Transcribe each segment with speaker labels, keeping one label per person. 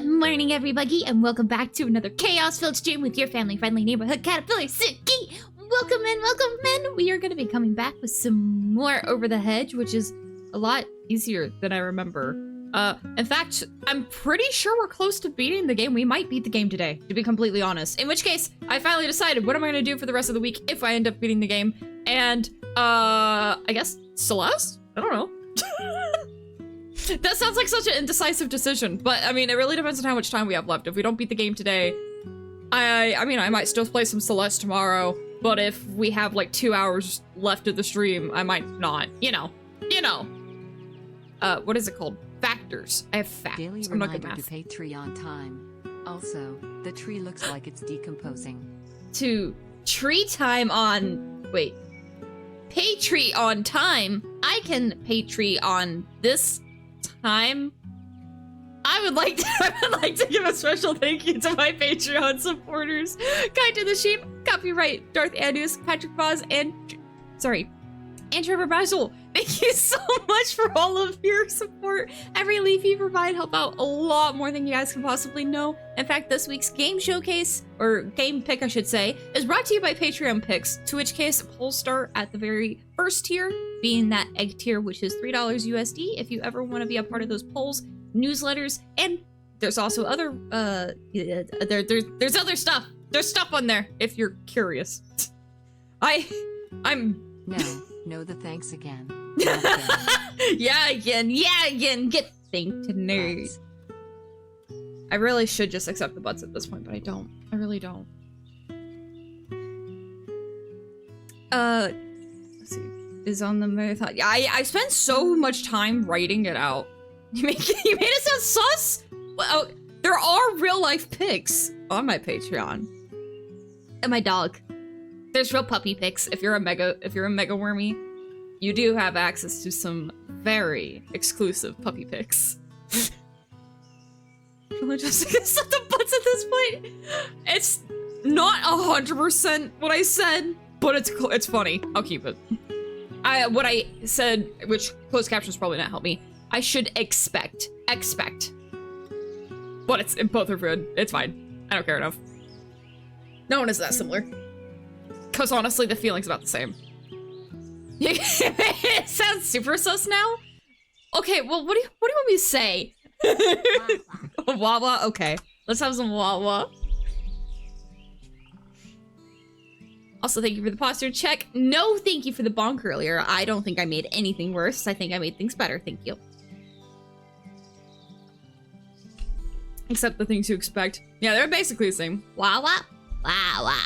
Speaker 1: morning, everybody, and welcome back to another chaos-filled stream with your family-friendly neighborhood caterpillar, Tsuki. Welcome in. We are going to be coming back with some more Over the Hedge, which is a lot easier than I remember. In fact, I'm pretty sure we're close to beating the game. We might beat the game today, to be completely honest. In which case, I finally decided what am I going to do for the rest of the week if I end up beating the game. And, I guess Celeste? I don't know. That sounds like such an indecisive decision, but I mean, it really depends on how much time we have left. If we don't beat the game today, I mean, I might still play some Celeste tomorrow, but if we have like 2 hours left of the stream, I might not, you know. What is it called? Factors. I have facts.
Speaker 2: Daily
Speaker 1: I'm not good
Speaker 2: reminder
Speaker 1: at math.
Speaker 2: to pay tree on time. Also, the tree looks like it's decomposing.
Speaker 1: To tree time on, wait, pay tree on time? I can pay tree on this time. I would like to give a special thank you to my Patreon supporters. Guide to the Sheep, copyright Darth Anus, Patrick Voss, and Trevor Basil. Thank you so much for all of your support. Every leaf you provide help out a lot more than you guys can possibly know. In fact, this week's game showcase, or game pick I should say, is brought to you by Patreon Picks, to which case polls start at the very first tier, being that egg tier, which is $3 USD if you ever want to be a part of those polls, newsletters, and there's also other, there's other stuff. There's stuff on there if you're curious. I'm...
Speaker 2: No, the thanks again.
Speaker 1: Yeah, again. Get thanked, nerds. I really should just accept the butts at this point, but I don't. I really don't. Let's see. Is on the marathon. Yeah, I spent so much time writing it out. You made it sound sus? Well, there are real life pics on my Patreon. And my dog. There's real puppy pics. If you're a mega wormy, you do have access to some very exclusive puppy pics. Really just accept the butts at this point. It's not 100% what I said, but it's funny. I'll keep it. What I said, which closed captions probably not help me. I should expect. But both are good. It's fine. I don't care enough. No one is that similar. Because honestly, the feeling's about the same. It sounds super sus now? Okay, well, what do you want me to say? Wawa? Okay. Let's have some Wawa. Also, thank you for the posture check. No, thank you for the bonk earlier. I don't think I made anything worse. I think I made things better. Thank you. Except the things you expect. Yeah, they're basically the same. Wawa. Wawa.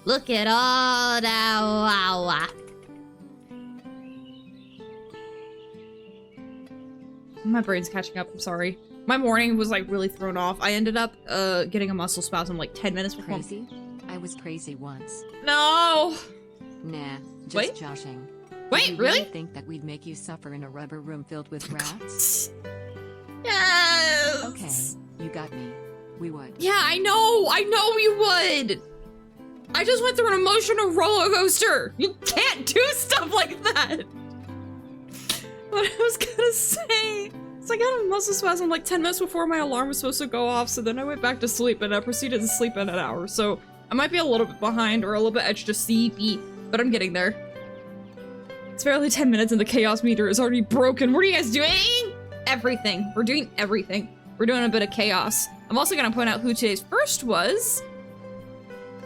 Speaker 1: Look at all that Wawa. My brain's catching up, I'm sorry. My morning was like really thrown off. I ended up getting a muscle spasm like 10 minutes before.
Speaker 2: Crazy? I was crazy once.
Speaker 1: No!
Speaker 2: Nah, just
Speaker 1: Wait?
Speaker 2: joshing.
Speaker 1: Wait,
Speaker 2: Did you
Speaker 1: really?
Speaker 2: think that we'd make you suffer in a rubber room filled with rats?
Speaker 1: Yes!
Speaker 2: Okay, you got me. We would.
Speaker 1: Yeah, I know you would! I just went through an emotional roller coaster! You can't do stuff like that! What I was gonna say, so I got a muscle spasm like 10 minutes before my alarm was supposed to go off, so then I went back to sleep and I proceeded to sleep in an hour, so I might be a little bit behind or a little bit extra sleepy, but I'm getting there. It's barely 10 minutes and the chaos meter is already broken. What are you guys doing? Everything. We're doing everything. We're doing a bit of chaos. I'm also gonna point out who today's first was,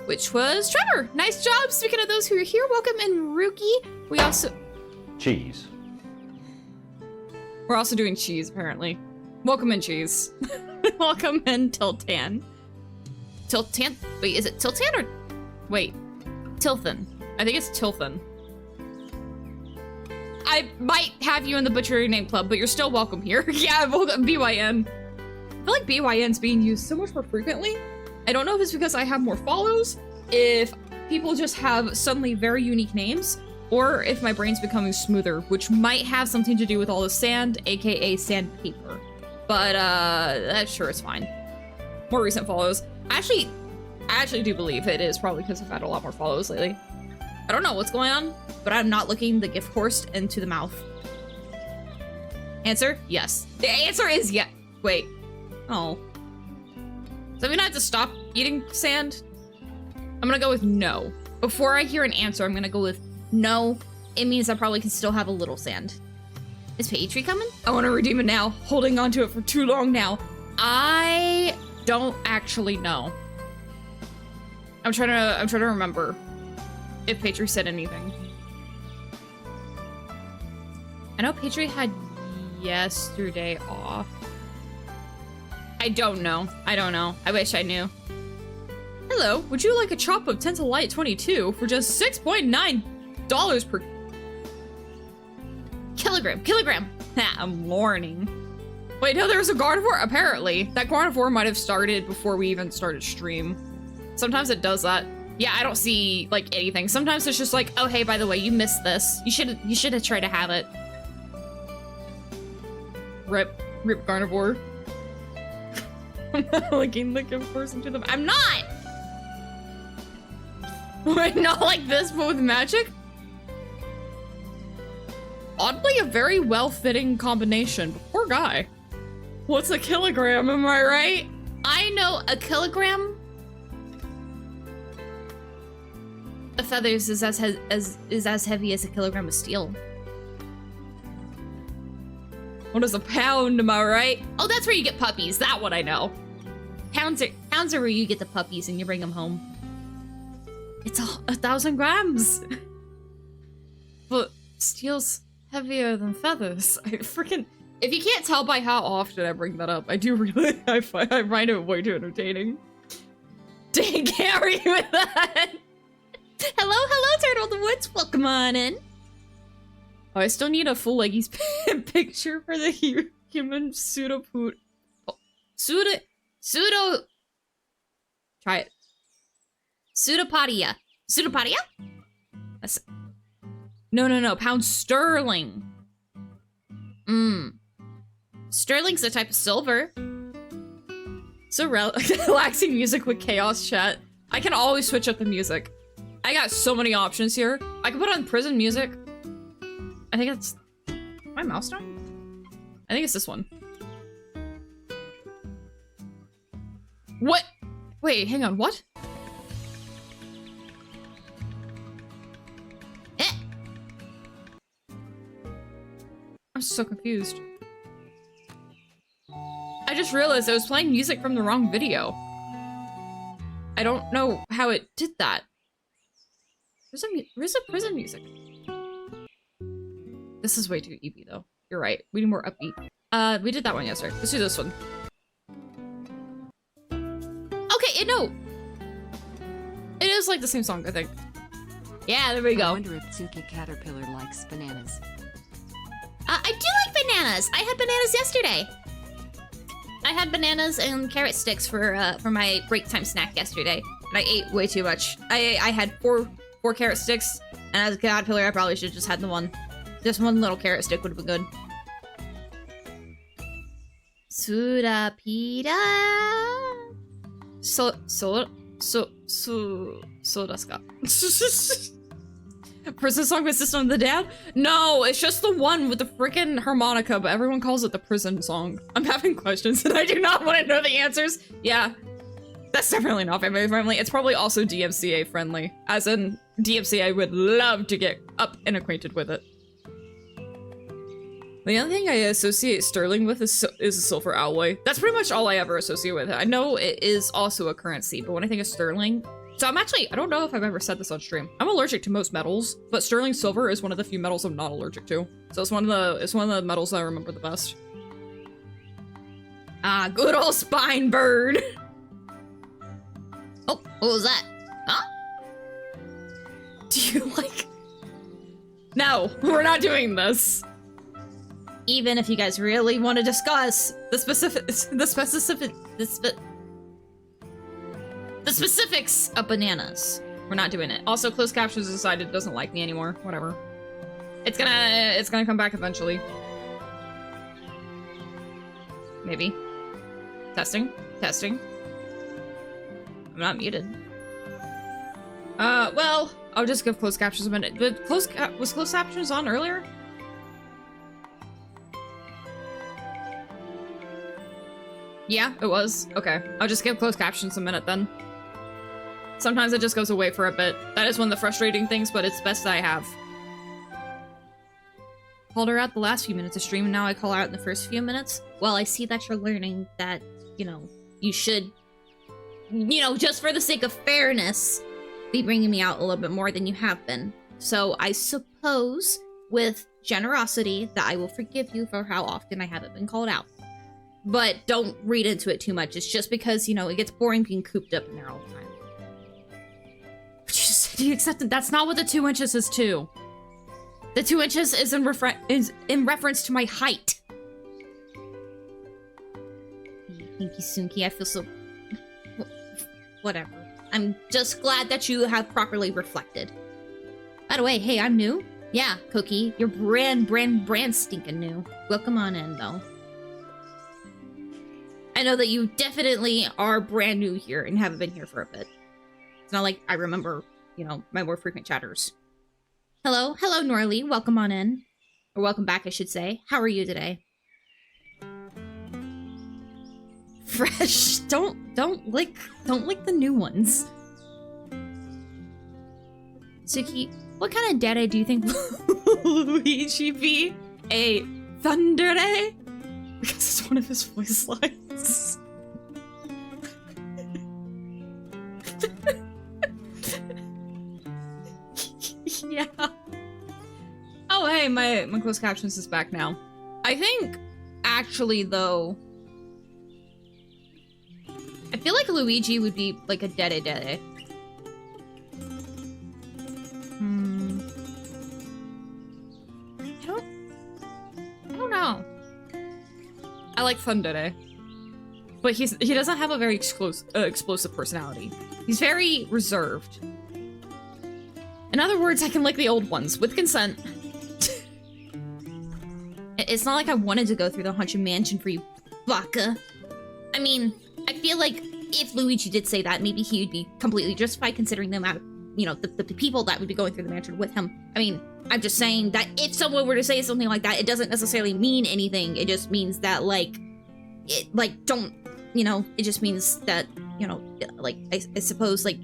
Speaker 1: which was Trevor. Nice job. Speaking of those who are here, welcome in Rookie. We also...
Speaker 3: Cheese.
Speaker 1: We're also doing cheese, apparently. Welcome in, cheese. Welcome in, Tiltan. Tiltan? Wait, is it Tiltan or... Wait. Tilthan. I think it's Tilthan. I might have you in the Butchery Name Club, but you're still welcome here. Yeah, welcome, BYN. I feel like BYN's being used so much more frequently. I don't know if it's because I have more follows, if people just have suddenly very unique names, or if my brain's becoming smoother, which might have something to do with all the sand, aka sandpaper. But, that sure is fine. More recent follows. I actually do believe it is probably because I've had a lot more follows lately. I don't know what's going on, but I'm not looking the gift horse into the mouth. Answer? Yes. The answer is yes. Wait. Oh. Does that mean I have to stop eating sand? I'm gonna go with no. Before I hear an answer, I'm gonna go with no. It means I probably can still have a little sand. Is Petrie coming? I want to redeem it now. Holding on to it for too long now. I don't actually know. I'm trying to remember if Petrie said anything. I know Petrie had yesterday off. I don't know. I don't know. I wish I knew. Hello, would you like a chop of 10 to light 22 for just $6.9 per kilogram? I'm warning. Wait, no, there's a carnivore? Apparently. That carnivore might have started before we even started stream. Sometimes it does that. Yeah, I don't see, like, anything. Sometimes it's just like, oh, hey, by the way, you missed this. You should have tried to have it. Rip carnivore. I'm not looking person to them. I'm not! Wait, not like this, but with magic? Oddly, a very well-fitting combination. Poor guy. What's a kilogram, am I right? I know a kilogram of feathers is as heavy as a kilogram of steel. What is a pound, am I right? Oh, that's where you get puppies. That one I know. Pounds are where you get the puppies and you bring them home. It's 1,000 grams. But steel's heavier than feathers. I freaking... If you can't tell by how often I bring that up, I do really... I find it way too entertaining. Dang, Gary with that. Hello, Turtle the Woods. Welcome on in. Oh, I still need a full leggies picture for the human pseudopoot. Oh, pseudo... Try it. Pseudopodia. Pseudopodia? That's... No. Pound sterling. Sterling's a type of silver. So relaxing music with chaos chat. I can always switch up the music. I got so many options here. I can put on prison music. I think it's... My mouse down? I think it's this one. What? Wait, hang on, what? I'm so confused. I just realized I was playing music from the wrong video. I don't know how it did that. Where's the prison music? This is way too easy though. You're right. We need more upbeat. We did that one yesterday. Let's do this one. Okay, no. It is like the same song, I think. Yeah, there we go.
Speaker 2: I wonder if Tsuki Caterpillar likes bananas.
Speaker 1: I do like bananas. I had bananas yesterday. I had bananas and carrot sticks for my break time snack yesterday, and I ate way too much. I had four carrot sticks, and as a caterpillar, I probably should have just had the one. Just one little carrot stick would have been good. Surapida. So desu ka. Prison song by System of the Down? No, it's just the one with the freaking harmonica, but everyone calls it the prison song. I'm having questions and I do not want to know the answers. Yeah, that's definitely not family friendly. It's probably also DMCA friendly. As in, DMCA would love to get up and acquainted with it. The other thing I associate sterling with is a silver alloy. That's pretty much all I ever associate with it. I know it is also a currency, but when I think of sterling... So I'm actually, I don't know if I've ever said this on stream. I'm allergic to most metals, but sterling silver is one of the few metals I'm not allergic to. So it's one of the metals that I remember the best. Ah, good old spine bird. Oh, what was that? Huh? Do you like... No, we're not doing this. Even if you guys really want to discuss the specifics of bananas, we're not doing it. Also, closed captions decided it doesn't like me anymore. Whatever. It's gonna come back eventually. Maybe. Testing. I'm not muted. Well, I'll just give closed captions a minute. Was closed captions on earlier? Yeah, it was. Okay. I'll just give closed captions a minute then. Sometimes it just goes away for a bit. That is one of the frustrating things, but it's the best I have. Called her out the last few minutes of stream, and now I call her out in the first few minutes. Well, I see that you're learning that, you know, you should, you know, just for the sake of fairness, be bringing me out a little bit more than you have been. So I suppose, with generosity, that I will forgive you for how often I haven't been called out. But don't read into it too much. It's just because, you know, it gets boring being cooped up in there all the time. Do you accept it? That's not what the 2 inches is to. The 2 inches is in reference to my height. Thank you, Tsuki. I feel so... Whatever. I'm just glad that you have properly reflected. By the way, hey, I'm new. Yeah, Cookie, you're brand stinking new. Welcome on in, though. I know that you definitely are brand new here and haven't been here for a bit. It's not like I remember, you know, my more frequent chatters. Hello, Norley. Welcome on in. Or welcome back, I should say. How are you today? Fresh. Don't lick the new ones. Tsuki, what kind of data do you think Luigi be? A thundere? Because it's one of his voice lines. Yeah. Oh, hey, my closed captions is back now. I think, actually, though, I feel like Luigi would be like a dede. I don't know. I like Thundere. But he doesn't have a very explosive personality. He's very reserved. In other words, I can lick the old ones, with consent. It's not like I wanted to go through the Haunted Mansion for you, baka. I mean, I feel like if Luigi did say that, maybe he would be completely justified considering the amount of, you know, the people that would be going through the mansion with him. I mean, I'm just saying that if someone were to say something like that, it doesn't necessarily mean anything. It just means that, like, don't, you know, it just means that, you know, like, I suppose, like,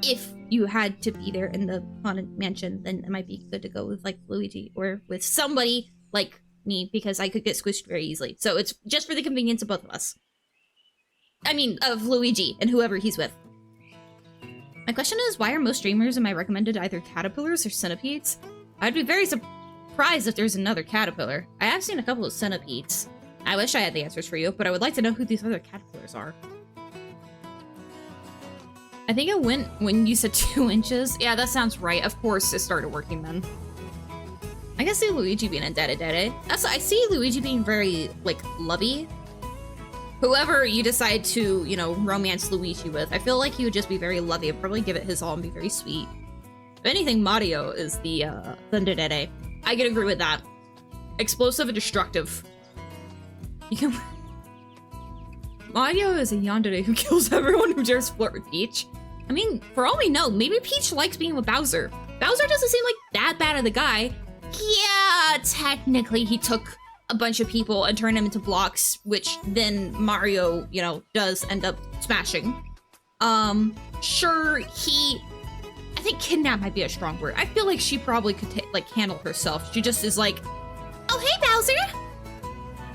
Speaker 1: if you had to be there in the Haunted Mansion, then it might be good to go with, like, Luigi or with somebody like me, because I could get squished very easily. So it's just for the convenience of both of us. I mean, of Luigi and whoever he's with. My question is, why are most streamers in my recommended either caterpillars or centipedes? I'd be very surprised if there's another caterpillar. I have seen a couple of centipedes. I wish I had the answers for you, but I would like to know who these other caterpillars are. I think it went when you said 2 inches. Yeah, that sounds right. Of course, it started working then. I can see Luigi being a dede. I see Luigi being very, like, lovey. Whoever you decide to, you know, romance Luigi with, I feel like he would just be very lovey and probably give it his all and be very sweet. If anything, Mario is the dede. I can agree with that. Explosive and destructive. You can... Mario is a yandere who kills everyone who dares flirt with Peach. I mean, for all we know, maybe Peach likes being with Bowser. Bowser doesn't seem like that bad of the guy. Yeah, technically he took a bunch of people and turned them into blocks, which then Mario, you know, does end up smashing. Sure, I think kidnap might be a strong word. I feel like she probably could, like, handle herself. She just is like, oh, hey, Bowser!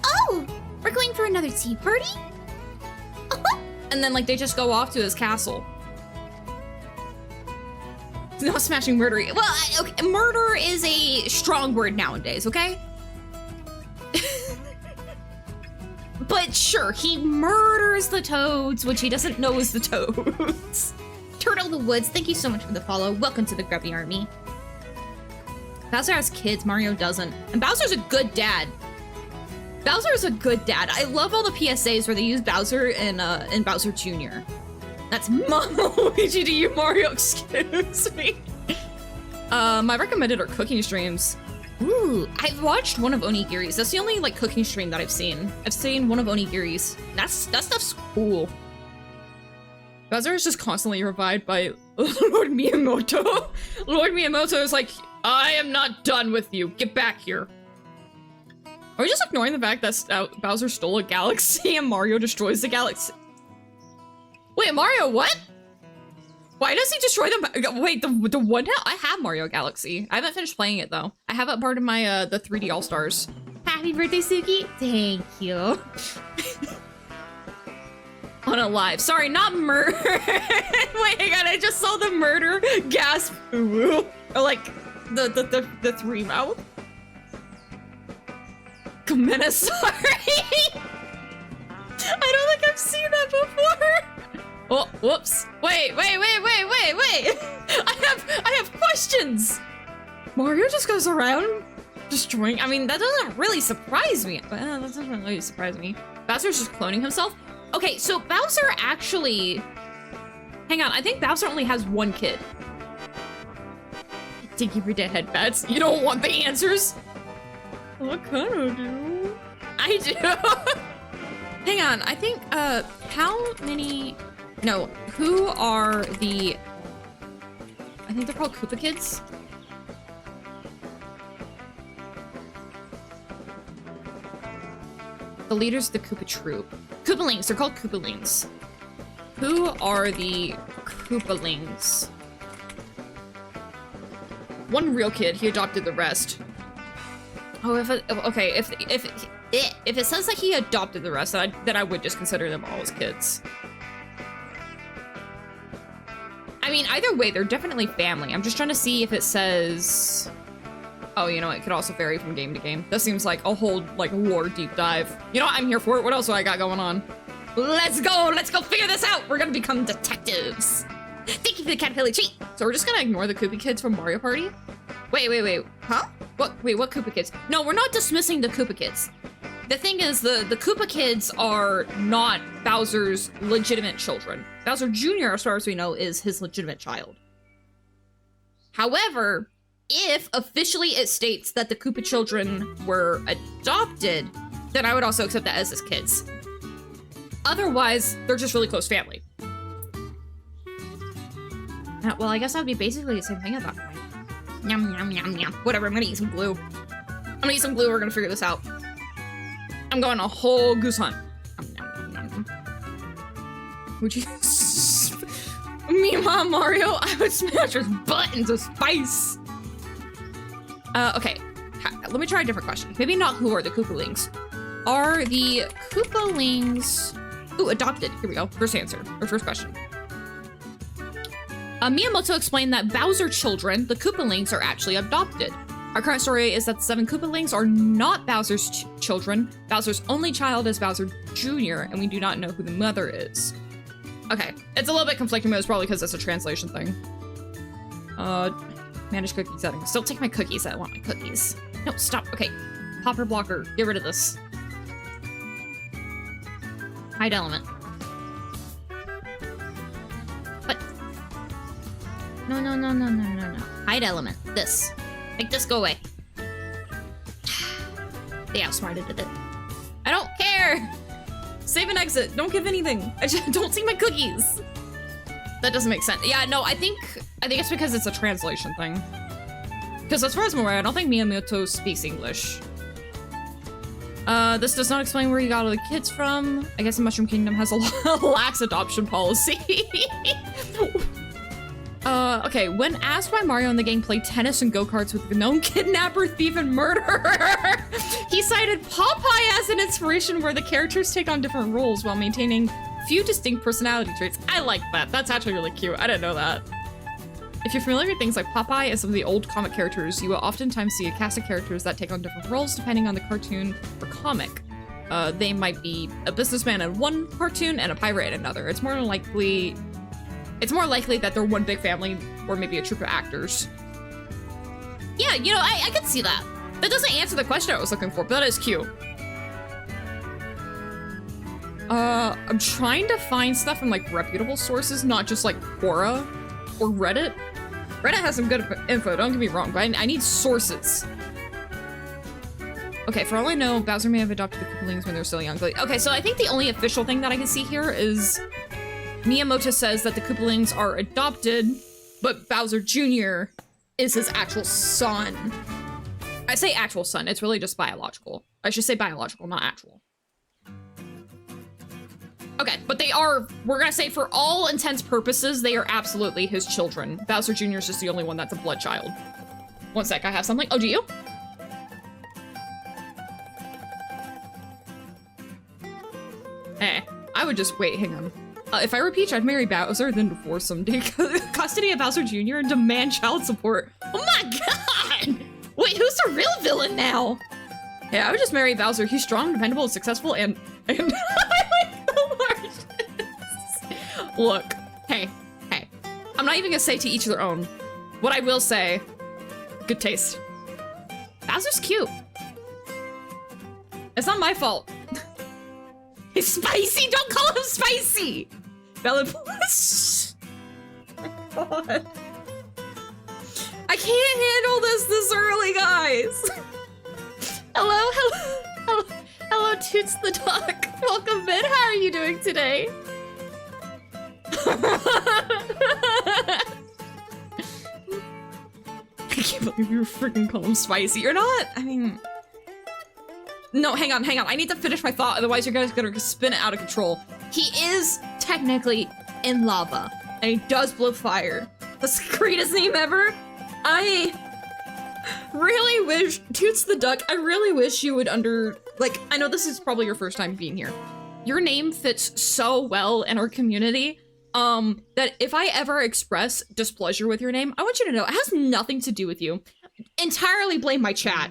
Speaker 1: Oh, we're going for another tea party? And then, like, they just go off to his castle. No smashing murder. Well, okay, murder is a strong word nowadays, okay? But sure, he murders the toads, which he doesn't know is the toads. Turtle the Woods, thank you so much for the follow. Welcome to the Grubby Army. Bowser has kids, Mario doesn't. And Bowser's a good dad. Bowser's a good dad. I love all the PSAs where they use Bowser and Bowser Jr. That's Mama Luigi to you, Mario, excuse me. My recommended are cooking streams. Ooh, I've watched one of Onigiri's. That's the only, like, cooking stream that I've seen. I've seen one of Onigiri's. That stuff's cool. Bowser is just constantly revived by Lord Miyamoto. Lord Miyamoto is like, I am not done with you. Get back here. Are we just ignoring the fact that Bowser stole a galaxy and Mario destroys the galaxy? Wait, Mario, what? Why does he destroy them? Wait, the one now? I have Mario Galaxy. I haven't finished playing it though. I have it part of my the 3D All Stars. Happy birthday, Tsuki. Thank you. On a live. Sorry, not murder. Wait, hang on. I just saw the murder gasp. Or like the three mouth. Kamina, sorry. I don't think I've seen that before. Oh, whoops. Wait. I have questions. Mario just goes around destroying. I mean, that doesn't really surprise me. That doesn't really surprise me. Bowser's just cloning himself. Okay, so Bowser actually... Hang on, I think Bowser only has one kid. Thank you for dead headbats. You don't want the answers? What kind of do? I do. Hang on, I think, how many... No, who are the... I think they're called Koopa Kids. The leaders of the Koopa Troop. Koopalings, they're called Koopalings. Who are the Koopalings? One real kid, he adopted the rest. Oh, if it says that he adopted the rest, then I would just consider them all as kids. I mean, either way, they're definitely family. I'm just trying to see if it says... Oh, you know, it could also vary from game to game. This seems like a whole, like, lore deep dive. You know what? I'm here for it. What else do I got going on? Let's go figure this out! We're gonna become detectives! Thank you for the caterpillar treat! So we're just gonna ignore the Koopa Kids from Mario Party? Wait. Huh? What Koopa Kids? No, we're not dismissing the Koopa Kids. The thing is, the Koopa Kids are not Bowser's legitimate children. Bowser Jr., as far as we know, is his legitimate child. However, if officially it states that the Koopa children were adopted, then I would also accept that as his kids. Otherwise, they're just really close family. Well, I guess that would be basically the same thing at that point. Yum, yum, yum, yum. Whatever, I'm gonna eat some glue. We're gonna figure this out. I'm going a whole goose hunt. Would you... Meanwhile, Mario, I would smash his butt into spice. Okay. Let me try a different question. Maybe not who are the Koopalings. Are the Koopalings... Ooh, adopted. Here we go. First answer. Or first question. Miyamoto explained that Bowser children, the Koopalings, are actually adopted. Our current story is that the 7 Koopalings are not Bowser's children. Bowser's only child is Bowser Jr., and we do not know who the mother is. Okay, it's a little bit conflicting, but it's probably because it's a translation thing. Manage cookie settings. Still take my cookies. I want my cookies. No, stop. Okay, popper blocker. Get rid of this. Hide element. What? No. Hide element. This. Make this go away. They outsmarted it. I don't care! Save and exit. Don't give anything. I just don't see my cookies. That doesn't make sense. Yeah, no, I think it's because it's a translation thing. Because as far as I'm aware, I don't think Miyamoto speaks English. This does not explain where you got all the kids from. I guess the Mushroom Kingdom has a lax adoption policy. Okay, when asked why Mario and the gang played tennis and go-karts with the known kidnapper, thief, and murderer, he cited Popeye as an inspiration where the characters take on different roles while maintaining few distinct personality traits. I like that. That's actually really cute. I didn't know that. If you're familiar with things like Popeye and some of the old comic characters, you will oftentimes see a cast of characters that take on different roles depending on the cartoon or comic. They might be a businessman in one cartoon and a pirate in another. It's more likely that they're one big family or maybe a troupe of actors. Yeah, you know, I can see that. That doesn't answer the question I was looking for, but that is cute. I'm trying to find stuff from like reputable sources, not just like Quora or Reddit. Reddit has some good info, don't get me wrong, but I need sources. Okay, for all I know, Bowser may have adopted the Koopalings when they're still young. Okay, so I think the only official thing that I can see here is Miyamoto says that the Koopalings are adopted, but Bowser Jr. is his actual son. I say actual son. It's really just biological. I should say biological, not actual. Okay, but they are, we're gonna say for all intents purposes, they are absolutely his children. Bowser Jr. is just the only one that's a blood child. One sec, I have something. Oh, do you? I would just wait, hang on. If I were Peach, I'd marry Bowser, then divorce him, take custody of Bowser Jr. and demand child support. Oh my god! Wait, who's the real villain now? Yeah, I would just marry Bowser. He's strong, dependable, successful, and I like the largest. Look, hey. I'm not even gonna say to each their own. What I will say, good taste. Bowser's cute. It's not my fault. He's spicy! Don't call him spicy! Valid point. Oh my god. I can't handle this early, guys! Hello, Toots the Duck. Welcome in. How are you doing today? I can't believe you freaking call him spicy. You're not? I mean... No, hang on. I need to finish my thought, otherwise you're guys gonna spin it out of control. He is technically in lava, and he does blow fire. That's the greatest name ever. I really wish, Toots the Duck, I really wish you would like, I know this is probably your first time being here. Your name fits so well in our community, that if I ever express displeasure with your name, I want you to know it has nothing to do with you. Entirely blame my chat.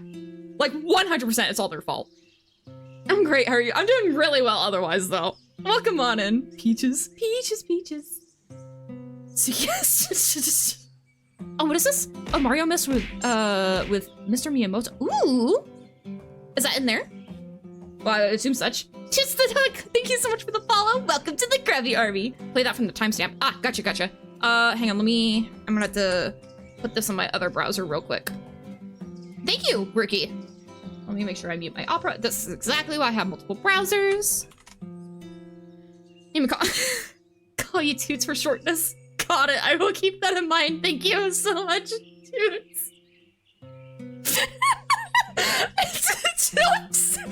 Speaker 1: Like, 100% it's all their fault. I'm great, how are you? I'm doing really well otherwise, though. Welcome on in. Peaches. So yes, oh, what is this? Oh, Mario Mist with Mr. Miyamoto. Ooh! Is that in there? Well, I assume such. Just the Duck! Thank you so much for the follow. Welcome to the Krabby Army. Play that from the timestamp. Ah, gotcha. Hang on, I'm gonna have to put this on my other browser real quick. Thank you, Ricky. Let me make sure I mute my Opera. This is exactly why I have multiple browsers. Let me call you Toots for shortness. Got it. I will keep that in mind. Thank you so much, Toots.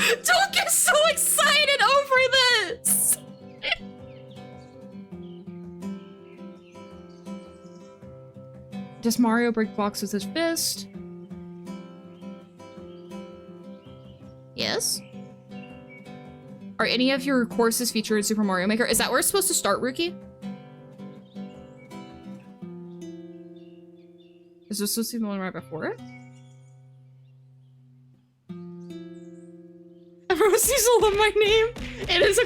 Speaker 1: Don't get so excited over this. Does Mario break blocks with his fist? Yes. Are any of your courses featured in Super Mario Maker? Is that where it's supposed to start, Rookie? Is this supposed to be the one right before it? Everyone sees all of my name. It is a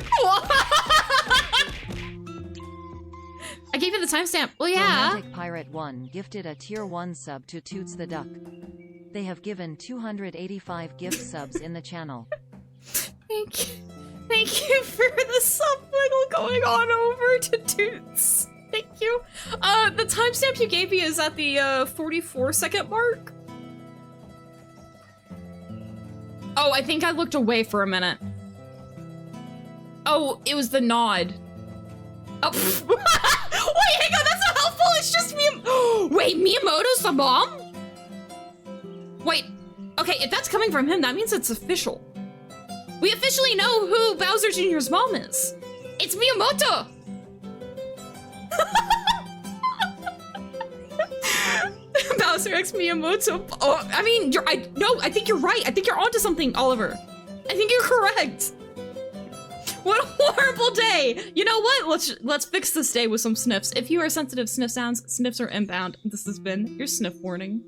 Speaker 1: I gave you the timestamp. Well, yeah.
Speaker 2: Romantic Pirate 1 gifted a tier 1 sub to Toots the Duck. They have given 285 gift subs in the channel.
Speaker 1: Thank you for the sub wiggle going on over to Toots. Thank you. The timestamp you gave me is at the 44-second mark. Oh, I think I looked away for a minute. Oh, it was the nod. Oh, wait, hang on, that's not helpful. It's just Wait, Miyamoto's the mom? Wait, okay, if that's coming from him, that means it's official. We officially know who Bowser Jr.'s mom is. It's Miyamoto. Bowser X Miyamoto. Oh, I mean, I think you're right. I think you're onto something, Oliver. I think you're correct. What a horrible day. You know what? Let's fix this day with some sniffs. If you are sensitive to sniff sounds, sniffs are inbound. This has been your sniff warning.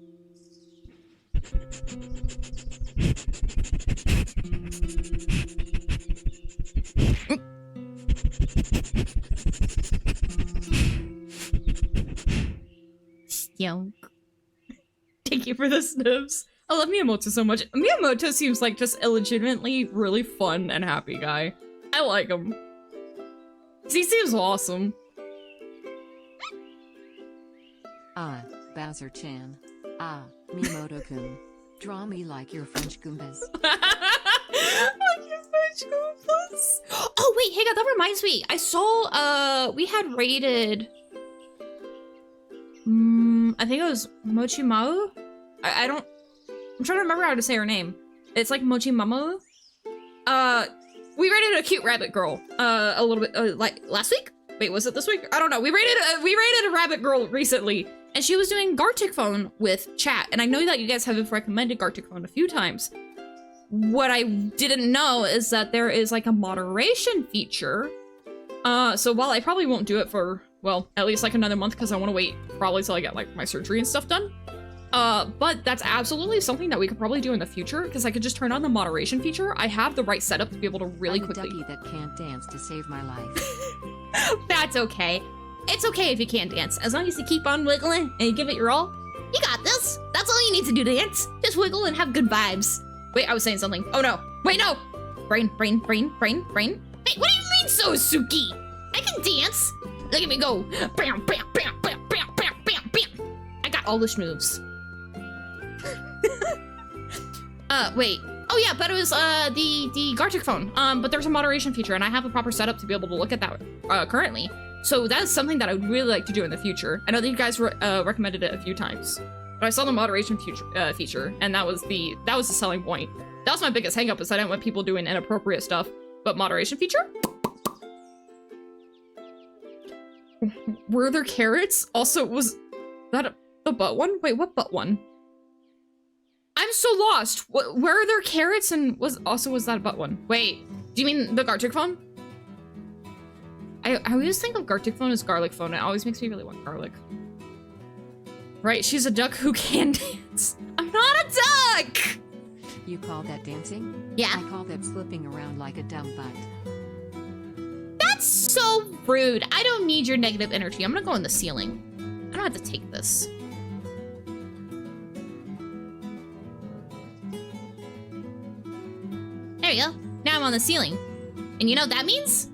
Speaker 1: Stunk. Thank you for the sniffs. I love Miyamoto so much. Miyamoto seems like just a legitimately really fun and happy guy. I like him. He seems awesome.
Speaker 2: Ah, Bowser-chan. Ah, Miyamoto-kun. Draw me like your French Goombas.
Speaker 1: Like your French Goombas. Oh wait, hang on, that reminds me. I saw, we had raided... I think it was Mochimau? I don't... I'm trying to remember how to say her name. It's like Mochi Mamo. We rated a cute rabbit girl, a little bit, like last week? Wait, was it this week? I don't know. We rated a rabbit girl recently, and she was doing Gartic Phone with chat, and I know that you guys have recommended Gartic Phone a few times. What I didn't know is that there is like a moderation feature. So while I probably won't do it for, well, at least like another month, because I want to wait probably till I get like my surgery and stuff done. But that's absolutely something that we could probably do in the future, because I could just turn on the moderation feature. I have the right setup to be able to really quickly.
Speaker 2: I'm a ducky that can't dance to save my life.
Speaker 1: That's okay. It's okay if you can't dance, as long as you keep on wiggling and you give it your all. You got this. That's all you need to do to dance. Just wiggle and have good vibes. Wait, I was saying something. Oh no. Wait, no. Brain. Hey, what do you mean so, Tsuki? I can dance. Look at me go. Bam, bam, bam, bam, bam, bam, bam, bam. I got all the schmoves. Wait. Oh yeah, but it was the Gartic Phone. But there's a moderation feature, and I have a proper setup to be able to look at that currently. So that is something that I would really like to do in the future. I know that you guys recommended it a few times, but I saw the moderation feature, and that was the selling point. That was my biggest hang-up, is I didn't want people doing inappropriate stuff. But moderation feature? Were there carrots? Also, was that the butt one? Wait, what butt one? I'm so lost. Where are there carrots, and was that a butt one? Wait, do you mean the Gartic Phone? I always think of Gartic Phone as garlic phone. It always makes me really want garlic. Right, she's a duck who can dance. I'm not a duck!
Speaker 2: You call that dancing?
Speaker 1: Yeah.
Speaker 2: I call that flipping around like a dumb butt.
Speaker 1: That's so rude. I don't need your negative energy. I'm gonna go in the ceiling. I don't have to take this. There you go. Now I'm on the ceiling. And you know what that means?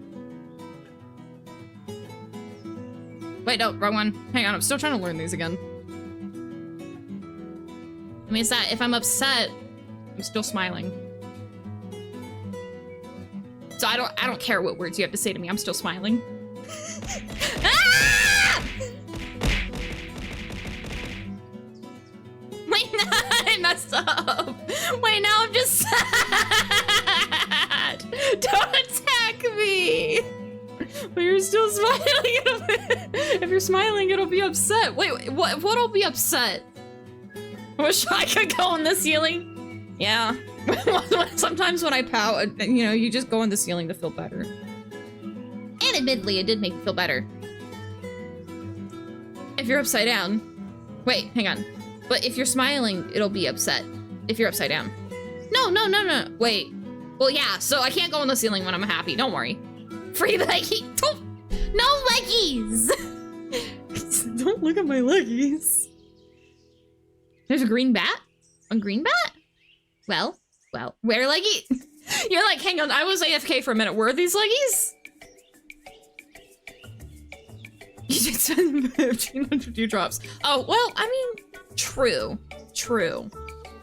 Speaker 1: Wait, no, wrong one. Hang on, I'm still trying to learn these again. It means that if I'm upset, I'm still smiling. So I don't care what words you have to say to me, I'm still smiling. Ah! Wait, no, I messed up. Wait, now I'm just sad. Don't attack me. But you're still smiling. If you're smiling, it'll be upset. Wait, what'll be upset? Wish I could go on the ceiling. Yeah. Sometimes when I pout, you know, you just go on the ceiling to feel better. And admittedly, it did make me feel better. If you're upside down. Wait, hang on. But if you're smiling, it'll be upset. If you're upside down. No. Wait. Well, yeah, so I can't go on the ceiling when I'm happy. Don't worry. Free leggy. No leggies. Don't look at my leggies. There's a green bat? A green bat? Well, where leggy? You're like, hang on, I was AFK for a minute. Where are these leggies? You did spend 1,500 dewdrops. Oh, well, I mean, true.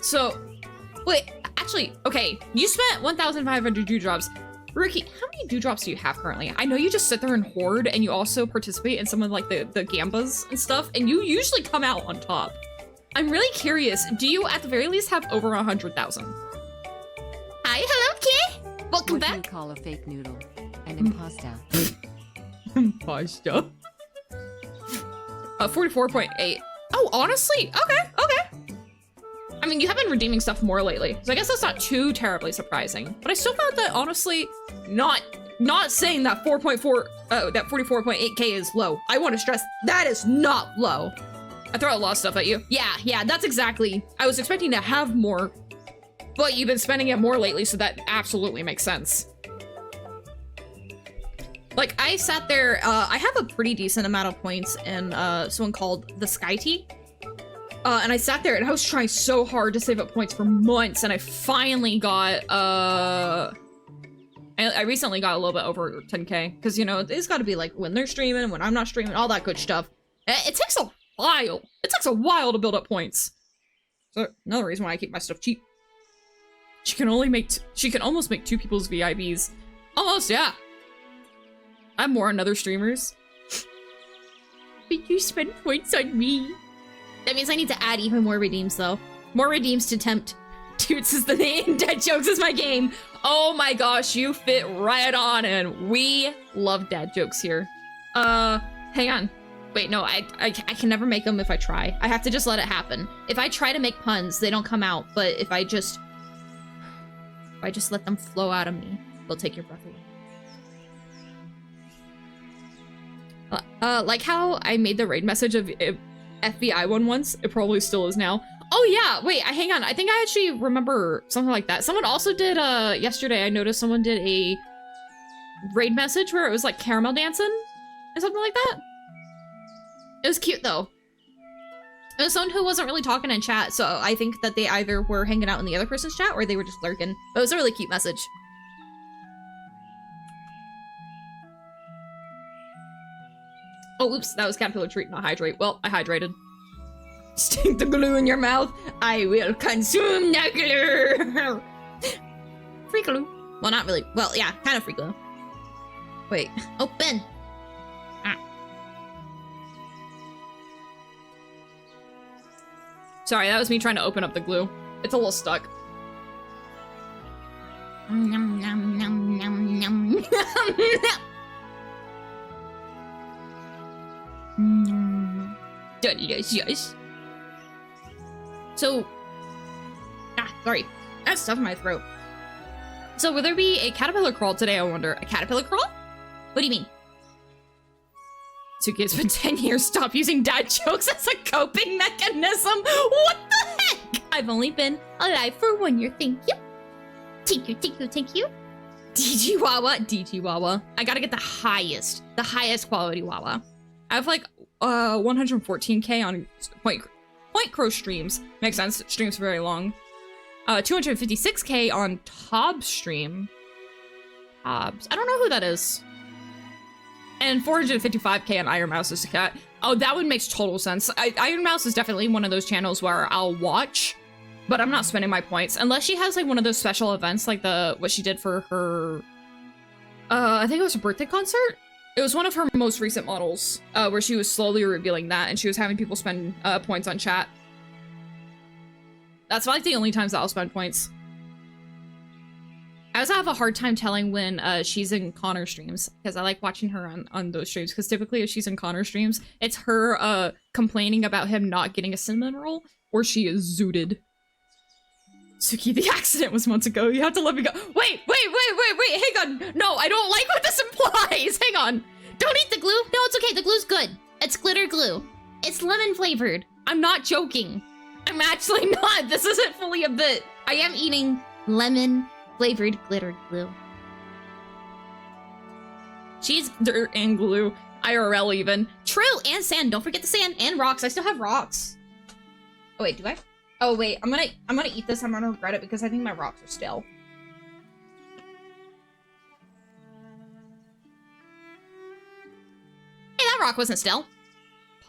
Speaker 1: So, wait, actually, okay, you spent 1,500 dewdrops. Rookie, how many dewdrops do you have currently? I know you just sit there and hoard, and you also participate in some of like the gambas and stuff, and you usually come out on top. I'm really curious, do you at the very least have over 100,000? Hi, hello, kid. Welcome back.
Speaker 2: What do you call a fake noodle? An impasta.
Speaker 1: Impasta. 44.8. Oh, honestly, okay. I mean, you have been redeeming stuff more lately, so I guess that's not too terribly surprising. But I still thought that, honestly, not saying that 44.8k is low. I want to stress, that is not low. I throw a lot of stuff at you. Yeah, that's exactly. I was expecting to have more, but you've been spending it more lately, so that absolutely makes sense. Like, I sat there, I have a pretty decent amount of points in someone called the Sky Tea. And I sat there and I was trying so hard to save up points for months, and I finally got, I recently got a little bit over 10k, because, you know, it's got to be like when they're streaming, when I'm not streaming, all that good stuff. It takes a while. It takes a while to build up points. So, another reason why I keep my stuff cheap. She can almost make 2 people's VIBs. Almost, yeah. I have more on other streamers. But you spend points on me. That means I need to add even more redeems, though. More redeems to tempt. Toots is the name. Dad jokes is my game. Oh my gosh, you fit right on, and we love dad jokes here. Hang on. Wait, no, I can never make them if I try. I have to just let it happen. If I try to make puns, they don't come out. But if I just let them flow out of me, they'll take your breath away. Like how I made the raid message of FBI one once. It probably still is now. Oh yeah, wait, hang on. I think I actually remember something like that. Someone also did, yesterday I noticed someone did a raid message where it was like caramel dancing or something like that. It was cute though. It was someone who wasn't really talking in chat, so I think that they either were hanging out in the other person's chat or they were just lurking. But it was a really cute message. Oh, oops, that was caterpillar treat, not hydrate. Well, I hydrated. Stick the glue in your mouth. I will consume the glue. Free glue. Well, not really. Well, yeah, kind of free glue. Wait, open. Ah. Sorry, that was me trying to open up the glue. It's a little stuck. Nom, nom, nom, nom, nom, nom. Delicious. So, sorry. I have stuff in my throat. So will there be a caterpillar crawl today, I wonder? A caterpillar crawl? What do you mean? Tsuki, it's been 10 years. Stop using dad jokes as a coping mechanism. What the heck? I've only been alive for 1 year. Thank you. Thank you, thank you, thank you. DG Wawa. DG Wawa. I gotta get the highest quality Wawa. I have like 114k on Point Crow streams. Makes sense. Streams very long. 256k on Tob stream. Tobs. I don't know who that is. And 455k on Iron Mouse is a cat. Oh, that one makes total sense. Iron Mouse is definitely one of those channels where I'll watch, but I'm not spending my points unless she has like one of those special events, like what she did for her. I think it was a birthday concert. It was one of her most recent models, where she was slowly revealing that, and she was having people spend points on chat. That's like the only times that I'll spend points. I also have a hard time telling when she's in Connor streams, because I like watching her on those streams, because typically if she's in Connor streams, it's her complaining about him not getting a cinnamon roll, or she is zooted. Tsuki, the accident was months ago. You have to let me go. Wait, hang on. No, I don't like what this implies. Hang on. Don't eat the glue. No, it's okay. The glue's good. It's glitter glue. It's lemon flavored. I'm not joking. I'm actually not. This isn't fully a bit. I am eating lemon flavored glitter glue. Cheese, dirt, and glue. IRL even. True, and sand. Don't forget the sand and rocks. I still have rocks. Oh wait, do I? Oh wait, I'm gonna eat this. I'm gonna regret it because I think my rocks are stale. Hey, that rock wasn't stale.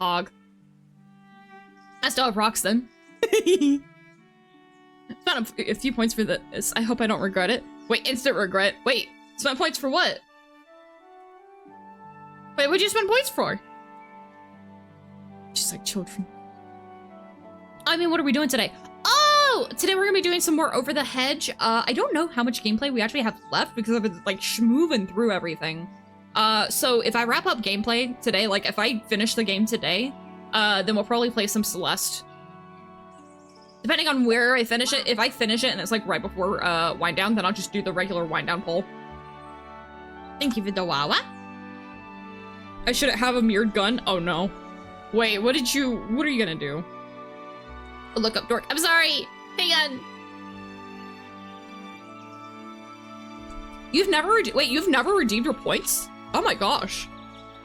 Speaker 1: Pog. I still have rocks then. Spent a few points for this. I hope I don't regret it. Wait, instant regret. Wait, spent points for what? Wait, what'd you spend points for? Just like children. I mean, what are we doing today? Oh, today we're gonna be doing some more Over the Hedge. I don't know how much gameplay we actually have left because I've been like schmooving through everything. So if I wrap up gameplay today, like if I finish the game today, then we'll probably play some Celeste. Depending on where I finish it, if I finish it and it's like right before wind down, then I'll just do the regular wind down poll. Thank you for the Wawa. I shouldn't have a mirrored gun. Oh no. Wait, what are you gonna do? Look up dork. I'm sorry. Hang on. You've never redeemed your points? Oh my gosh.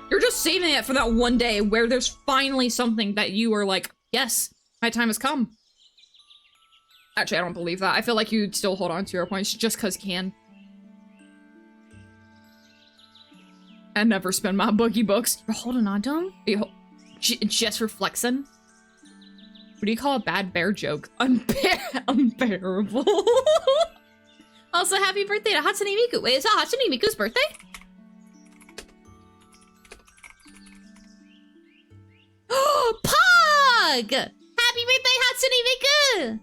Speaker 1: You're just saving it for that one day where there's finally something that you are like, yes, my time has come. Actually, I don't believe that. I feel like you'd still hold on to your points just because you can. I never spend my boogie books. You're holding on to them? Just for flexing? What do you call a bad bear joke? Unbearable. Also, happy birthday to Hatsune Miku. Wait, is that Hatsune Miku's birthday? Pog! Happy birthday, Hatsune Miku!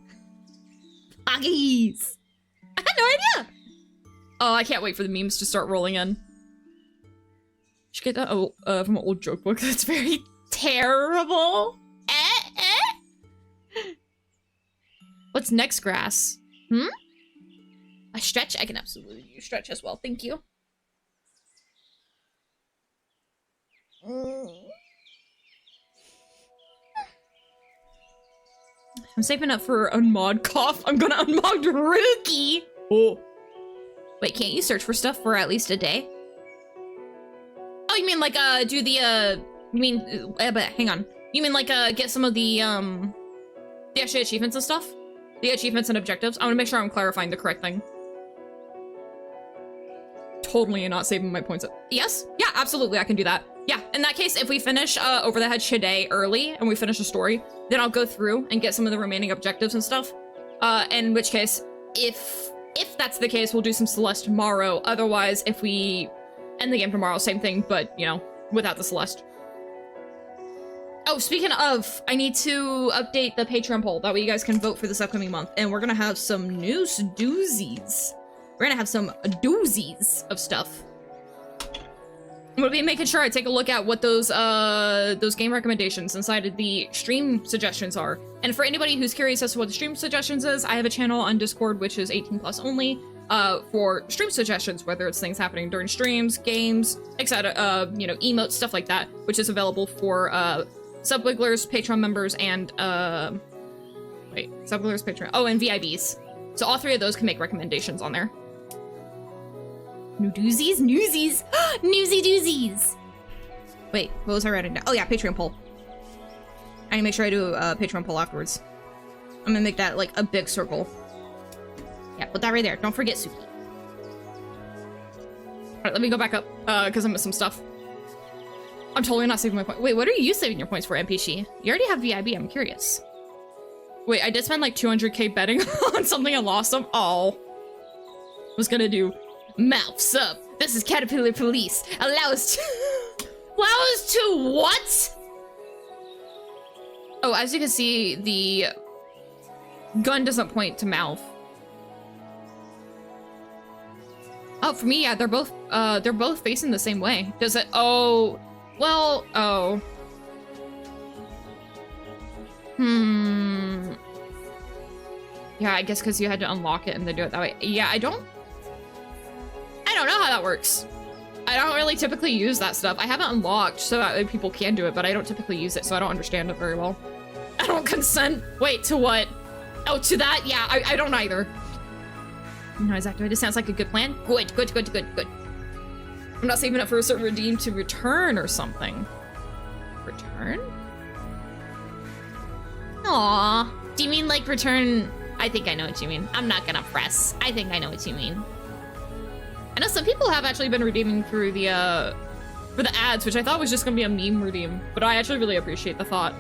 Speaker 1: doggies. I had no idea. Oh, I can't wait for the memes to start rolling in. Should get that from an old joke book. That's very terrible. What's next, grass? A stretch? I can absolutely use stretch as well. Thank you. I'm saving up for unmod cough. I'm gonna unmod Rookie. Oh. Wait, can't you search for stuff for at least a day? Oh, you mean like, do the, but hang on. You mean like, get some of the actual achievements and stuff? The achievements and objectives? I want to make sure I'm clarifying the correct thing. Totally not saving my points. Yes? Yeah, absolutely, I can do that. Yeah, in that case, if we finish Over the Hedge today early, and we finish the story, then I'll go through and get some of the remaining objectives and stuff. In which case, if that's the case, we'll do some Celeste tomorrow. Otherwise, if we end the game tomorrow, same thing, but, you know, without the Celeste. Oh, speaking of, I need to update the Patreon poll. That way you guys can vote for this upcoming month. And we're gonna have some news doozies. We're gonna have some doozies of stuff. I'm gonna be making sure I take a look at what those game recommendations inside of the stream suggestions are. And for anybody who's curious as to what the stream suggestions is, I have a channel on Discord, which is 18+ only, for stream suggestions, whether it's things happening during streams, games, etc., you know, emotes, stuff like that, which is available for, Subwigglers, Patreon members, and, Subwigglers, Patreon, and VIBs. So all three of those can make recommendations on there. New doozies? Newsies! Newsy doozies! Wait, what was I writing down? Oh yeah, Patreon poll. I need to make sure I do a Patreon poll afterwards. I'm gonna make that, like, a big circle. Yeah, put that right there. Don't forget Tsuki. Alright, let me go back up, because I missed some stuff. I'm totally not saving my points. Wait, what are you saving your points for, NPC? You already have VIB, I'm curious. Wait, I did spend like 200k betting on something and lost them. Oh. Was gonna do mouths up. This is Caterpillar Police. Allow us to what? Oh, as you can see, the gun doesn't point to mouth. Oh, for me, yeah, they're both facing the same way. Does it? Oh, well, oh. Yeah, I guess because you had to unlock it and they do it that way. Yeah, I don't know how that works. I don't really typically use that stuff. I haven't unlocked so that people can do it, but I don't typically use it, so I don't understand it very well. I don't consent. Wait, to what? Oh, to that? Yeah, I don't either. No, exactly. It sounds like a good plan. Good. I'm not saving up for a certain redeem to return or something. Return? Aw. Do you mean like return? I think I know what you mean. I'm not gonna press. I think I know what you mean. I know some people have actually been redeeming through the, for the ads, which I thought was just gonna be a meme redeem, but I actually really appreciate the thought.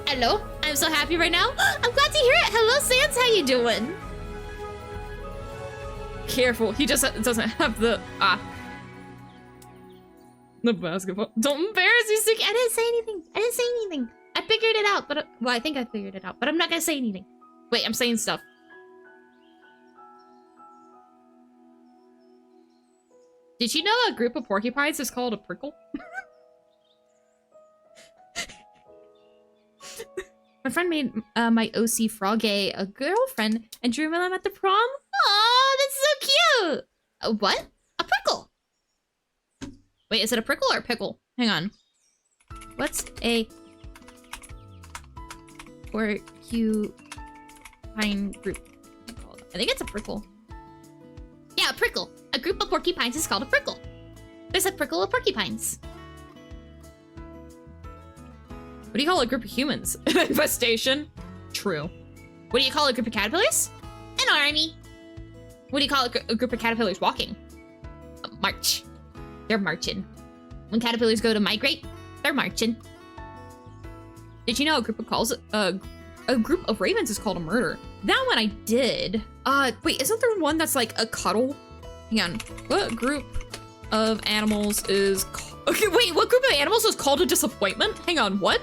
Speaker 1: Hello? I'm so happy right now. I'm glad to hear it. Hello, Sans. How you doing? Careful. He just doesn't have the, the basketball. Don't embarrass me, Tsuki. I didn't say anything. I figured it out, but, well, I think I figured it out, but I'm not gonna say anything. Wait, I'm saying stuff. Did you know a group of porcupines is called a prickle? My friend made my OC Froggy a girlfriend and drew them at the prom. Aw, that's so cute! What? A prickle! Wait, is it a prickle or a pickle? Hang on. What's a porcupine group? I think it's a prickle. Yeah, a prickle. A group of porcupines is called a prickle. There's a prickle of porcupines. What do you call a group of humans? An infestation? True. What do you call a group of caterpillars? An army. What do you call a group of caterpillars walking? A march. They're marching. When caterpillars go to migrate, they're marching. Did you know a group of ravens is called a murder? That one I did. Wait, isn't there one that's like a cuddle? Hang on. What group of animals is okay, wait, what group of animals is called a disappointment? Hang on, what?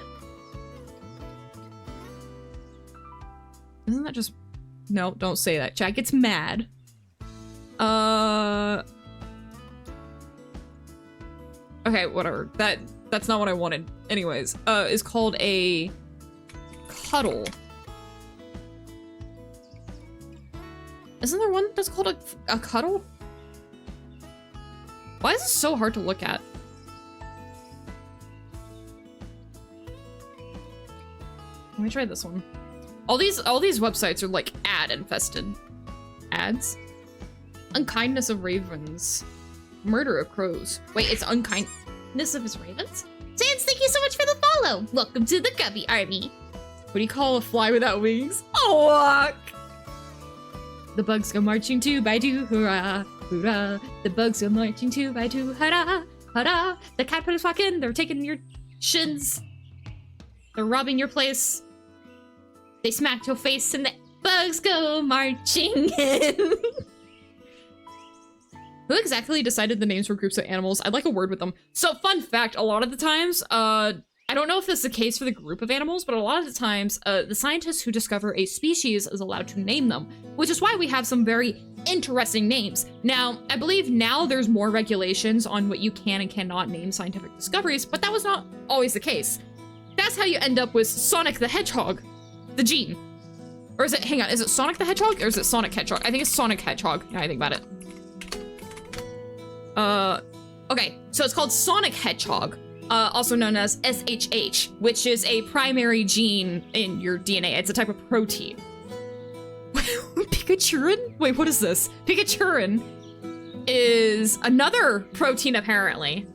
Speaker 1: Isn't that just No, don't say that. Chat gets mad. Okay, whatever. That's not what I wanted. Anyways, is called a cuddle. Isn't there one that's called a cuddle? Why is this so hard to look at? Let me try this one. All these websites are like ad infested. Ads? Unkindness of ravens. Murder of crows. Wait, it's unkindness of his ravens?
Speaker 3: Sans, thank you so much for the follow. Welcome to the Gubby Army.
Speaker 1: What do you call a fly without wings? A walk! The bugs go marching 2 by 2, hurrah, hurrah. The bugs go marching 2 by 2, hurrah, hurrah. The caterpillars walk in, they're taking your shins. They're robbing your place. They smacked your face and the bugs go marching in. Who exactly decided the names for groups of animals? I'd like a word with them. So, fun fact, a lot of the times, I don't know if this is the case for the group of animals, but a lot of the times, the scientists who discover a species is allowed to name them, which is why we have some very interesting names. Now, I believe now there's more regulations on what you can and cannot name scientific discoveries, but that was not always the case. That's how you end up with Sonic the Hedgehog, the gene. Or is it, hang on, is it Sonic the Hedgehog or is it Sonic Hedgehog? I think it's Sonic Hedgehog, now I think about it. Okay, so it's called Sonic Hedgehog, also known as SHH, which is a primary gene in your DNA. It's a type of protein. Pikachurin? Wait, what is this? Pikachurin is another protein, apparently.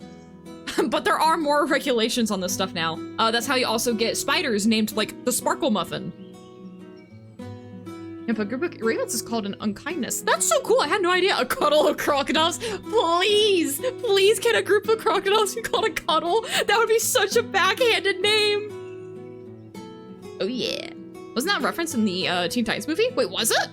Speaker 1: But there are more regulations on this stuff now. That's how you also get spiders named, like, the Sparkle Muffin. If a group of ravens is called an unkindness. That's so cool, I had no idea. A cuddle of crocodiles. Please, please can a group of crocodiles be called a cuddle? That would be such a backhanded name. Oh yeah. Wasn't that referenced in the Teen Titans movie? Wait, was it?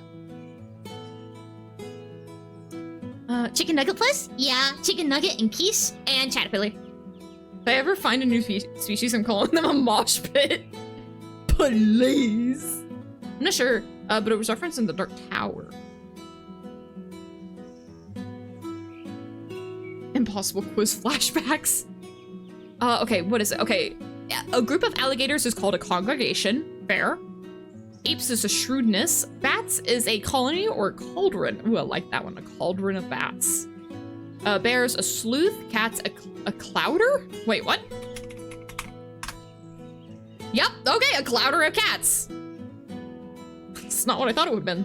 Speaker 3: Chicken Nugget Plus? Yeah, Chicken Nugget and Keese and Caterpillar.
Speaker 1: If I ever find a new species, I'm calling them a mosh pit. Please. I'm not sure, but it was referenced in the Dark Tower. Impossible quiz flashbacks. Okay, what is it? Okay, a group of alligators is called a congregation. Fair. Apes is a shrewdness. Bats is a colony or a cauldron. Ooh, I like that one. A cauldron of bats. Bears a sleuth. Cats a clouder? Wait, what? Yep, okay, a clouder of cats. That's not what I thought it would have been.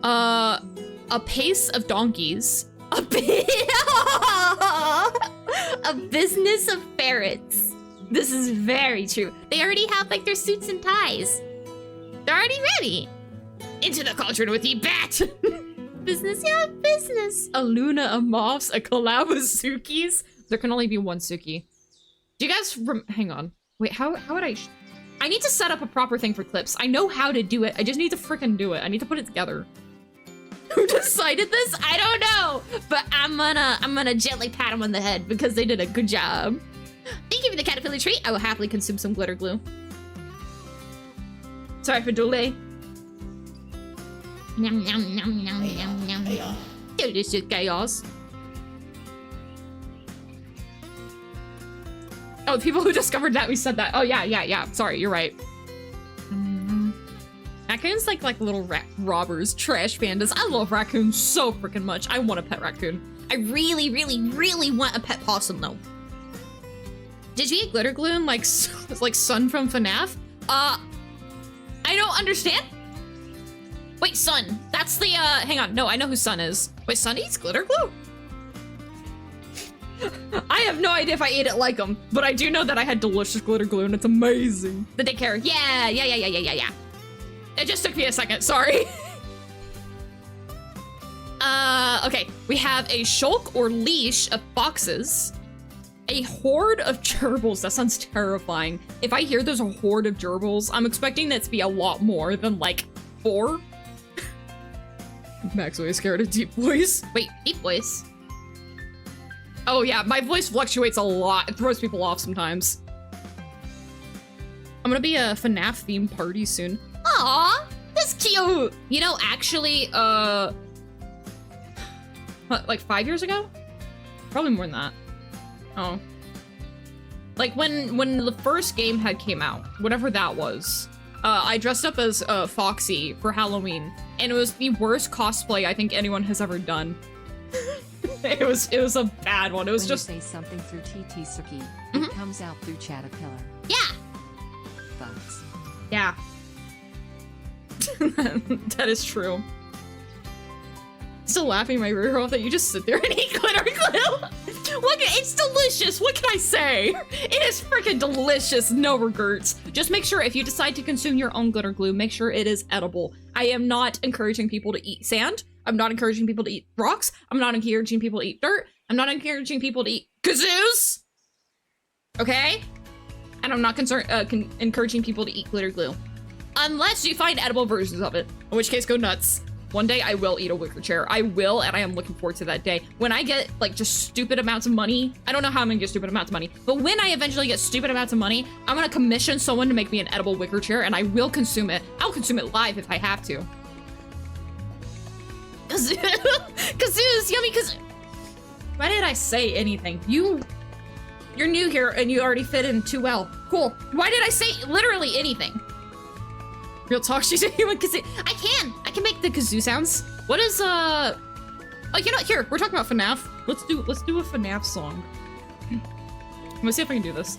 Speaker 1: A pace of donkeys.
Speaker 3: A business of ferrets. This is very true. They already have like their suits and ties. They're already ready.
Speaker 1: Into the cauldron with ye bat.
Speaker 3: Business, yeah, business.
Speaker 1: A Luna of moths, a collab of Tsukis. There can only be one Tsuki. Do you guys hang on. Wait, how would I need to set up a proper thing for clips. I know how to do it. I just need to frickin' do it. I need to put it together. Who decided this? I don't know. But I'm gonna gently pat them on the head because they did a good job.
Speaker 3: Thank you for the caterpillar treat. I will happily consume some glitter glue.
Speaker 1: Sorry for delay.
Speaker 3: Yum, yum, yum, yum, yum, yum, yum.
Speaker 1: Delicious chaos. Oh, the people who discovered that, we said that. Oh, yeah. Sorry, you're right. Raccoons like little robbers, trash pandas. I love raccoons so freaking much. I want a pet raccoon.
Speaker 3: I really, really, really want a pet possum, though.
Speaker 1: Did you get glitter glue and like Sun from FNAF? I don't understand. Wait, Sun. That's the, hang on. No, I know who Sun is. Wait, Sun eats glitter glue? I have no idea if I ate it like him, but I do know that I had delicious glitter glue and it's amazing. The daycare. Yeah. It just took me a second, sorry. Okay. We have a shulk or leash of foxes. A horde of gerbils. That sounds terrifying. If I hear there's a horde of gerbils, I'm expecting that to be a lot more than like 4. I'm actually scared of deep voice.
Speaker 3: Wait, deep voice?
Speaker 1: Oh yeah, my voice fluctuates a lot. It throws people off sometimes. I'm gonna be a FNAF themed party soon.
Speaker 3: Aw, this
Speaker 1: is cute. You know, actually, what, like 5 years ago? Probably more than that. Oh. Like when the first game had came out, whatever that was, I dressed up as Foxy for Halloween, and it was the worst cosplay I think anyone has ever done. it was a bad one. It was
Speaker 2: when
Speaker 1: just
Speaker 2: you say something through TT Tsuki,
Speaker 1: Mhm.
Speaker 2: it comes out through Caterpillar.
Speaker 1: yeah,
Speaker 2: Bugs.
Speaker 1: yeah. That is true. Still laughing my rear off that you just sit there and eat glitter glue. Look, it's delicious. What can I say? It is freaking delicious. No regrets. Just make sure if you decide to consume your own glitter glue, make sure it is edible. I am not encouraging people to eat sand. I'm not encouraging people to eat rocks. I'm not encouraging people to eat dirt. I'm not encouraging people to eat kazoos. Okay? And I'm not encouraging people to eat glitter glue. Unless you find edible versions of it. In which case, go nuts. One day I will eat a wicker chair. I will, and I am looking forward to that day. When I get, like, just stupid amounts of money, I don't know how I'm gonna get stupid amounts of money, but when I eventually get stupid amounts of money, I'm gonna commission someone to make me an edible wicker chair, and I will consume it. I'll consume it live if I have to. Kazoos, yummy kazoo. Why did I say anything? You're new here, and you already fit in too well. Cool. Why did I say literally anything? Real talk, she's a human kazoo. I can make the kazoo sounds. What is, oh, you know, here, we're talking about FNAF. Let's do a FNAF song. Let me see if I can do this.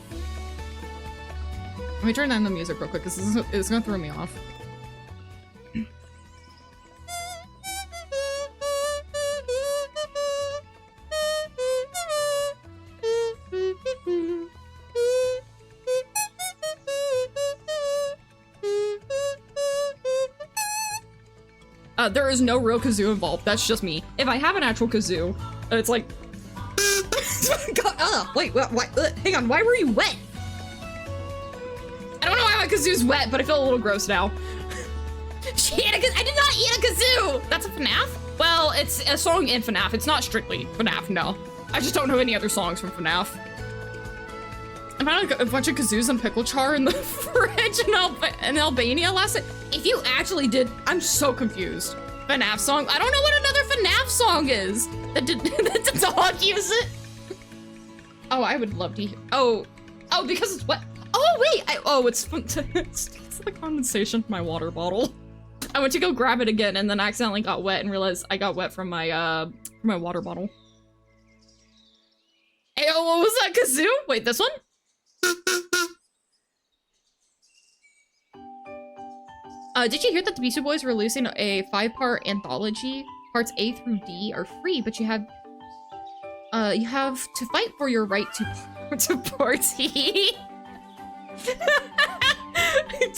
Speaker 1: Let me turn down the music real quick, because it's gonna throw me off. There is no real kazoo involved. That's just me. If I have an actual kazoo, it's like... God, wait, what, hang on, why were you wet? I don't know why my kazoo's wet, but I feel a little gross now. I did not eat a kazoo! That's a FNAF? Well, it's a song in FNAF. It's not strictly FNAF, no. I just don't know any other songs from FNAF. I found a bunch of kazoos and pickle char in the fridge in Albania last night. If you actually did, I'm so confused. FNAF song? I don't know what another FNAF song is. That the dog use it? Oh, I would love to hear. Oh, because it's wet. Oh, wait. It's the condensation from my water bottle. I went to go grab it again and then accidentally got wet and realized I got wet from my water bottle. Hey, oh, what was that kazoo? Wait, this one? Did you hear that the Beastie Boys are releasing a 5-part anthology? Parts A through D are free, but you have to fight for your right to party.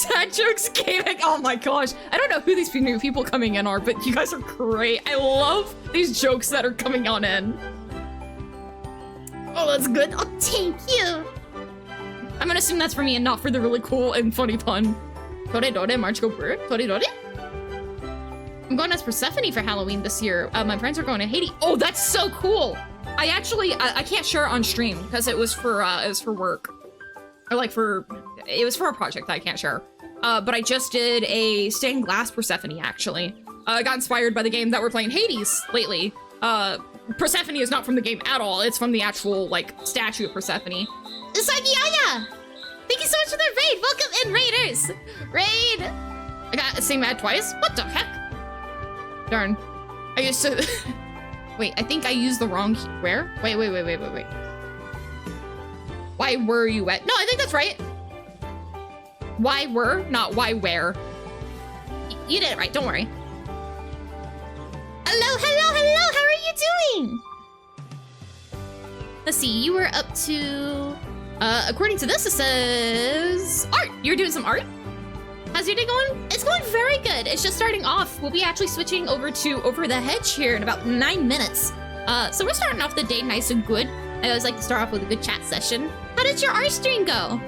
Speaker 1: Dad jokes gaming. Oh my gosh. I don't know who these new people coming in are, but you guys are great. I love these jokes that are coming on in. Oh, that's good. Oh, thank you. I'm gonna assume that's for me and not for the really cool and funny pun. Toredore, March go bird. Toredore? I'm going as Persephone for Halloween this year. My friends are going to Haiti. Oh, that's so cool. I can't share it on stream because it was for work. Or like it was for a project that I can't share. But I just did a stained glass Persephone actually. I got inspired by the game that we're playing Hades lately. Persephone is not from the game at all. It's from the actual like statue of Persephone. Usagi-aya! Thank you so much for the raid! Welcome in, raiders! Raid! I got the same ad twice? What the heck? Darn. I used to... Wait, I think I used the wrong... Where? Wait. Why were you wet? No, I think that's right. Why were, not why where. You did it right, don't worry. Hello! How are you doing? Let's see, you were up to... according to this, it says art. You're doing some art? How's your day going? It's going very good. It's just starting off. We'll be actually switching over to Over the Hedge here in about 9 minutes. So we're starting off the day nice and good. I always like to start off with a good chat session. How did your art stream go?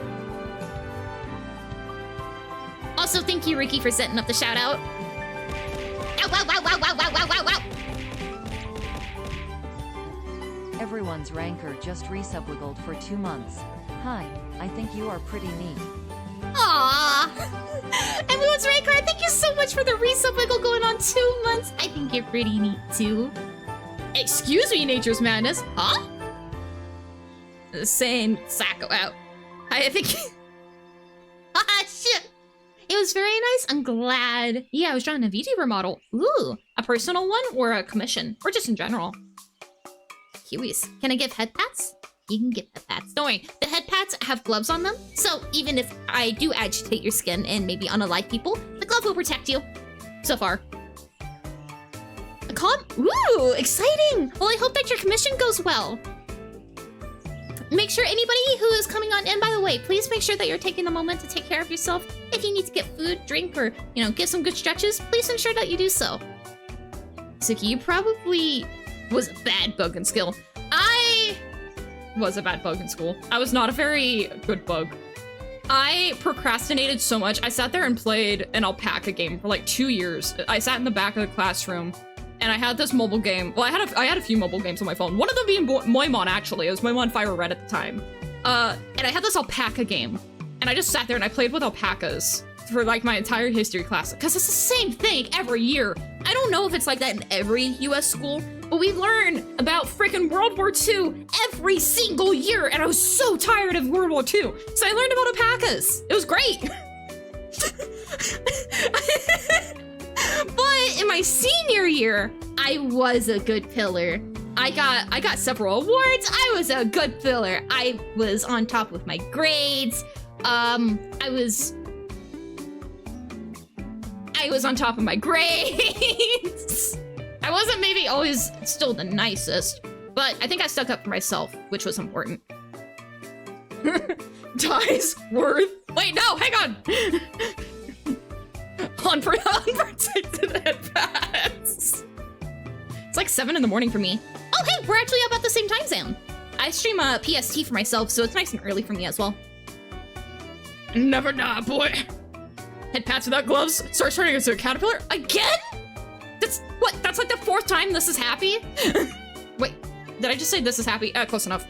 Speaker 1: Also, thank you, Ricky, for setting up the shout out. Ow, wow, wow, wow, wow, wow, wow, wow, wow.
Speaker 2: Everyone's ranker just resubwiggled for 2 months. Hi, I think you are pretty neat.
Speaker 3: Aww. Everyone's ranker, thank you so much much for the resub wiggle going on 2 months. I think you're pretty neat too.
Speaker 1: Excuse me, Nature's Madness. Huh? Saying Sacco out. I think...
Speaker 3: Ah, shit. It was very nice. I'm glad.
Speaker 1: Yeah, I was drawing a VTuber model. Ooh, a personal one or a commission? Or just in general?
Speaker 3: Curious. Can I give head pats? You can give head pats.
Speaker 1: Don't worry, the head pats have gloves on them.
Speaker 3: So even if I do agitate your skin and maybe unalive people, the glove will protect you.
Speaker 1: So far.
Speaker 3: Ooh, exciting! Well, I hope that your commission goes well. Make sure anybody who is coming on in, by the way, please make sure that you're taking a moment to take care of yourself. If you need to get food, drink, or, you know, get some good stretches, please ensure that you do so.
Speaker 1: Tsuki, you probably was a bad bug in skill. I was a bad bug in school. I was not a very good bug. I procrastinated so much. I sat there and played an alpaca game for like 2 years. I sat in the back of the classroom and I had this mobile game. Well, I had a few mobile games on my phone. One of them being Moimon, actually. It was Moimon Fire Red at the time. And I had this alpaca game. And I just sat there and I played with alpacas for like my entire history class. Because it's the same thing every year. I don't know if it's like that in every US school, but we learn about freaking World War II every single year. And I was so tired of World War II. So I learned about alpacas. It was great.
Speaker 3: But in my senior year, I was a good pillar. I got several awards. I was a good pillar. I was on top with my grades. I was on top of my grades. I wasn't maybe always still the nicest, but I think I stuck up for myself, which was important.
Speaker 1: Dies worth. Wait, no, hang on. Unprotected headpads. It's like 7 in the morning for me.
Speaker 3: Oh, hey, we're actually about the same time zone. I stream PST for myself, so it's nice and early for me as well.
Speaker 1: Never die, boy. Head pats without gloves. Starts turning into a caterpillar again? That's what? That's like the 4th time this is happy. Wait, did I just say this is happy? Close enough.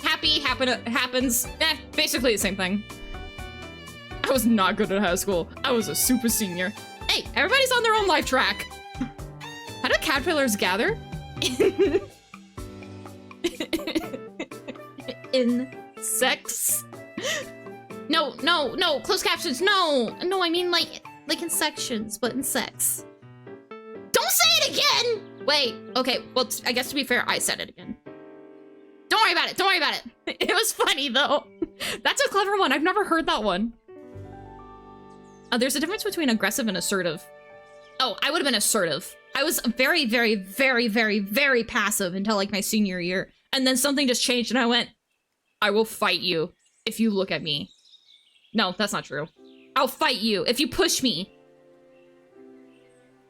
Speaker 1: Happy happens. Basically the same thing. I was not good at high school. I was a super senior. Hey, everybody's on their own life track. How do caterpillars gather? Insects?
Speaker 3: No, closed captions, no, I mean like in sections, but in sex. Don't say it again!
Speaker 1: Wait, okay, well, I guess to be fair, I said it again.
Speaker 3: Don't worry about it.
Speaker 1: It was funny, though. That's a clever one. I've never heard that one. There's a difference between aggressive and assertive. Oh, I would have been assertive. I was very, very, very, very, very passive until like my senior year. And then something just changed and I went, I will fight you if you look at me. No, that's not true. I'll fight you if you push me.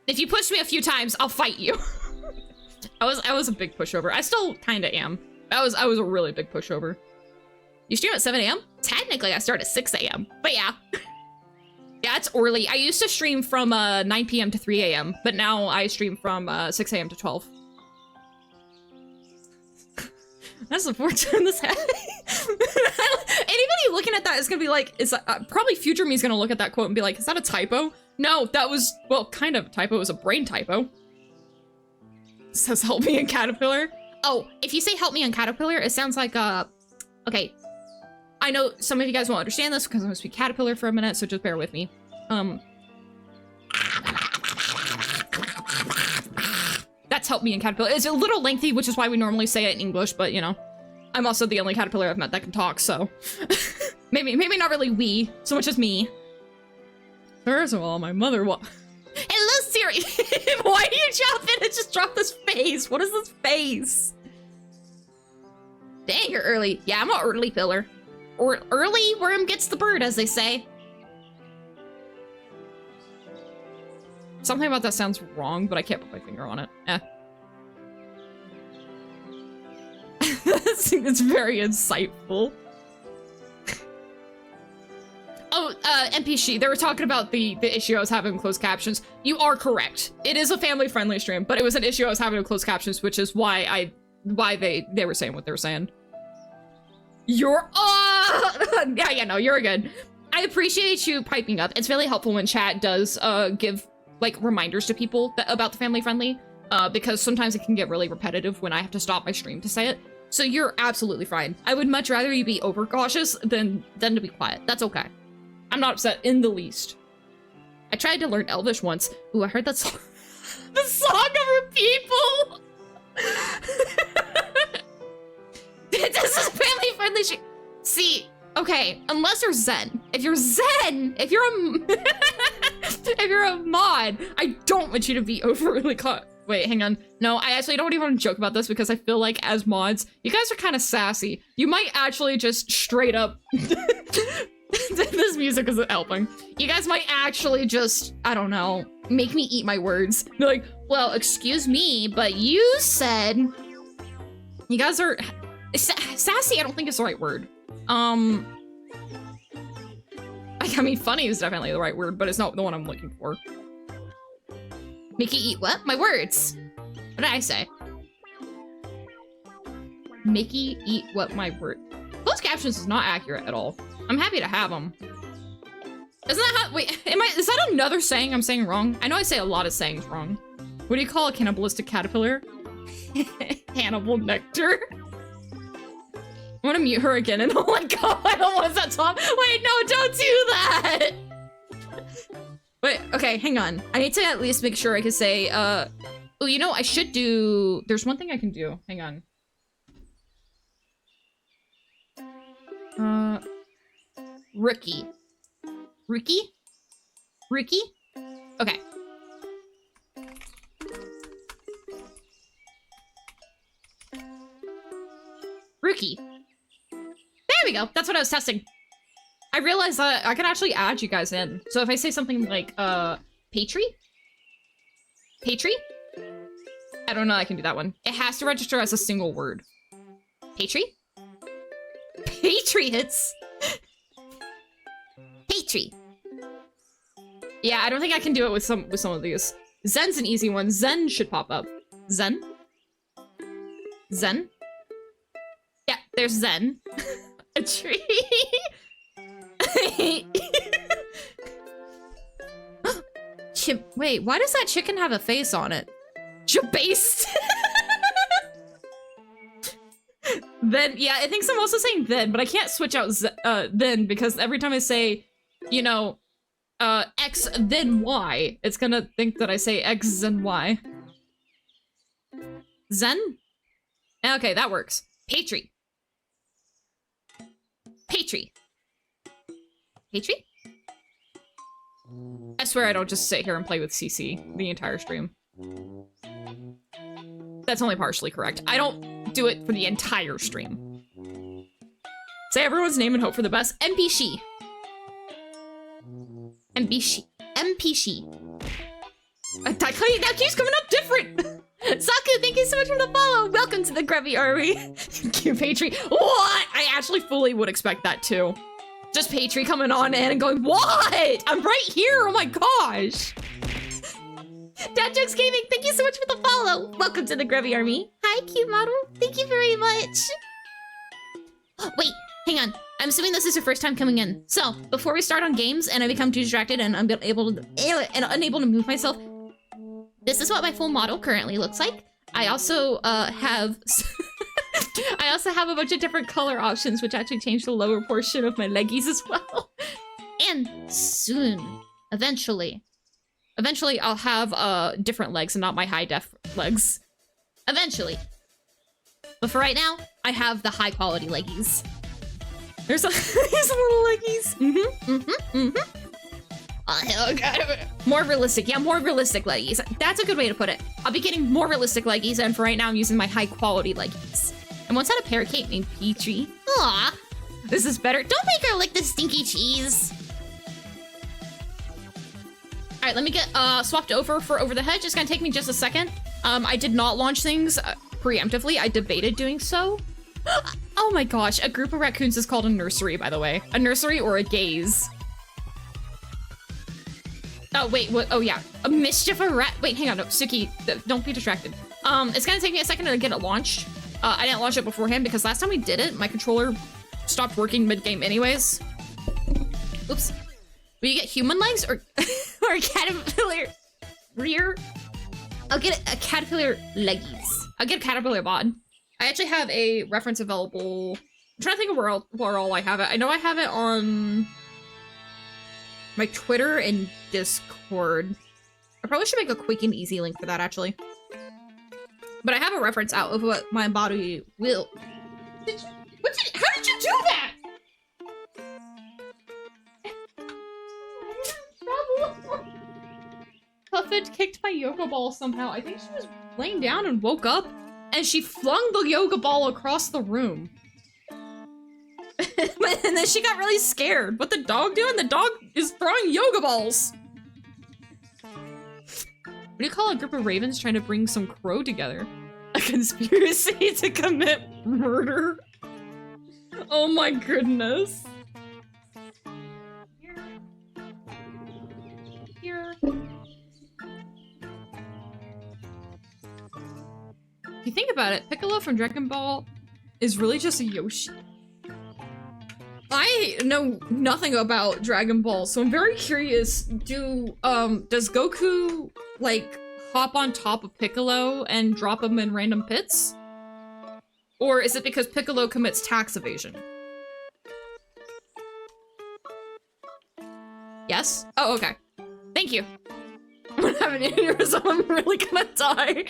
Speaker 1: If you push me a few times, I'll fight you. I was a big pushover. I still kind of am. I was a really big pushover. You stream at 7 a.m.? Technically, I start at 6 a.m. But yeah. Yeah, it's early. I used to stream from 9 p.m. to 3 a.m., but now I stream from 6 a.m. to 12. That's the 4th time this happened. Anybody looking at that is gonna be like, probably future me is gonna look at that quote and be like, is that a typo? No, that was, well, kind of a typo. It was a brain typo. It says help me in Caterpillar. Oh, if you say help me in Caterpillar, it sounds like, okay. I know some of you guys won't understand this because I'm gonna speak Caterpillar for a minute, so just bear with me. That's help me in Caterpillar. It's a little lengthy, which is why we normally say it in English, but you know, I'm also the only Caterpillar I've met that can talk, so. maybe not really we, so much as me. First of all, my mother
Speaker 3: Hello, Siri!
Speaker 1: Why do you jump in and just drop this face? What is this face?
Speaker 3: Dang, you're early. Yeah, I'm an early pillar. Or early worm gets the bird, as they say.
Speaker 1: Something about that sounds wrong, but I can't put my finger on it. It's very insightful. Oh, NPC, they were talking about the issue I was having with closed captions. You are correct. It is a family-friendly stream, but it was an issue I was having with closed captions, which is why they were saying what they were saying. You're yeah, no, you're good. I appreciate you piping up. It's really helpful when chat does give like reminders to people about the family friendly, because sometimes it can get really repetitive when I have to stop my stream to say it. So you're absolutely fine. I would much rather you be overcautious than to be quiet. That's okay. I'm not upset in the least. I tried to learn Elvish once. Ooh, I heard that song. The Song of a People! This is family friendly shit. See, okay, unless you're Zen. If you're Zen, if you're a mod, I don't want you to be overly caught. Wait, hang on. No, I actually don't even want to joke about this because I feel like as mods, you guys are kind of sassy. You might actually just straight up... This music isn't helping. You guys might actually just, I don't know, make me eat my words. Be like, well, excuse me, but you said... You guys are... Sassy, I don't think is the right word. I mean, funny is definitely the right word, but it's not the one I'm looking for. Make you eat what? My words. What did I say? Make you eat what my word. Closed captions is not accurate at all. I'm happy to have them. Isn't that how, wait, is that another saying I'm saying wrong? I know I say a lot of sayings wrong. What do you call a cannibalistic caterpillar? Hannibal nectar. I want to mute her again and oh my god, I don't want that top. Wait, no, don't do that! Wait, okay, hang on. I need to at least make sure I can say, oh, you know, I should do, there's one thing I can do. Hang on. Rookie. Rookie? Rookie? Okay. Rookie. There we go. That's what I was testing. I realized that I can actually add you guys in. So if I say something like, Patry? Patry? I don't know I can do that one. It has to register as a single word. Patry? Patriots? Patry. Yeah, I don't think I can do it with some of these. Zen's an easy one. Zen should pop up. Zen? Zen? Yeah, there's Zen. A tree. Wait, why does that chicken have a face on it? Based. Then, yeah, I think I'm also saying then, but I can't switch out then because every time I say, you know, X then Y, it's gonna think that I say X and Y. Zen? Okay, that works. Patry. Patry. Patry? I swear I don't just sit here and play with CC the entire stream. That's only partially correct. I don't do it for the entire stream. Say everyone's name and hope for the best. MP She. MP She. MP She. That keeps coming up different. Saku, thank you so much for the follow. Welcome to the Grubby Army. Q Patry. What? I actually fully would expect that too. Just Patry coming on in and going, what? I'm right here. Oh my gosh. Dad Jokes Gaming, thank you so much for the follow. Welcome to the Grubby Army. Hi, cute model. Thank you very much. Wait, hang on. I'm assuming this is your first time coming in. So, before we start on games and I become too distracted and I'm unable to move myself, this is what my full model currently looks like. I also have I also have a bunch of different color options, which actually change the lower portion of my leggies as well. And soon, eventually I'll have different legs and not my high def legs. Eventually. But for right now, I have the high quality leggies. There's a little leggies. Oh god. More realistic. Yeah, more realistic leggies. That's a good way to put it. I'll be getting more realistic leggies, and for right now I'm using my high quality leggies. I once had a parakeet named Petrie. Aw. This is better. Don't make her lick the stinky cheese. Alright, let me get swapped over for Over the Hedge. It's gonna take me just a second. I did not launch things preemptively. I debated doing so. Oh my gosh, a group of raccoons is called a nursery, by the way. A nursery or a gaze. Oh, wait, what? Oh yeah, a mischief a rat. Wait, hang on, no, Tsuki, don't be distracted. It's gonna take me a second to get it launched. I didn't launch it beforehand because last time we did it, my controller stopped working mid-game anyways. Oops. Will you get human legs or or caterpillar? rear. I'll get a caterpillar leggies. I'll get a caterpillar bod. I actually have a reference available. I'm trying to think of where all I have it. I know I have it on my Twitter and Discord. I probably should make a quick and easy link for that, actually. But I have a reference out of what my body will. How did you do that? Puffet kicked my yoga ball somehow. I think she was laying down and woke up, and she flung the yoga ball across the room. And then she got really scared. What the dog doing? The dog is throwing yoga balls. What do you call a group of ravens trying to bring some crow together? A conspiracy to commit murder? Oh my goodness. Here. If you think about it, Piccolo from Dragon Ball is really just a Yoshi. I know nothing about Dragon Ball, so I'm very curious, does Goku, like, hop on top of Piccolo and drop him in random pits? Or is it because Piccolo commits tax evasion? Yes? Oh, okay. Thank you. I'm gonna have an aneurysm, I'm really gonna die.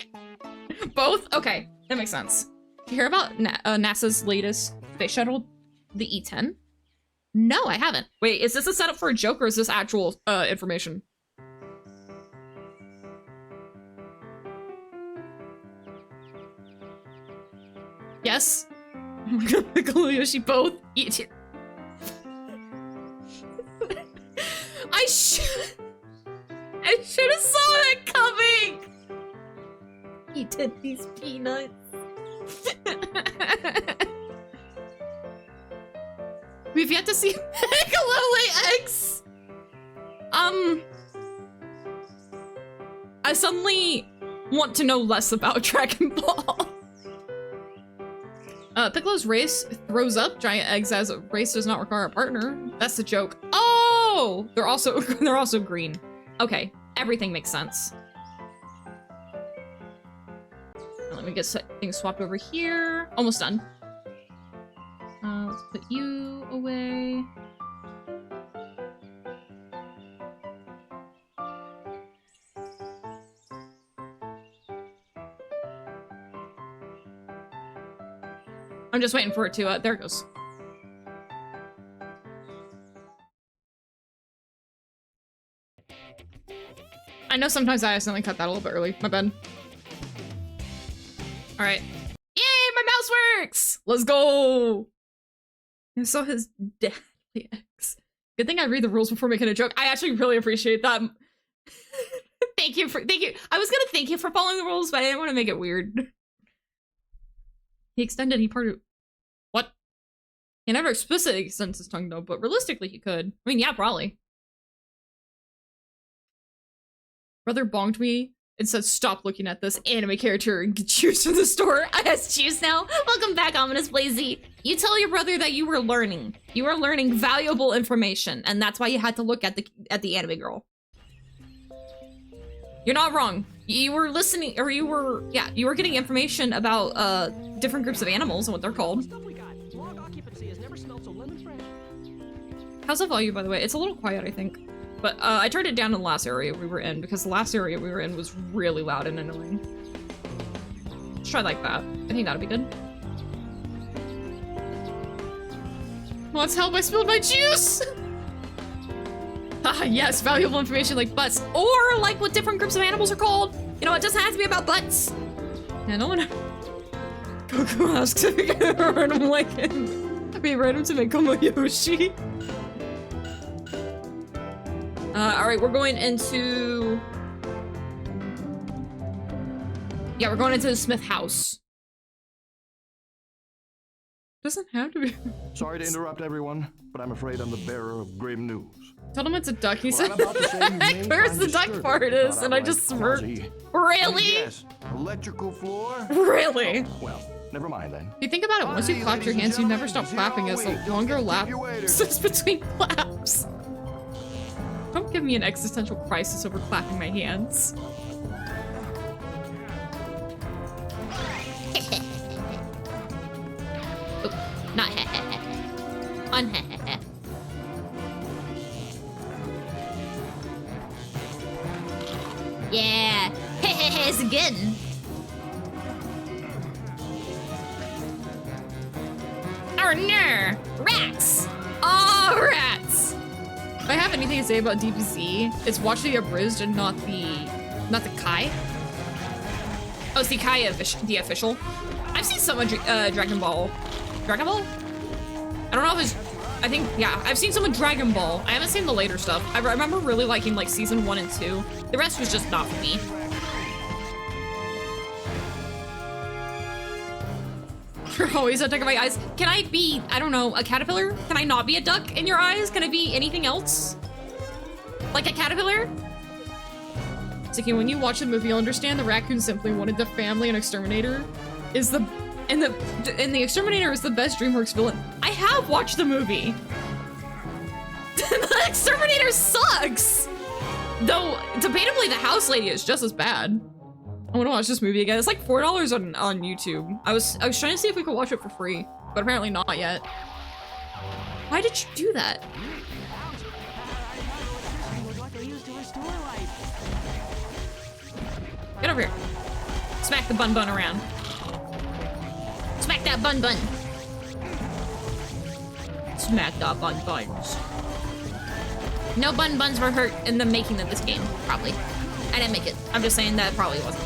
Speaker 1: Both? Okay, that makes sense. Did you hear about NASA's latest space shuttle, the E-10? No, I haven't. Wait, is this a setup for a joke or is this actual information? Yes? Oh my god, Piccolo and Yoshi both eat it. I should have saw that coming! He did these peanuts. We've yet to see Piccolo lay eggs! I suddenly want to know less about Dragon Ball. Piccolo's race throws up giant eggs as a race does not require a partner. That's the joke. Oh! They're also green. Okay, everything makes sense. Let me get things swapped over here. Almost done. Let's put you away. I'm just waiting for it to, there it goes. I know sometimes I accidentally cut that a little bit early. My bad. Alright. Yay, my mouse works! Let's go! I saw his deadly eggs. Good thing I read the rules before making a joke. I actually really appreciate that. Thank you. I was gonna thank you for following the rules, but I didn't want to make it weird. He extended, he parted. What? He never explicitly extends his tongue though, but realistically he could. I mean, yeah, probably. Brother bonked me and said, stop looking at this anime character and get juice from the store. I has juice now. Welcome back, Ominous Blazy. You tell your brother that you were learning. You were learning valuable information, and that's why you had to look at the anime girl. You're not wrong. You were listening, or you were getting information about different groups of animals and what they're called. How's the volume, by the way? It's a little quiet, I think. But I turned it down in the last area we were in because the last area we were in was really loud and annoying. Let's try like that. I think that'd be good. Let's help, I spilled my juice! Yes, valuable information like butts. Or like what different groups of animals are called. You know, it doesn't have to be about butts. Yeah, no one... Goku asks if he can random like him. Be random to make Yoshi. Alright, we're going into... Yeah, we're going into the Smith house. Doesn't have to be.
Speaker 4: Sorry to interrupt everyone, but I'm afraid I'm the bearer of grim news.
Speaker 1: Told him it's a duck, he said. Where's the duck part is, and I just smirked. Really?
Speaker 4: Yes, electrical floor?
Speaker 1: Really?
Speaker 4: Oh, well, never mind then.
Speaker 1: If you think about it, once you clap your hands, you never stop clapping as the longer lapses between claps. Don't give me an existential crisis over clapping my hands.
Speaker 3: Oh, not heh. On heh. Yeah. Hehehe's again. Oh no! Rats!
Speaker 1: Oh, rats! If I have anything to say about DBZ, it's watch the abridged and not the Kai. Oh, it's the Kai the official. I've seen some of Dragon Ball. Dragon Ball? I don't know if it's, I think, yeah, I've seen some of Dragon Ball. I haven't seen the later stuff. I remember really liking like season 1 and 2. The rest was just not for me. You're always a duck in my eyes. Can I be, I don't know, a caterpillar? Can I not be a duck in your eyes? Can I be anything else? Like a caterpillar? Tsuki, when you watch the movie, you'll understand the raccoon simply wanted the family and exterminator is the, and the exterminator is the best DreamWorks villain. I have watched the movie. The exterminator sucks! Though, debatably, the house lady is just as bad. I want to watch this movie again. It's like $4 on YouTube. I was trying to see if we could watch it for free, but apparently not yet. Why did you do that? Get over here. Smack the bun around.
Speaker 3: Smack that bun.
Speaker 1: Smack that buns.
Speaker 3: No buns were hurt in the making of this game, probably. I didn't make it. I'm just saying that probably wasn't.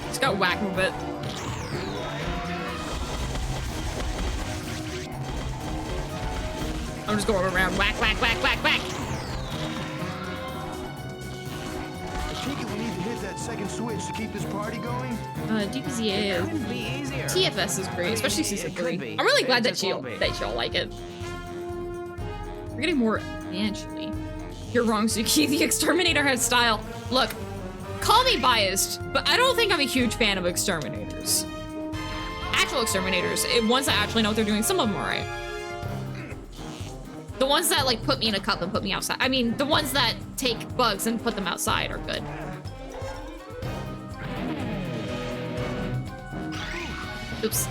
Speaker 1: Just got whacked a bit. I'm just going around whack.
Speaker 4: Tsuki, we need to hit that second switch to keep this party going.
Speaker 1: DPZA TFS is great, especially season 3. I'm really glad that y'all like it. We're getting more financially. You're wrong, Tsuki. The exterminator has style. Look, call me biased, but I don't think I'm a huge fan of exterminators. Actual exterminators, ones that actually know what they're doing, some of them are right. The ones that like put me in a cup and put me outside. I mean, the ones that take bugs and put them outside are good. Oops.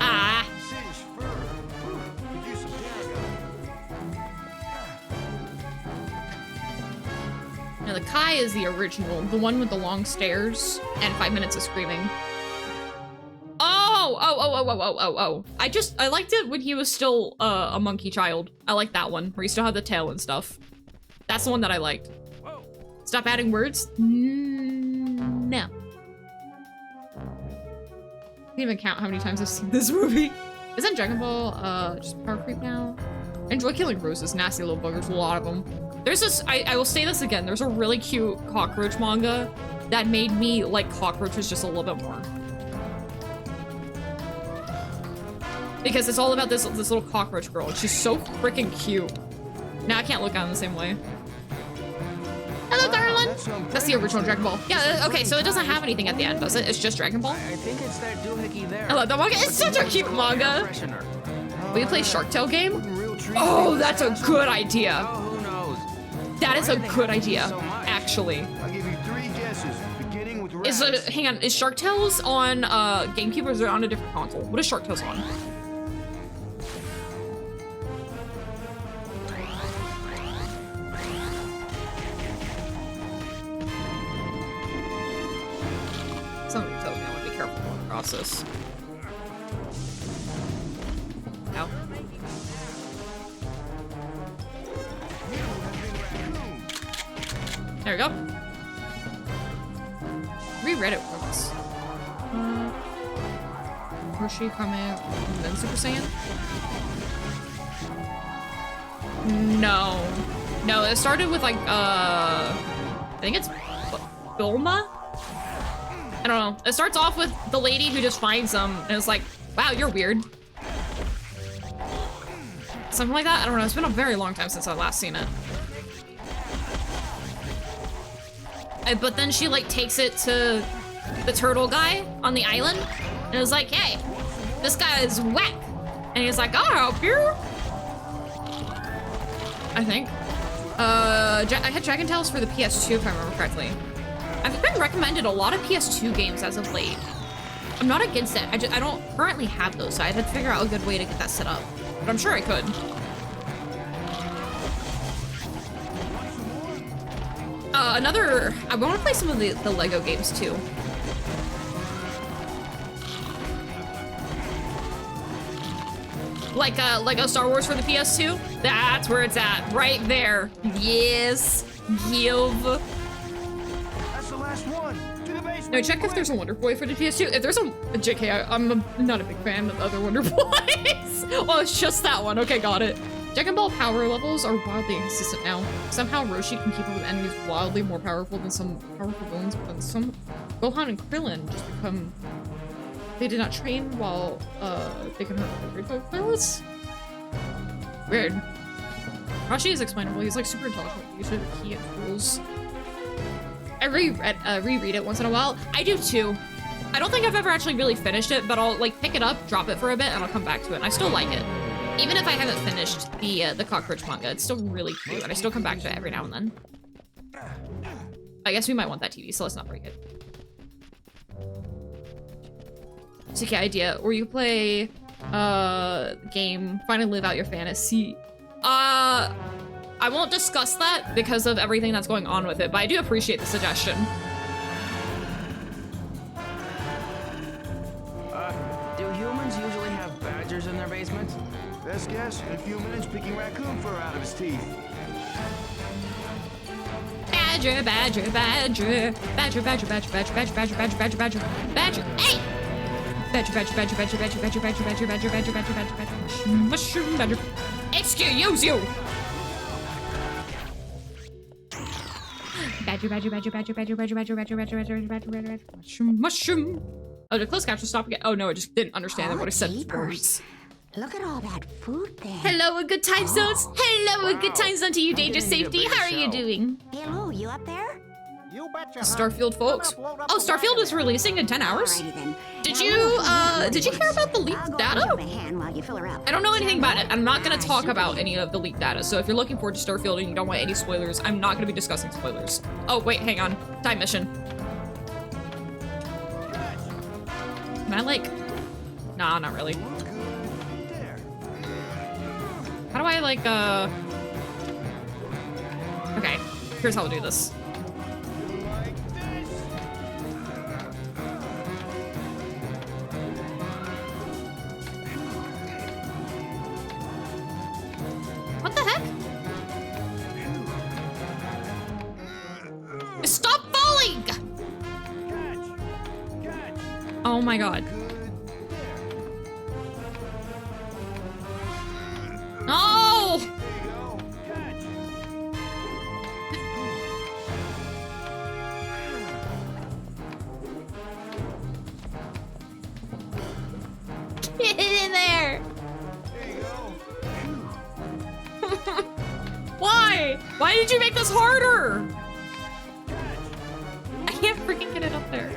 Speaker 1: Ah. Now the Kai is the original, the one with the long stairs and 5 minutes of screaming. Oh. I liked it when he was still a monkey child. I like that one, where he still had the tail and stuff. That's the one that I liked. Stop adding words? No. I can't even count how many times I've seen this movie. Isn't Dragon Ball just power creep now? I enjoy killing roses, nasty little buggers, a lot of them. There's this, I will say this again, there's a really cute cockroach manga that made me like cockroaches just a little bit more. Because it's all about this little cockroach girl. She's so freaking cute. Now I can't look at him the same way. Hello, darling! That's the original Dragon Ball. Yeah, okay, so it doesn't have anything at the end, does it? It's just Dragon Ball?
Speaker 5: I think it's that doohickey there.
Speaker 1: I love that manga. It's such a cute manga. Will you play Shark Tale game? Oh, that's a good idea.
Speaker 5: Who knows?
Speaker 1: That is a good idea, actually.
Speaker 4: I'll give you 3 guesses, beginning with rats.
Speaker 1: Hang on, is Shark Tales on GameCube or is it on a different console? What is Shark Tales on? Somebody tells me I want to be careful going across this. Ow. There we go. Reread it once. Hershey, Kame, and then Super Saiyan? No. No, it started with like, I think it's Bulma? I don't know. It starts off with the lady who just finds them and it's like, wow, you're weird. Something like that? I don't know. It's been a very long time since I last seen it. But then she like takes it to the turtle guy on the island and it was like, hey, This guy is whack. And he's like, I'll help you. I think. I had Dragon Tales for the PS2 if I remember correctly. I've been recommended a lot of PS2 games as of late. I'm not against it. I don't currently have those, so I had to figure out a good way to get that set up. But I'm sure I could. I want to play some of the Lego games too. Like Lego Star Wars for the PS2? That's where it's at, right there. Yes, give.
Speaker 4: That's the last one. To the basement.
Speaker 1: No, check if there's a Wonder Boy for the PS2. If there's a JK, I'm not a big fan of other Wonder Boys. Oh, it's just that one. Okay, got it. Dragon Ball power levels are wildly inconsistent now. Somehow Roshi can keep up with enemies wildly more powerful than some powerful villains, but then some Gohan and Krillin just become... They did not train while they can hurt other grade players. Weird. Roshi is explainable. He's like super intelligent. Usually the key at rules. I reread it once in a while. I do too. I don't think I've ever actually really finished it, but I'll like pick it up, drop it for a bit, and I'll come back to it. And I still like it. Even if I haven't finished the Cockroach manga, it's still really cute, and I still come back to it every now and then. I guess we might want that TV, so let's not break it. Tsuki idea, or you play game, finally live out your fantasy. I won't discuss that because of everything that's going on with it, but I do appreciate the suggestion.
Speaker 5: Do humans usually have badgers in their basements?
Speaker 4: Best guess, in a few minutes picking raccoon fur out of his teeth.
Speaker 1: Badger, badger, badger, badger, badger, badger, badger, badger, badger, badger, badger, badger, badger, hey! Badger, badger, badger, badger, badger, badger, badger, badger, badger, badger, badger, badger, badger, mushroom, badger. Excuse you! Badger, badger, badger, badger, badger, badger, badger, badger, badger, badger, badger, badger, mushroom, mushroom. Oh, did closed caption stop again? Oh no, I just didn't understand what I said first.
Speaker 6: Look at all that food there.
Speaker 1: Hello, a good time zones. Hello, a good time zone to you, Danger Safety. How are you doing?
Speaker 6: Hello, you up there?
Speaker 4: You betcha.
Speaker 1: Starfield, folks. Oh, Starfield is releasing in 10 hours.
Speaker 6: Alrighty then.
Speaker 1: Did you hear about the leaked data? I don't know anything about it. I'm not gonna talk about any of the leaked data. So if you're looking forward to Starfield and you don't want any spoilers, I'm not gonna be discussing spoilers. Oh, wait, hang on. Time mission. Can I like... Nah, not really. How do I like, Okay, here's how we'll do this. What the heck? Stop falling! Oh my god. No! Get it in there! Why? Why did you make this harder? I can't freaking get it up there.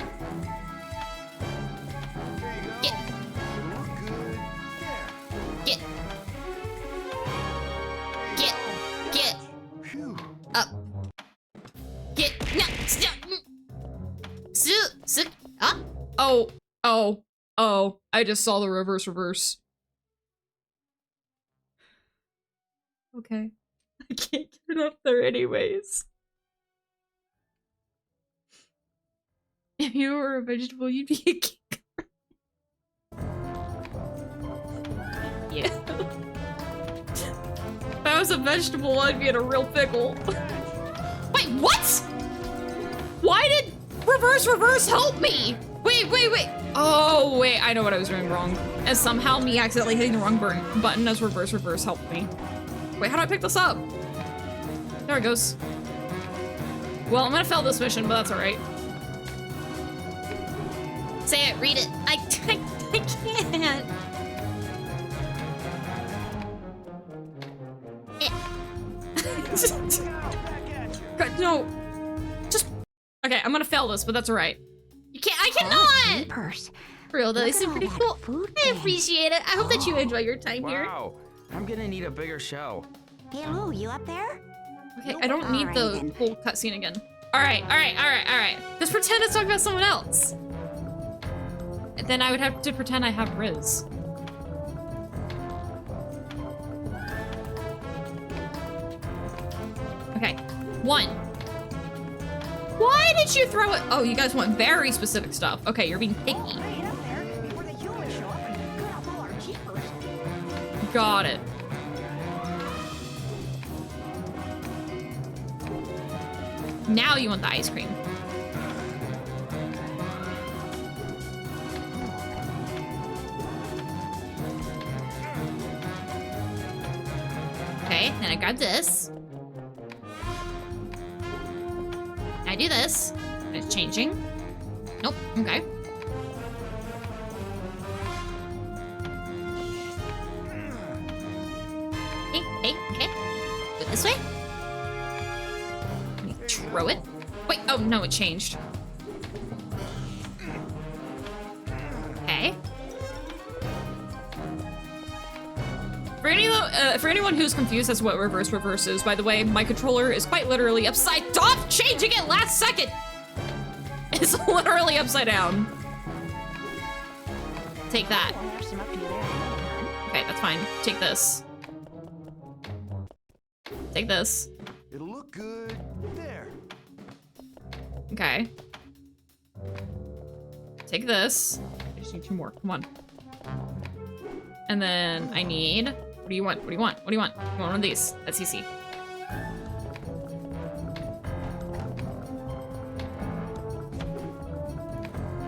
Speaker 1: Get. Get. Get up. Get no. Oh. I just saw the reverse. Okay. I can't get up there anyways. If you were a vegetable, you'd be a cucumber. Yeah. If I was a vegetable, I'd be in a real pickle. Wait, what? Why did reverse help me? Wait. Oh, wait, I know what I was doing wrong. And somehow me accidentally hitting the wrong button as reverse helped me. Wait, how do I pick this up? There it goes. Well, I'm gonna fail this mission, but that's alright. Say it, read it. I can't. No. Just... Okay, I'm gonna fail this, but that's alright. I cannot!
Speaker 6: Purse.
Speaker 3: For real, though, they
Speaker 6: Look at
Speaker 3: seem
Speaker 6: all
Speaker 3: pretty
Speaker 6: that
Speaker 3: cool.
Speaker 6: food
Speaker 3: I
Speaker 6: there.
Speaker 3: appreciate it. I hope that you enjoy your time here.
Speaker 5: Wow. I'm gonna need a bigger show.
Speaker 6: Hey, Lou, you up there?
Speaker 1: Okay, I don't need the
Speaker 6: Alright, then.
Speaker 1: whole cutscene again. Alright. Just pretend it's talking about someone else. Then I would have to pretend I have Riz. Okay, 1. Why did you throw it? Oh, you guys want very specific stuff. Okay, you're being picky.
Speaker 6: Right up there before the humans show up and cut off all our keepers.
Speaker 1: Got it. Now you want the ice cream. Okay, then I grab this. I do this. It's changing. Nope, okay. Okay. Go this way. Let me throw it. Wait, oh no, it changed. Okay. For anyone who's confused as to what reverse is, by the way, my controller is quite literally upside. Stop changing it last second! It's literally upside down. Take that.
Speaker 6: Oh, there's some up to you there.
Speaker 1: Okay, that's fine. Take this. Take this.
Speaker 4: It'll look good. There.
Speaker 1: Okay. Take this. I just need 2 more. Come on. And then I need... What do you want? What do you want? What do you want? You want one of these. That's easy.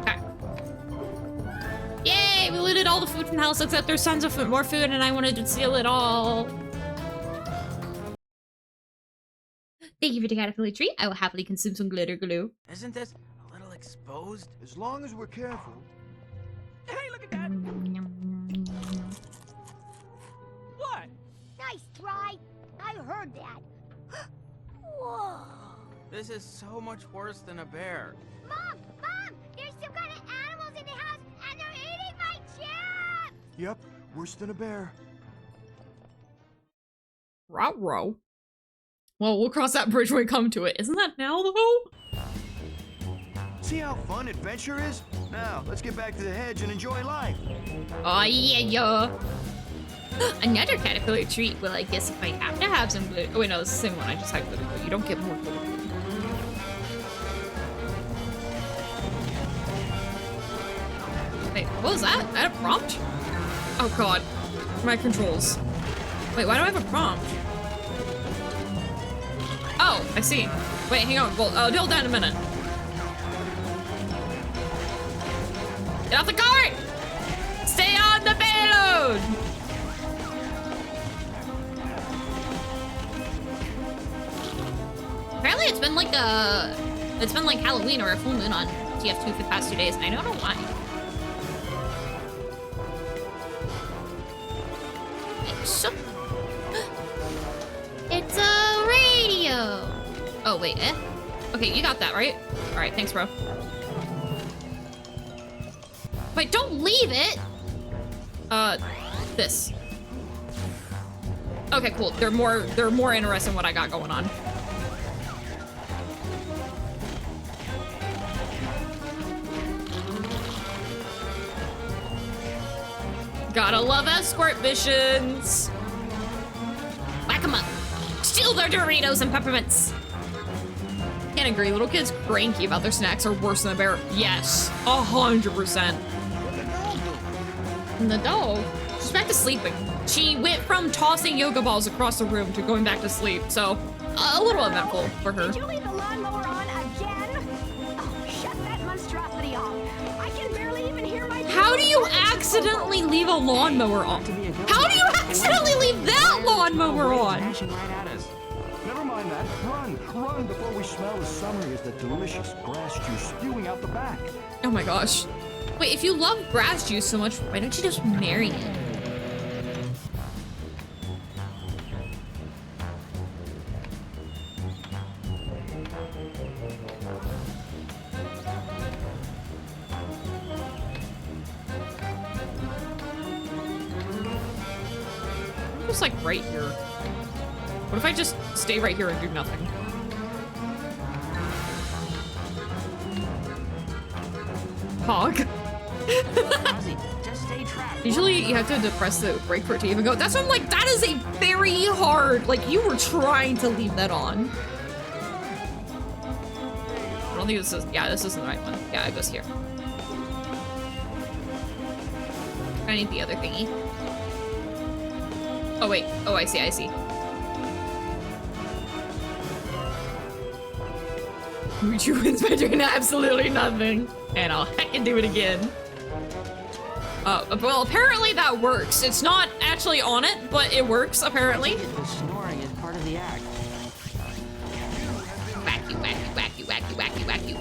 Speaker 1: Okay. Yay! We looted all the food from the house except there's tons of food, more food and I wanted to steal it all. Thank you for the caterpillar treat. I will happily consume some glitter glue.
Speaker 5: Isn't this a little exposed?
Speaker 4: As long as we're careful.
Speaker 5: Hey, look at that! What?
Speaker 6: Nice try. I heard that. Whoa.
Speaker 5: This is so much worse than a bear.
Speaker 6: Mom! There's some kind of animals in the house, and they're eating my chips!
Speaker 4: Yep, worse than a bear.
Speaker 1: Ruh-roh. Well, we'll cross that bridge when we come to it. Isn't that now, though?
Speaker 4: See how fun adventure is? Now, let's get back to the hedge and enjoy life.
Speaker 1: Oh, yeah. Another caterpillar treat. Well, I guess if I have to have some glitter... Oh, wait, no, it's the same one. I just had glitter glue. You don't get more glitter glue. Wait, what was that? I had a prompt? Oh, God. My controls. Wait, why do I have a prompt? Oh, I see. Wait, hang on. Well, I'll deal with that in a minute. Get off the cart! Stay on the payload! Apparently it's been like Halloween or a full moon on TF2 for the past 2 days, and I don't know why. It's a radio! Oh, wait, eh? Okay, you got that, right? Alright, thanks, bro. Wait, don't leave it! This. Okay, cool. They're more interested in what I got going on. Gotta love escort missions! Whack 'em up! Steal their Doritos and peppermints! Can't agree, little kids cranky about their snacks are worse than a bear. Yes, 100%. And the dog, she's back to sleeping. She went from tossing yoga balls across the room to going back to sleep, so a little eventful for her.
Speaker 6: Did you leave the lawnmower on again? Oh, shut that monstrosity off. I can barely even hear my...
Speaker 1: How do you accidentally leave a lawnmower on? How do you accidentally leave that lawnmower on?
Speaker 5: Dashing right at us.
Speaker 4: Never mind that. Run before we smell as summery as the delicious grass juice spewing out the back.
Speaker 1: Oh my gosh. Wait, if you love grass juice so much, why don't you just marry it? just like right here? What if I just stay right here and do nothing? Hog.
Speaker 5: Ozzy, just stay trapped.
Speaker 1: Usually you have to depress the brake for it to even go. That's what I'm like, that is a very hard, like you were trying to leave that on. I don't think this is, yeah, this isn't the right one. Yeah, it goes here. I need the other thingy. Oh wait, oh I see, I see. Would you wins by doing absolutely nothing? And I'll heckin' do it again. Well, apparently that works. It's not actually on it, but it works, apparently.
Speaker 5: The snoring is part of the act.
Speaker 1: Whack you, whack you, whack you, whack you, whack you, whack you.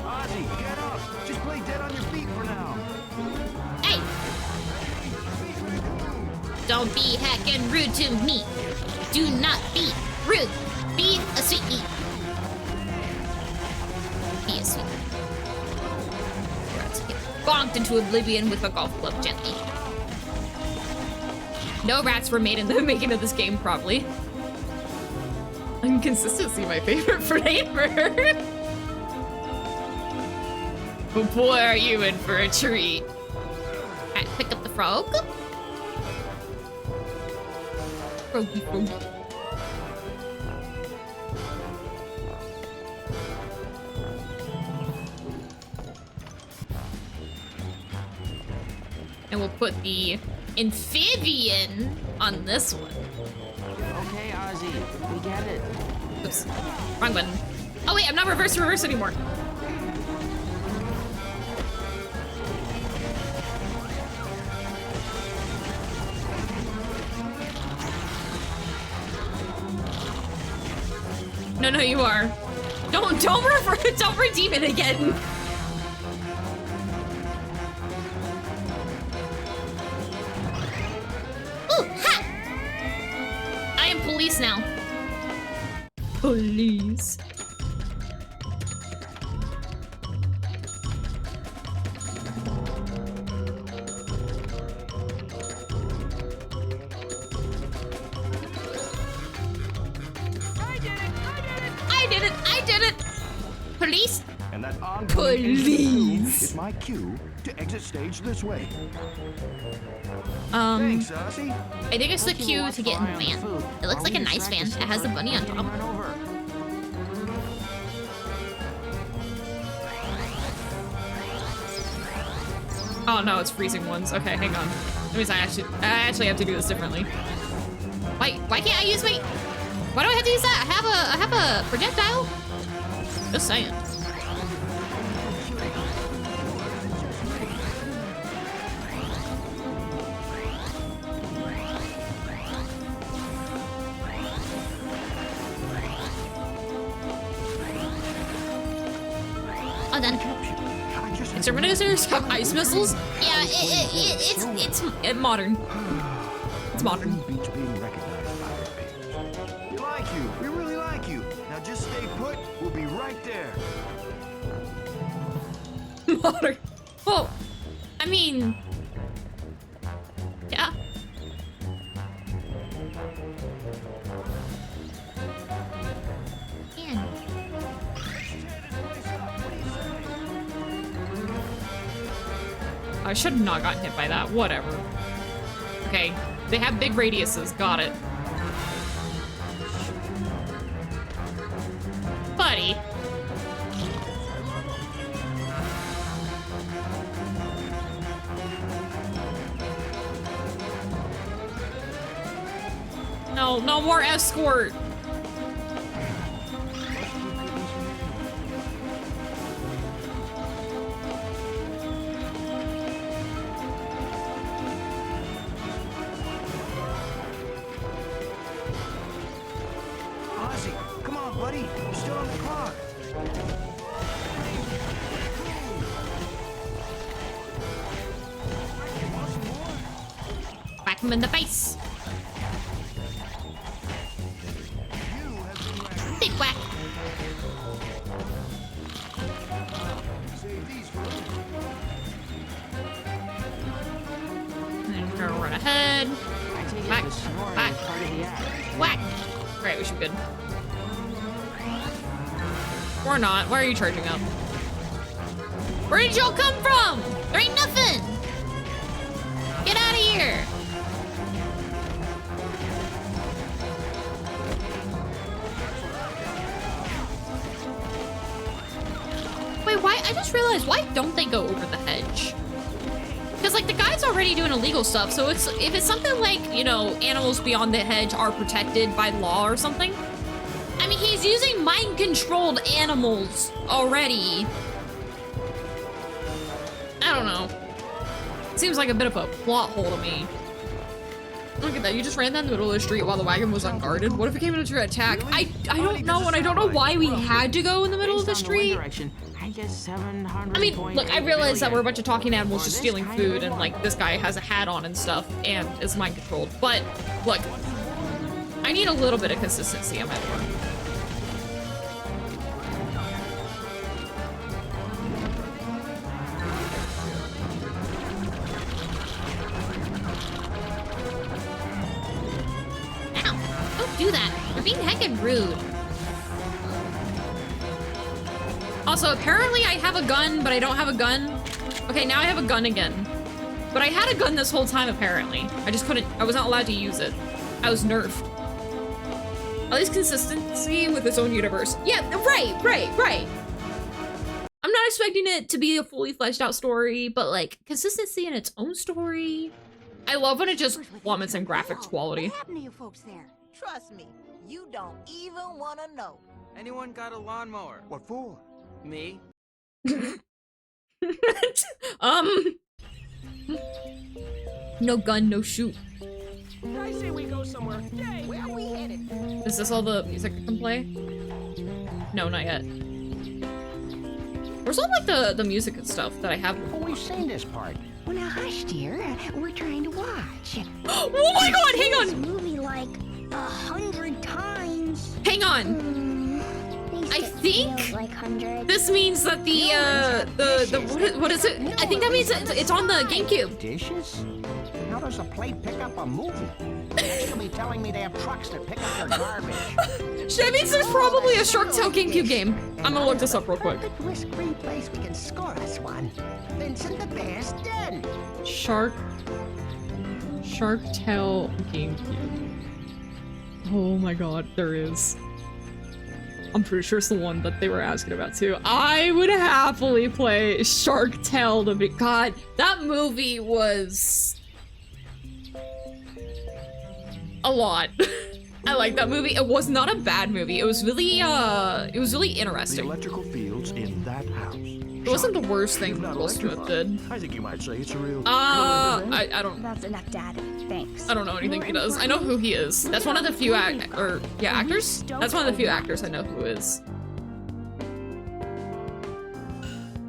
Speaker 4: Ozzy, get up! Just play dead on your feet for now.
Speaker 3: Hey! Don't be heckin' rude to me. Do not be rude. Be a sweetie. Be a sweetie. You're about to get bonked into oblivion with a golf club gently. No rats were made in the making of this game, probably. Inconsistency, my favorite flavor. Oh boy, are you in for a treat. Alright, pick up the frog. Froggy, froggy. And we'll put the amphibian on this one.
Speaker 5: Okay, Ozzy, we get it.
Speaker 1: Oops, wrong button. Oh wait, I'm not reverse anymore. No, you are. Don't redeem it again.
Speaker 3: Ooh, ha! I am police now.
Speaker 1: Police. I did it! Police?
Speaker 4: And that ongoing
Speaker 1: Police.
Speaker 4: is my cue to exit stage this way.
Speaker 1: Thanks,
Speaker 4: Thanks, Ozzy.
Speaker 1: I think it's the cue to get in the van. It looks like a nice van. It has the bunny on top. Oh no, it's freezing ones. Okay, hang on. That means I actually have to do this differently. Why can't I use my... Why do I have to use that? I have a projectile? Just saying.
Speaker 3: Oh, done.
Speaker 1: Exterminators have ice missiles? Yeah, it's modern. It's modern.
Speaker 4: Beats being recognized by their peers. We like you. We really like you. Now just stay put. We'll be right there.
Speaker 1: Modern. Well, I mean, yeah.
Speaker 3: Man.
Speaker 1: I should have not gotten hit by that. Whatever. Okay, they have big radiuses. Got it. Buddy. No more escort.
Speaker 4: Ozzy, come on, buddy. You're still on the clock.
Speaker 1: Whack him in the face.
Speaker 3: Big whack. And go run ahead.
Speaker 5: I take it
Speaker 3: Whack,
Speaker 5: the snoring
Speaker 3: whack.
Speaker 5: is part of the act.
Speaker 3: Whack.
Speaker 1: Alright, we should be good. Or not. Why are you charging up?
Speaker 3: Where did y'all come from? There ain't nothing. Get out of here. Wait, why? I just realized, why don't they go over the hedge? Because, like, the guy's already doing illegal stuff, so if it's something like, you know, animals beyond the hedge are protected by law or something, I mean, he's using mind-controlled animals already. I don't know. Seems like a bit of a plot hole to me. Look at that, you just ran down the middle of the street while the wagon was unguarded. What if it came into your attack? I don't know, and I don't know why we had to go in the middle of the
Speaker 5: Based on wind
Speaker 3: street.
Speaker 5: direction, I guess 700.
Speaker 1: I mean, look, I realize that we're a bunch of talking animals just stealing food, and like this guy has a hat on and stuff and is mind controlled. But look, I need a little bit of consistency on my work.
Speaker 3: Ow! Don't do that. You're being heckin' rude.
Speaker 1: Also, apparently I have a gun, but I don't have a gun. Okay, now I have a gun again. But I had a gun this whole time, apparently. I just couldn't, I wasn't allowed to use it. I was nerfed. At least consistency with its own universe. Yeah, right. I'm not expecting it to be a fully fleshed out story, but like, consistency in its own story. I love when it just plummets in graphics quality.
Speaker 7: What happened to you folks there? Trust me, you don't even want to know.
Speaker 5: Anyone got a lawnmower?
Speaker 4: What for?
Speaker 5: Me?
Speaker 1: No gun, no shoot.
Speaker 5: I say we go somewhere. Yay!
Speaker 7: Where are we headed?
Speaker 1: Is this all the music that can play? No, not yet. Where's all like the music and stuff that I have?
Speaker 8: Oh, we've seen this part.
Speaker 6: Well, now hush, dear. We're trying to watch.
Speaker 1: Oh my god, hang
Speaker 6: This
Speaker 1: on!
Speaker 6: movie like 100 times.
Speaker 1: Hang on! I think
Speaker 6: like hundreds.
Speaker 1: this means that what is it? I think that means it's on the GameCube.
Speaker 8: Dishes? How does a plate pick up a movie? You'll be telling me they have trucks that pick up their garbage.
Speaker 1: That means there's probably a Shark Tale GameCube game. I'm gonna look this up real quick.
Speaker 8: Perfect whisk-free place we can score us one. Vincent the Bear's den.
Speaker 1: Shark Tale GameCube. Oh my god, there is. I'm pretty sure it's the one that they were asking about too. I would happily play Shark Tale to be. God, that movie was a lot. I like that movie. It was not a bad movie. It was really
Speaker 4: The
Speaker 1: interesting.
Speaker 4: electrical fields in that house.
Speaker 1: It wasn't the worst thing
Speaker 4: Not
Speaker 1: Will Smith did.
Speaker 4: I think you might say it's a real.
Speaker 1: I don't.
Speaker 6: That's enough, Dad. Thanks.
Speaker 1: I don't know anything he does. I know who he is. That's one of the few actors? That's one of the few actors I know who is.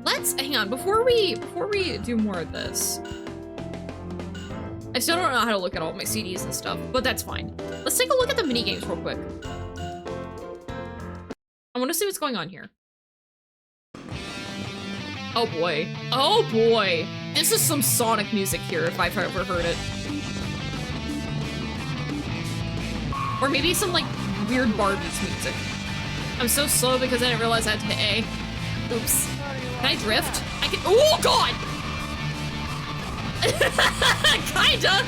Speaker 1: Let's hang on before we do more of this. I still don't know how to look at all my CDs and stuff, but that's fine. Let's take a look at the mini games real quick. I want to see what's going on here. Oh boy. Oh boy. This is some Sonic music here if I've ever heard it. Or maybe some like weird Barbies music. I'm so slow because I didn't realize I had to hit A. Oops. Can I drift? I can. Oh god! Kinda.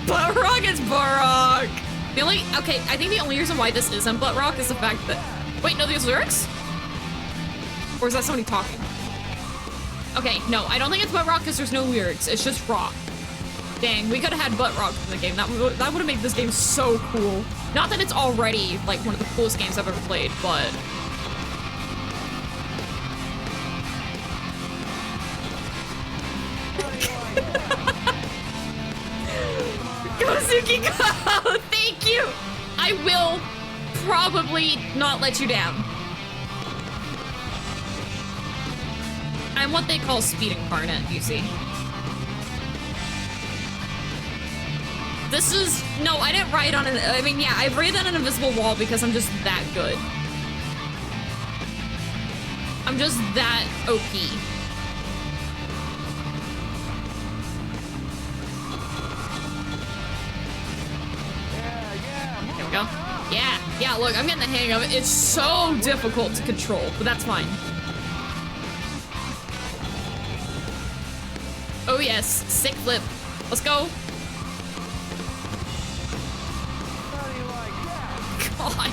Speaker 1: Butt rock is butt rock. The only I think the only reason why this isn't butt rock is the fact that wait, no, there's lyrics? Or is that somebody talking? Okay, no, I don't think it's butt rock because there's no lyrics. It's just rock. Dang, we could have had butt rock in the game. That would have made this game so cool. Not that it's already like one of the coolest games I've ever played, but go Tsuki, go! Thank you! I will probably not let you down. I'm what they call speed incarnate, you see. This is... No, I didn't ride on an... I mean, yeah, I ride on an invisible wall because I'm just that good. I'm just that OP. There we go. Yeah, look, I'm getting the hang of it. It's so difficult to control, but that's fine. Oh yes, sick flip. Let's go. God.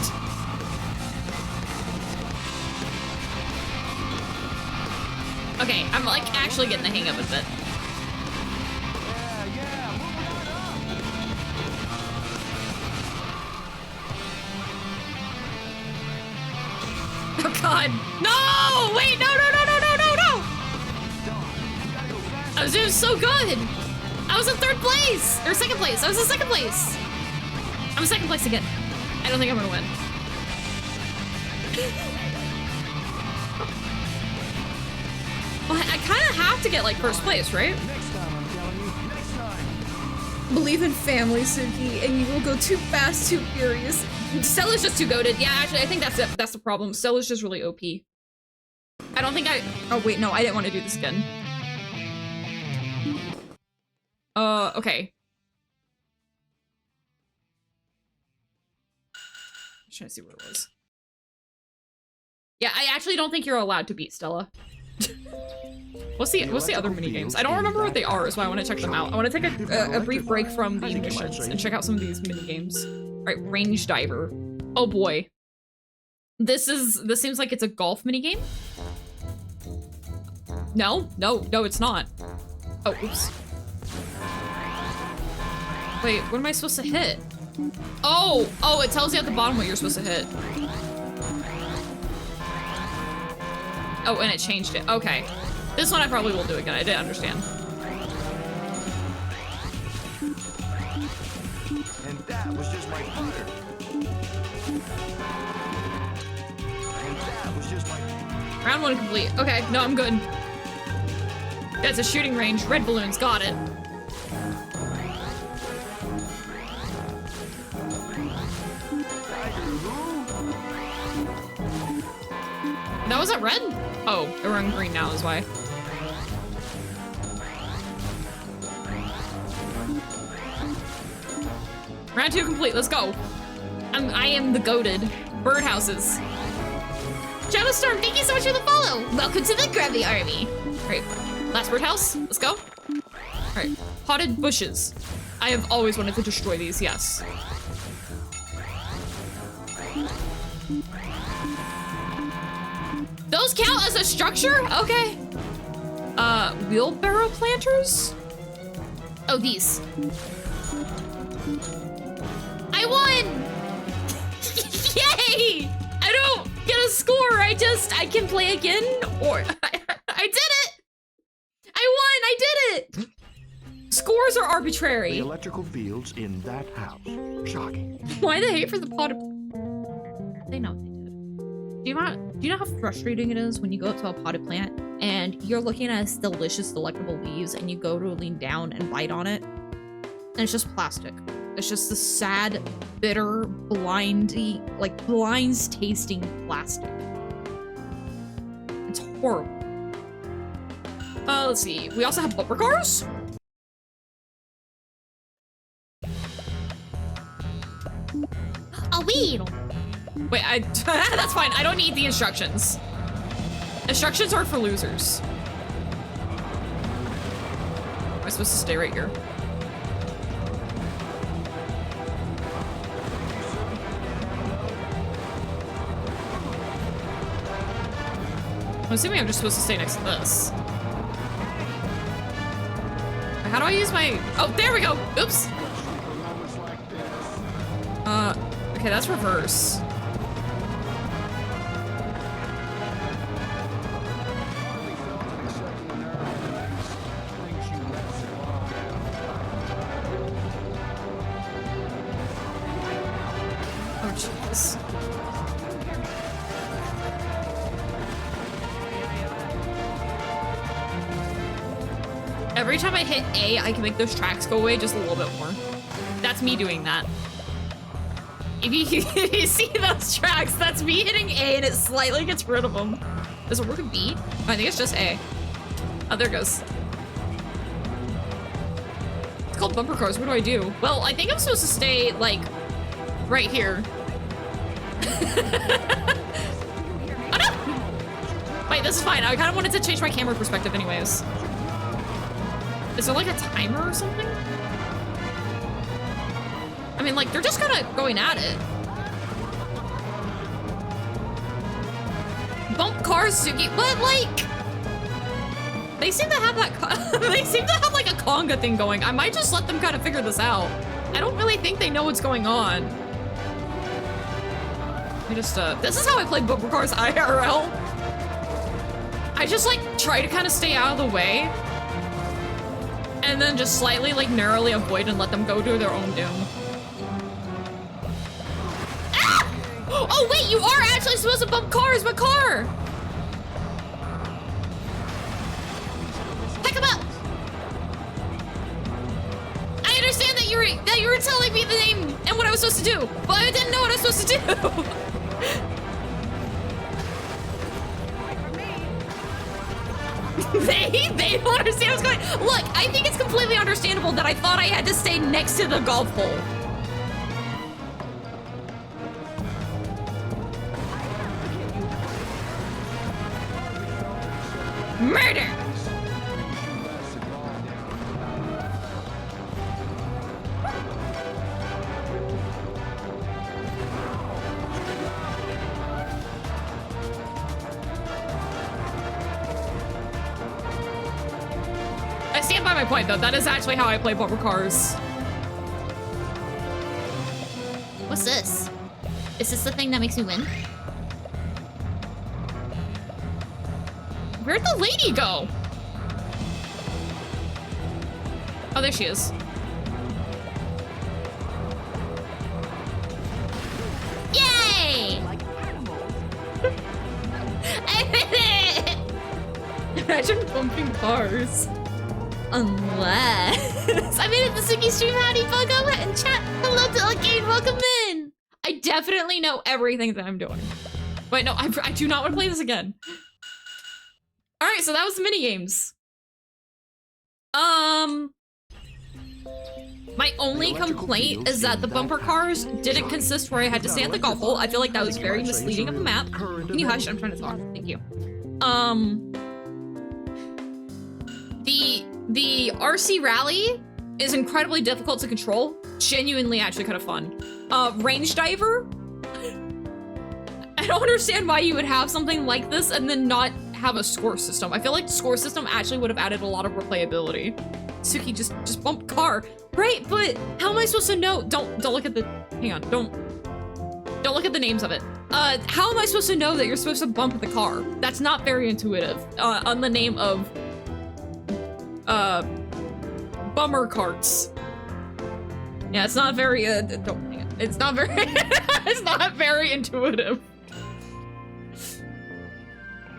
Speaker 1: Okay, I'm like actually getting the hang of it a bit. Oh God. No! Wait, no! I was doing so good. I was in 3rd place or 2nd place. I was in 2nd place. I'm in 2nd place again. I don't think I'm gonna win. Well, I kind of have to get like 1st place, right?
Speaker 4: Next time, I'm telling you. Next time.
Speaker 1: Believe in family, Tsuki, and you will go too fast, too furious. Stella's just too goated. Yeah, actually, I think that's it. That's the problem. Stella's just really OP. I don't think I... Oh, wait, no, I didn't want to do this again. Okay. I'm trying to see where it was. Yeah, I actually don't think you're allowed to beat Stella. What's the other mini games? I don't remember what they are, so I want to check them out. I want to take a brief break from the missions and check out some of these mini games. All right, range diver. Oh boy, this seems like it's a golf mini game. No, it's not. Oh, oops. Wait, what am I supposed to hit? Oh, it tells you at the bottom what you're supposed to hit. Oh, and it changed it. Okay. This one I probably will do again. I didn't understand.
Speaker 4: And that was just my putter. And that was just my...
Speaker 1: Round 1 complete. Okay, no, I'm good. That's a shooting range. Red balloons, got it. That wasn't red? Oh, we're on green now is why. Round 2 complete, let's go. I am the goated. Birdhouses. Shadowstorm, thank you so much for the follow. Welcome to the Grubby Army. All right, last birdhouse, let's go. All right, potted bushes. I have always wanted to destroy these, yes. Those count as a structure? Okay. Wheelbarrow planters? Oh, these. I won! Yay! I don't get a score, I can play again, or I did it! I won, I did it! Scores are arbitrary.
Speaker 4: The electrical fields in that house. Shocking.
Speaker 1: Why the hate for the pot of... They know what they did. Do you know how frustrating it is when you go up to a potted plant and you're looking at its delicious, delectable leaves and you go to lean down and bite on it? And it's just plastic. It's just the sad, bitter, blinds tasting plastic. It's horrible. Let's see. We also have bumper cars?
Speaker 3: A wheel.
Speaker 1: Wait, that's fine. I don't need the instructions. Instructions are for losers. Am I supposed to stay right here? I'm assuming I'm just supposed to stay next to this. How do I use my... Oh, there we go. Oops. Okay, that's reverse. Oh, jeez. Every time I hit A, I can make those tracks go away just a little bit more. That's me doing that. If you see those tracks, that's me hitting A and it slightly gets rid of them. Does it work with B? I think it's just A. Oh, there it goes. It's called bumper cars. What do I do? Well, I think I'm supposed to stay, like, right here. Oh, no! Wait, this is fine. I kind of wanted to change my camera perspective anyways. Is there, like, a timer or something? I mean, like, they're just kind of going at it. Bump cars, Tsuki. But, like, they seem to have that. They seem to have like a conga thing going. I might just let them kind of figure this out. I don't really think they know what's going on. I just this is how I play bumper cars IRL. I just like try to kind of stay out of the way, and then just slightly like narrowly avoid and let them go to their own doom. Oh wait, you are actually supposed to bump cars. What car? Pick him up. I understand that you were telling me the name and what I was supposed to do, but I didn't know what I was supposed to do. They don't understand what's going on. Look, I think it's completely understandable that I thought I had to stay next to the golf hole. Murder! I stand by my point, though. That is actually how I play bumper cars.
Speaker 3: What's this? Is this the thing that makes me win?
Speaker 1: Where'd the lady go? Oh, there she is.
Speaker 3: Yay!
Speaker 1: Imagine bumping cars. Unless... I made it to Tsuki stream. Howdy, Buggo. And chat. Hello to Arcade. Welcome in. I definitely know everything that I'm doing. Wait, no, I do not want to play this again. All right, so that was the mini games. My only complaint is that the bumper cars didn't consist where I had to stay at the golf hole. I feel like that was very misleading of the map. Can you hush? I'm trying to talk. Thank you. The RC rally is incredibly difficult to control. Genuinely, actually, kind of fun. Range diver. I don't understand why you would have something like this and then not have a score system. I feel like the score system actually would have added a lot of replayability. Tsuki, just bump car. Right, but how am I supposed to know? Don't look at the, hang on, don't look at the names of it. How am I supposed to know that you're supposed to bump the car? That's not very intuitive. On the name of, bummer carts. Yeah, it's not very, don't, hang on. It's not very, it's not very intuitive.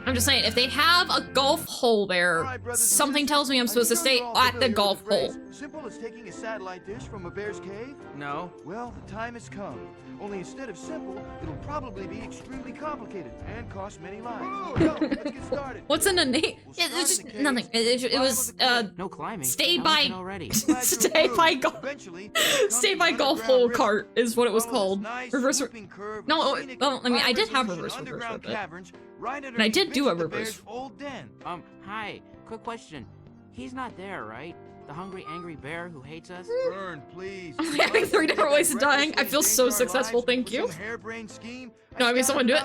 Speaker 1: I'm just saying, if they have a golf hole there, right, something tells me I'm supposed to stay at the golf hole.
Speaker 4: Simple as taking a satellite dish from a bear's cave?
Speaker 5: No.
Speaker 4: Well, the time has come. Only instead of simple, it'll probably be extremely complicated and cost many lives. No, let's get started.
Speaker 1: What's in the name? It's just nothing. It was
Speaker 5: no climbing.
Speaker 1: Stay by golf hole cart is what it was called. Reverse. No, well, I mean I did have reverse with it. And I did do a reverse.
Speaker 5: Hi. Quick question. He's not there, right? The hungry, angry bear who hates us?
Speaker 4: Burn, please.
Speaker 1: I'm having 3 different ways of dying. I feel so successful, thank you. No, I mean someone do it.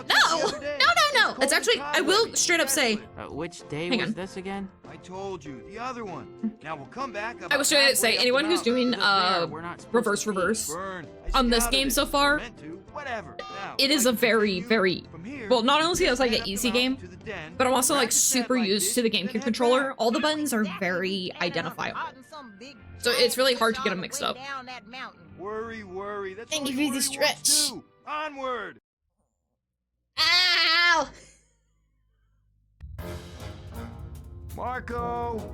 Speaker 1: No. It's actually, I will straight up say.
Speaker 5: Which day was this again?
Speaker 4: I told you, the other one. Now we'll come back.
Speaker 1: I will straight up say, anyone who's doing reverse on this game so far, it is a very, well, not only is it like an easy game, but I'm also like super used to the GameCube controller. All the buttons are very identifiable. So it's really hard to get them mixed up.
Speaker 4: Worry. That's
Speaker 1: Thank you for the stretch.
Speaker 4: Onward.
Speaker 1: Ow!
Speaker 4: Marco.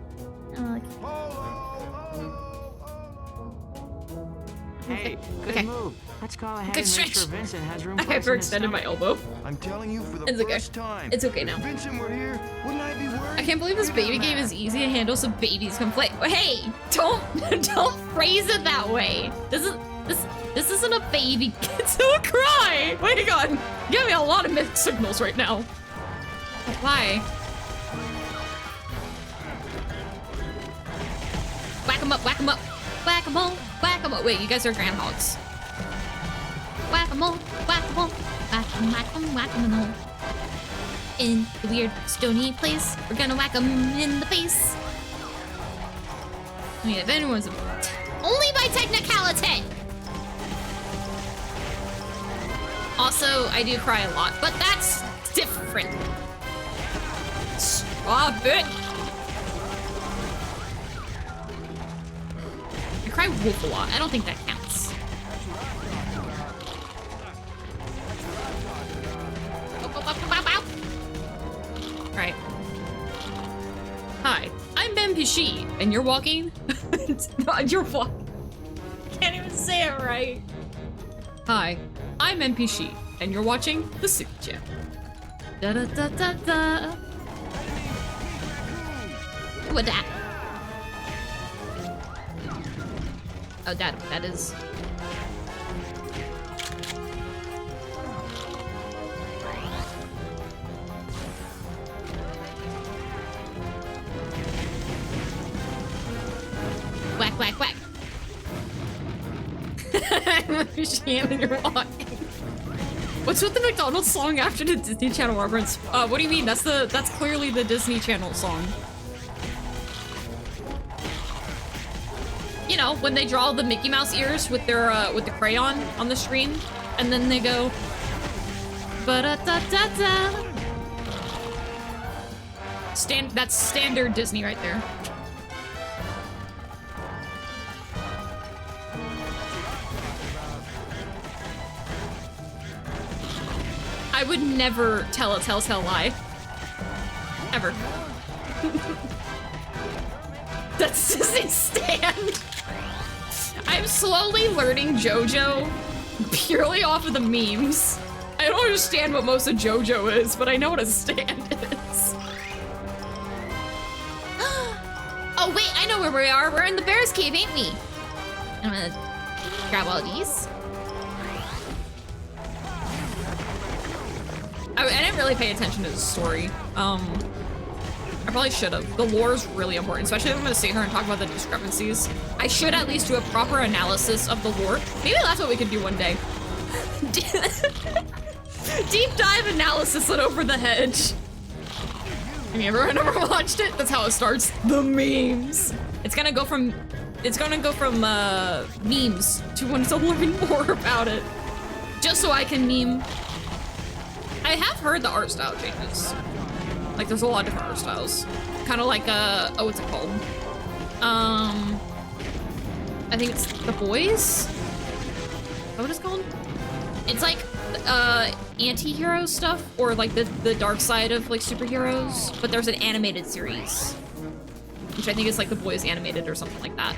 Speaker 3: Oh,
Speaker 4: Polo.
Speaker 5: Hey, good
Speaker 1: Okay.
Speaker 5: move. Let's call ahead
Speaker 1: Good
Speaker 5: and make
Speaker 1: stretch.
Speaker 5: sure Vincent has room
Speaker 1: I
Speaker 5: for us in his
Speaker 1: hyperextended my
Speaker 5: stomach.
Speaker 1: elbow.
Speaker 4: I'm telling you for the
Speaker 1: It's okay.
Speaker 4: first time.
Speaker 1: It's okay now.
Speaker 4: If Vincent were here, wouldn't I be worried?
Speaker 1: I can't believe this
Speaker 4: You
Speaker 1: baby
Speaker 4: do
Speaker 1: game
Speaker 4: math.
Speaker 1: is easy to handle, so babies can play. Hey, don't phrase it that way. This isn't a baby. It's a cry. Wait, God, you gave me a lot of mixed signals right now. Why? Whack 'em up, whack 'em up, whack 'em all, whack 'em up. Wait, you guys are groundhogs. Whack 'em all, whack 'em all, whack 'em, whack 'em, whack 'em all. In the weird stony place, we're gonna whack 'em in the face. I mean, if anyone's only by technicality. Also, I do cry a lot, but that's different. Stop it. I cry wolf a lot. I don't think that counts. Right. Hi, I'm Ben Pishi, and you're walking. You're walking. Can't even say it right. Hi, I'm NPC, and you're watching the Tsuki channel. Da da da da da. What that? Oh, that is. Whack, whack, whack. Shame and you're walking. What's with the McDonald's song after the Disney Channel reference? What do you mean? That's clearly the Disney Channel song. You know, when they draw the Mickey Mouse ears with their with the crayon on the screen, and then they go ba-da-da-da-da. That's standard Disney right there. I would never tell a telltale lie. Ever. That's just a stand. I'm slowly learning JoJo purely off of the memes. I don't understand what most of JoJo is, but I know what a stand is. Oh wait, I know where we are. We're in the bear's cave, ain't we? I'm gonna grab all these. I didn't really pay attention to the story. I probably should have. The lore is really important, especially if I'm gonna sit here and talk about the discrepancies. I should at least do a proper analysis of the lore. Maybe that's what we could do one day. Deep dive analysis on Over the Hedge. Have you ever watched it? That's how it starts. The memes. It's gonna go from memes to when to learn more about it. Just so I can meme. I have heard the art style changes. Like, there's a lot of different art styles. Kind of like, oh, what's it called? I think it's The Boys? Is that what it's called? It's like, anti-hero stuff, or like the dark side of, like, superheroes. But there's an animated series, which I think is like The Boys animated or something like that.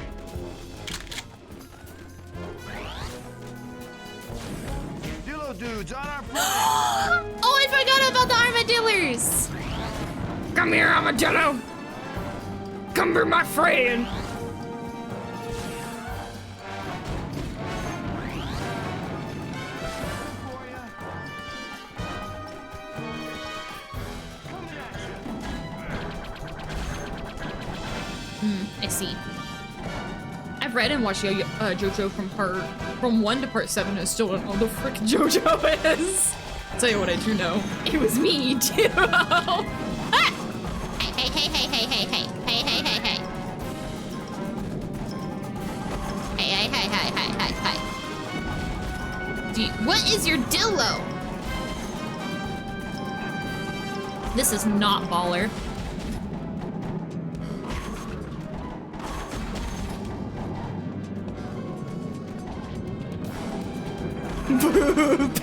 Speaker 4: Dudes on our
Speaker 3: Oh, I forgot about the armadillos!
Speaker 1: Come here, armadillo! Come be my friend! I see. I've read and watched JoJo from 1 to part 7 and still don't know who the frick JoJo is. I'll tell you what I do know. It was me, too. Ah!
Speaker 3: Hey, hey, hey, hey, hey, hey, hey, hey, hey, hey. Hey, hey, hey, hey, hey, hey, hey.
Speaker 1: What is your dillo? This is not baller.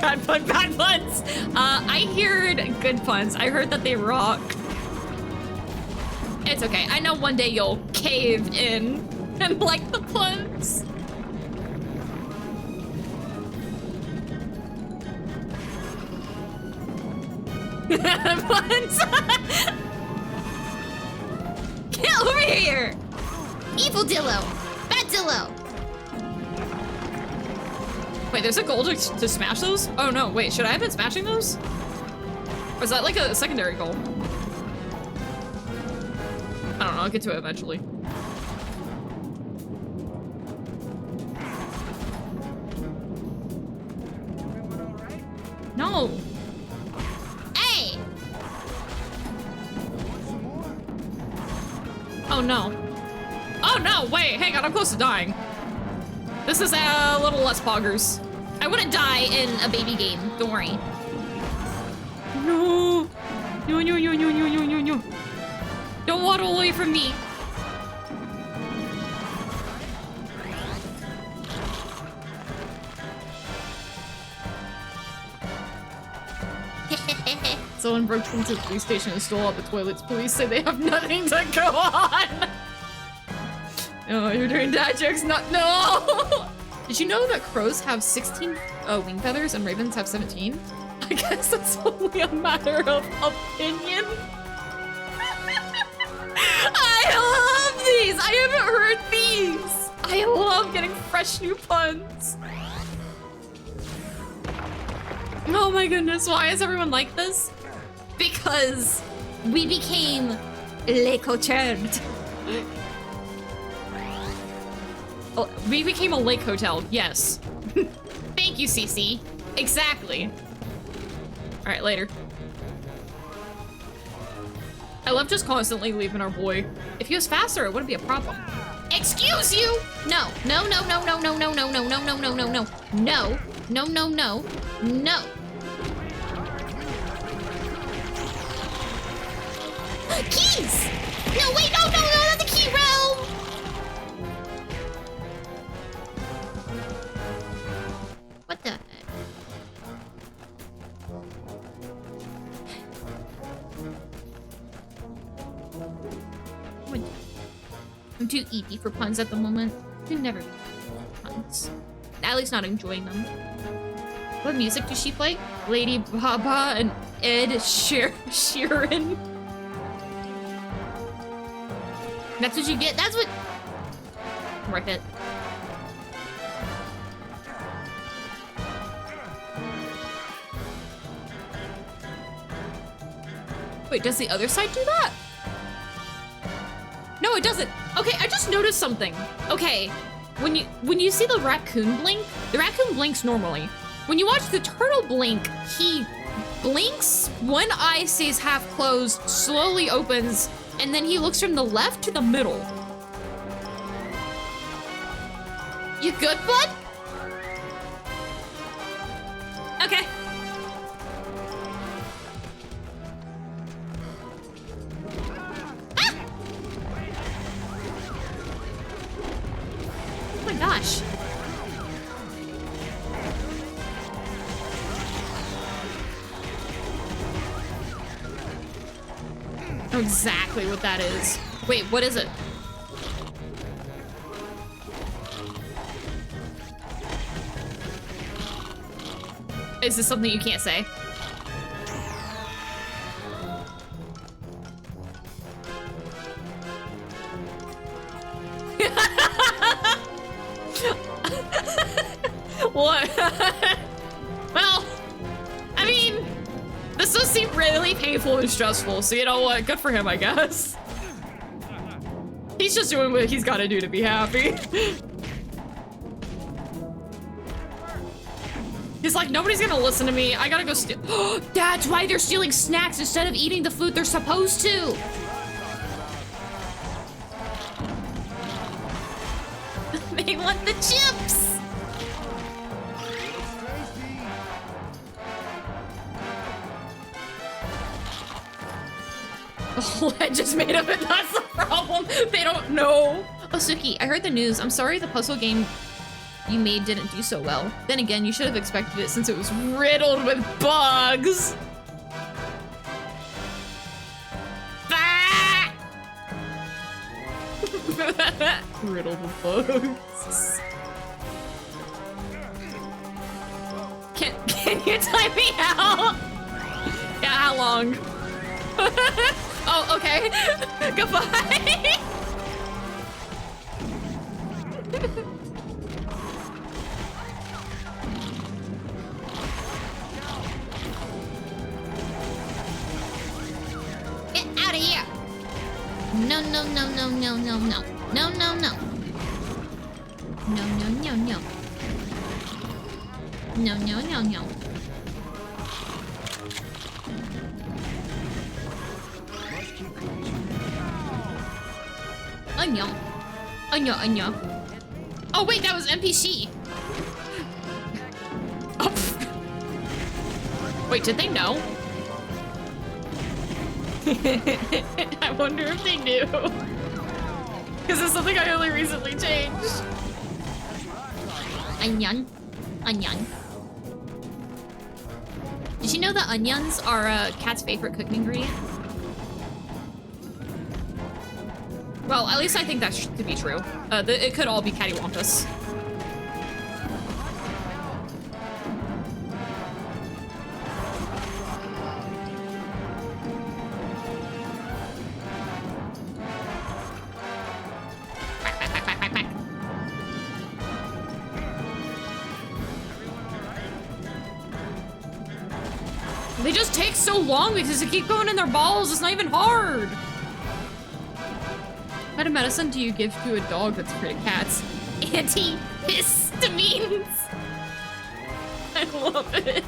Speaker 1: Bad puns. I heard good puns. I heard that they rock. It's okay. I know one day you'll cave in and like the puns. Puns. Get over here!
Speaker 3: Evil Dillo! Bad Dillo!
Speaker 1: Wait, there's a goal to smash those? Oh no, wait, should I have been smashing those? Or is that like a secondary goal? I don't know, I'll get to it eventually. No!
Speaker 3: Hey!
Speaker 1: Oh no. Oh no, wait, hang on, I'm close to dying. This is a little less poggers.
Speaker 3: I wouldn't die in a baby game, don't worry.
Speaker 1: No! No, no, no, no, no, no, no, no. Don't waddle away from me. Someone broke into the police station and stole all the toilets. Police say they have nothing to go on. Oh, you're doing dad jokes, not no. Did you know that crows have 16 wing feathers and ravens have 17? I guess that's only a matter of opinion. I love these. I haven't heard these. I love getting fresh new puns. Oh my goodness, why is everyone like this? Because we became les coutures. Oh, we became a lake hotel, yes. Thank you, Cece. Exactly. All right, later. I love just constantly leaving our boy. If he was faster, it wouldn't be a problem.
Speaker 3: Excuse you! No, no, no, no, no, no, no, no, no, no, no, no, no, no, no, no, no, no, no. Keys! No, wait, no, no, no, not the key realm! What the heck? I'm too eepy for puns at the moment. You never do puns. At least not enjoying them. What music does she play? Lady Baba and Ed Sheeran. That's what you get. That's what. Worth it.
Speaker 1: Wait, does the other side do that? No, it doesn't. Okay, I just noticed something. Okay, when you see the raccoon blink, the raccoon blinks normally. When you watch the turtle blink, he blinks, one eye stays half closed, slowly opens, and then he looks from the left to the middle. You good, bud? Okay. Ah! Oh my gosh. I know exactly what that is. Wait, what is it? Is this something you can't say? What? Well, I mean, this does seem really painful and stressful, so you know what? Good for him, I guess. He's just doing what he's gotta do to be happy. He's like, nobody's gonna listen to me. I gotta go steal. That's why they're stealing snacks instead of eating the food they're supposed to. They want the chips. Oh, I just made up it. That's the problem. They don't know. Oh, Tsuki, I heard the news. I'm sorry the puzzle game you made didn't do so well. Then again, you should have expected it since it was riddled with bugs. Ah! Riddled with bugs. Can you time me out? Yeah, that long. Oh, okay. Goodbye.
Speaker 3: Get out of here! No, no, no, no, no, no, no. No, no, no. No, no, no, no. No, no, no, no. Anya. Anya, Anya. Oh, wait, that was NPC. Oh, pfft. Wait, did they know? I wonder if they knew. Because it's something I only recently changed. Onion. Onion. Did you know that onions are a cat's favorite cooking ingredient? Well, at least I think that to be true. It could all be cattywampus. They just take so long because they keep going in their balls. It's not even hard. What kind of medicine do you give to a dog that's afraid of cats? Antihistamines. I love it.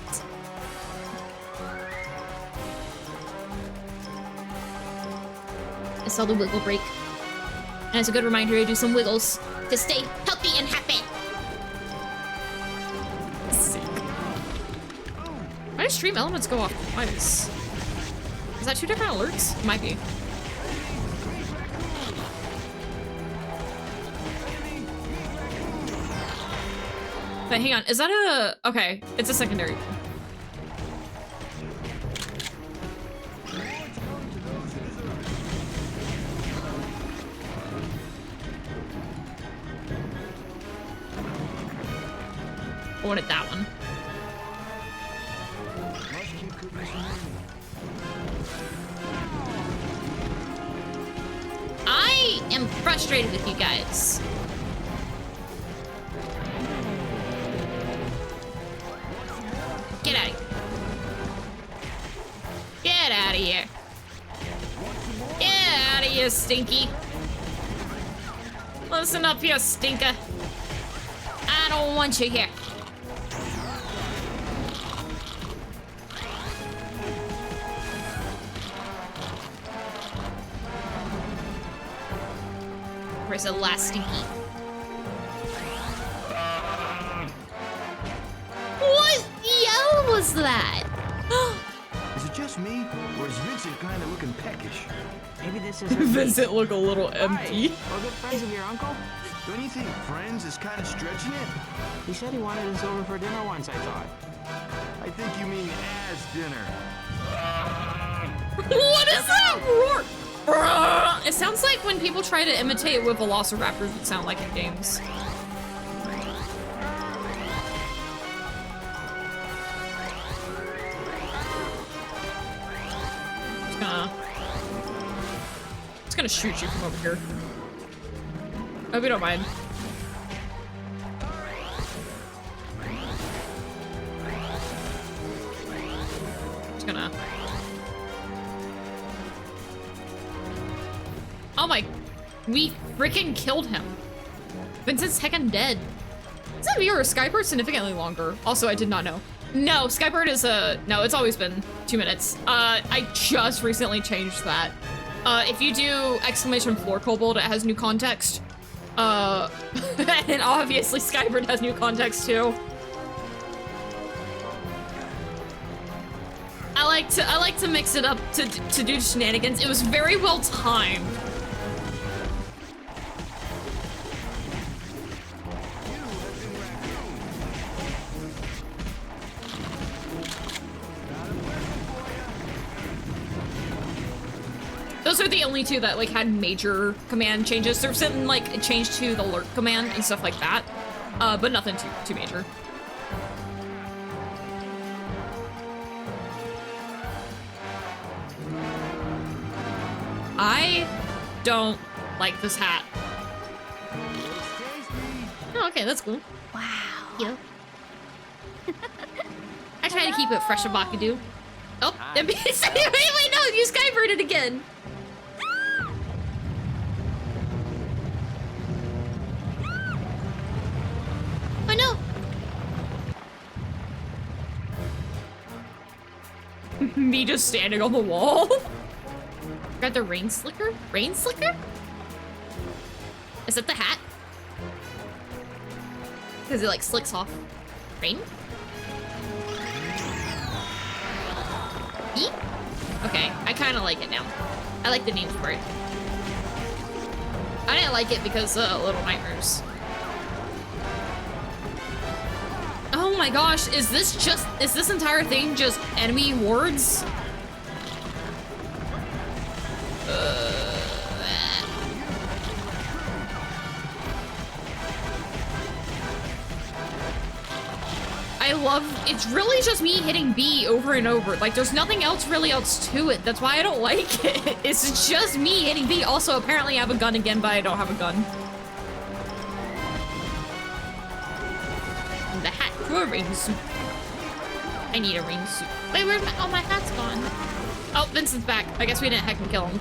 Speaker 3: I saw the wiggle break. And it's a good reminder to do some wiggles to stay healthy and happy. Why do stream elements go off twice? Is that two different alerts? Might be. But hang on, is that a... Okay, it's a secondary. I wanted that one. I am frustrated with you guys. Get out of here. Get out of here. Get out of here, Stinky. Listen up here, Stinker. I don't want you here. Where's the last Stinky? What yell was that?
Speaker 4: Is it just me, or is Vincent kind of looking peckish?
Speaker 5: Maybe this is
Speaker 1: Vincent look a little empty.
Speaker 5: Hi, we're good friends of your uncle.
Speaker 4: Don't you think friends is kind of stretching it?
Speaker 5: He said he wanted us over for dinner once, I thought.
Speaker 4: I think you mean as dinner.
Speaker 1: What is that roar? It sounds like when people try to imitate what velociraptors would sound like in games. It's gonna shoot you from over here. Hope you don't mind. Just gonna... Oh my... We freaking killed him. Vincent's heckin' dead. Is that me or is Skybird significantly longer? Also, I did not know. No, Skybird is no, it's always been 2 minutes. I just recently changed that. If you do exclamation floor kobold, it has new context. And obviously Skybird has new context too. I like to mix it up to do shenanigans. It was very well timed. Those are the only two that like had major command changes. There's something like a change to the lurk command and stuff like that, but nothing too major. I don't like this hat. Oh, okay, that's cool.
Speaker 3: Wow. Yep.
Speaker 1: I try to keep it fresh and Bakadu. Oh, wait, no, you skybirded again.
Speaker 3: Oh no.
Speaker 1: Me just standing on the wall. Got the rain slicker? Rain slicker? Is that the hat? Because it like slicks off rain? Yeet. Okay, I kind of like it now. I like the names for it. I didn't like it because Little Nightmares. Oh my gosh, is this entire thing just enemy wards? I love, it's really just me hitting B over and over. Like, there's nothing else really else to it. That's why I don't like it. It's just me hitting B. Also, apparently I have a gun again, but I don't have a gun. And the hat for a rain suit. I need a rain suit. Wait, where's my, oh, my hat's gone. Oh, Vincent's back. I guess we didn't heck and kill him.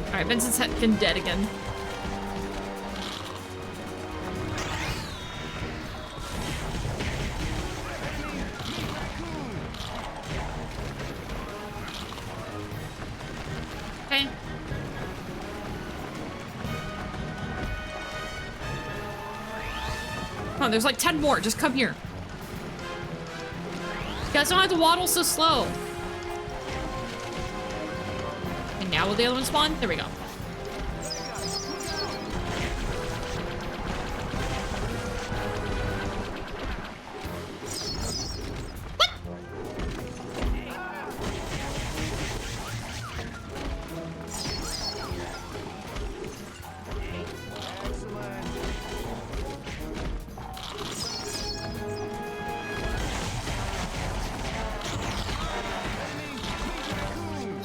Speaker 1: All right, Vincent's been dead again. Okay. Come on, there's like 10 more. Just come here. You guys don't have to waddle so slow. And now will the other one spawn? There we go. What?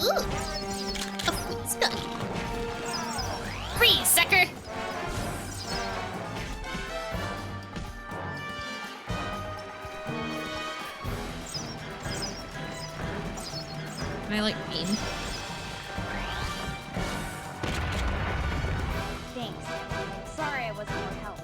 Speaker 3: Ooh. Oh, it's good. Free, sucker.
Speaker 1: Can I like beam?
Speaker 6: Thanks. Sorry I wasn't more help.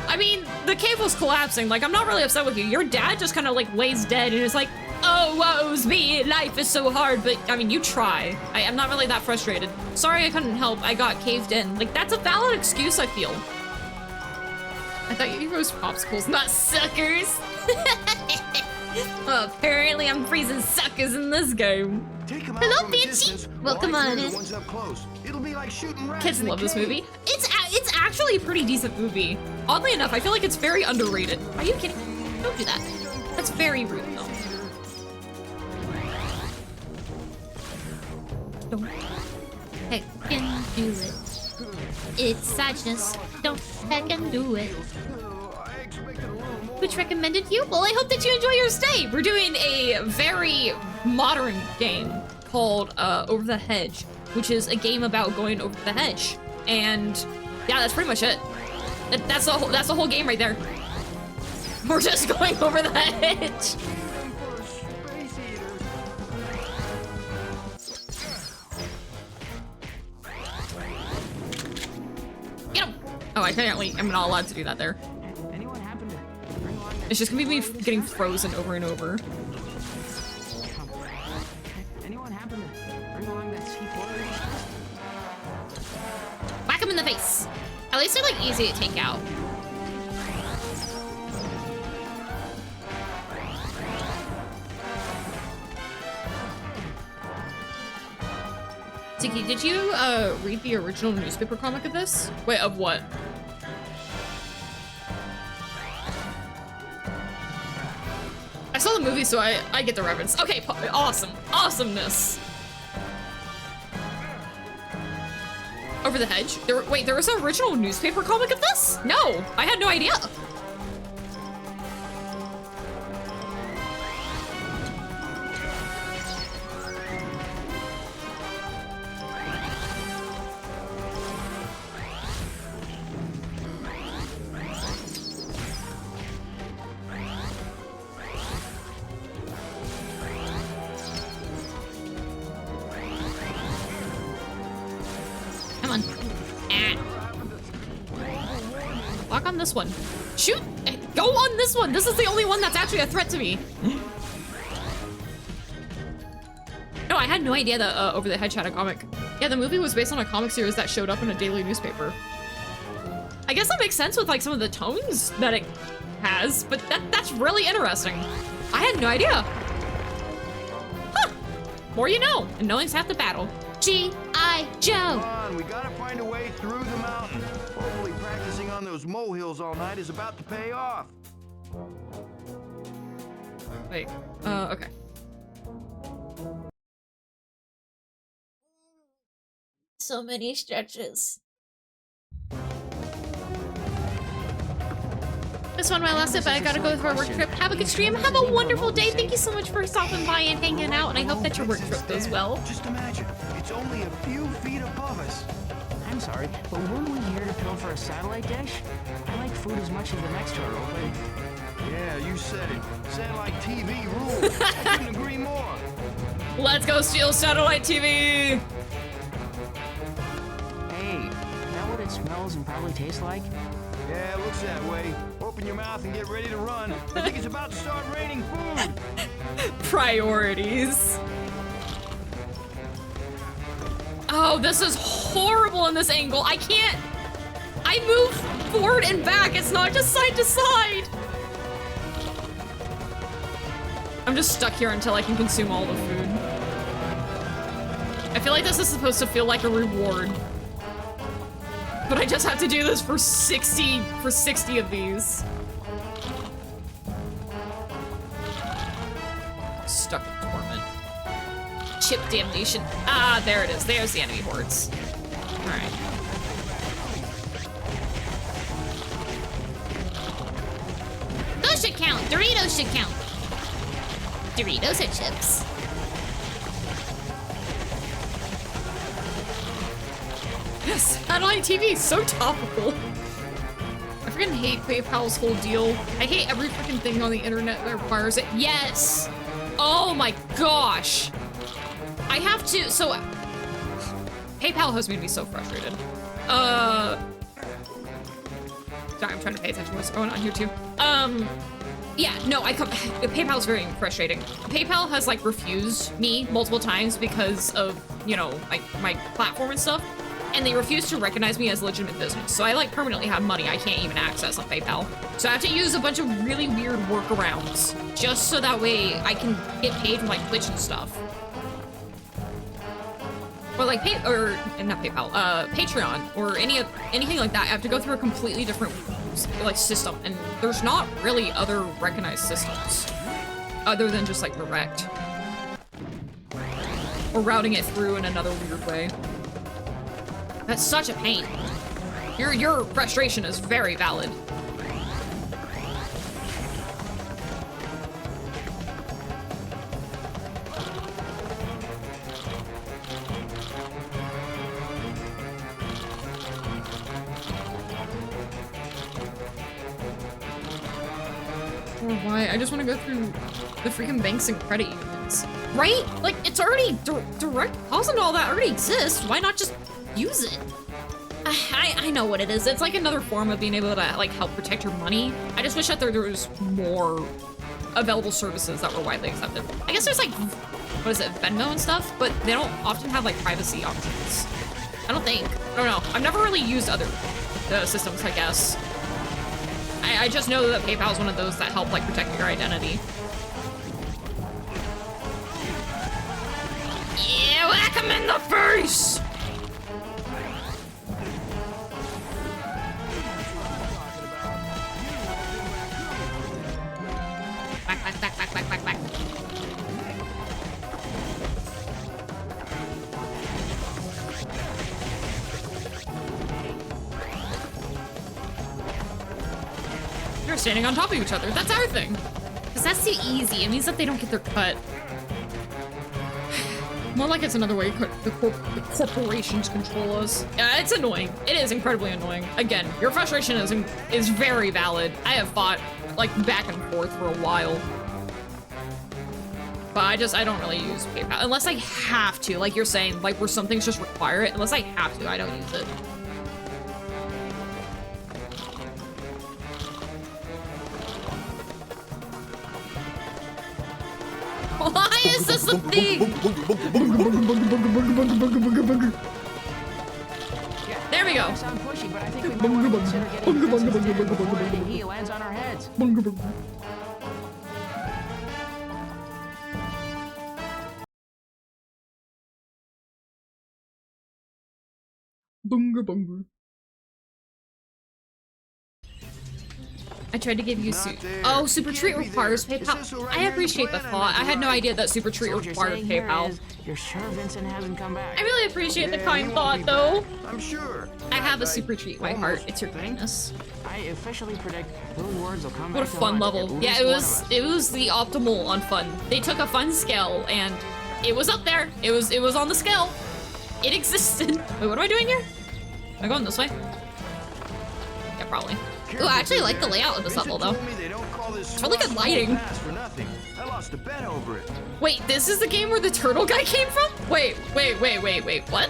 Speaker 1: I mean, the cave was collapsing. Like, I'm not really upset with you. Your dad just kind of like lays dead and is like, oh, woe's me, life is so hard. But I mean, you try. I'm not really that frustrated. Sorry I couldn't help. I got caved in. Like, that's a valid excuse, I feel. I thought you roast popsicles, not suckers. Well, apparently I'm freezing suckers in this game.
Speaker 4: Take 'em out
Speaker 3: Hello,
Speaker 4: from a
Speaker 3: Banshee.
Speaker 4: distance
Speaker 3: Welcome
Speaker 4: while I
Speaker 3: on
Speaker 4: clear
Speaker 3: in.
Speaker 4: the ones up close. It'll be like shooting rats
Speaker 1: Kids
Speaker 4: in a
Speaker 1: love this
Speaker 4: cave.
Speaker 1: movie. It's actually a pretty decent movie. Oddly enough, I feel like it's very underrated. Are you kidding? Don't do that. That's very rude, though. Don't heck and do it. It's sadness. Don't heck and do it.
Speaker 4: I expected a little more.
Speaker 1: Which recommended you? Well, I hope that you enjoy your stay. We're doing a very modern game called Over the Hedge, which is a game about going over the hedge. And yeah, that's pretty much it. That's the whole game right there. We're just going over the hedge. Get him! Oh, apparently I'm not allowed to do that there.
Speaker 5: Anyone happen to bring along that
Speaker 1: It's just gonna be me getting frozen over and over.
Speaker 5: Anyone happen to bring along that C4?
Speaker 1: Whack him in the face. At least they're like easy to take out. Tsuki, did you read the original newspaper comic of this? Wait, of what? I saw the movie, so I get the reference. Okay, awesome. Awesomeness. Over the Hedge? Wait, there was an original newspaper comic of this? No, I had no idea.
Speaker 3: on. Ah. Walk on this one. Shoot! Go on this one! This is the only one that's actually a threat to me. No, I had no idea that Over the Hedge had a comic. Yeah, the movie was based on a comic series that showed up in a daily newspaper. I guess that makes sense with like some of the tones that it has, but that's really interesting. I had no idea. Huh. More you know, and knowing's half the battle. G.I. Joe.
Speaker 4: Come on, we gotta find a way through the mountain. Hopefully practicing on those molehills all night is about to pay off.
Speaker 1: Wait, okay.
Speaker 3: So many stretches. This one might last it, but I gotta go for a work trip. Have a good stream. Have a wonderful day. Thank you so much for stopping by and hanging out, and I hope that your work trip goes well.
Speaker 4: Just imagine, it's only a few feet above us.
Speaker 5: I'm sorry, but weren't we here to pilfer a satellite dish? I like food as much as the next turtle, but...
Speaker 4: Yeah, you said it. Satellite TV rules. I couldn't agree more.
Speaker 1: Let's go steal satellite TV!
Speaker 5: Hey, is that what it smells and probably tastes like?
Speaker 4: Yeah, it looks that way. Open your mouth and get ready to run. I think it's about to start raining food.
Speaker 1: Priorities. Oh, this is horrible in this angle. I can't. I move forward and back. It's not just side to side. I'm just stuck here until I can consume all the food. I feel like this is supposed to feel like a reward. But I just have to do this for 60 of these. Stuck in torment. Chip damnation. Ah, there it is. There's the enemy hordes. Alright.
Speaker 3: Those should count. Doritos should count. Doritos are chips.
Speaker 1: Yes, satellite TV, so topical. I freaking hate PayPal's whole deal. I hate every freaking thing on the internet that requires it. Yes! Oh my gosh! I have to, so... PayPal has made me so frustrated. Sorry, I'm trying to pay attention to what's going on here too. Yeah, no, PayPal's very frustrating. PayPal has like refused me multiple times because of, you know, like my platform and stuff. And they refuse to recognize me as a legitimate business. So I like permanently have money I can't even access on PayPal. So I have to use a bunch of really weird workarounds just so that way I can get paid from like Twitch and stuff. Or like not PayPal, Patreon or anything like that. I have to go through a completely different like system, and there's not really other recognized systems other than just like direct or routing it through in another weird way. That's such a pain. Your frustration is very valid. Or why? I just want to go through the freaking banks and credit unions. Right? Like, it's already direct deposit and all that already exists. Why not just use it? I know what it is. It's like another form of being able to like help protect your money. I just wish that there was more available services that were widely accepted. I guess there's like, what is it, Venmo and stuff, but they don't often have like privacy options. I don't think. I don't know. I've never really used other systems, I guess. I just know that PayPal is one of those that help like protect your identity. Yeah, whack him in the face! Back. They're standing on top of each other. That's our thing. Because that's too easy. It means that they don't get their cut. More like it's another way the corporations control us. It's annoying. It is incredibly annoying. Again, your frustration is very valid. I have fought like back and forth for a while. But I don't really use PayPal unless I have to, like you're saying, like where some things just require it. Unless I have to, I don't use it. Why is this a thing? There we go.
Speaker 5: I sound pushy, but I think we might want to consider getting defensive instead before any heat lands on our heads.
Speaker 1: Bunga bunga. I tried to give you Oh, Super Treat requires PayPal. I appreciate the thought. I had no idea that Super Treat required PayPal.
Speaker 5: You're sure Vincent hasn't come back?
Speaker 1: I really appreciate the kind thought, though.
Speaker 4: I'm sure.
Speaker 1: I have a Super Treat, my heart. It's your kindness.
Speaker 5: I officially predict those words will come
Speaker 1: What a
Speaker 5: back to
Speaker 1: fun
Speaker 5: haunt
Speaker 1: level.
Speaker 5: at
Speaker 1: Yeah,
Speaker 5: least
Speaker 1: it
Speaker 5: one of
Speaker 1: was the optimal on fun. They took a fun scale and it was up there. It was on the scale. It existed. Wait, what am I doing here? Am I going this way? Yeah, probably. Ooh, I actually like the layout of this level, though. It's really good lighting.
Speaker 4: I lost a bet over it.
Speaker 1: Wait, this is the game where the turtle guy came from? Wait, what?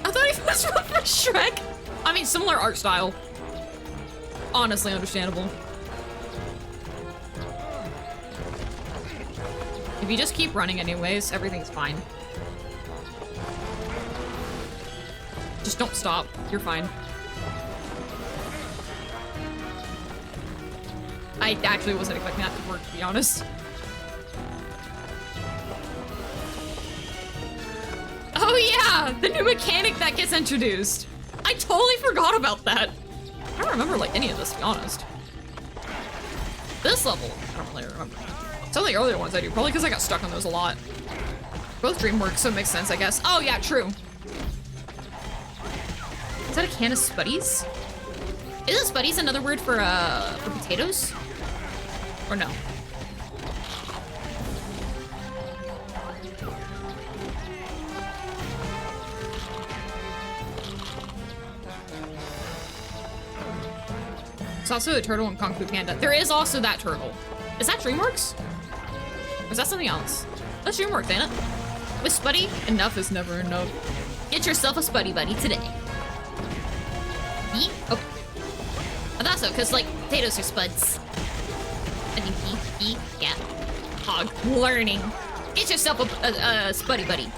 Speaker 1: I thought he was from Shrek. I mean, similar art style. Honestly, understandable. If you just keep running anyways, everything's fine. Just don't stop. You're fine. I actually wasn't expecting that to work, to be honest. Oh yeah! The new mechanic that gets introduced. I totally forgot about that. I don't remember like any of this, to be honest. This level, I don't really remember. Some of the earlier ones I do, probably because I got stuck on those a lot. Both DreamWorks, so it makes sense, I guess. Oh yeah, true. Is that a can of Spuddies? Isn't Spuddies another word for potatoes? Or no? There's also a turtle in Kung Fu Panda. There is also that turtle. Is that DreamWorks? Or is that something else? That's DreamWorks, ain't it? With Spuddy, enough is never enough. Get yourself a Spuddy Buddy today. Yeet. Oh. I thought so, because, like, potatoes are spuds. Yeah. Hog. Learning. Get yourself a Spuddy Buddy.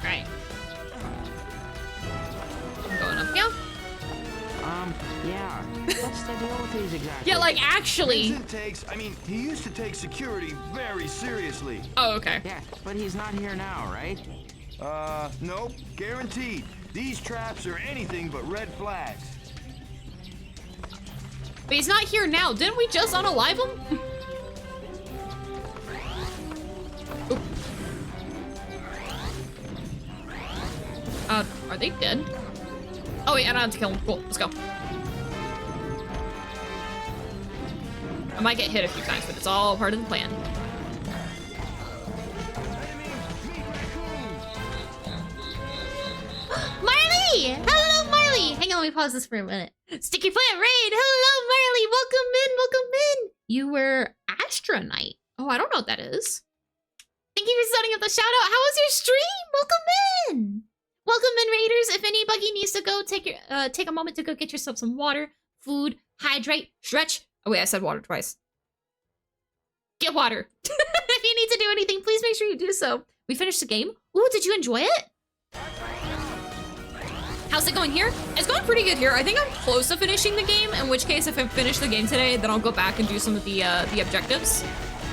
Speaker 1: Right. I'm going up here.
Speaker 5: Yeah. What's the deal with these exactly?
Speaker 1: Yeah, like, actually.
Speaker 4: He used to take security very seriously.
Speaker 1: Oh, okay.
Speaker 5: Yeah, but he's not here now, right?
Speaker 4: Nope. Guaranteed. These traps are anything but red flags.
Speaker 1: But he's not here now. Didn't we just unalive him? Are they dead? Oh wait, I don't have to kill him. Cool, let's go. I might get hit a few times, but it's all part of the plan.
Speaker 3: Marley! Hello, Marley! Hang on, let me pause this for a minute. Sticky Plant Raid! Hello, Marley! Welcome in, welcome in! You were Astronite. Oh, I don't know what that is. Thank you for setting up the shout out. How was your stream? Welcome in! Welcome in, Raiders. If anybody needs to go, take a moment to go get yourself some water, food, hydrate, stretch. Oh wait, I said water twice. Get water. If you need to do anything, please make sure you do so. We finished the game. Ooh, did you enjoy it? How's it going here? It's going pretty good here. I think I'm close to finishing the game, in which case if I finish the game today, then I'll go back and do some of the objectives.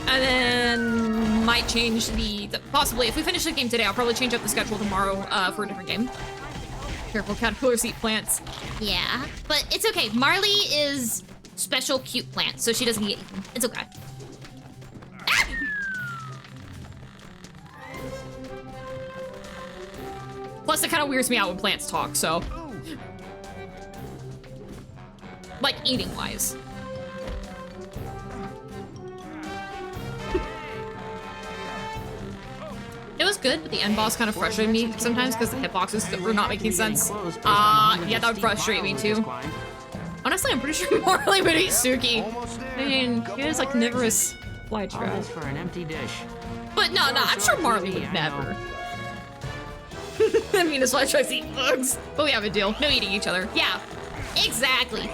Speaker 3: And then might change possibly, if we finish the game today, I'll probably change up the schedule tomorrow for a different game. Careful, caterpillars eat plants. Yeah, but it's okay. Marley is special cute plant, so she doesn't get eaten. It's okay. Ah!
Speaker 1: Plus, it kind of weirds me out when plants talk, so. Like, eating-wise. good, but the end boss kind of frustrated me sometimes because the hitboxes were not making sense. Yeah, that would frustrate me too. Honestly, I'm pretty sure Marley would eat Tsuki. I mean, he has like carnivorous fly
Speaker 5: All
Speaker 1: trap.
Speaker 5: this for an empty dish.
Speaker 1: But no, I'm sure Marley would never. I mean, his fly traps eat bugs. But we have a deal. No eating each other. Yeah, exactly.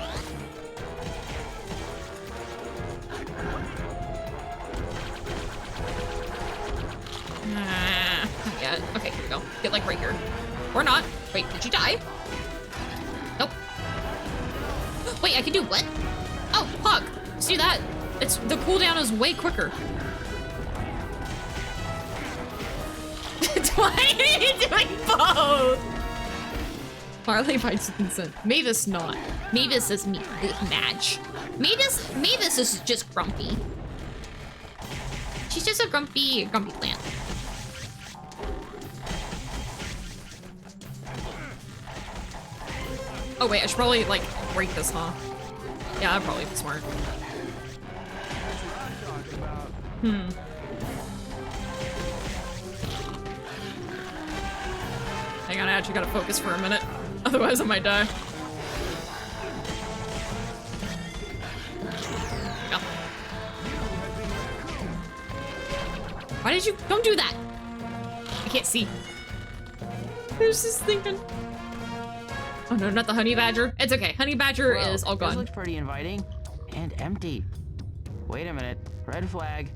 Speaker 1: Yeah, okay, here we go. Get like right here. Or not. Wait, did you die? Nope. Wait, I can do what? Oh, hug. See that? It's the cooldown is way quicker. Why are you doing both? Marley bites consent. Mavis not. Mavis is match. Mavis is just grumpy. She's just a grumpy plant. Oh wait, I should probably like break this, huh? Yeah, that'd probably be smart. Hang on, I actually gotta focus for a minute. Otherwise I might die. Yeah. Why did you- don't do that! I can't see. I was just thinking. Oh no, not the honey badger. It's okay. Honey badger is all
Speaker 5: This
Speaker 1: gone.
Speaker 5: looks pretty inviting and empty. Wait a minute. Red flag.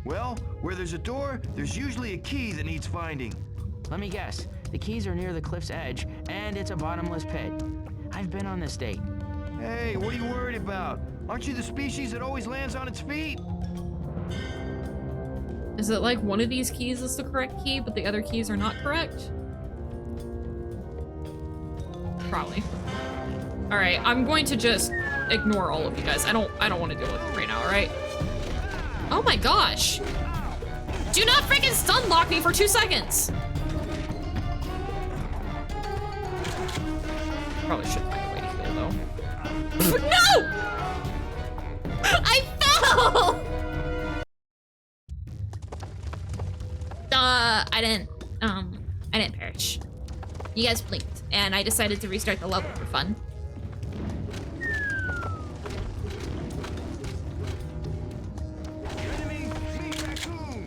Speaker 4: Well, where there's a door, there's usually a key that needs finding.
Speaker 5: Let me guess. The keys are near the cliff's edge, and it's a bottomless pit. I've been on this date.
Speaker 4: Hey, what are you worried about? Aren't you the species that always lands on its feet?
Speaker 1: Is it like one of these keys is the correct key, but the other keys are not correct? Probably. All right, I'm going to just ignore all of you guys. I don't want to deal with it right now, all right? Oh my gosh. Do not freaking stun lock me for 2 seconds. Probably should find a way to heal though. No! I fell! I didn't perish. You guys blinked, and I decided to restart the level for fun.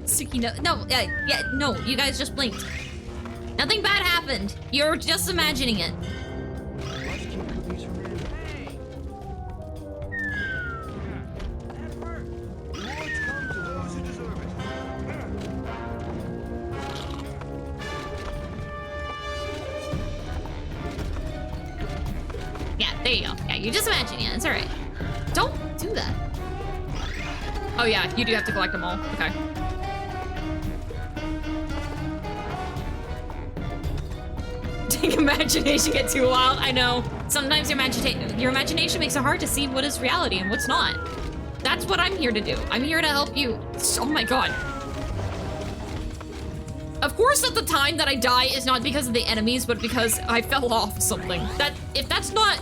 Speaker 1: Tsuki, no, you guys just blinked. Nothing bad happened. You're just imagining it. Yeah, there you go. Yeah, you're just imagining it. It's alright. Don't do that. Oh yeah, you do have to collect them all. Okay. Dang, imagination get too wild. I know. Sometimes your imagination makes it hard to see what is reality and what's not. That's what I'm here to do. I'm here to help you. Oh my god. Of course at the time that I die is not because of the enemies, but because I fell off something. If that's not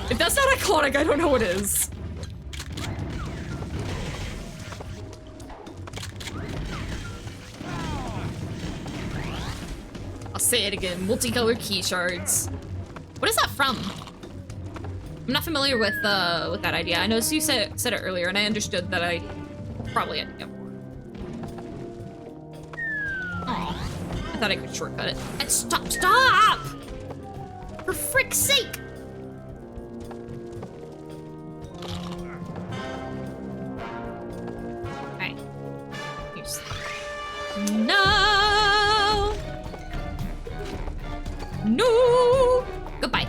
Speaker 1: iconic, I don't know what is. I'll say it again, multicolored key shards. What is that from? I'm not familiar with that idea. I know Sue said it earlier, and I understood that I probably had to go. Aw, I thought I could shortcut it. And stop! For frick's sake! Okay. Here's... No! No! Goodbye.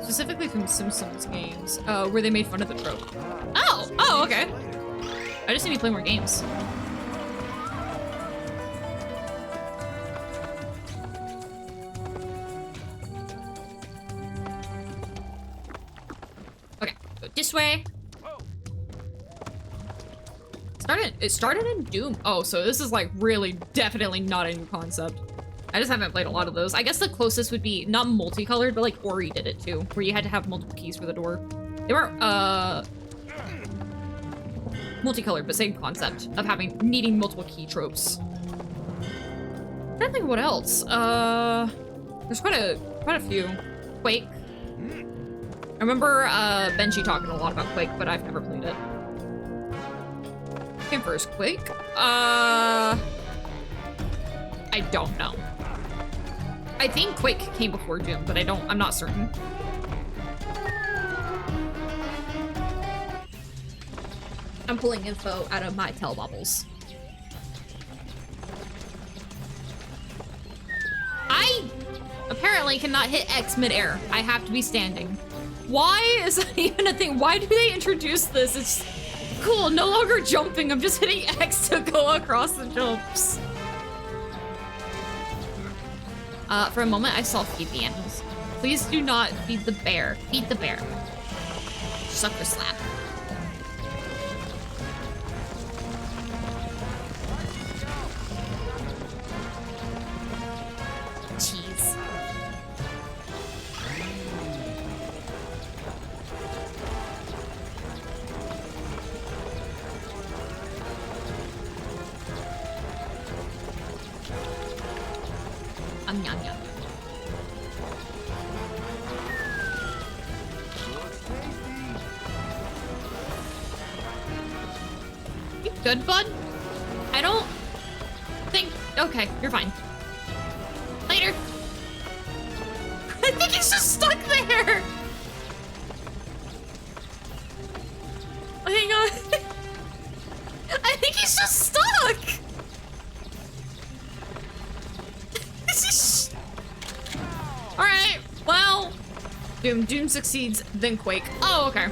Speaker 1: Specifically from Simpsons games, where they made fun of the trope. Oh, okay. I just need to play more games. Okay, go this way. It started in Doom. Oh, so this is like really definitely not a new concept. I just haven't played a lot of those. I guess the closest would be not multicolored, but like Ori did it too, where you had to have multiple keys for the door. They weren't multicolored, but same concept of needing multiple key tropes. I'm trying to think of what else. There's quite a few. Quake. I remember Benji talking a lot about Quake, but I've never played it. Came first, Quake. I don't know. I think Quake came before Doom, but I'm not certain. I'm pulling info out of my telebubbles. I apparently cannot hit X mid-air. I have to be standing. Why is that even a thing? Why do they introduce this? It's cool, no longer jumping. I'm just hitting X to go across the jumps. For a moment, I saw feed the animals. Please do not feed the bear. Feed the bear. Sucker slap. Cheese. Yum, yum. You good, bud? I don't think... Okay, you're fine. Later. I think he's just stuck there. Hang on. I think he's just stuck. Alright, well, Doom succeeds, then Quake. Oh, okay.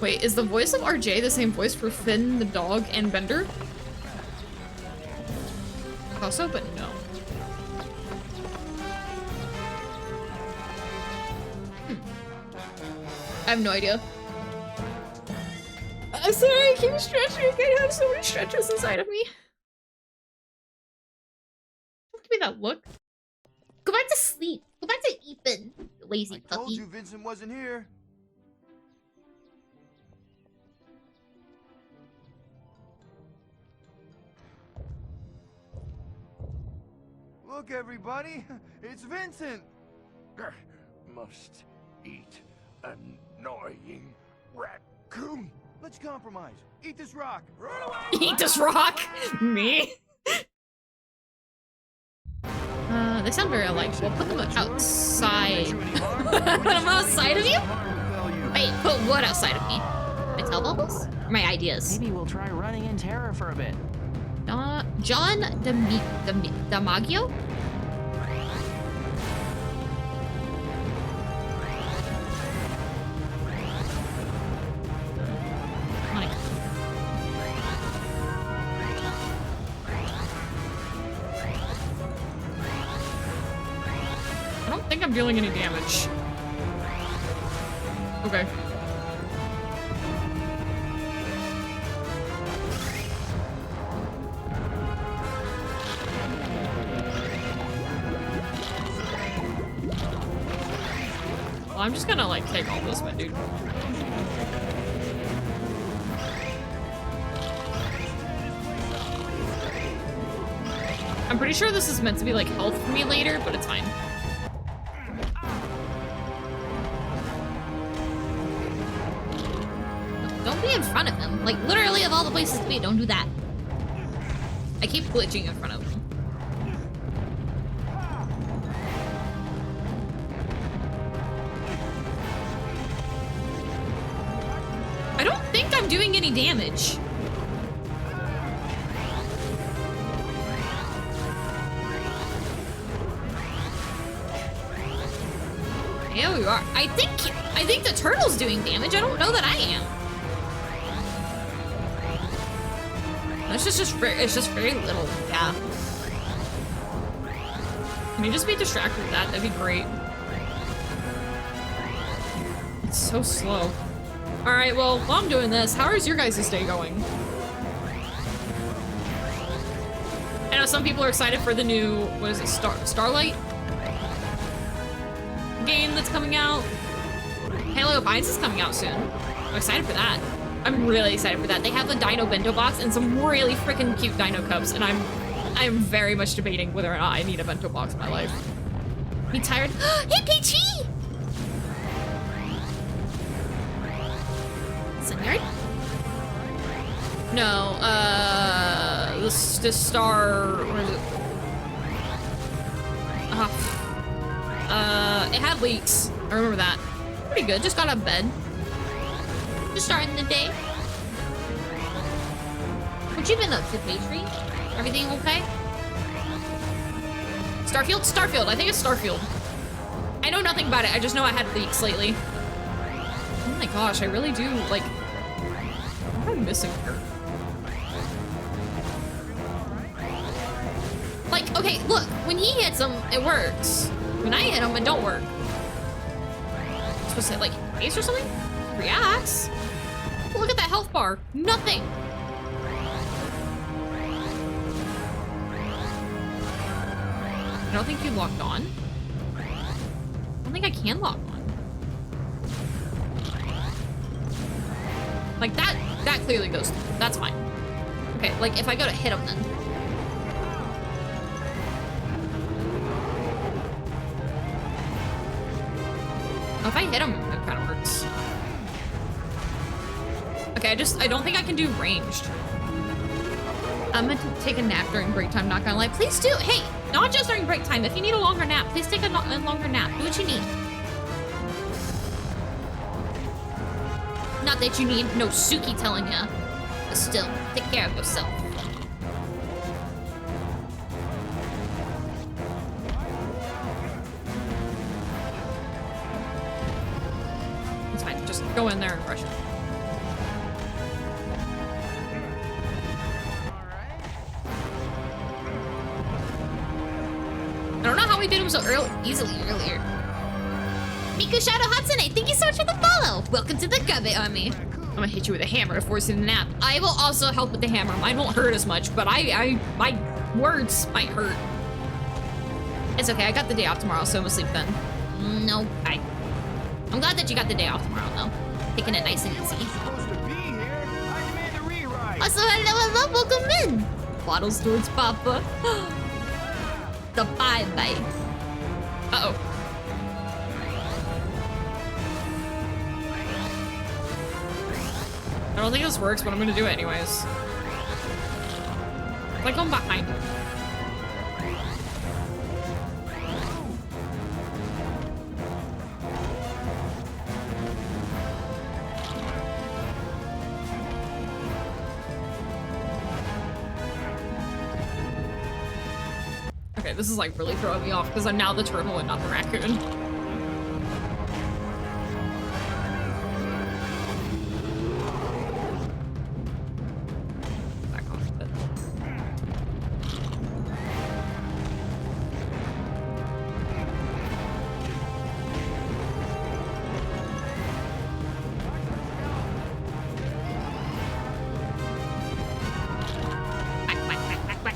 Speaker 1: Wait, is the voice of RJ the same voice for Finn, the dog, and Bender? Also, but no. I have no idea. I'm sorry, I keep stretching. I have so many stretches inside of me. Don't give me that look. Go back to sleep. Go back to Ethan, lazy puppy.
Speaker 4: I told you Vincent wasn't here. Look, everybody, it's Vincent.
Speaker 9: Must eat annoying raccoon.
Speaker 4: Let's compromise. Eat this rock. Run away.
Speaker 1: Eat this rock. Me. They sound very alike. We'll put them outside. Put them outside of you? Wait, put what outside of me? My telebubbles? Or my ideas?
Speaker 5: Maybe we'll try running in terror for a bit.
Speaker 1: John DiMaggio? I don't think I'm dealing any damage. Okay. Well, I'm just gonna like take all this, my dude. I'm pretty sure this is meant to be like health for me later, but it's fine. Don't be in front of him. Like, literally of all the places to be, don't do that. I keep glitching in front of him. I don't think I'm doing any damage. Here we are. I think the turtle's doing damage. I don't know that I am. It's just very little. Yeah. Can you just be distracted with that? That'd be great. It's so slow. All right. Well, while I'm doing this, how is your guys' day going? I know some people are excited for the new, what is it, Starlight game that's coming out. Halo Alliance is coming out soon. I'm excited for that. I'm really excited for that. They have the Dino Bento box and some really freaking cute Dino Cups, and I'm very much debating whether or not I need a bento box in my life. Be tired? Hey, Peachy! Is it nerd? No, this star, what is it? It had leaks. I remember that. Pretty good, just got out of bed. Just starting the day. What you been up to, Patry? Everything okay? Starfield? Starfield, I think it's Starfield. I know nothing about it, I just know I had leaks lately. Oh my gosh, I really do, like, what am I missing here? Like, okay, look, when he hits him, it works. When I hit him, it don't work. I'm supposed to hit, like, face or something? Reacts? Look at that health bar. Nothing. I don't think you locked on. I don't think I can lock on. Like, that clearly goes through. That's fine. Okay, like, if I go to hit him, then. If I hit him, it kind of works. Okay, I don't think I can do ranged. I'm gonna take a nap during break time, not gonna lie. Please do. Hey, not just during break time. If you need a longer nap, please take a longer nap. Do what you need. Not that you need no Tsuki telling ya, but still, take care of yourself. It's fine, just go in there and rush it. I don't know how we did him so easily earlier. Miku Shadow Hatsune, thank you so much for the follow. Welcome to the Gabe Army. I'm gonna hit you with a hammer to force you to nap. I will also help with the hammer. Mine won't hurt as much, but my words might hurt. It's okay, I got the day off tomorrow, so I'm gonna sleep then. No, bye. I'm glad that you got the day off tomorrow, though. Taking it nice and easy. Also, hello, welcome in. Waddles towards Papa. The bye-bye. Uh-oh. I don't think this works, but I'm gonna do it anyways. Like, I'm behind him. Okay, this is like really throwing me off because I'm now the turtle and not the raccoon. Back off a bit. Back.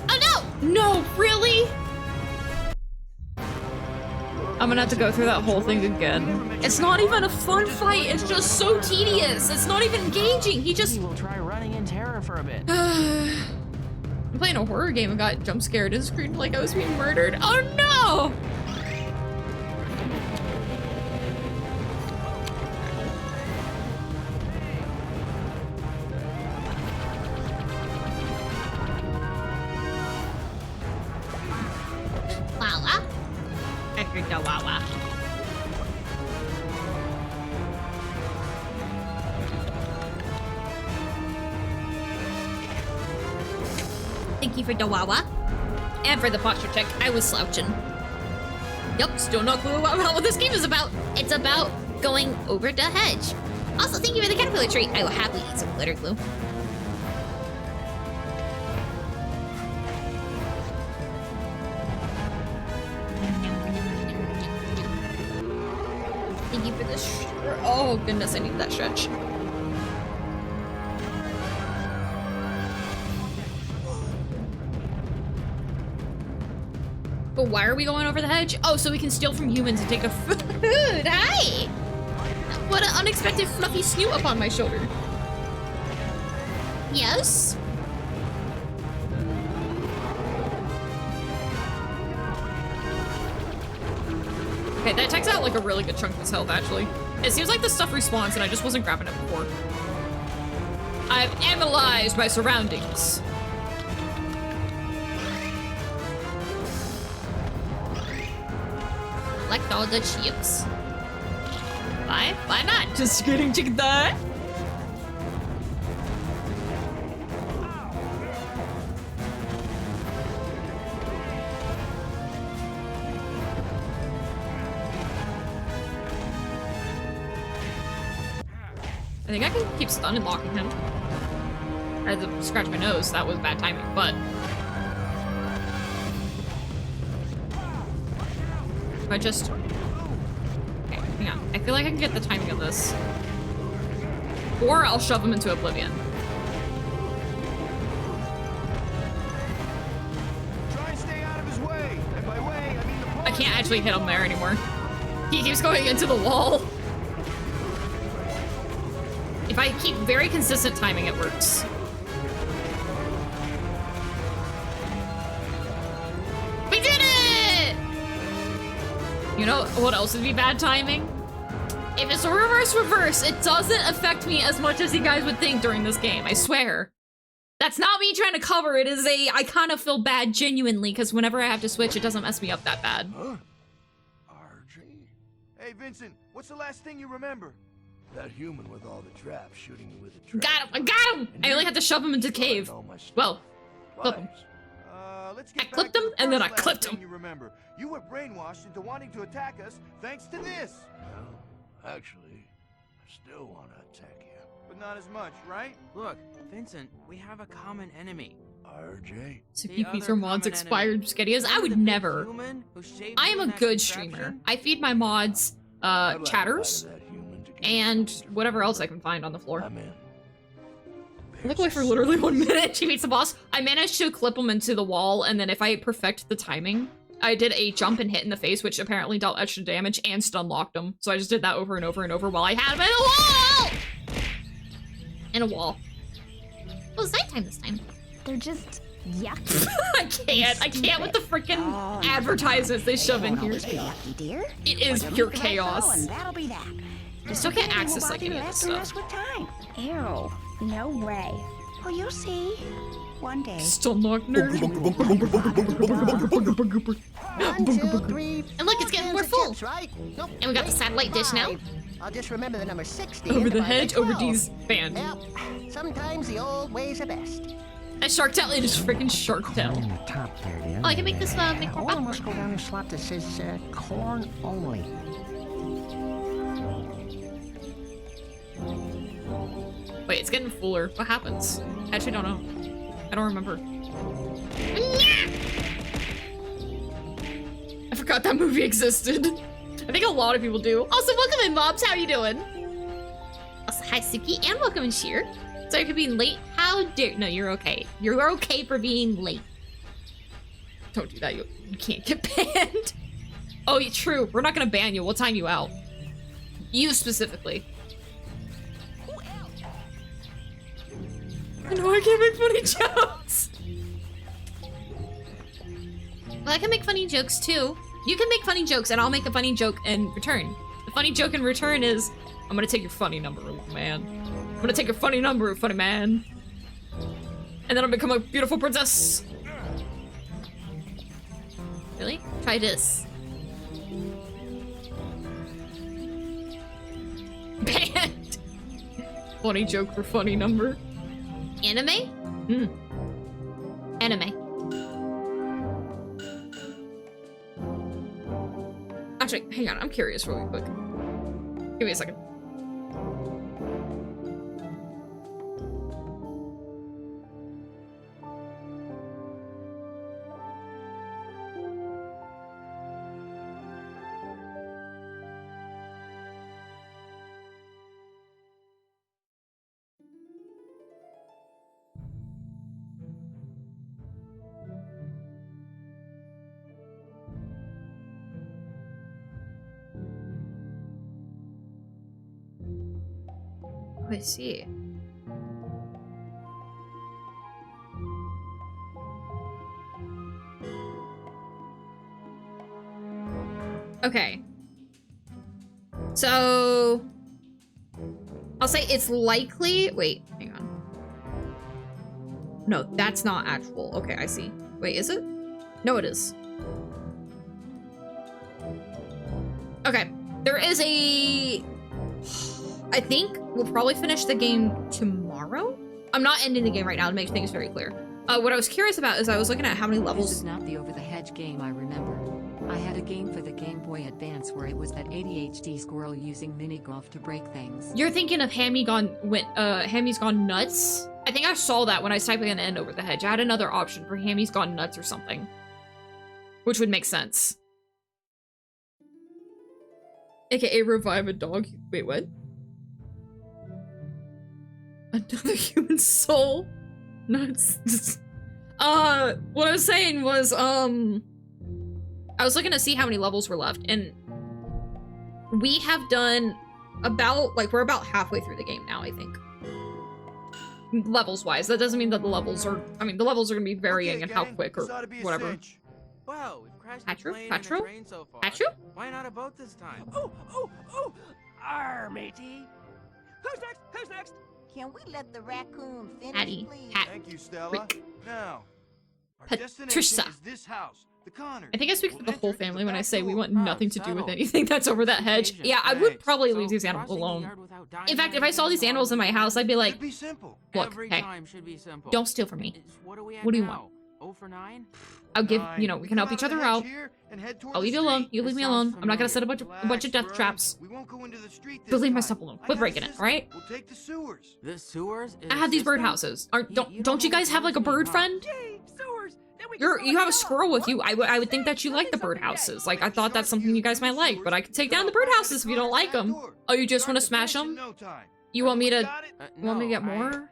Speaker 1: Oh no! No, really? I'm gonna have to go through that whole thing again. It's not even a fun fight, it's just so tedious. It's not even engaging. He just...
Speaker 5: Maybe we'll try running in terror for a bit.
Speaker 1: I'm playing a horror game and got jump scared and screamed like I was being murdered. Oh no!
Speaker 3: Wawa.
Speaker 1: I heard the wawa. Thank you for the wawa. And for the posture check. I was slouching. Yup, still not clue about what this game is about. It's about going over the hedge. Also, thank you for the caterpillar treat. I will happily eat some glitter glue. Thank you for this. Oh goodness, I need that stretch. But why are we going over the hedge? Oh, so we can steal from humans and take the food. Hi! What an unexpected fluffy snoot up on my shoulder. Yes? Okay, that takes out like a really good chunk of his health, actually. It seems like the stuff respawns and I just wasn't grabbing it before. I've analyzed my surroundings. Collect all the chips. Why not? Just kidding, chicken thigh. I think I can keep stun and locking him. I had to scratch my nose. That was bad timing, but... if I just... okay, hang on. I feel like I can get the timing of this. Or I'll shove him into oblivion.
Speaker 4: Try and stay out of his way. And by way, I mean the
Speaker 1: I can't actually hit him there anymore. He keeps going into the wall. If I keep very consistent timing, it works. We did it! You know what else would be bad timing? If it's a reverse, it doesn't affect me as much as you guys would think during this game, I swear. That's not me trying to cover, it is I kind of feel bad genuinely, because whenever I have to switch, it doesn't mess me up that bad.
Speaker 4: Huh? RG? Hey, Vincent, what's the last thing you remember?
Speaker 9: That human with all the traps shooting you with a trap.
Speaker 1: Got him! I got him! I only had to shove him into the cave. Well, clip him.
Speaker 4: Let's get
Speaker 1: I clipped
Speaker 4: back to
Speaker 1: him,
Speaker 4: the
Speaker 1: and then I
Speaker 4: first
Speaker 1: clipped
Speaker 4: last
Speaker 1: him.
Speaker 4: thing you remember. You were brainwashed into wanting to attack us thanks to this.
Speaker 9: Well, actually, I still want to attack you.
Speaker 4: But not as much, right?
Speaker 5: Look, Vincent, we have a common enemy.
Speaker 9: RJ?
Speaker 1: Tsuki feeds her mods expired SpaghettiOs. I would never. I am a good streamer. I feed my mods chatters and whatever else I can find on the floor.
Speaker 9: I'm in.
Speaker 1: I look away for literally 1 minute. She beats the boss. I managed to clip him into the wall, and then if I perfect the timing, I did a jump and hit in the face, which apparently dealt extra damage and stun locked him. So I just did that over and over and over while I had him in a wall! In a wall.
Speaker 3: Well, it's nighttime this time.
Speaker 6: They're just yucky.
Speaker 1: I can't with the freaking advertisements they shove in here.
Speaker 8: Yucky, dear.
Speaker 1: It is pure chaos.
Speaker 8: And that'll be that.
Speaker 1: I still can't access like any of this
Speaker 8: Less
Speaker 1: stuff.
Speaker 8: with time.
Speaker 6: Ew. No way.
Speaker 8: Oh, you'll see. One day.
Speaker 1: Stun lock nerd.
Speaker 8: 1, 2, 3.
Speaker 3: And look, it's getting more full.
Speaker 8: Right? Nope.
Speaker 3: And we got the satellite dish now.
Speaker 8: 5. I'll just remember the number 60.
Speaker 1: Over
Speaker 8: and
Speaker 1: the
Speaker 8: divide by
Speaker 1: hedge, over
Speaker 8: 12.
Speaker 1: D's band.
Speaker 8: Yep. Sometimes the old ways are best.
Speaker 1: That Shark Tale, it is freaking Shark Tale.
Speaker 8: On the top there, dear.
Speaker 3: Oh, I can make this make more
Speaker 8: Or
Speaker 3: popcorn.
Speaker 8: must go down the slot that says corn only.
Speaker 1: Wait, it's getting fuller. What happens? I actually don't know. I don't remember. I forgot that movie existed. I think a lot of people do. Also, welcome in, mobs. How you doing? Also, hi, Tsuki, and welcome in, Sheer. Sorry for being late. How dare— no, you're okay. You're okay for being late. Don't do that. You can't get banned. Oh, yeah, true. We're not gonna ban you. We'll time you out. You specifically. I know I can't make funny jokes.
Speaker 3: Well, I can make funny jokes too.
Speaker 1: You can make funny jokes, and I'll make a funny joke in return. The funny joke in return is, I'm gonna take your funny number, little man. I'm gonna take your funny number, funny man. And then I'll become a beautiful princess. Really? Try this. Banned. Funny joke for funny number.
Speaker 3: Anime?
Speaker 1: Hmm.
Speaker 3: Anime.
Speaker 1: Actually, hang on. I'm curious really quick. Give me a second. I see. Okay. So I'll say it's likely. Wait, hang on. No, that's not actual. Okay, I see. Wait, is it? No, it is. Okay, there is a... I think we'll probably finish the game tomorrow. I'm not ending the game right now to make things very clear. What I was curious about is I was looking at how many levels...
Speaker 2: This is not the Over the Hedge game I remember. I had a game for the Game Boy Advance where it was that ADHD squirrel using mini golf to break things.
Speaker 1: You're thinking of Hammy's Gone Nuts? I think I saw that when I was typing an end Over the Hedge. I had another option for Hammy's Gone Nuts or something. Which would make sense. AKA revive a dog. Wait, what? Another human soul? Nuts. What I was saying was, I was looking to see how many levels were left, and we have done about, like, we're about halfway through the game now, I think. Levels-wise. That doesn't mean that the levels are, I mean, the levels are gonna be varying in how quick or whatever.
Speaker 10: Wow, we've crashed
Speaker 1: Patro?
Speaker 10: a plane
Speaker 1: Patro?
Speaker 10: and a train so far.
Speaker 1: Patro?
Speaker 10: Why not a boat this time?
Speaker 8: Oh! Arr, matey.
Speaker 7: Who's next? Can we let the raccoon finish,
Speaker 1: Hattie.
Speaker 7: please?
Speaker 4: Thank you, Stella. Now, our
Speaker 1: Patricia.
Speaker 4: destination is this house, the Connors.
Speaker 1: I think I speak for the
Speaker 4: We'll
Speaker 1: whole
Speaker 4: enter
Speaker 1: family
Speaker 4: the
Speaker 1: when I
Speaker 4: back
Speaker 1: say we
Speaker 4: door.
Speaker 1: want nothing to do with anything that's over that hedge. Yeah, I would probably leave these animals alone. In fact, if I saw these animals in my house, I'd be like,
Speaker 4: Should be simple.
Speaker 1: look,
Speaker 10: Every
Speaker 1: hey,
Speaker 10: time should be simple.
Speaker 1: don't steal from me.
Speaker 10: What are we at
Speaker 1: What do you
Speaker 10: now?
Speaker 1: want?
Speaker 10: 0 for 9?
Speaker 1: I'll give,
Speaker 4: Nine.
Speaker 1: you know, we can help
Speaker 4: Come
Speaker 1: each
Speaker 4: out of
Speaker 1: other
Speaker 4: the hedge
Speaker 1: out.
Speaker 4: here and head toward
Speaker 1: I'll
Speaker 4: the
Speaker 1: leave you alone.
Speaker 4: street.
Speaker 1: You leave me
Speaker 10: This
Speaker 1: alone.
Speaker 10: sounds
Speaker 1: I'm not gonna set a
Speaker 10: familiar.
Speaker 1: bunch of death
Speaker 4: Relax,
Speaker 1: traps.
Speaker 4: Bro. We won't go into the street this
Speaker 1: You'll leave my
Speaker 4: time.
Speaker 1: stuff alone.
Speaker 4: I
Speaker 1: Quit
Speaker 4: got a
Speaker 1: breaking it,
Speaker 4: system.
Speaker 1: alright?
Speaker 4: We'll take the sewers.
Speaker 10: The sewers? Is
Speaker 1: I
Speaker 10: a
Speaker 1: have these
Speaker 10: system?
Speaker 1: birdhouses. Aren't
Speaker 10: You
Speaker 1: don't you
Speaker 10: know
Speaker 1: guys have like a
Speaker 10: what
Speaker 1: bird
Speaker 10: huh?
Speaker 1: friend?
Speaker 7: Yay, sewers! Then we
Speaker 1: You have a squirrel with you. I would think that you like the birdhouses. Like, I thought that's something you guys might like, but I could take down the birdhouses if you don't like them. Oh, you just want to smash them? You want me to you want me to get more?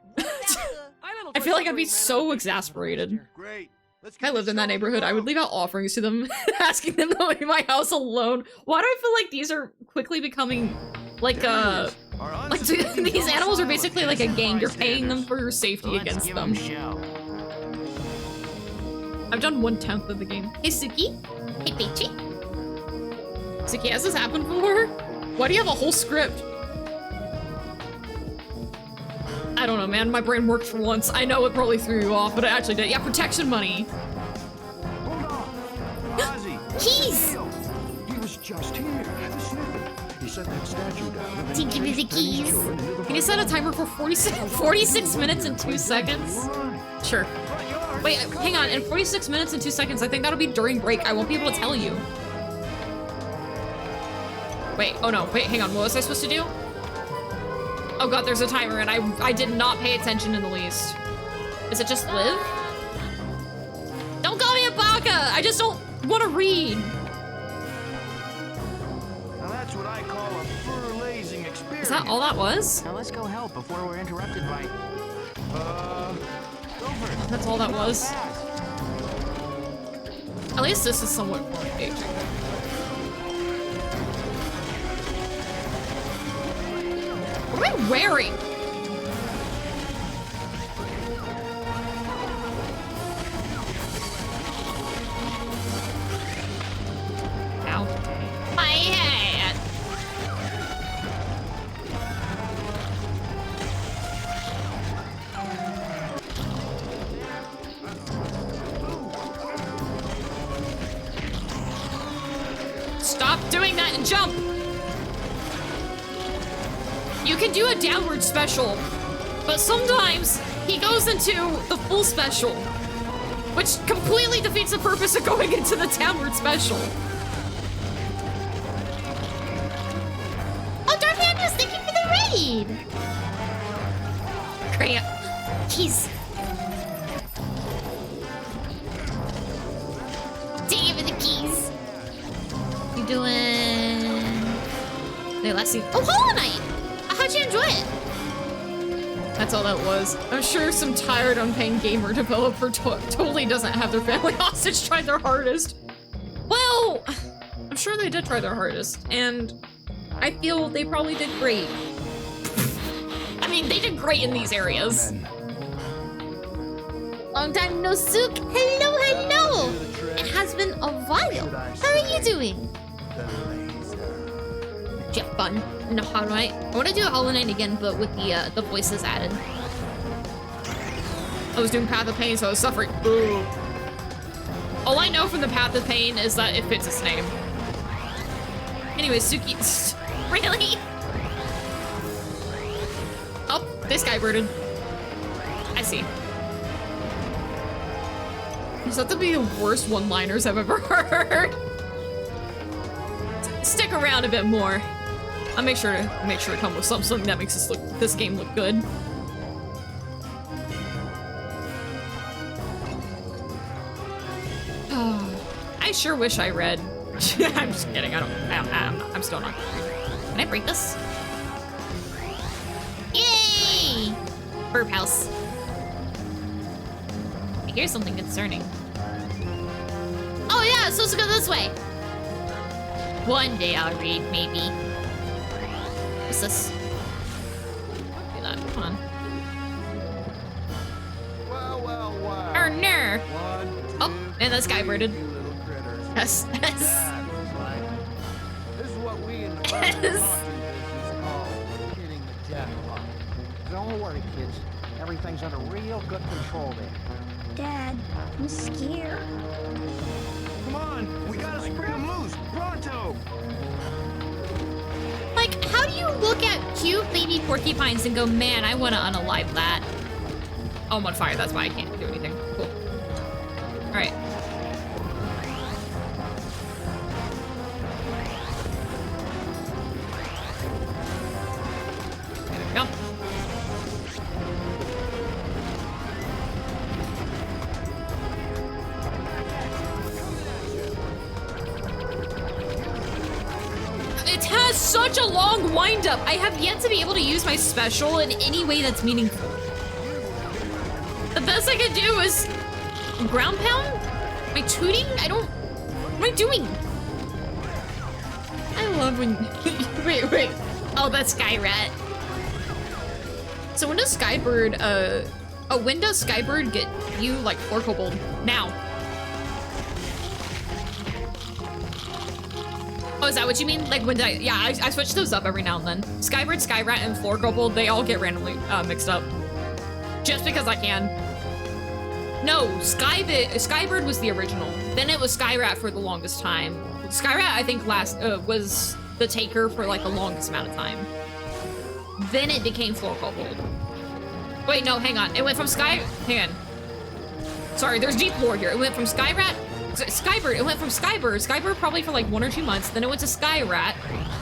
Speaker 1: I feel like I'd be so exasperated.
Speaker 4: Great.
Speaker 1: If I lived in that neighborhood, I would leave out offerings to them, asking them to leave my house alone. Why do I feel like these are quickly becoming like these animals are basically like a gang. You're paying them for your safety against them. I've done 1/10 of the game. Hey Tsuki. Hey Peachy. Tsuki, has this happened before? Why do you have a whole script? I don't know, man. My brain worked for once. I know it probably threw you off, but it actually did. Yeah, protection money.
Speaker 8: Hold on.
Speaker 4: Ozzy.
Speaker 3: Keys!
Speaker 8: He was just here. The sniffer. He set that statue down. and then
Speaker 3: Give me the
Speaker 8: chased Benny's
Speaker 3: keys.
Speaker 8: children into the
Speaker 1: Can you set a timer for 46 minutes and 2 seconds? Sure. Wait, hang on. In 46 minutes and 2 seconds, I think that'll be during break. I won't be able to tell you. Wait, oh no. Wait, hang on. What was I supposed to do? Oh god, there's a timer, and I did not pay attention in the least. Is it just live? Don't call me a baka! I just don't want to read.
Speaker 4: Now that's what I call a fur-lazing experience.
Speaker 1: Is that all that was?
Speaker 5: Now let's go help before we're interrupted by...
Speaker 8: Go for it.
Speaker 1: That's all that was?
Speaker 5: Fast.
Speaker 1: At least this is somewhat more engaging. What am I wearing? Ow. My head! Stop doing that and jump! You can do a downward special, but sometimes he goes into the full special, which completely defeats the purpose of going into the downward special.
Speaker 3: Oh, Darth Andrews, thank you for the raid!
Speaker 1: Great.
Speaker 3: Keys. Give me the keys. You doing... Wait, let's see. Oh, Hollow Knight! How'd you enjoy it?
Speaker 1: That's all that was. I'm sure some tired, unpaying gamer developer totally doesn't have their family hostage tried their hardest. Well, I'm sure they did try their hardest, and I feel they probably did great.
Speaker 3: I
Speaker 1: they did great in these areas.
Speaker 3: Long time no sook. Hello, hello. It has been a while. How are you doing? Did you have fun in the Hollow Knight? I want to do a Hollow Knight again, but with the voices added.
Speaker 1: I was doing Path of Pain, so I was suffering. Ooh. All I know from the Path of Pain is that it fits its name. Anyway, Tsuki. Really? Oh, this guy birded. I see. These have to be the worst one-liners I've ever heard. Stick around a bit more. I'll make sure to come with something that makes this game look good. I sure wish I read. I'm just kidding. I'm still not.
Speaker 3: Can I break this? Yay! Burp house. I hear something concerning. Oh yeah, it's supposed to go this way. One day I'll read, maybe. What's this?
Speaker 1: Do that. Come on.
Speaker 8: Well.
Speaker 1: Ner. Oh, and this guy birded. Yes.
Speaker 8: This is what we in the business call hitting the jackpot. Don't worry, kids. Everything's under real good control there.
Speaker 6: Dad, I'm scared.
Speaker 4: Come on, we gotta spring them loose, pronto!
Speaker 3: Like, how do you look at cute baby porcupines and go, man, I want to unalive that?
Speaker 1: Oh, I'm on fire. That's why I can't do anything. Cool. All right. There we go. It has such a long wind-up. I have yet to be able to use my special in any way that's meaningful. The best I could do is ground pound? Am I tooting? What am I doing? I love when wait. Oh, that's Sky Rat. So when does Skybird when does Skybird get you like 4 kobold? Now. Oh, is that what you mean? Like when did I switch those up every now and then. Skybird, Skyrat, and 4 kobold, they all get randomly mixed up. Just because I can. No, Skybird was the original. Then it was Skyrat for the longest time. Skyrat, I think, was the taker for like the longest amount of time. Then it became 4 kobold. Wait, no, hang on. It went from hang on. Sorry, there's deep lore here. It went from Skybird. It went from Skybird probably for like 1 or 2 months. Then it went to Skyrat.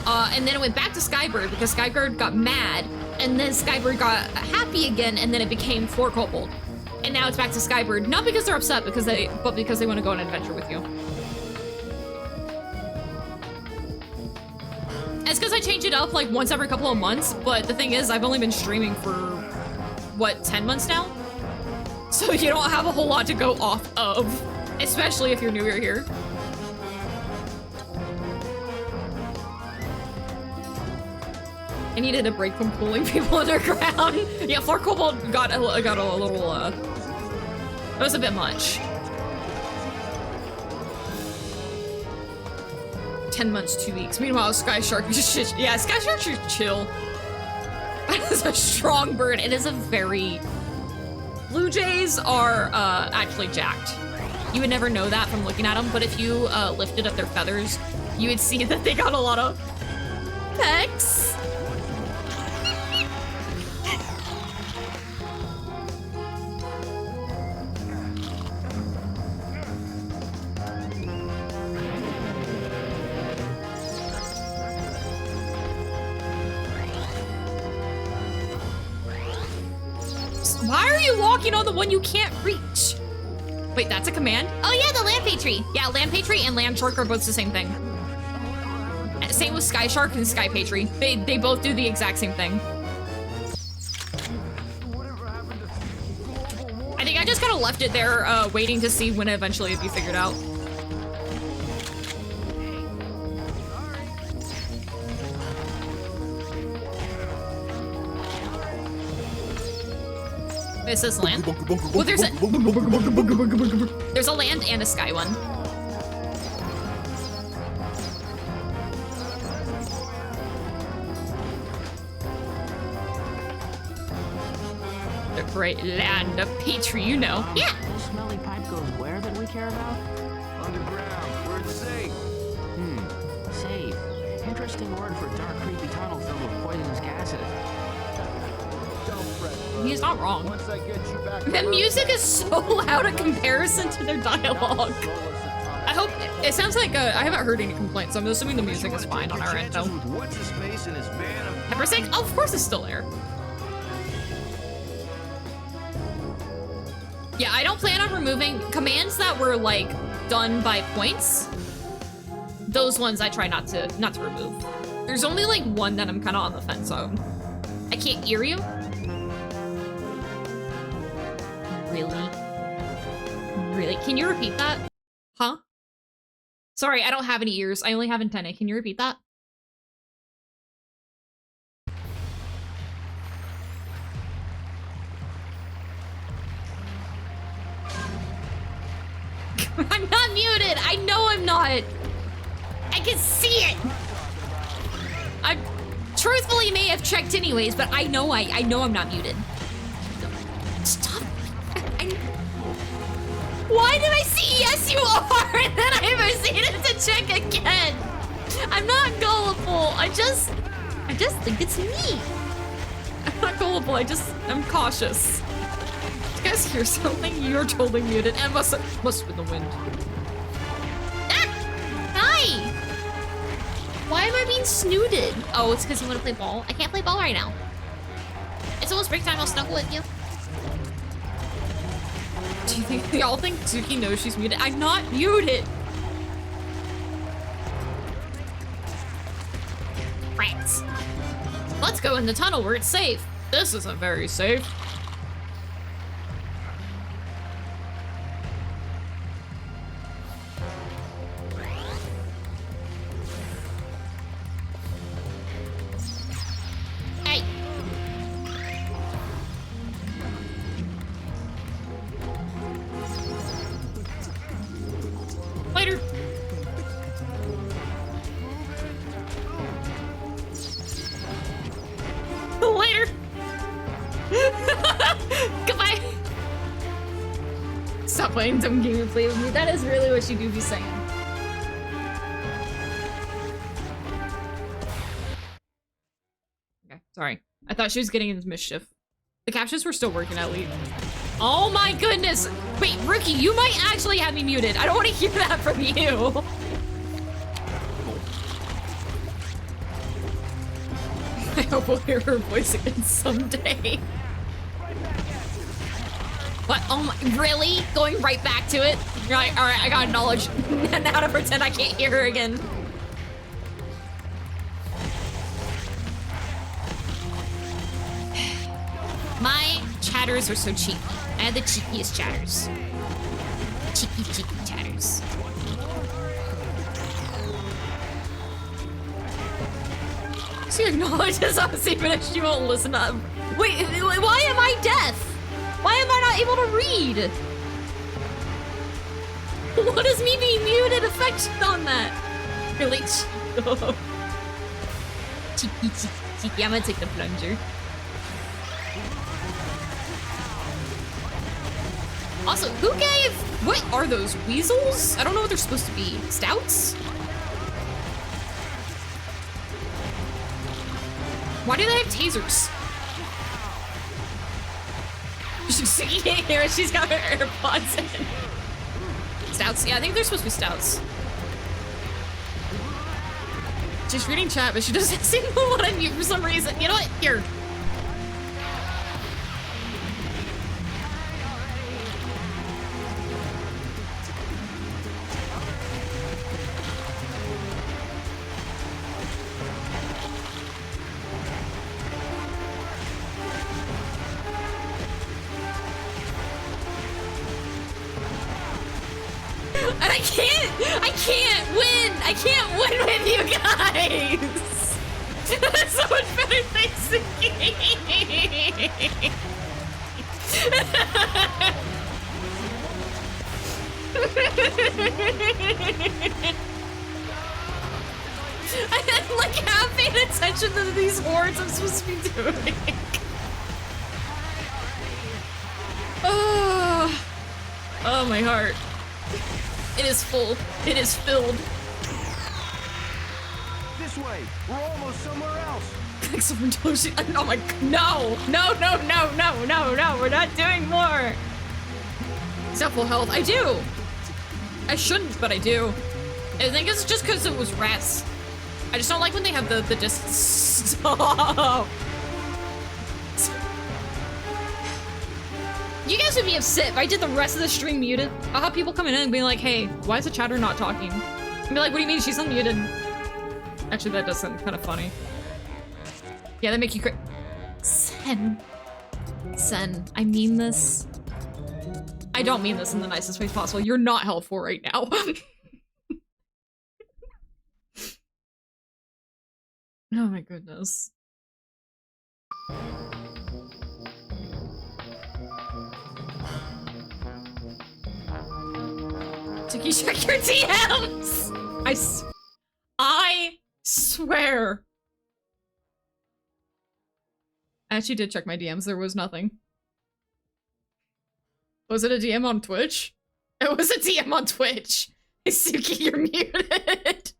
Speaker 1: And then it went back to Skybird because Skybird got mad. And then Skybird got happy again. And then it became 4 kobold. And now it's back to Skybird. Not because they're upset, but because they want to go on an adventure with you. It's because I change it up like once every couple of months. But the thing is, I've only been streaming for, what, 10 months now? So you don't have a whole lot to go off of. Especially if you're newer here. I needed a break from pulling people underground. Yeah, 4 kobold got a little, it was a bit much. 10 months, 2 weeks. Meanwhile, Sky Shark is yeah, Sky Shark should chill. That is a strong bird. It is a very... Blue jays are actually jacked. You would never know that from looking at them, but if you lifted up their feathers, you would see that they got a lot of pecs. Why are you walking on the one you can't reach? Wait, that's a command?
Speaker 3: Oh yeah, the land patry.
Speaker 1: Yeah, land patry and land shark are both the same thing. Same with sky shark and sky patry. They both do the exact same thing. I think I just kind of left it there, waiting to see when eventually it'd be figured out. This is land. Well, there's a land and a sky one. The great land of Petrie, you know. Yeah.
Speaker 5: This smelly pipe goes where that we care about?
Speaker 4: Underground, where it's safe.
Speaker 5: Safe. Interesting word for a dark, creepy tunnel filled with poisonous gases.
Speaker 4: Don't fret, bud.
Speaker 1: He's not wrong.
Speaker 4: Once I get you back
Speaker 1: The music is so loud in comparison to their dialogue. I hope it sounds like I haven't heard any complaints, so I'm assuming the music is fine on our end though.
Speaker 4: What's his face and his band of
Speaker 1: Pepper steak? Oh, of course it's still there. Yeah, I don't plan on removing commands that were like done by points. Those ones I try not to remove. There's only like one that I'm kind of on the fence on. I can't hear you. Really? Really? Can you repeat that? Huh? Sorry, I don't have any ears. I only have antennae. Can you repeat that? I'm not muted. I know I'm not. I can see it. I truthfully may have checked anyways, but I know I'm not muted. Stop. Why did I see yes you are and then I proceeded to check again? I'm not gullible. I just think it's me. I'm not gullible. I'm cautious. You guys hear something? You're totally muted. And must have been the wind. Ah! Hi! Why am I being snooted? Oh, it's because you want to play ball? I can't play ball right now. It's almost break time. I'll snuggle with you. Do you think y'all think Tsuki knows she's muted? I'm not muted! Rats. Let's go in the tunnel where it's safe. This isn't very safe. Hey! Later. Later. Goodbye. Stop playing dumb game and play with me. That is really what you do be saying. Okay, sorry. I thought she was getting into mischief. The captions were still working at least. Oh my goodness! Wait, Rookie, you might actually have me muted. I don't want to hear that from you. I hope we'll hear her voice again someday. What? Oh my, really? Going right back to it? You're like, alright, I got knowledge. Now to pretend I can't hear her again. My chatters are so cheeky. I have the cheekiest chatters. Cheeky chatters. She acknowledges us even if she won't listen up. Wait, why am I deaf? Why am I not able to read? What is me being muted affect on that? Really? Cheeky. I'm gonna take the plunger. Also, who gave... What are those? Weasels? I don't know what they're supposed to be. Stouts? Why do they have tasers? She can't hear it. She's got her AirPods in. Stouts? Yeah, I think they're supposed to be stouts. She's reading chat, but she doesn't seem to want to mute for some reason. You know what? Here. And I can't win! I can't win with you guys! That's so much better thanks to game! I'm like half paying attention to these words I'm supposed to be doing. Oh, my heart. It is full. It is filled.
Speaker 4: This way. We're almost somewhere else.
Speaker 1: Oh my, no, no, no, no, no, no, no, we're not doing more. Except full health. I do. I shouldn't, but I do. I think it's just because it was rest. I just don't like when they have the distance. Stop. You guys would be upset if I did the rest of the stream muted. I'll have people coming in and being like, hey, why is the chatter not talking? And be like, what do you mean she's unmuted? Actually, that does sound kind of funny. Yeah, that make you cra- Sen. Sen, I mean this. I don't mean this in the nicest way possible. You're not helpful right now. Oh my goodness. Tsuki, check your DMs! I swear. I actually did check my DMs. There was nothing. Was it a DM on Twitch? It was a DM on Twitch. Tsuki, you're muted.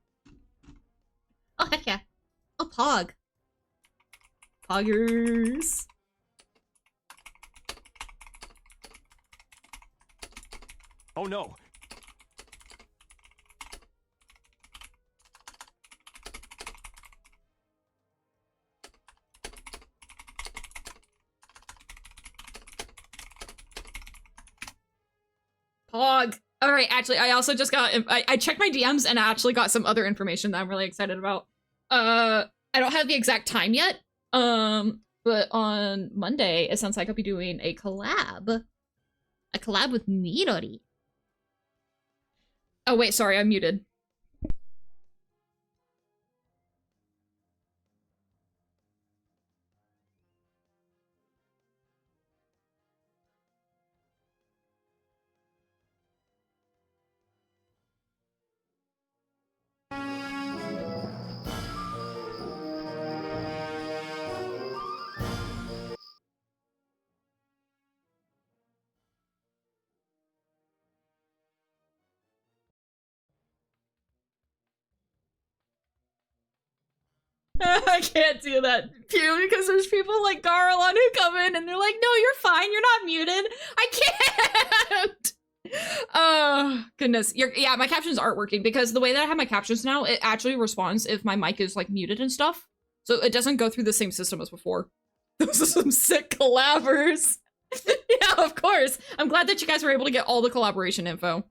Speaker 3: Oh, heck yeah. Oh, Pog.
Speaker 1: Poggers.
Speaker 4: Oh no.
Speaker 1: Pog. All right, actually, I also just got, I checked my DMs and I actually got some other information that I'm really excited about. I don't have the exact time yet, but on Monday, it sounds like I'll be doing a collab. A collab with Midori. Oh wait, sorry, I'm muted. I can't do that purely because there's people like Garlon who come in and they're like, no, you're fine, you're not muted. I can't! Oh, goodness. Yeah, my captions aren't working because the way that I have my captions now, it actually responds if my mic is like muted and stuff. So it doesn't go through the same system as before. Those are some sick collabers. Yeah, of course. I'm glad that you guys were able to get all the collaboration info.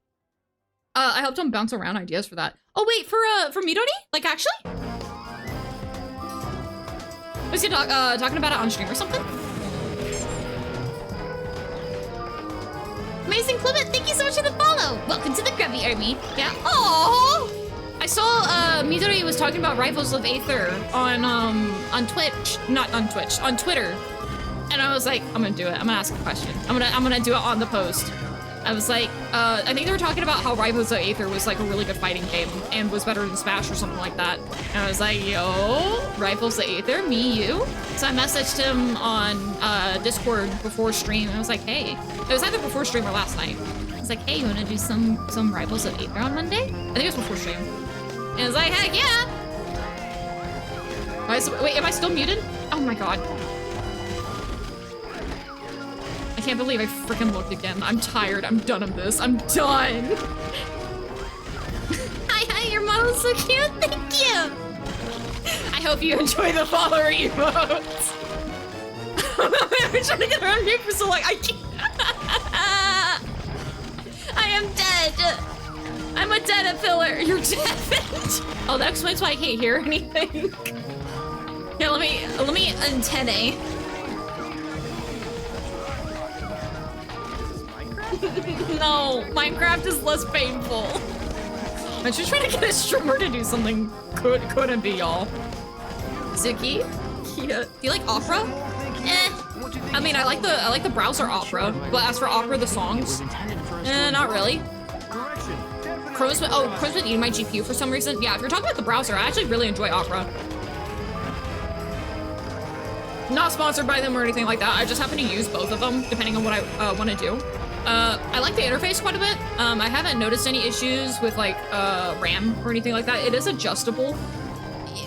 Speaker 1: I helped them bounce around ideas for that. Oh wait, for Midori? Like actually? Was he talking about it on stream or something?
Speaker 3: Amazing Clement, thank you so much for the follow. Welcome to the Grubby Army.
Speaker 1: Yeah. Aww. I saw Midori was talking about Rivals of Aether on Twitch, not on Twitch, on Twitter, and I was like, I'm gonna do it. I'm gonna ask a question. I'm gonna do it on the post. I was like, I think they were talking about how Rivals of Aether was like a really good fighting game and was better than Smash or something like that. And I was like, yo, Rivals of Aether, me, you. So I messaged him on Discord before stream. And I was like, hey, it was either before stream or last night. I was like, hey, you wanna do some Rivals of Aether on Monday? I think it was before stream. And I was like, heck yeah. Wait, am I still muted? Oh my god. I can't believe I freaking looked again. I'm tired. I'm done of this. I'm done.
Speaker 3: Hi, your model's so cute. Thank you.
Speaker 1: I hope you enjoy the follower emotes. I've been trying to get around here for so long. I can't. I am dead. I'm a dead filler. You're dead. Oh, that explains why I can't hear anything. Yeah, let me antennae. No, Minecraft is less painful. I'm just trying to get a streamer to do something couldn't be, y'all. Tsuki? Yeah. Do you like opera? I mean, I like the browser opera, but as for opera the
Speaker 5: It was
Speaker 1: songs,
Speaker 5: intended for us to
Speaker 1: not
Speaker 5: enjoy.
Speaker 1: really.
Speaker 4: Correction.
Speaker 1: Chrome's been eating my GPU for some reason. Yeah, if you're talking about the browser, I actually really enjoy opera. Not sponsored by them or anything like that. I just happen to use both of them depending on what I want to do. I like the interface quite a bit. I haven't noticed any issues with like RAM or anything like that. It is adjustable.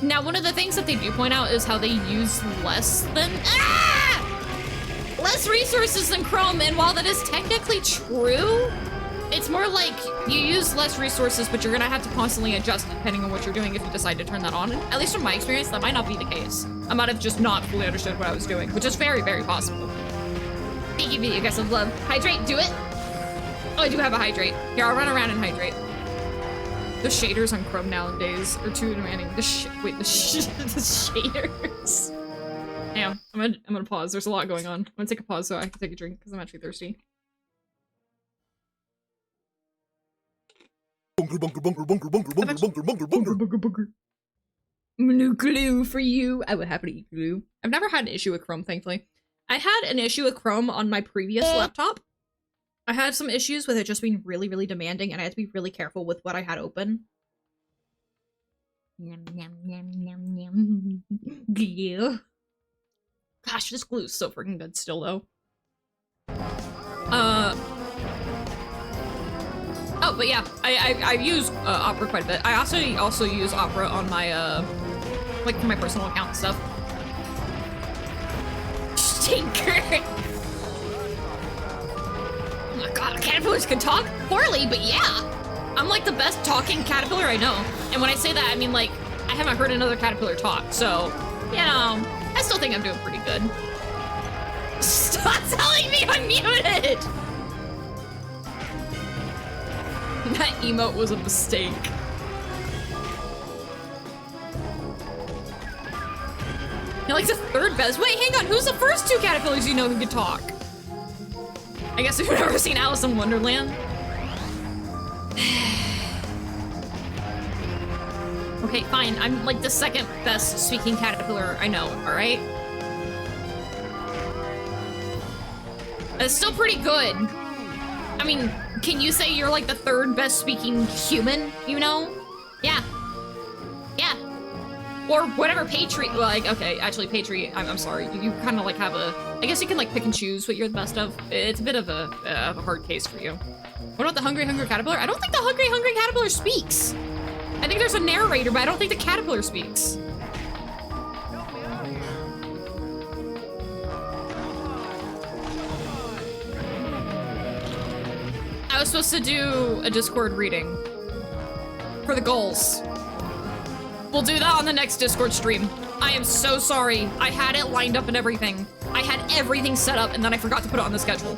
Speaker 1: Now, one of the things that they do point out is how they use less resources than Chrome, and while that is technically true, it's more like you use less resources, but you're gonna have to constantly adjust depending on what you're doing if you decide to turn that on. And at least from my experience, that might not be the case. I might have just not fully understood what I was doing, which is very, very possible. Thank you, you guys of love. Hydrate, do it. Oh, I do have a hydrate. Here, I'll run around and hydrate. The shaders on Chrome nowadays are too demanding. The shaders. Damn, I'm gonna pause. There's a lot going on. I'm gonna take a pause so I can take a drink because I'm actually thirsty.
Speaker 9: Bunker, bunker, bunker, bunker, bunker, bunker, bunker, bunker, bunker.
Speaker 1: Bunker, bunker. New glue for you. I would happily eat glue. I've never had an issue with Chrome, thankfully. I had an issue with Chrome on my previous laptop. I had some issues with it just being really, really demanding, and I had to be really careful with what I had open. Yum, yum, yum, yum, yum. Glue. Gosh, this glue is so freaking good still, though. Oh, but yeah, I use Opera quite a bit. I also use Opera on my, like, my personal account and stuff. Stinker! Oh my god, caterpillars can talk? Poorly, but yeah! I'm like the best talking caterpillar I know. And when I say that, I mean like, I haven't heard another caterpillar talk, so, you know, I still think I'm doing pretty good. Stop telling me I'm muted! That emote was a mistake. You're like the third best. Wait, hang on, who's the first two caterpillars you know who can talk? I guess if you've never seen Alice in Wonderland. Okay, fine. I'm like the second best speaking caterpillar I know, alright? It's still pretty good. I mean, can you say you're like the third best speaking human, you know? Yeah. Yeah. Or whatever Patriot, like, okay, actually Patriot, I'm sorry. You kind of like have a, I guess you can like pick and choose what you're the best of. It's a bit of a hard case for you. What about the Hungry Caterpillar? I don't think the Hungry Caterpillar speaks. I think there's a narrator, but I don't think the caterpillar speaks. I was supposed to do a Discord reading for the goals. We'll do that on the next Discord stream. I am so sorry. I had it lined up and everything. I had everything set up and then I forgot to put it on the schedule.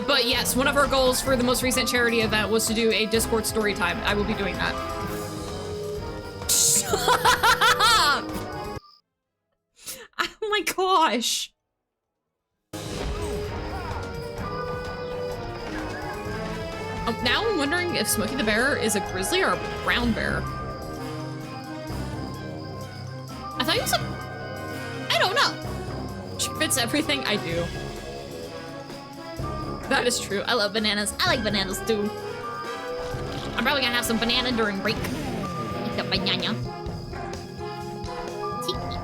Speaker 1: But yes, one of our goals for the most recent charity event was to do a Discord story time. I will be doing that. Oh my gosh. Now I'm wondering if Smokey the Bear is a grizzly or a brown bear. I thought he was a... I don't know. She fits everything I do. That is true. I love bananas. I like bananas too. I'm probably gonna have some banana during break. Eat a banana. Tiki.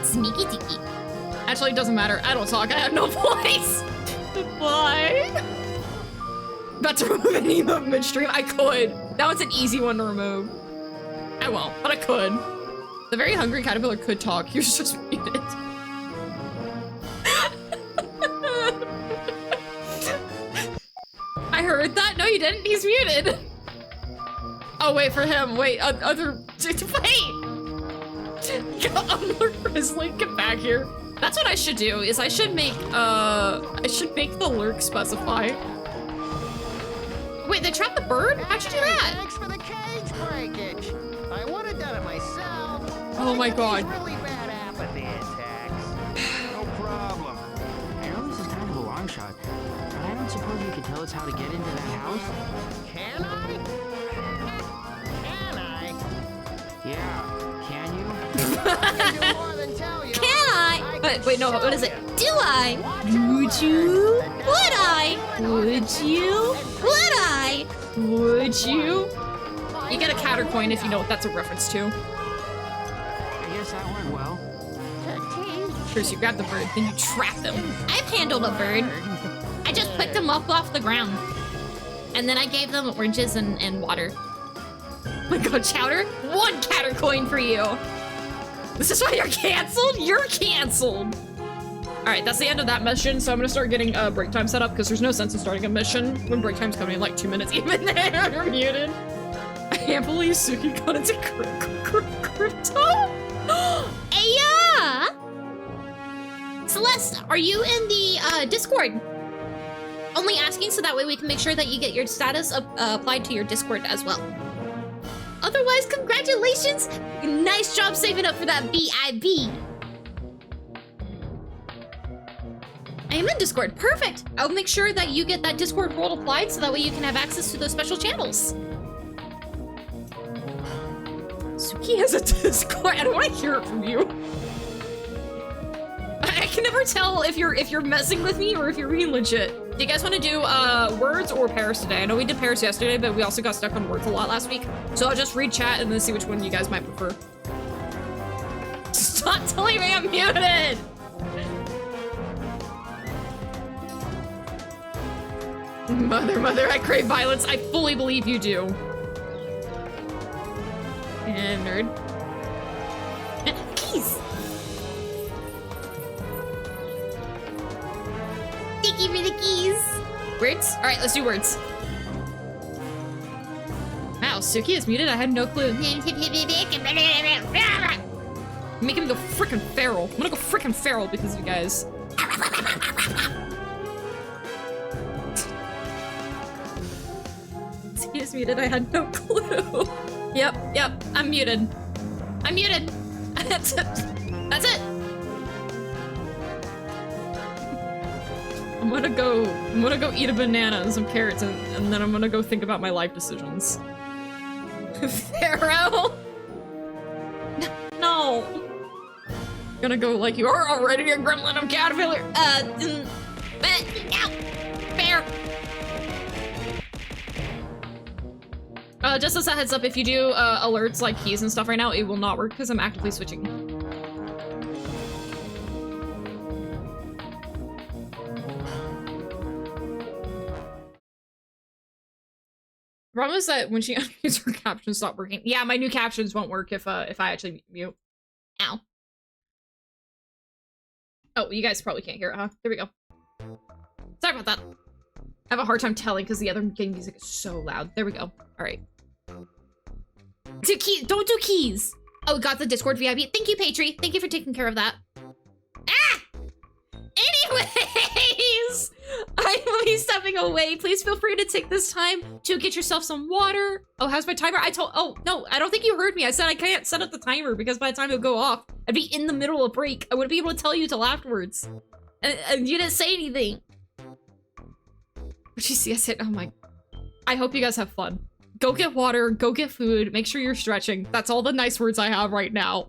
Speaker 1: Sneaky tiki. Actually, it doesn't matter. I don't talk. I have no voice. Why? About to remove an emote midstream? I could. That was an easy one to remove. I won't, but I could. The very hungry caterpillar could talk. He was just muted. I heard that. No, you didn't. He's muted. Oh, wait for him. Wait, other. Wait. Grizzly, get back here. That's what I should do. Is I should make the lurk specify. Wait, they trapped the bird? How'd you do that?
Speaker 8: Thanks for the cage breakage. I would have done it myself.
Speaker 1: Oh my god.
Speaker 8: Really bad apathy attacks. No problem.
Speaker 5: I know this is kind of a long shot, but I don't suppose you could tell us how to get into that house?
Speaker 8: Can I? Can I?
Speaker 5: Yeah,
Speaker 8: more than tell you.
Speaker 3: Can I? Wait, no, what is it?
Speaker 8: show
Speaker 3: Do I? Would you? Would I? Would you? Would I?
Speaker 1: Would you? You get a countercoin if you know what that's a reference to.
Speaker 5: I guess that went well.
Speaker 1: First you grab the bird, then you trap them.
Speaker 3: I've handled a bird. I just picked them up off the ground. And then I gave them oranges and water.
Speaker 1: Oh my god, Chowder, 1 countercoin for you. This is why you're canceled? You're canceled. All right, that's the end of that mission. So I'm gonna start getting break time set up because there's no sense in starting a mission when break time's coming in like 2 minutes. Even there, you're muted. I can't believe Tsuki got into crypto.
Speaker 3: Hey, Celeste, are you in the Discord? Only asking so that way we can make sure that you get your status applied to your Discord as well. Otherwise, congratulations! Nice job saving up for that BIB. I am in Discord. Perfect. I'll make sure that you get that Discord role applied so that way you can have access to those special channels.
Speaker 1: Tsuki has a Discord. I don't want to hear it from you. I can never tell if you're messing with me or if you're being legit. Do you guys want to do words or pairs today? I know we did pairs yesterday, but we also got stuck on words a lot last week. So I'll just read chat and then see which one you guys might prefer. Stop telling me I'm muted! Mother, I crave violence. I fully believe you do. And nerd.
Speaker 3: Keys. Thank you for the keys.
Speaker 1: Words? All right, let's do words. Wow, Tsuki is muted. I had no clue. Making me go frickin' feral. I'm gonna go frickin' feral because of you guys. Tsuki is muted. I had no clue. Yep. I'm muted. I'm muted. That's it. That's it. I'm gonna go eat a banana and some carrots and then I'm gonna go think about my life decisions. Pharaoh? No. Gonna go like you are already a gremlin of caterpillar. Bear. Just as a heads up, if you do alerts like keys and stuff right now, it will not work because I'm actively switching. The problem is that when she unmutes, her captions stop working. Yeah, my new captions won't work if I actually mute. Ow. Oh, you guys probably can't hear it, huh? There we go. Sorry about that. I have a hard time telling because the other game music is so loud. There we go. All right. Don't do keys. Oh, got the Discord VIB. Thank you, Patry. Thank you for taking care of that. Ah! Anyways, I will be stepping away. Please feel free to take this time to get yourself some water. Oh, how's my timer? Oh, no, I don't think you heard me. I said I can't set up the timer because by the time it would go off, I'd be in the middle of break. I wouldn't be able to tell you till afterwards. And you didn't say anything. But you see, I said, oh my. I hope you guys have fun. Go get water, go get food, make sure you're stretching. That's all the nice words I have right now.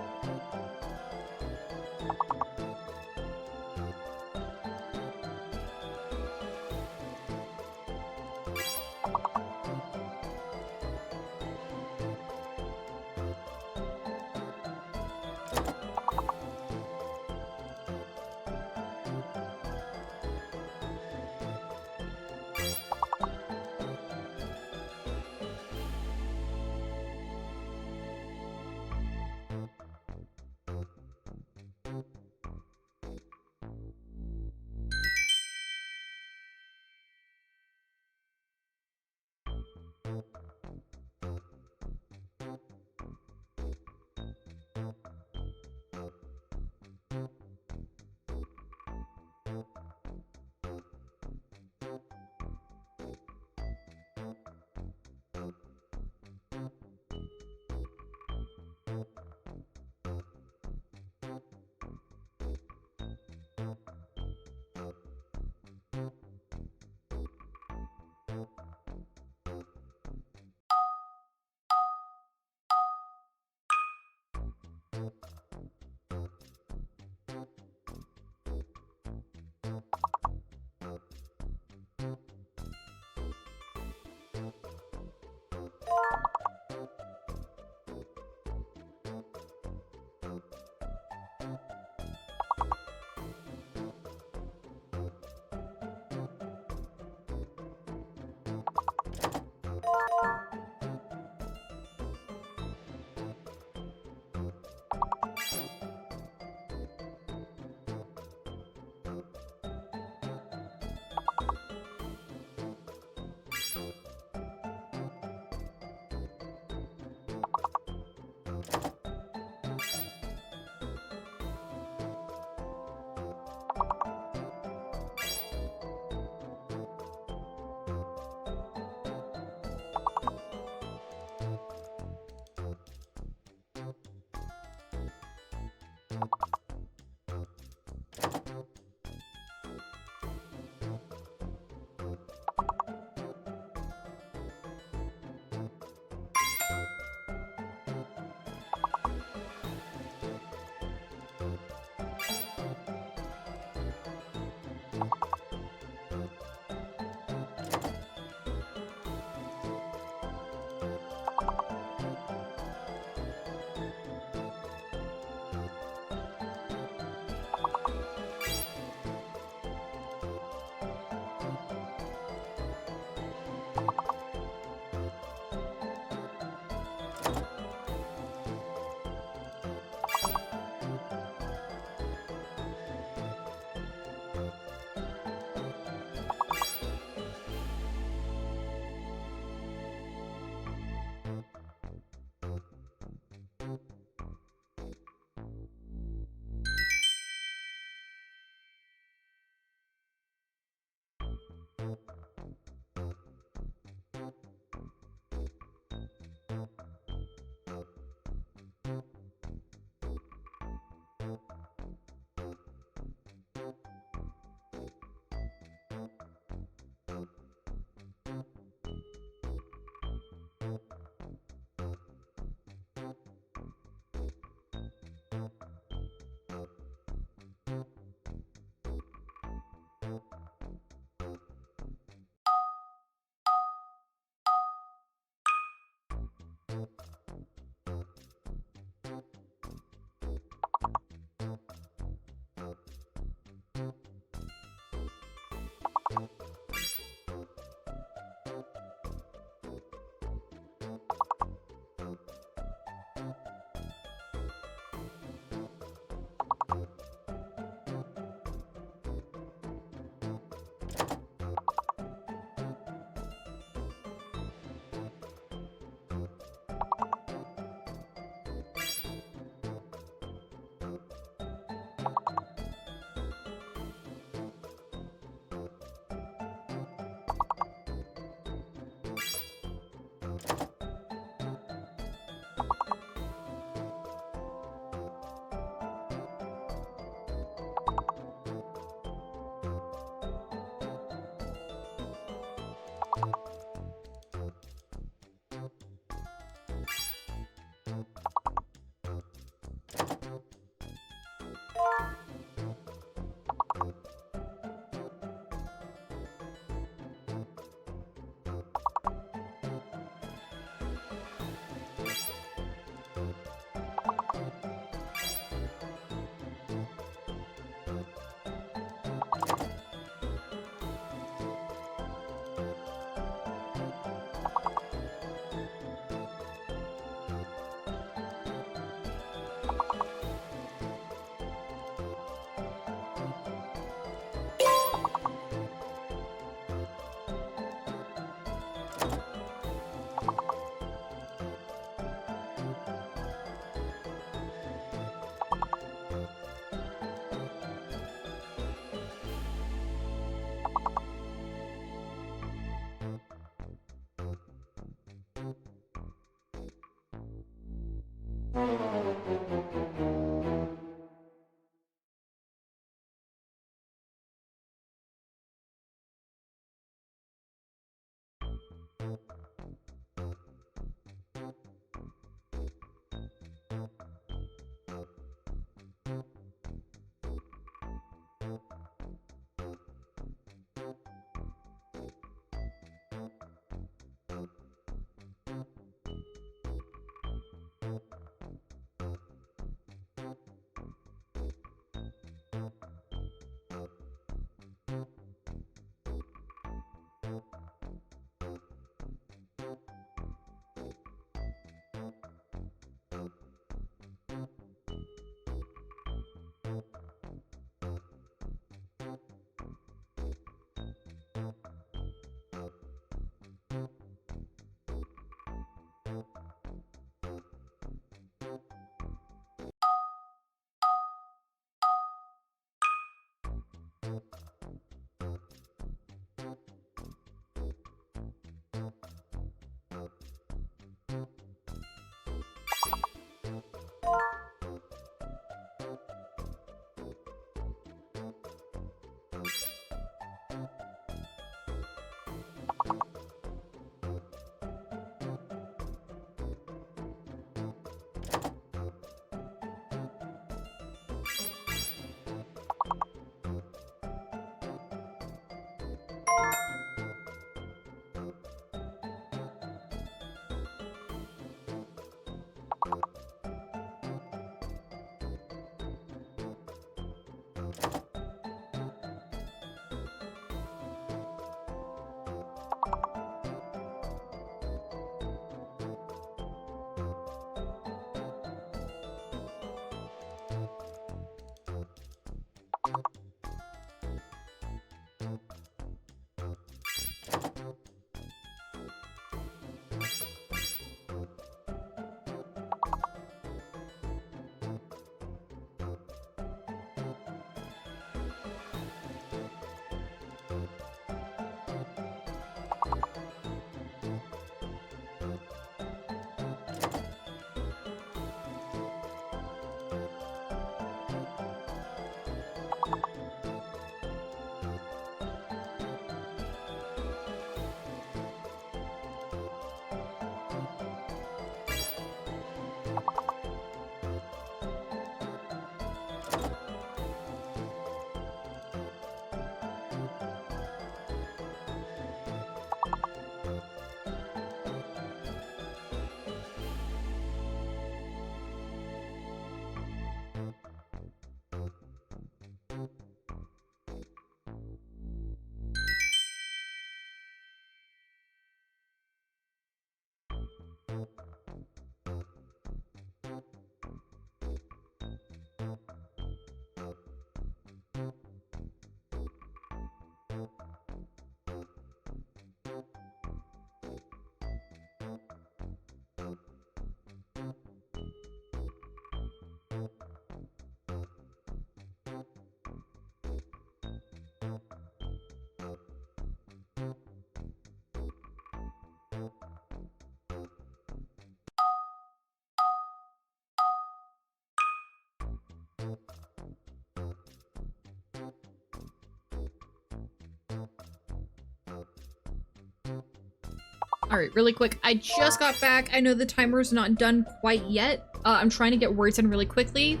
Speaker 1: All right, really quick. I just got back. I know the timer's not done quite yet. I'm trying to get words in really quickly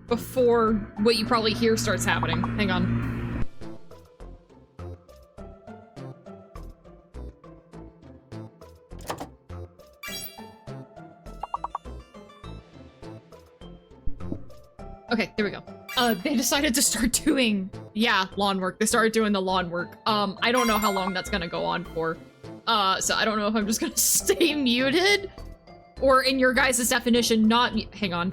Speaker 1: before what you probably hear starts happening. Hang on. Okay, there we go. They decided to start doing, yeah, lawn work. They started doing the lawn work. I don't know how long that's gonna go on for. So I don't know if I'm just gonna stay muted or in your guys' definition, not hang on.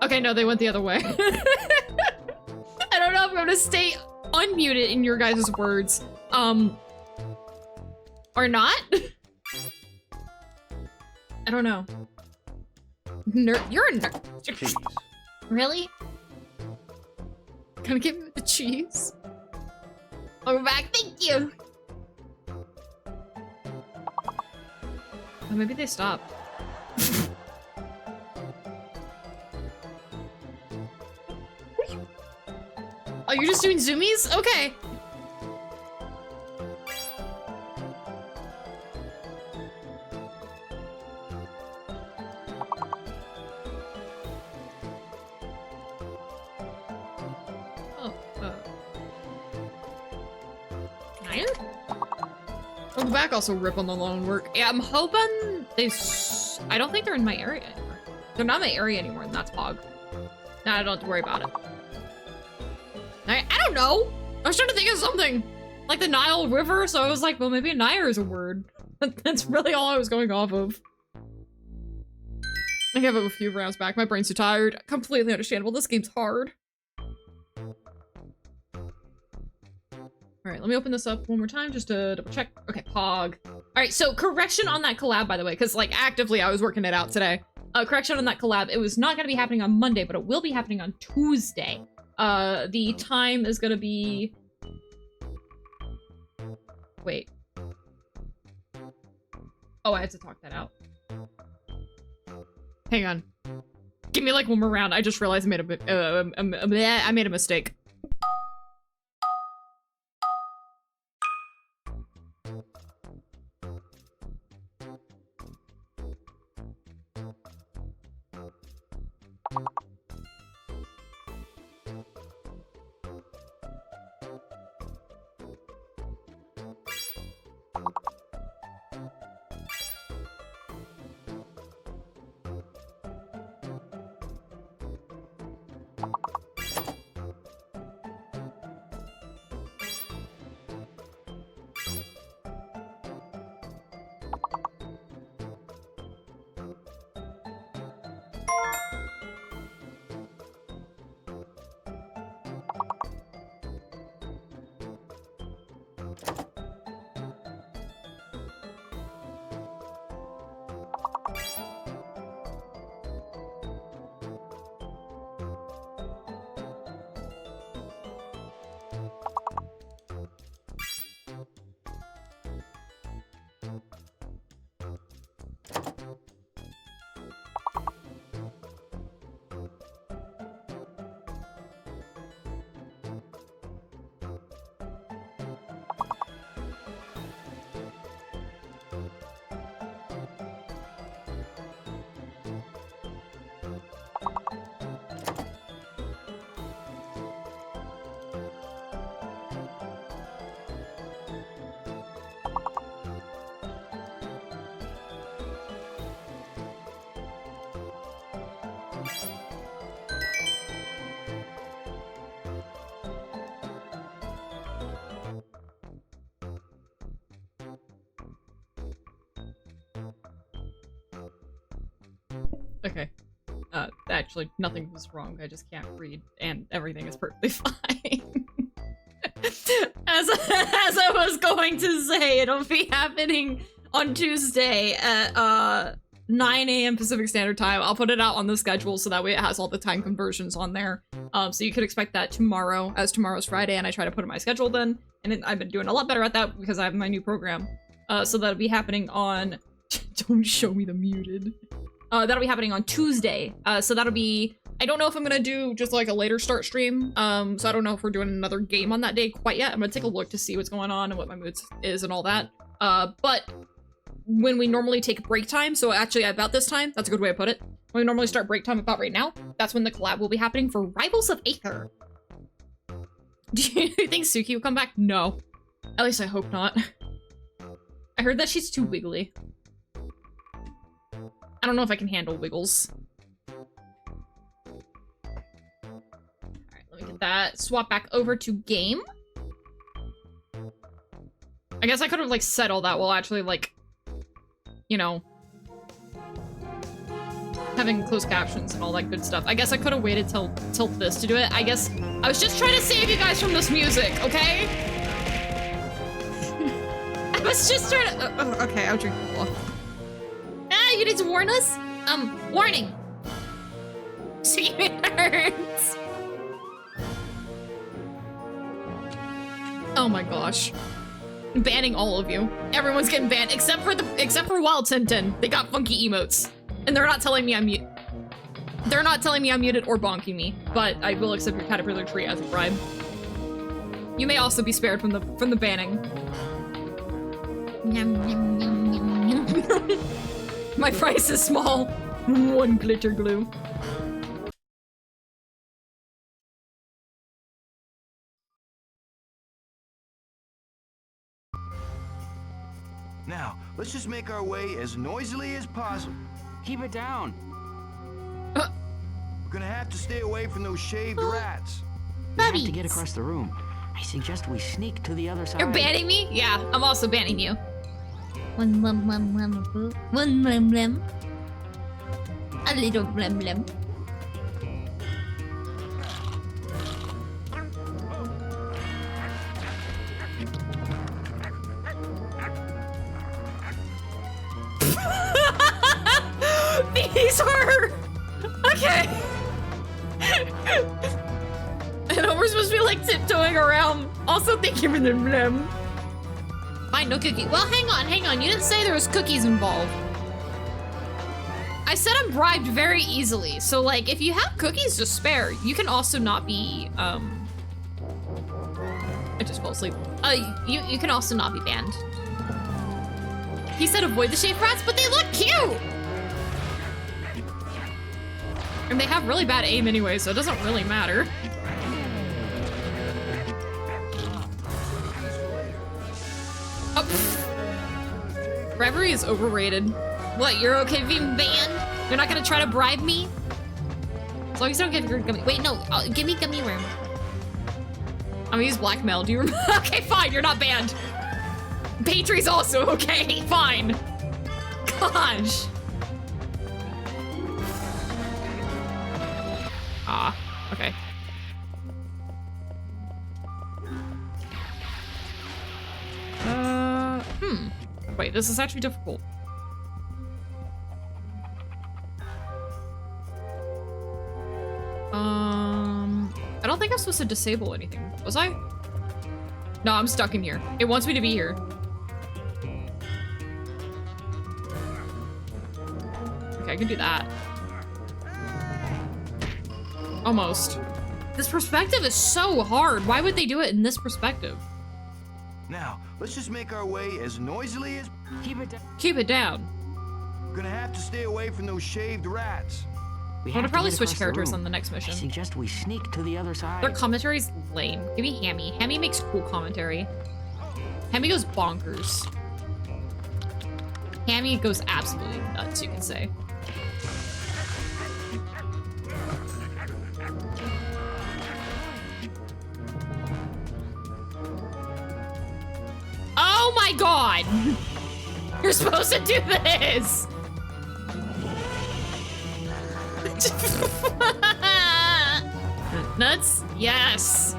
Speaker 1: Okay, no, they went the other way. I don't know if I'm gonna stay unmuted in your guys' words. Or not? I don't know. You're a nerd.
Speaker 4: Cheese.
Speaker 1: Really? Gonna give me the cheese? Welcome back, thank you! Oh, maybe they stopped. Oh, you're just doing zoomies? Okay. Welcome back, also rip on the loan work. Yeah, I'm hoping I don't think they're in my area anymore. They're not in my area anymore, and that's Pog. Now I don't have to worry about it. I don't know. I was trying to think of something. Like the Nile River, so I was like, well, maybe Nile is a word. That's really all I was going off of. I have a few rounds back. My brain's too tired. Completely understandable. This game's hard. All right, let me open this up one more time just to double check. Okay, Pog. All right, so correction on that collab, by the way, because like actively I was working it out today. Correction on that collab. It was not going to be happening on Monday, but it will be happening on Tuesday. The time is going to be... Wait. Oh, I had to talk that out. Hang on. Give me like one more round. I just realized I made a mistake. Okay. Actually, nothing was wrong. I just can't read, and everything is perfectly fine. As I was going to say, it'll be happening on Tuesday at 9 a.m. Pacific Standard Time. I'll put it out on the schedule so that way it has all the time conversions on there. So you could expect that tomorrow, as tomorrow's Friday, and I try to put it in my schedule then. And I've been doing a lot better at that because I have my new program. So that'll be happening on... Don't show me the muted. That'll be happening on Tuesday. So that'll be I don't know if I'm gonna do just like a later start stream. So I don't know if we're doing another game on that day quite yet. I'm gonna take a look to see what's going on and what my mood is and all that. But when we normally take break time, so actually about this time, that's a good way to put it. When we normally start break time about right now, that's when the collab will be happening for Rivals of Aether. Do you think Tsuki will come back? No. At least I hope not. I heard that she's too wiggly. I don't know if I can handle wiggles. Alright, let me get that. Swap back over to game. I guess I could have, like, said all that while actually, like, you know, having closed captions and all that good stuff. I guess I could have waited till this to do it. I guess I was just trying to save you guys from this music, okay? I was just trying to... okay, I'll drink more. Ah, you need to warn us? Warning. See, it hurts. Oh my gosh. Banning all of you. Everyone's getting banned except for Wild Tintin. They got funky emotes. And they're not telling me I'm muted. They're not telling me I'm muted or bonking me, but I will accept your caterpillar tree as a bribe. You may also be spared from the banning. My price is small. 1 glitter glue.
Speaker 4: Now, let's just make our way as noisily as possible.
Speaker 10: Keep it down.
Speaker 4: We're gonna have to stay away from those shaved rats.
Speaker 5: We have to get across the room. I suggest we sneak to the other side.
Speaker 1: You're banning me? Yeah, I'm also banning you.
Speaker 3: One blum blum blum blum. One blum blum. A little blum blum.
Speaker 1: These were... okay. I know we're supposed to be like tiptoeing around. Also, thank you for the blem. Fine, no cookie. Well, hang on. You didn't say there was cookies involved. I said I'm bribed very easily. So, like, if you have cookies to spare, you can also not be, I just fell asleep. You can also not be banned. He said avoid the shaved rats, but they look cute! And they have really bad aim anyway, so it doesn't really matter. Oh, pfft. Bribery is overrated. What, you're okay being banned? You're not gonna try to bribe me? As long as you don't give your gummy- wait, no, give me gummy worm. I'm gonna use blackmail, do you remember? Okay, fine, you're not banned. Patry's also okay, fine. Gosh. Ah, okay. Wait, this is actually difficult. I don't think I'm supposed to disable anything. Was I? No, I'm stuck in here. It wants me to be here. Okay, I can do that. Almost. This perspective is so hard. Why would they do it in this perspective?
Speaker 4: Now, let's just make our way as noisily as...
Speaker 10: Keep it down.
Speaker 1: Keep it down.
Speaker 4: We're gonna have to stay away from those shaved rats.
Speaker 5: We
Speaker 1: I'm gonna
Speaker 5: have to
Speaker 1: probably
Speaker 5: get
Speaker 1: switch
Speaker 5: across the
Speaker 1: characters
Speaker 5: room.
Speaker 1: on the next
Speaker 5: I
Speaker 1: mission.
Speaker 5: suggest we sneak to the other side.
Speaker 1: Their commentary's lame. Give me Hammy. Hammy makes cool commentary. Hammy goes bonkers. Hammy goes absolutely nuts, you can say. Oh my god! You're supposed to do this! Nuts? Yes!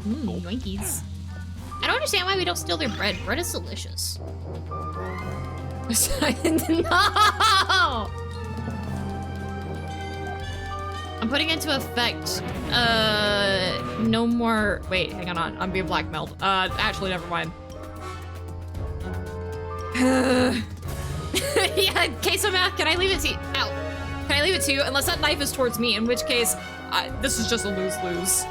Speaker 1: Yoinkies. I don't understand why we don't steal their bread. Bread is delicious. No! I'm putting into effect, no more, wait, hang on, I'm being blackmailed. Actually, never mind. Yeah, queso math, can I leave it to you? Ow. Can I leave it to you? Unless that knife is towards me, in which case, this is just a lose-lose.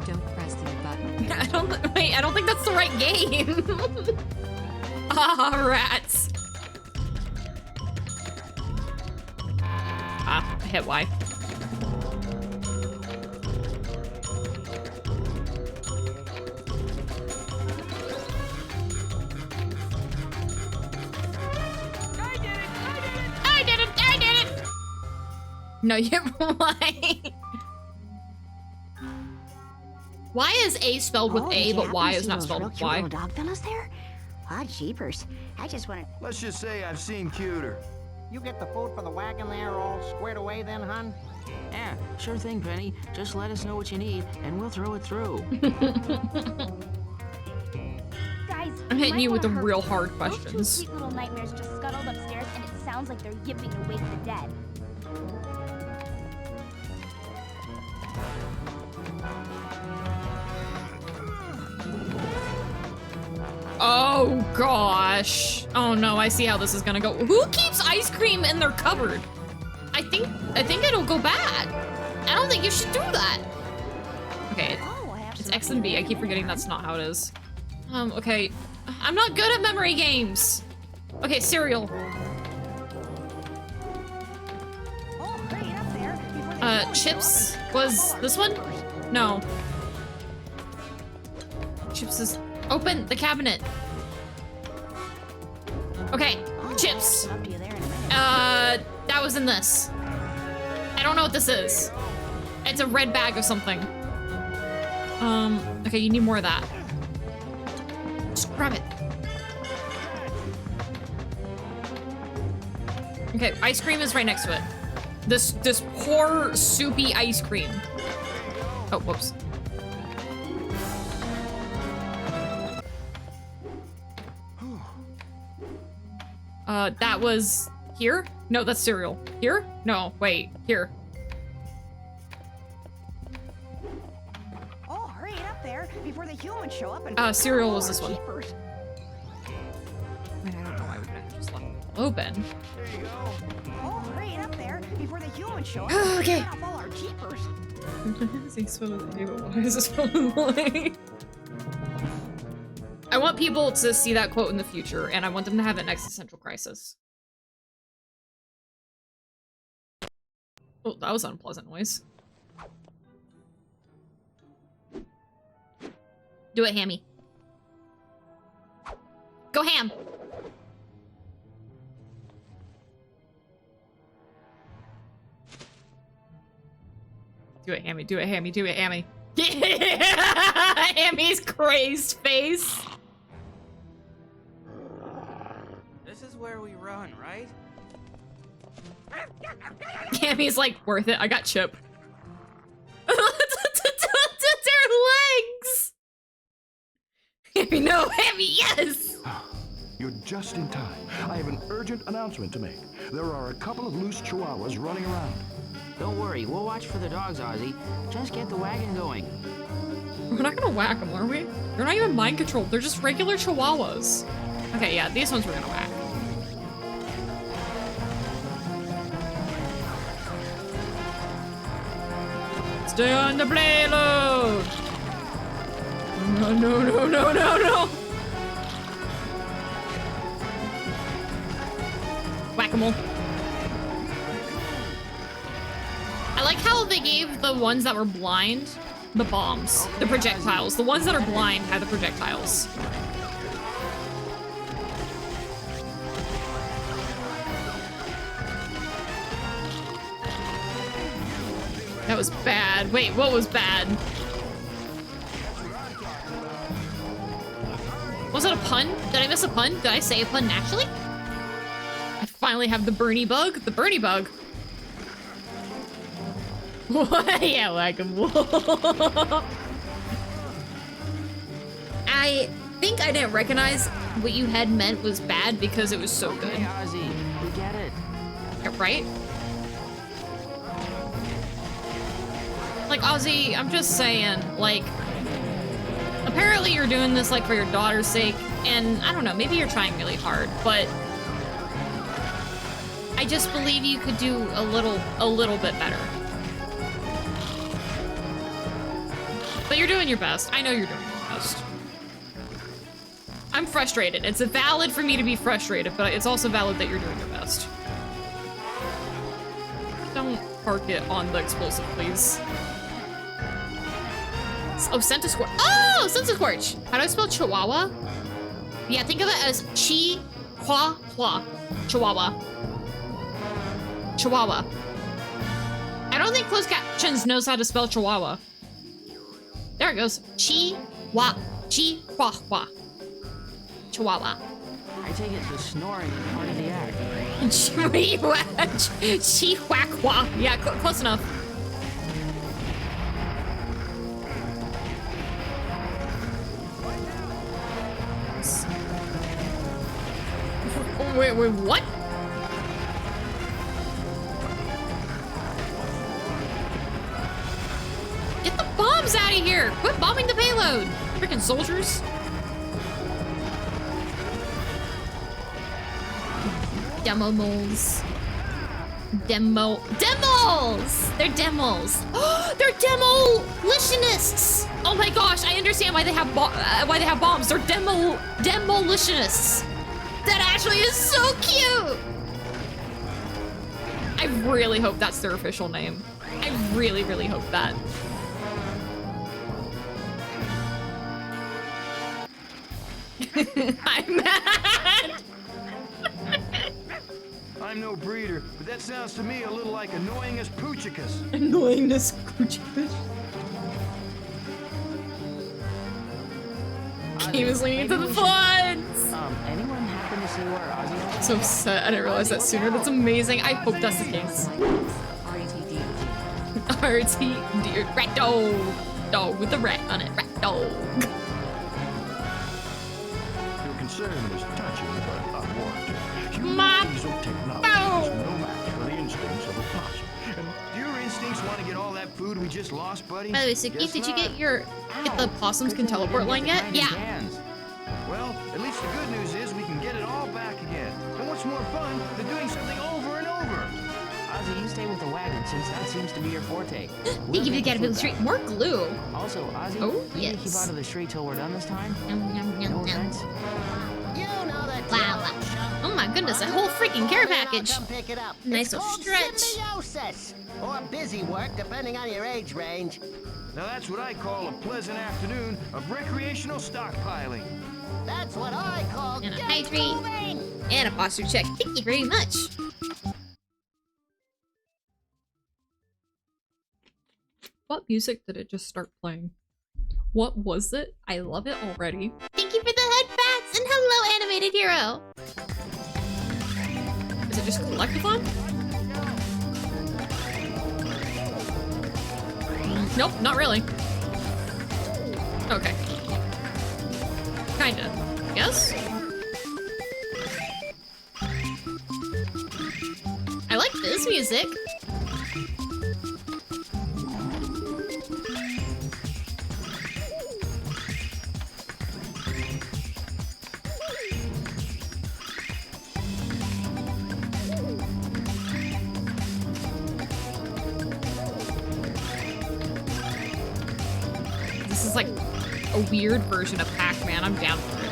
Speaker 2: Don't press the button.
Speaker 1: I don't think that's the right game. Ah, rats. Ah, I hit Y. I did it! No, you're why? Why is A spelled with A, but Y is not spelled with Y?
Speaker 6: Dog fellas there? Ah, jeepers. I just wanted.
Speaker 4: Let's just say I've seen cuter.
Speaker 8: You get the food for the wagon there all squared away then, hun?
Speaker 5: Yeah, sure thing, Penny. Just let us know what you need, and we'll throw it through.
Speaker 6: Guys,
Speaker 1: I'm hitting you with the
Speaker 6: wanna
Speaker 1: real
Speaker 6: hurry.
Speaker 1: hard
Speaker 6: Those
Speaker 1: questions.
Speaker 6: two sweet little nightmares just scuttled upstairs, and it sounds like they're yipping to wake the dead.
Speaker 1: Oh gosh. Oh no, I see how this is gonna go. Who keeps ice cream in their cupboard? I think it'll go bad. I don't think you should do that. Okay, it's X and B. I keep forgetting that's not how it is. Okay. I'm not good at memory games. Okay, cereal. Chips was this one? No. Chips is open the cabinet. Okay, chips. That was in this. I don't know what this is. It's a red bag of something. Okay, you need more of that. Just grab it. Okay, ice cream is right next to it. This poor soupy ice cream. Oh, whoops. That was here? No, that's cereal. Here? No, wait, here.
Speaker 6: Oh, hurry it up there before the humans show up and
Speaker 1: cereal was this one.
Speaker 6: jeepers.
Speaker 1: Wait, I don't know why we couldn't just let it open.
Speaker 6: Oh, hurry it up there before the humans show up.
Speaker 1: Okay.
Speaker 6: And off all our jeepers.
Speaker 1: Why is this spelling? I want people to see that quote in the future, and I want them to have an existential crisis. Oh, that was an unpleasant noise. Do it, Hammy. Go ham! Do it, Hammy. Do it, Hammy. Do it, Hammy. Yeah! Hammy's crazed face.
Speaker 10: This is where we run, right?
Speaker 1: Hammy's like, worth it. I got Chip. Their legs. Hammy, no. Hammy, yes.
Speaker 9: You're just in time. I have an urgent announcement to make. There are a couple of loose chihuahuas running around.
Speaker 5: Don't worry, we'll watch for the dogs, Ozzy. Just get the wagon going.
Speaker 1: We're not gonna whack them, are we? They're not even mind controlled. They're just regular chihuahuas. Okay, yeah, these ones we're gonna whack. Stay on the payload! No, no, no, no, no, no! Whack-a-mole. I like how they gave the ones that were blind the bombs, the projectiles. The ones that are blind have the projectiles. That was bad. Wait, what was bad? Was it a pun? Did I miss a pun? Did I say a pun naturally? I finally have the Bernie bug. The Bernie bug. Yeah, whack-a-mole. I think I didn't recognize what you had meant was bad because it was so good.
Speaker 5: Okay, Ozzy, we get it.
Speaker 1: Right? Like, Ozzy, I'm just saying, like, apparently you're doing this, like, for your daughter's sake, and I don't know, maybe you're trying really hard, but I just believe you could do a little bit better. But you're doing your best. I know you're doing your best. I'm frustrated. It's valid for me to be frustrated, but it's also valid that you're doing your best. Don't park it on the explosive, please. Oh, Centiscorch. Oh, Centiscorch. How do I spell Chihuahua? Yeah, think of it as Chi-Hua-Hua. Chihuahua. Chihuahua. I don't think closed captions knows how to spell Chihuahua. There it goes. Chi-Hua. Chi-Hua-Hua. Chihuahua.
Speaker 5: I take it the snoring is part of the act.
Speaker 1: Chi-Hua-Hua. Yeah, close enough. Wait, what? Get the bombs out of here! Quit bombing the payload! Freaking soldiers. Demo moles. Demos! They're demos! They're demolitionists! Oh my gosh, I understand why they have bombs. They're demolitionists. That actually is so cute! I really hope that's their official name. I really, really hope that. I'm mad!
Speaker 4: I'm no breeder, but that sounds to me a little like annoying as poochicus.
Speaker 1: Annoying as poochicus. He was leaning into the floods!
Speaker 5: Anyone happen to see where Ozzy is?
Speaker 1: So upset. I didn't realize that sooner. That's amazing. I hope that's the case. RTD. Rat dog. Dog with a rat on it. Rat dog.
Speaker 9: Your concern is touching but unwarranted.
Speaker 1: Ma-
Speaker 9: Human diesel technology is no match for the instincts of a possum.
Speaker 4: Do your instincts want to get all that food we just lost, buddy?
Speaker 1: By the way, Tsuki, did you get the possums can teleport line yet? Yeah.
Speaker 4: Well, at least the good news is we can get it all back again. And what's more fun than doing something over and over?
Speaker 5: Ozzy, you stay with the wagon since that seems to be your forte.
Speaker 1: Thank you for the get the street. More glue.
Speaker 5: Also, Ozzy,
Speaker 1: oh,
Speaker 5: you
Speaker 1: yes.
Speaker 5: can keep out of the street till we're done this time?
Speaker 1: No
Speaker 5: offense.
Speaker 3: Wow. Oh my goodness, a whole freaking care package.
Speaker 11: Pick it up.
Speaker 3: Nice little stretch.
Speaker 11: Symbiosis, or busy work, depending on your age range.
Speaker 4: Now that's what I call a pleasant afternoon of recreational stockpiling.
Speaker 11: That's what I call
Speaker 3: and a hydrate and a posture check. Thank you very much.
Speaker 1: What music did it just start playing? What was it? I love it already.
Speaker 3: Thank you for the head bats and hello, animated hero.
Speaker 1: Is it just collectathon? Nope, not really. Okay. Kinda. Yes?
Speaker 3: I like this music.
Speaker 1: This is like a weird version of Pac-Man. I'm down for it.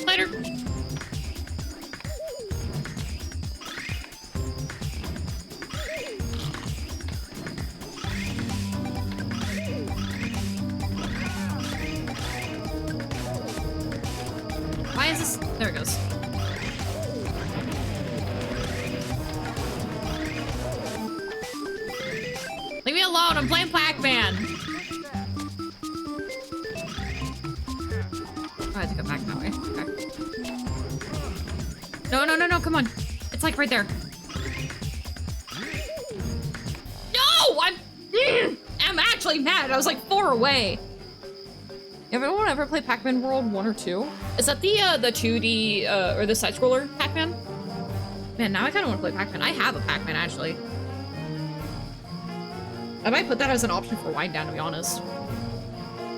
Speaker 1: Later. Why is this? There it goes. Leave me alone, I'm playing Pac-Man. Oh, I have to go back that way. Okay. No, come on. It's like right there. No! I'm actually mad. I was like 4 away. Everyone ever play Pac-Man World 1 or 2? Is that the 2D, or the side-scroller Pac-Man? Man, now I kind of want to play Pac-Man. I have a Pac-Man, actually. I might put that as an option for Wind Down, to be honest.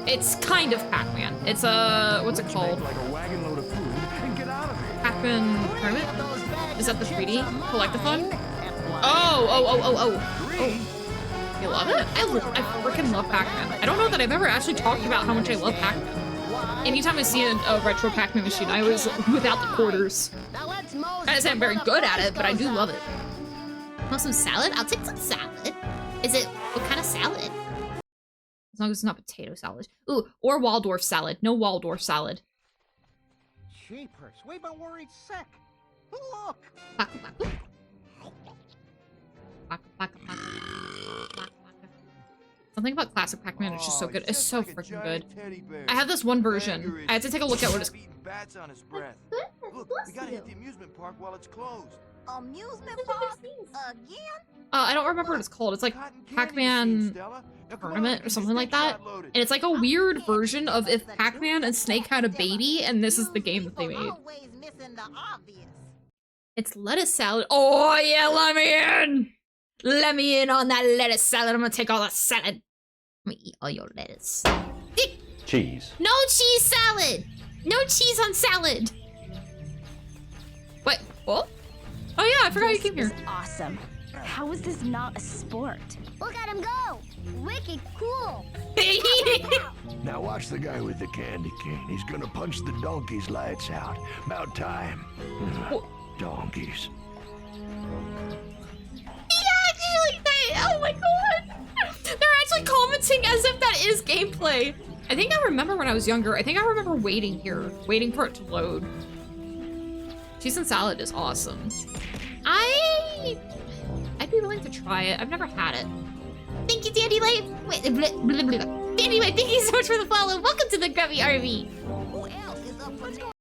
Speaker 1: It's kind of Pac-Man. It's a, what's it called?
Speaker 9: Like a wagon load of food and get out of here.
Speaker 1: Pac-Man Tournament? Is that the 3D Collect-a-thon? Oh. You love it? I freaking love Pac-Man. I don't know that I've ever actually talked about how much I love Pac-Man. Anytime I see a retro Pac-Man machine, I always without the quarters. I say I'm very good at it, but I do love it.
Speaker 3: Want some salad? I'll take some salad. Is it, what kind of salad?
Speaker 1: As long as it's not potato salad. Ooh, or Waldorf salad. No Waldorf salad.
Speaker 8: Jeepers, we've been worried sick. Look.
Speaker 1: Something about classic Pac-Man is just so good. It's so freaking good. I have this one version. I had to take a look at what it's.
Speaker 4: Bats on his breath. Look, we gotta hit the amusement park while it's closed.
Speaker 6: Amusement park? Again?
Speaker 1: I don't remember what it's called. It's like Pac-Man Tournament or something like that. And it's like a weird version of if Pac-Man and Snake had a baby, and this is the game that they made. It's lettuce salad. Oh yeah, let me in! Let me in on that lettuce salad. I'm gonna take all the salad. I'm gonna eat all your lettuce.
Speaker 12: Cheese.
Speaker 3: No cheese salad! No cheese on salad!
Speaker 1: What? Oh? Oh yeah, I forgot you came here.
Speaker 6: Awesome. How is this not a sport? Look at him go! Wicked cool!
Speaker 9: Now watch the guy with the candy cane. He's gonna punch the donkey's lights out. About time. Donkeys.
Speaker 1: Oh my god! They're actually commenting as if that is gameplay. I think I remember when I was younger. I think I remember waiting here, waiting for it to load. Cheese and salad is awesome. I'd be willing to try it. I've never had it.
Speaker 3: Thank you, Dandy Life. Wait, Dandy Life, thank you so much for the follow. Welcome to the Grubby RV.
Speaker 6: Who else is up for the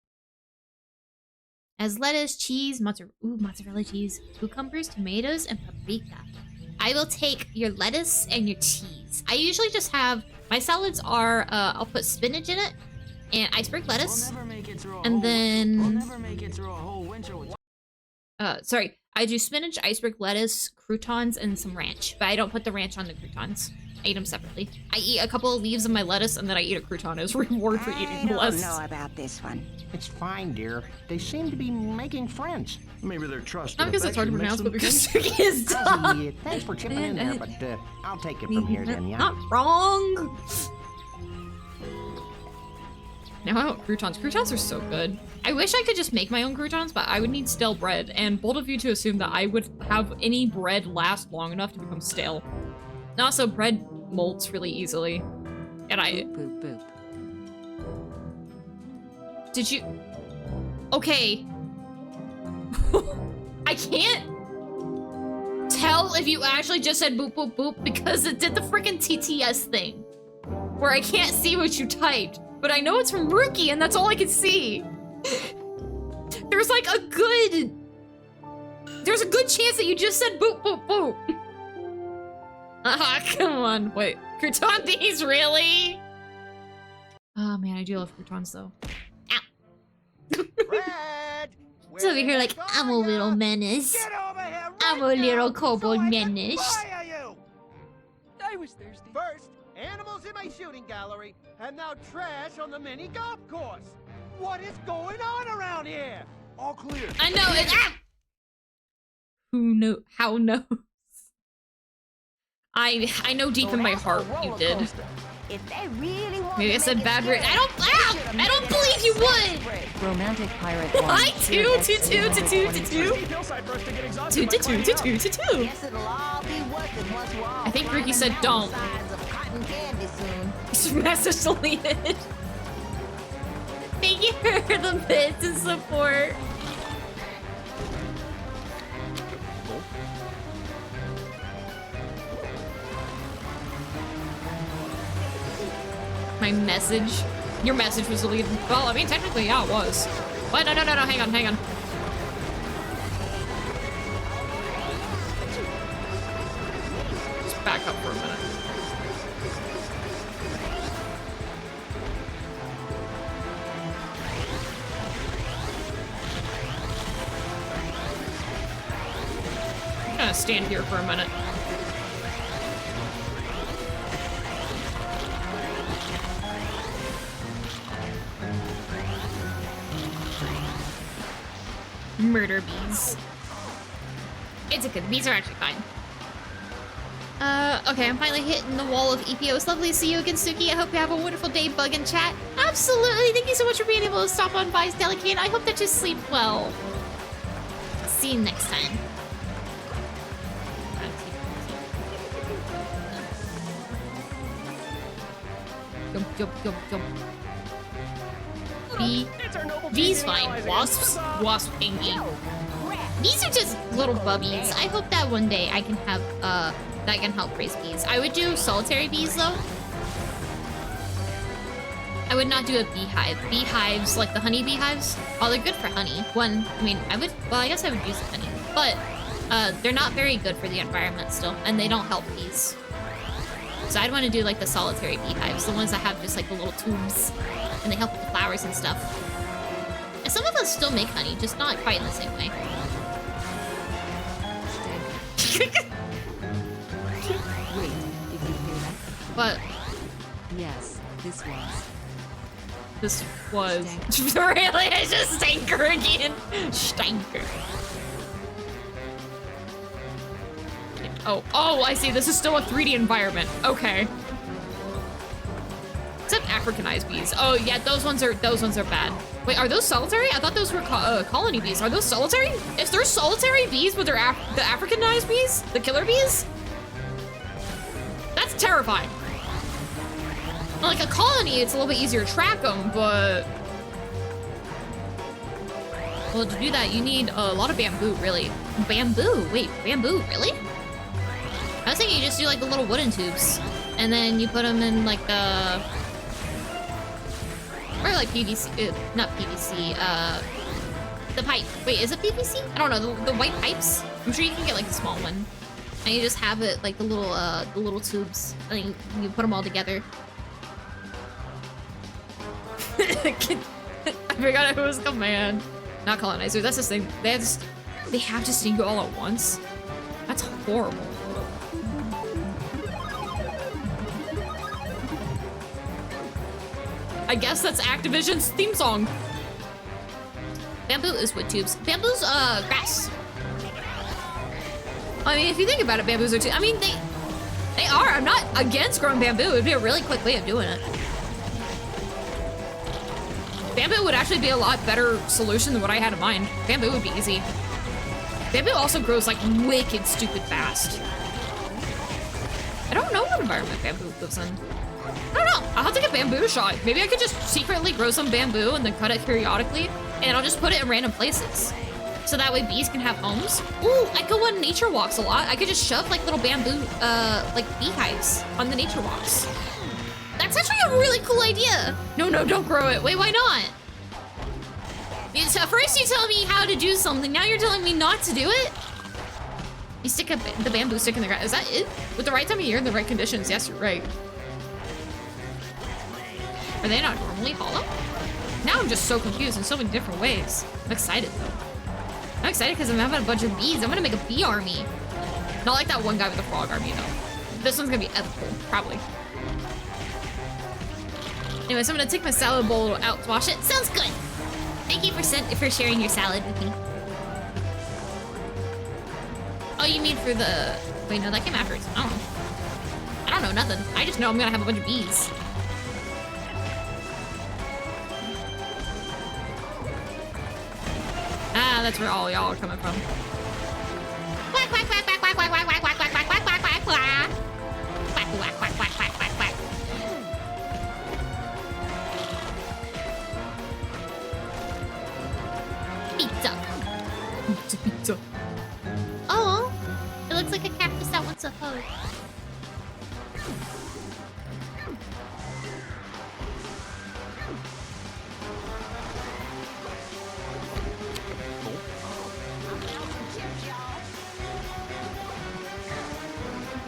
Speaker 3: As lettuce, cheese, mozzarella cheese, cucumbers, tomatoes, and paprika. I will take your lettuce and your cheese. I usually just have, my salads are, I'll put spinach in it, and iceberg lettuce, and then, sorry, I do spinach, iceberg lettuce, croutons, and some ranch, but I don't put the ranch on the croutons. I eat them separately. I eat a couple of leaves of my lettuce, and then I eat a crouton as reward for eating the lettuce.
Speaker 11: I don't know about this one.
Speaker 8: It's fine, dear. They seem to be making friends.
Speaker 9: Maybe they're trusted.
Speaker 1: Not because it's hard to pronounce, but because Tsuki is dumb.
Speaker 8: Ozzy, thanks for chipping in there, but I'll take it from here then, yeah?
Speaker 1: Not wrong. Now I want croutons. Croutons are so good. I wish I could just make my own croutons, but I would need stale bread, and bold of you to assume that I would have any bread last long enough to become stale. And also, bread molts really easily. And
Speaker 2: Boop, boop.
Speaker 1: Did you... Okay. I can't tell if you actually just said boop boop boop because it did the freaking TTS thing. Where I can't see what you typed. But I know it's from Rookie and that's all I can see. There's like a good... There's a good chance that you just said boop boop boop. Ah, come on. Wait. Crouton these, really? Oh man, I do love croutons though. Ow.
Speaker 3: So over here like, I'm a little menace. I'm a little kobold menace.
Speaker 11: I was thirsty. First, animals in my shooting gallery, and now trash on the mini golf course. What is going on around here?
Speaker 4: All clear.
Speaker 1: I know it. Ah! Who know? How knows? I know deep in my heart you did.
Speaker 6: If they really want
Speaker 1: Maybe I said bad word. I don't believe you would.
Speaker 2: Romantic pirate one.
Speaker 1: I two.
Speaker 6: Guess it'll all be worth it once we're all
Speaker 1: I think Ricky said don't.
Speaker 6: sides of cotton candy soon.
Speaker 1: Message deleted. Thank you for the bits and support. My message? Your message was deleted. Well, I mean, technically, yeah, it was. What? No, hang on. Just back up for a minute. stand here for a minute. Murder bees. It's okay. The bees are actually fine. Okay, I'm finally hitting the wall of EPO. It's lovely to see you again, Tsuki. I hope you have a wonderful day, Bug and Chat. Absolutely. Thank you so much for being able to stop on by, Delicate. I hope that you sleep well. See you next time. Jump, jump, jump, jump. Bees fine. Wasps? Wasp pingy. These are just little bubbies. I hope that one day I can have, that I can help raise bees. I would do solitary bees, though. I would not do a beehive. Beehives, like the honey beehives, oh, they're good for honey. I guess I would use the honey. But, they're not very good for the environment still, and they don't help bees. So I'd want to do, like, the solitary beehives, the ones that have just, like, the little tubes, and they help with the flowers and stuff. And some of us still make honey, just not quite in the same way.
Speaker 2: Wait, did you hear that?
Speaker 1: But
Speaker 2: yes, this
Speaker 1: was really, it's just Stanker again. Stanker. Oh, I see. This is still a 3D environment. Okay. Except Africanized bees. Oh yeah, those ones are bad. Wait, are those solitary? I thought those were colony bees. Are those solitary? If they're solitary bees, but they're the Africanized bees, the killer bees, that's terrifying. Like a colony, it's a little bit easier to track them, but well, to do that, you need a lot of bamboo, really. Bamboo? Wait, bamboo? Really? I was thinking you just do like the little wooden tubes, and then you put them in like the. Or like PVC, not PVC, the pipe. Wait, is it PVC? I don't know, the white pipes? I'm sure you can get like a small one. And you just have it like the little tubes. I think you put them all together. I forgot it was command. Not colonizer, that's the thing. They have to sting you all at once? That's horrible. I guess that's Activision's theme song. Bamboo is wood tubes. Bamboo's grass. I mean, if you think about it, bamboos are too. I mean, they are. I'm not against growing bamboo. It'd be a really quick way of doing it. Bamboo would actually be a lot better solution than what I had in mind. Bamboo would be easy. Bamboo also grows like wicked stupid fast. I don't know what environment bamboo lives in. I don't know. I'll have to get bamboo shot. Maybe I could just secretly grow some bamboo and then cut it periodically, and I'll just put it in random places. So that way bees can have homes. Ooh, I go on nature walks a lot. I could just shove like little bamboo, like beehives on the nature walks. That's actually a really cool idea. No, don't grow it. Wait, why not? So first you tell me how to do something, now you're telling me not to do it? You stick the bamboo stick in the ground. Is that it? With the right time of year and the right conditions, yes, you're right. Are they not normally hollow? Now I'm just so confused in so many different ways. I'm excited though. I'm excited because I'm having a bunch of bees. I'm gonna make a bee army. Not like that one guy with the frog army though. This one's gonna be ethical, probably. Anyways, I'm gonna take my salad bowl out to wash it. Sounds good. Thank you for sharing your salad with me. Oh, you mean for the... Wait, no, that came afterwards. I don't know nothing. I just know I'm gonna have a bunch of bees. Ah, that's where all y'all are coming from. Quack, quack, quack, quack, quack, quack, quack, quack, quack, quack, quack, quack, quack, quack, quack. Quack, quack, quack, quack, quack, quack, quack. Pizza. Pizza. Oh, it looks like a cactus that wants a hug.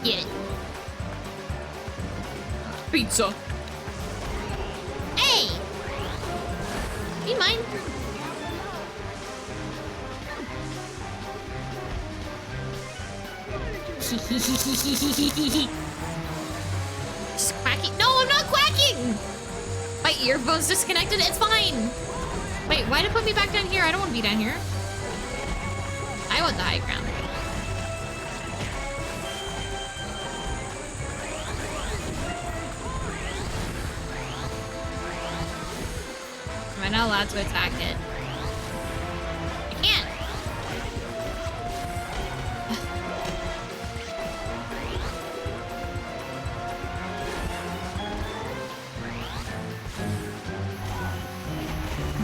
Speaker 1: Yeah. Pizza. Hey! You mind?
Speaker 3: Just quacking. No, I'm not quacking! My earphone's disconnected. It's fine. Wait, why did it put me back down here? I don't want to be down here. I want the high ground. Am I not allowed to attack it? I can't.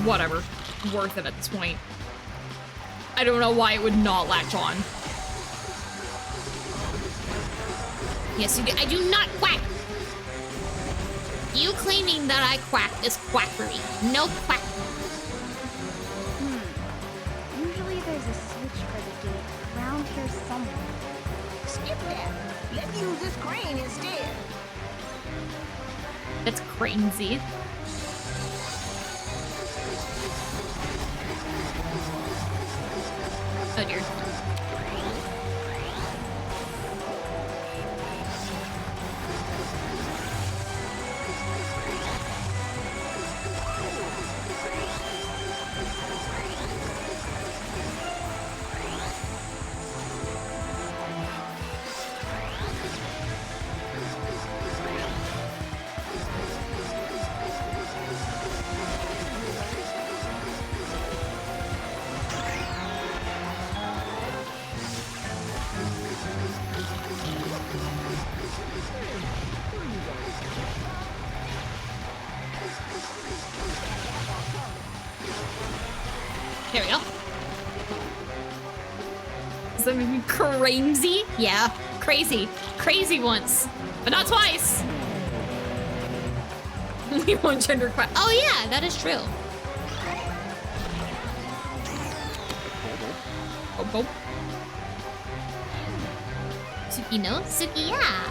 Speaker 3: Whatever. Worth it at this point. I don't know why it would not latch on. Yes, you do. I do not quack. You claiming that I quack is quackery. No quack.
Speaker 6: Usually there's a switch for the gate around here somewhere.
Speaker 7: Skip that. Let me use this crane instead.
Speaker 3: That's crazy. Oh dear. There we go. Does that make me crazy? Yeah, crazy. Crazy once, but not twice. Only one gender quack. Oh yeah, that is true. Oh, oh. Tsuki no? Tsuki yeah.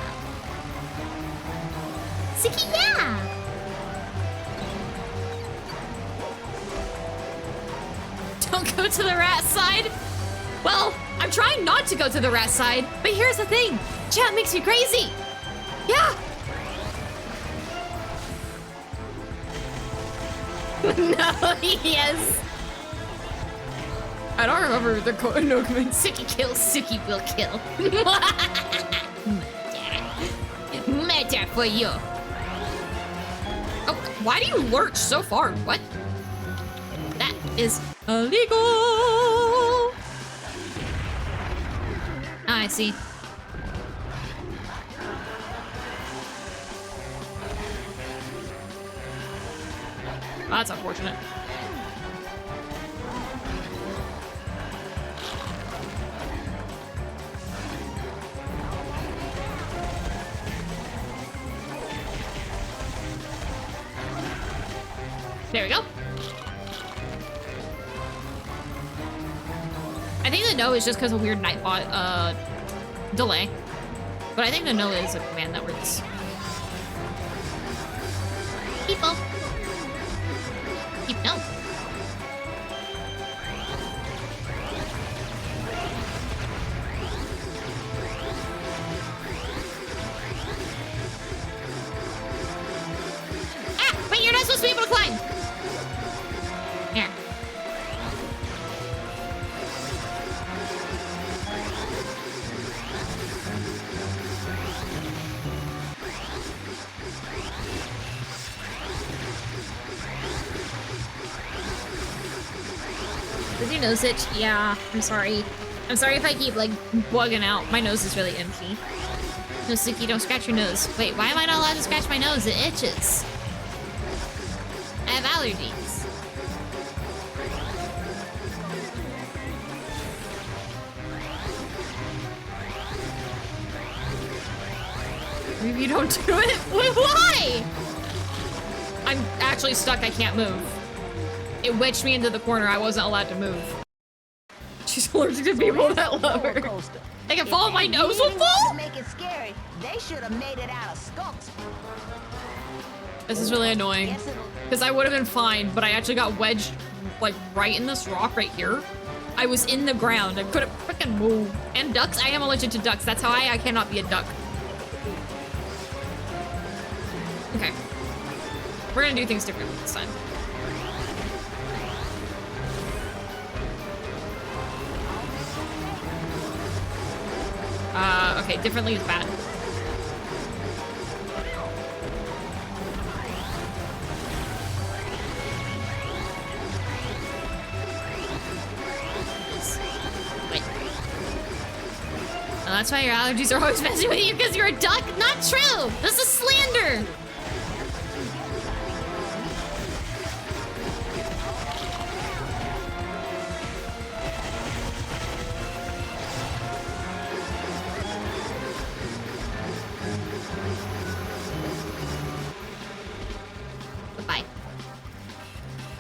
Speaker 3: Tsuki yeah. Don't go to the rat side. Well, I'm trying not to go to the rat side, but here's the thing. Chat makes me crazy. Yeah. No, yes. I don't remember the no command. Tsuki kills, Tsuki will kill. Matter for you. Oh, why do you lurch so far? What? That is illegal. I see. Oh, that's unfortunate. There we go. I think the no is just because of weird Nightbot delay. But I think the no is a command that works. People. Keep no. Ah! Wait, you're not supposed to be able to climb! Here. Does your nose itch? Yeah, I'm sorry. I'm sorry if I keep, like, bugging out. My nose is really empty. No, Tsuki, don't scratch your nose. Wait, why am I not allowed to scratch my nose? It itches. I have allergies. Maybe you don't do it? Wait, why? I'm actually stuck. I can't move. It wedged me into the corner. I wasn't allowed to move. She's allergic to people that love her. They can fall. My nose will fall?
Speaker 7: Make it scary. They should have made it out of skunks.
Speaker 3: This is really annoying. Because I would have been fine, but I actually got wedged, like, right in this rock right here.
Speaker 1: I was in the ground. I couldn't freaking move. And ducks, I am allergic to ducks. That's how I cannot be a duck. Okay. We're gonna do things differently this time. Okay, differently is bad. Wait. Oh, that's why your allergies are always messing with you, because you're a duck? Not true! This is slander!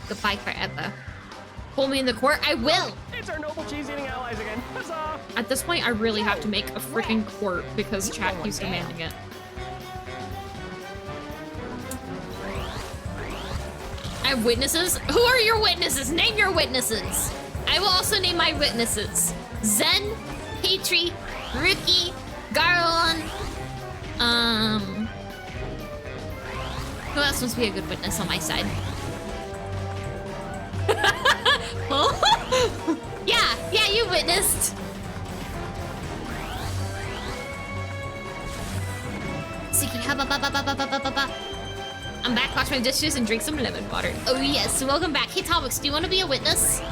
Speaker 1: Goodbye forever. Pull me in the court? I will!
Speaker 13: It's our noble cheese-eating allies again. Huzzah!
Speaker 1: At this point, I really have to make a freaking court because chat keeps demanding it. I have witnesses? Who are your witnesses? Name your witnesses! I will also name my witnesses. Zen, Patri, Ricky, Garlon, who else must be a good witness on my side? Yeah, you witnessed. Tsuki, I'm back, wash my dishes, and drink some lemon water. Oh yes, welcome back. Hey Tomix, do you want to be a witness?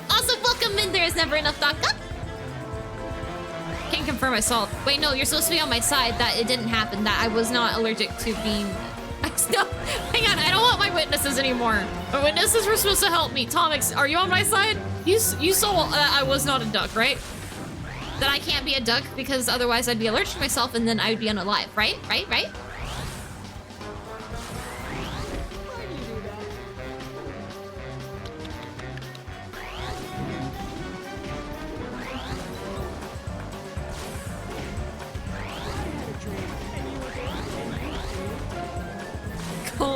Speaker 1: Also, welcome in. There is never enough Daka. Can't confirm I saw. Wait, no, you're supposed to be on my side. That it didn't happen. That I was not allergic to being. No, hang on. I don't want my witnesses anymore. My witnesses were supposed to help me. Tomix, are you on my side? You saw I was not a duck, right? That I can't be a duck because otherwise I'd be allergic to myself and then I'd be unalive, right? Right?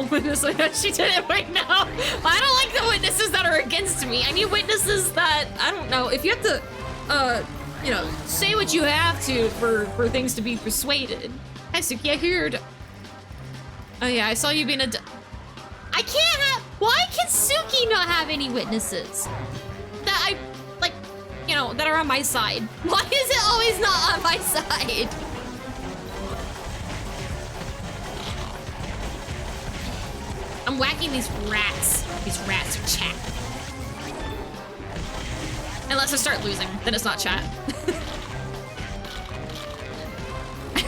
Speaker 1: Witness, she did it right now. I don't like the witnesses that are against me. I need witnesses that, I don't know, if you have to, you know, say what you have to for things to be persuaded. Hi, Tsuki, I heard. Oh yeah, I saw you being a I can't have, why can Tsuki not have any witnesses? That I, like, you know, that are on my side. Why is it always not on my side? I'm whacking these rats. These rats are chat. Unless I start losing, then it's not chat.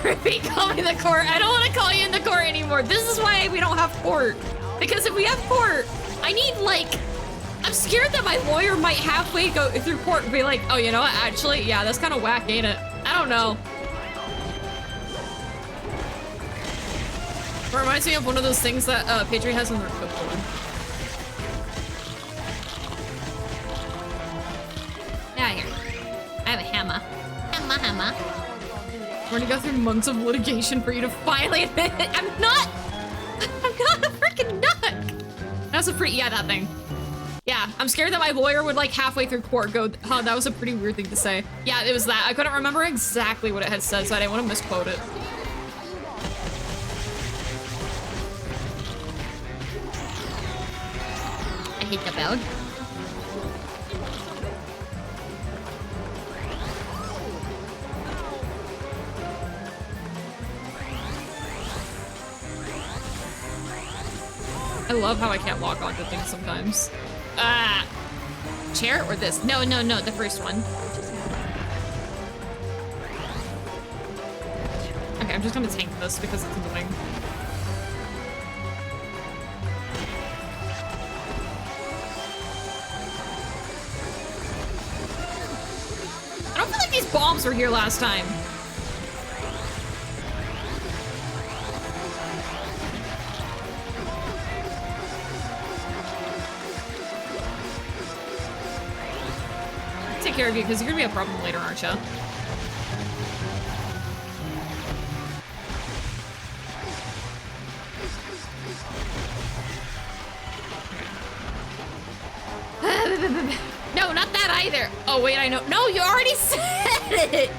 Speaker 1: Repeat, call me the court. I don't want to call you in the court anymore. This is why we don't have court. Because if we have court, I need, like, I'm scared that my lawyer might halfway go through court and be like, oh, you know what? Actually, yeah, that's kind of whack, ain't it? I don't know. It reminds me of one of those things that Patri has in their cookbook. Yeah, here. I have a hammer. Hammer. We're gonna go through months of litigation for you to finally admit it. I'm not a freaking duck. That's a pretty, yeah, that thing. Yeah, I'm scared that my lawyer would like halfway through court go, huh, that was a pretty weird thing to say. Yeah, it was that. I couldn't remember exactly what it had said, so I didn't want to misquote it. I hate the bell. I love how I can't lock onto things sometimes. Ah! Chair or this? No, the first one. Okay, I'm just gonna tank this because it's annoying. I don't feel like these bombs were here last time. Take care of you because you're gonna be a problem later, aren't you? No, No, not that either. Oh, wait, I know. No, you already said it.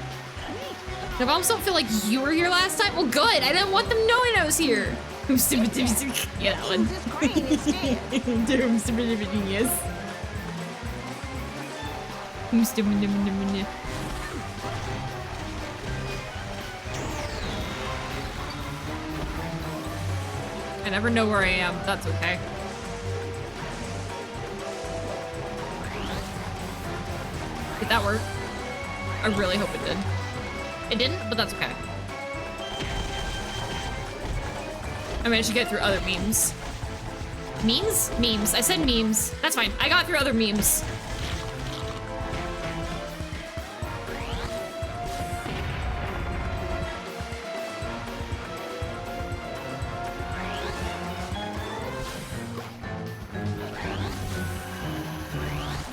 Speaker 1: The moms don't feel like you were here last time? Well, good. I didn't want them knowing I was here. Yeah, that one. Yes. I never know where I am. That's okay. Did that work? I really hope it did. It didn't, but that's okay. I managed to get through other memes. Memes? Memes. I said memes. That's fine. I got through other memes.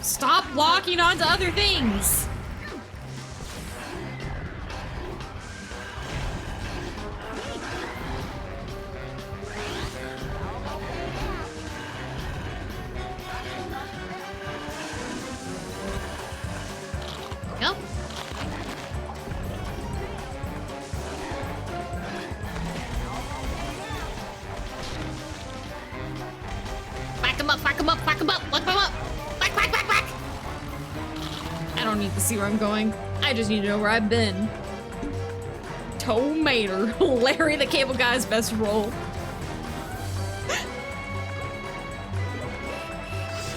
Speaker 1: Stop locking onto other things! Go. Whack him up, whack him up, whack him up, whack him up! Whack, whack, whack, whack! I don't need to see where I'm going. I just need to know where I've been. Tomater. Larry the Cable Guy's best role.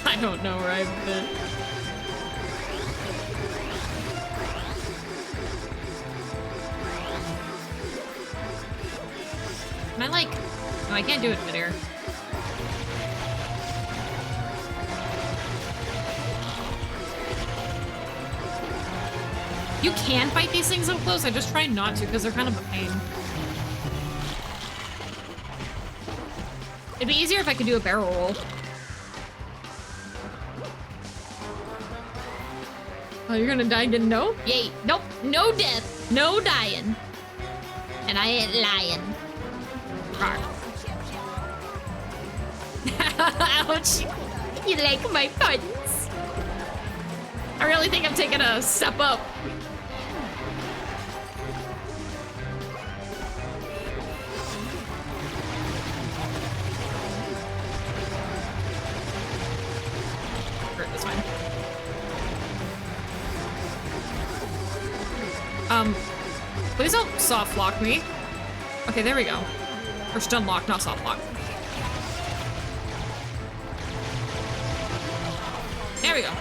Speaker 1: I don't know where I've been. Am I like... No, I can't do it midair. You can fight these things up close. I just try not to because they're kind of a pain. It'd be easier if I could do a barrel roll. Oh, you're gonna die again? No? Yay. Nope. No death. No dying. And I ain't lying. Ouch. You like my puns? I really think I'm taking a step up. That's fine. Please don't soft lock me. Okay, there we go. Or stun lock, not soft lock. There we go.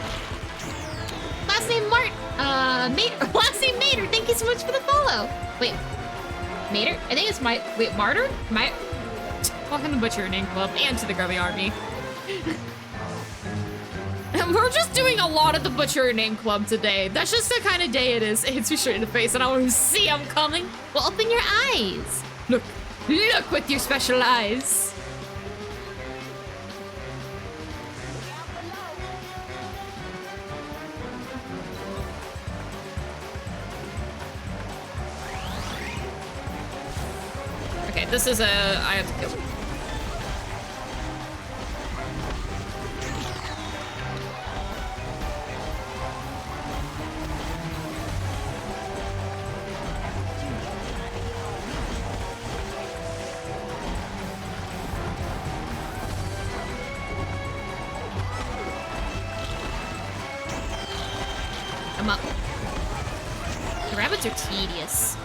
Speaker 3: Last name Mater. Last name Mater. Thank you so much for the follow. Wait, Mater? I think it's wait, Martyr?
Speaker 1: Welcome to Butcher Name Club and to the Grubby Army. We're just doing a lot of the Butcher Name Club today. That's just the kind of day it is. It hits me straight in the face and I want to see I'm coming.
Speaker 3: Well, open your eyes.
Speaker 1: Look with your special eyes. Okay, this is I have to kill.
Speaker 3: I'm up. The rabbits are tedious.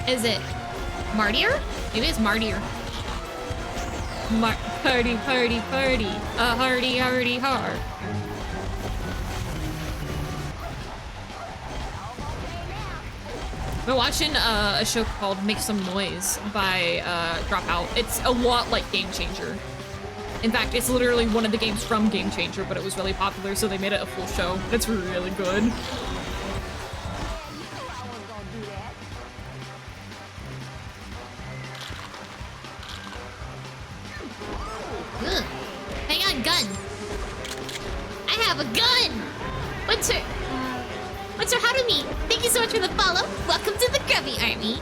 Speaker 3: Is it Martyr? Maybe it's Martyr. Party, party, party. A hardy, hardy, har. We're watching a show called Make Some Noise by Dropout. It's a lot like Game Changer. In fact, it's literally one of the games from Game Changer, but it was really popular, so they made it a full show. It's really good. Ugh. I got a gun. I have a gun. What's her Harumi? Thank you so much for the follow. Welcome to the Grubby Army.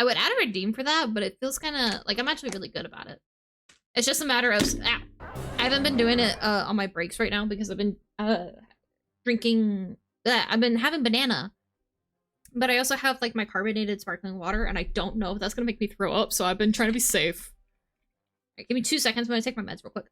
Speaker 3: I would add a redeem for that, but it feels kind of like I'm actually really good about it. It's just a matter of I haven't been doing it on my breaks right now because I've been drinking. I've been having banana, but I also have like my carbonated sparkling water, and I don't know if that's gonna make me throw up. So I've been trying to be safe. All right, give me 2 seconds. I'm gonna take my meds real quick.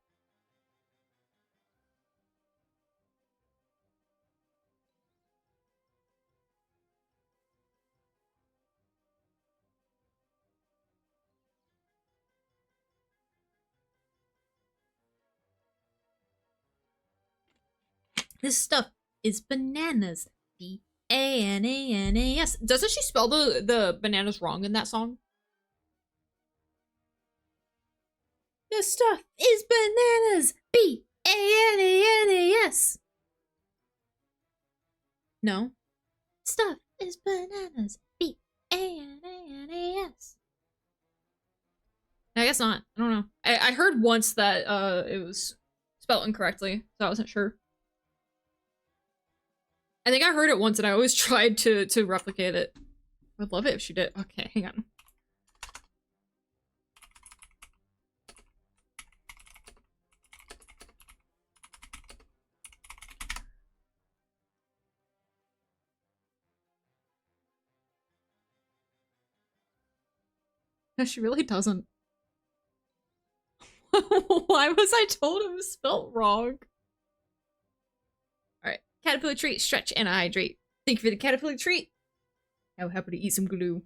Speaker 3: This stuff is bananas. B-A-N-A-N-A-S. Doesn't she spell the bananas wrong in that song? This stuff is bananas. B-A-N-A-N-A-S. No. Stuff is bananas. B-A-N-A-N-A-S. I guess not. I don't know. I heard once that it was spelled incorrectly, so I wasn't sure. I think I heard it once and I always tried to replicate it. I'd love it if she did. Okay, hang on. No, she really doesn't. Why was I told it was spelled wrong? Alright. Caterpillar treat, stretch and hydrate. Thank you for the caterpillar treat. Now happy to eat some glue.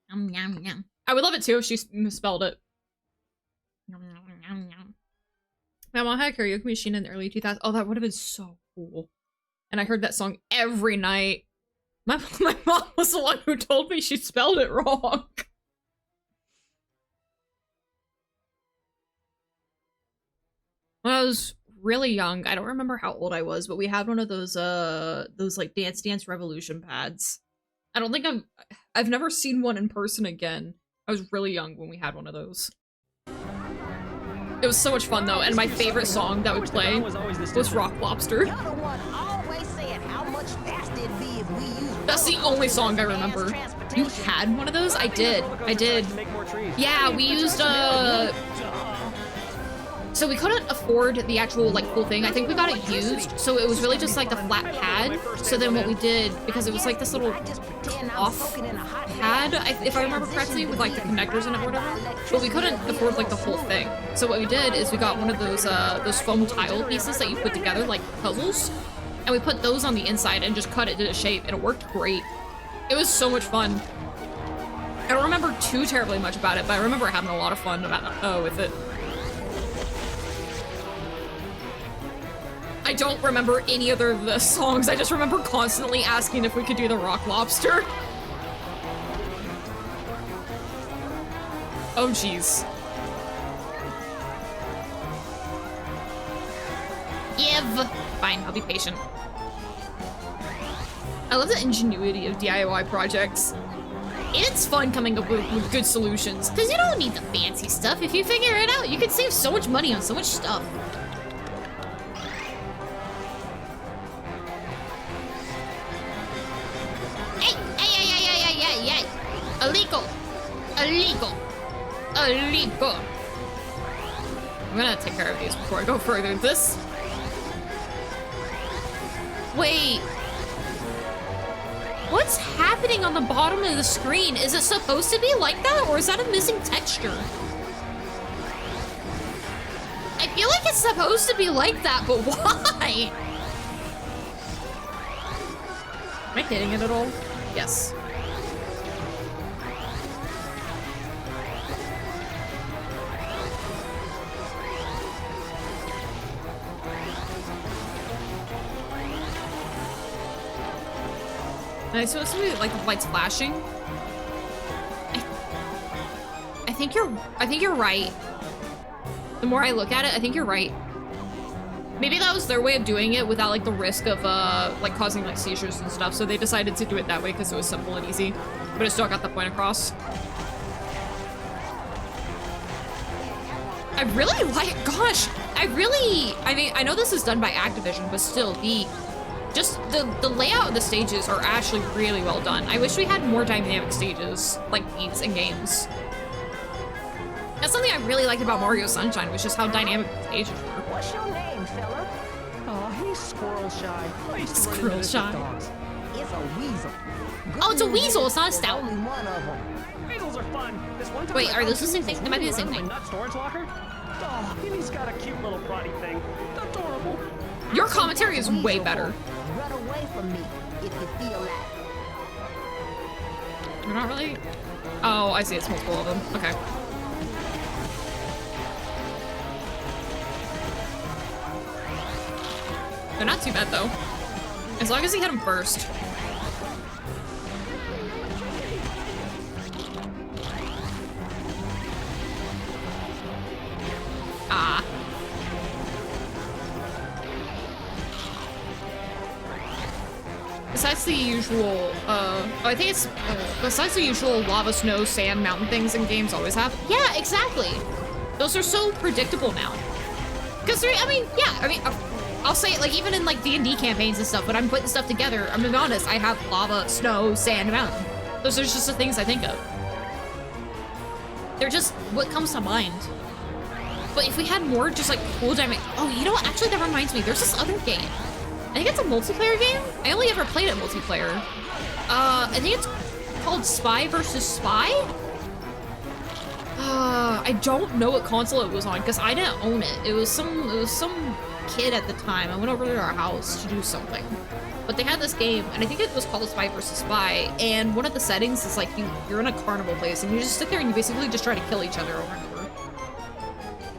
Speaker 3: Yum, yum, yum. I would love it too if she misspelled it. Yum, yum, yum, yum. My mom had a karaoke machine in the early 2000s. Oh, that would have been so cool. And I heard that song every night. My mom was the one who told me she spelled it wrong. When I was really young, I don't remember how old I was, but we had one of those like Dance Dance Revolution pads. I don't think I've never seen one in person again. I was really young when we had one of those. It was so much fun though, and my favorite song that would play was Rock Lobster. That's the only song I remember. You had one of those? I did. Yeah, we used so we couldn't afford the actual like full thing. I think we got it used, so it was really just like the flat pad. So then what we did, because it was like this little off pad, if I remember correctly, with like the connectors in it or whatever, but we couldn't afford like the whole thing. So what we did is we got one of those foam tile pieces that you put together like puzzles, and we put those on the inside and just cut it to a shape, and it worked great. It was so much fun. I don't remember too terribly much about it, but I remember having a lot of fun with it. I don't remember any other of the songs. I just remember constantly asking if we could do the Rock Lobster. Oh, jeez. Give. Fine, I'll be patient. I love the ingenuity of DIY projects. It's fun coming up with good solutions, because you don't need the fancy stuff. If you figure it out, you can save so much money on so much stuff. Hey! Illegal! I'm gonna take care of these before I go further. This... Wait... What's happening on the bottom of the screen? Is it supposed to be like that, or is that a missing texture? I feel like it's supposed to be like that, but why? Am I hitting it at all? Yes. And I supposed to be like the lights flashing. I think you're right. The more I look at it, I think you're right. Maybe that was their way of doing it without like the risk of like causing like seizures and stuff. So they decided to do it that way because it was simple and easy, but it still got the point across. I really like, gosh, I mean, I know this is done by Activision, but still
Speaker 1: Just the layout of the stages are actually really well done. I wish we had more dynamic stages like these in games. That's something I really liked about Mario Sunshine, was just how dynamic the stages were.
Speaker 6: What's your name, fella?
Speaker 5: Oh, he's squirrel shy. I used to run
Speaker 1: Squirrel
Speaker 5: into this
Speaker 1: shy.
Speaker 5: with dogs.
Speaker 6: It's a weasel.
Speaker 1: Oh, it's a weasel, it's not a stout.
Speaker 6: Only one of them.
Speaker 13: Weasels are fun. This one time
Speaker 1: Wait,
Speaker 13: I
Speaker 1: are
Speaker 13: found
Speaker 1: those the
Speaker 13: two
Speaker 1: same thing?
Speaker 13: weasels
Speaker 1: They might be the
Speaker 13: running
Speaker 1: same
Speaker 13: around
Speaker 1: thing.
Speaker 13: my nut storage locker. Oh, and he's got a cute little body thing. Adorable.
Speaker 1: Your commentary is way better.
Speaker 6: Run away from me if you feel like.
Speaker 1: You're not really... Oh, I see, it's multiple of them. Okay. They're not too bad, though. As long as he hit him first. Ah. Besides the usual, I think it's, besides the usual lava, snow, sand, mountain things in games always have. Yeah, exactly. Those are so predictable now. Because, I mean, I'll say it, like, even in, like, D&D campaigns and stuff, when I'm putting stuff together, I'm gonna be honest, I have lava, snow, sand, mountain. Those are just the things I think of. They're just what comes to mind. But if we had more just, like, cool dynamic... Oh, you know what? Actually, that reminds me. There's this other game. I think it's a multiplayer game. I only ever played it multiplayer. I think it's called Spy vs. Spy? I don't know what console it was on, because I didn't own it. It was some kid at the time. I went over to our house to do something. But they had this game, and I think it was called Spy vs. Spy, and one of the settings is like you're in a carnival place, and you just sit there and you basically just try to kill each other over and over.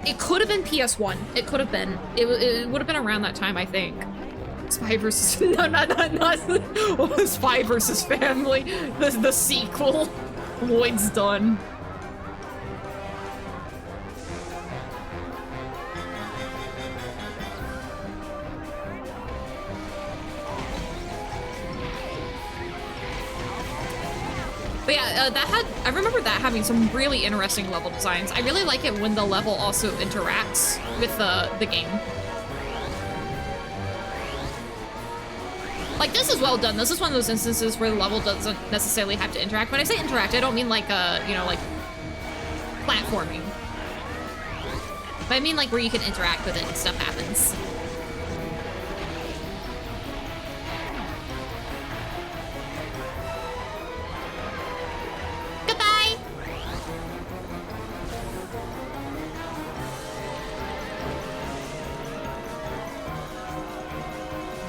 Speaker 1: It could have been PS1. It could have been. It would have been around that time, I think. Spy vs. No, not Spy vs. Family. The sequel. Lloyd's done. But yeah, I remember that having some really interesting level designs. I really like it when the level also interacts with the game. Like, this is well done. This is one of those instances where the level doesn't necessarily have to interact. When I say interact, I don't mean like, you know, like platforming. But I mean like where you can interact with it and stuff happens. Goodbye!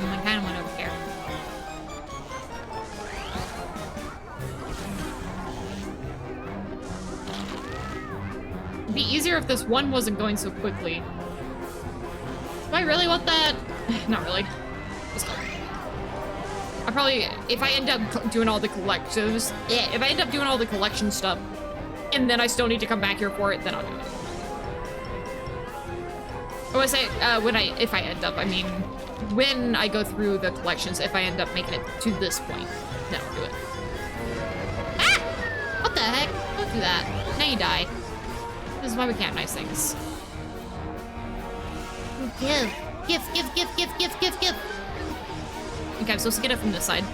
Speaker 1: I kind of went over here. It'd be easier if this one wasn't going so quickly. Do I really want that? Not really. Let's go. I probably, if I end up doing all the collectives, if I end up doing all the collection stuff, and then I still need to come back here for it, then I'll do it. Or I say, if I end up, I mean, when I go through the collections, if I end up making it to this point, then I'll do it. Ah! What the heck? Don't do that. Now you die. This is why we can't nice things. Give. Give. Okay, I'm supposed to get it from this side.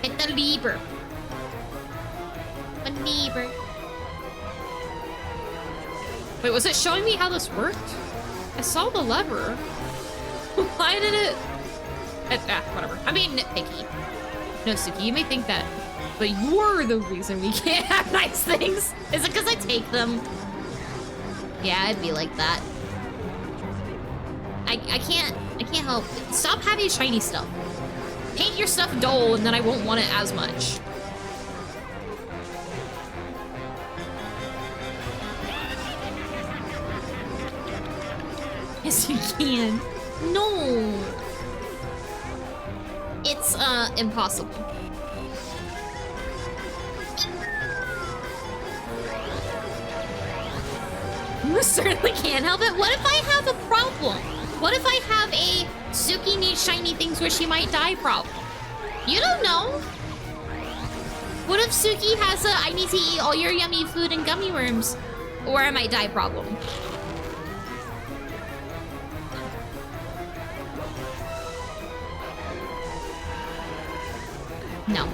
Speaker 1: Hit the lever. A lever. Wait, was it showing me how this worked? I saw the lever. Why did it... whatever. I'm being nitpicky. No, Tsuki, you may think that, but you're the reason we can't have nice things. Is it because I take them? Yeah, I'd be like that. I can't help it. Stop having shiny stuff. Paint your stuff dull, and then I won't want it as much. Yes, you can. No. It's, impossible. I certainly can't help it. What if I have a problem? What if I have a Tsuki needs shiny things where she might die problem? You don't know. What if Tsuki has a I need to eat all your yummy food and gummy worms or I might die problem?
Speaker 3: No.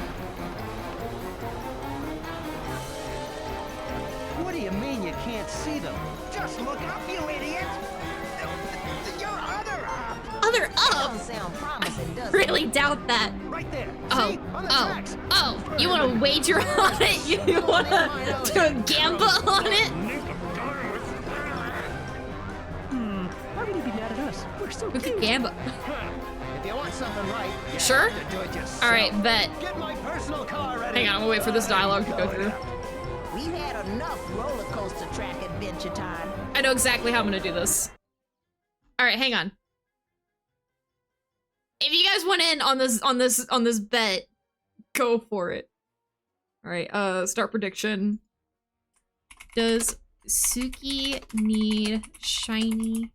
Speaker 11: What do you mean you can't see them?
Speaker 8: Just look up, you idiot! Your other up!
Speaker 3: Other up?
Speaker 7: Doesn't sound promising, does it?
Speaker 3: Really doubt that.
Speaker 11: Right there.
Speaker 3: Oh,
Speaker 11: See? On the
Speaker 3: oh,
Speaker 11: tracks.
Speaker 3: oh, you want to wager on it? You want to do a gamble on it?
Speaker 13: Why would he be mad at us? We're so
Speaker 3: We
Speaker 13: cute.
Speaker 3: could gamble.
Speaker 11: If you want something right, you
Speaker 3: Sure?
Speaker 11: have to do it yourself.
Speaker 3: All right, bet.
Speaker 11: Get my personal car ready.
Speaker 3: Hang on, I'm gonna wait for this dialogue to go through.
Speaker 7: We've had enough roller coaster track adventure time.
Speaker 1: I know exactly how I'm gonna do this. Alright, hang on. If you guys want in on this bet, go for it. Alright, start prediction. Does Tsuki need shiny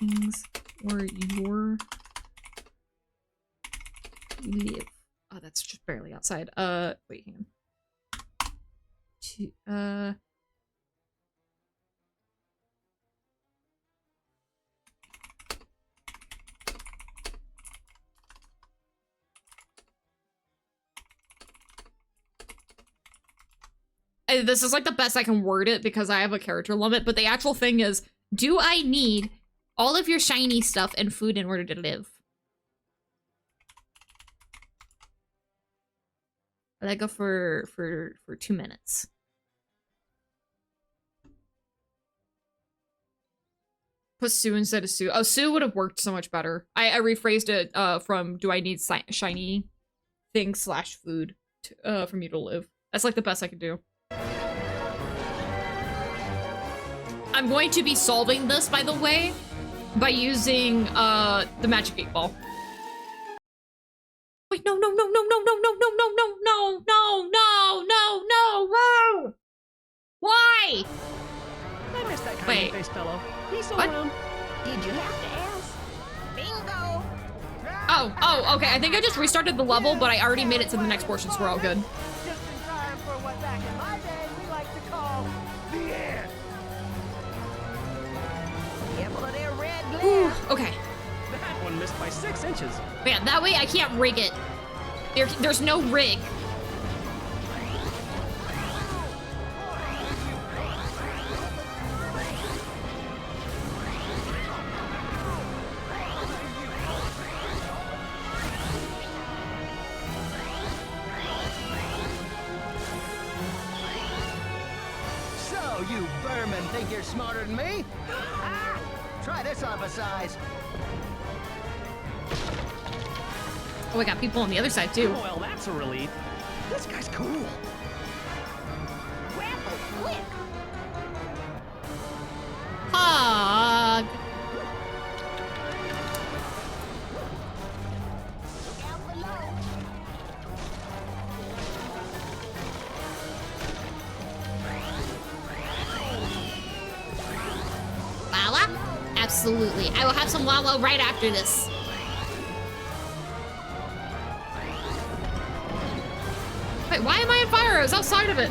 Speaker 1: things or your live? Oh, that's just barely outside. Wait, hang on. This is like the best I can word it because I have a character limit, but the actual thing is, do I need all of your shiny stuff and food in order to live? Let go for 2 minutes. Put Sue instead of Sue. Oh, Sue would have worked so much better. I rephrased it from do I need shiny things / food to, for me to live. That's like the best I could do. I'm going to be solving this, by the way, by using the magic 8-ball. Wait, no. Why?
Speaker 13: I missed that kind
Speaker 1: Wait.
Speaker 13: of face fellow. He's
Speaker 1: What?
Speaker 13: around.
Speaker 7: Did you have to ask? Bingo!
Speaker 1: Oh, okay. I think I just restarted the level, but I already made it to the next portion, so we're all good.
Speaker 11: Just in time for what back in my day we like to call the end.
Speaker 7: Careful of their red glare.
Speaker 1: Ooh, okay.
Speaker 13: That one missed by 6 inches.
Speaker 1: Yeah, that way I can't rig it. There's no rig.
Speaker 11: So you vermin think you're smarter than me? Ah, try this on for size.
Speaker 1: Oh, I got people on the other side, too.
Speaker 13: Well, that's a relief. This guy's cool.
Speaker 7: Grapple quick.
Speaker 1: Hug.
Speaker 7: Look out below.
Speaker 3: Lala? Absolutely. I will have some Lala right after this.
Speaker 1: Wait, why am I on fire? I was outside of it.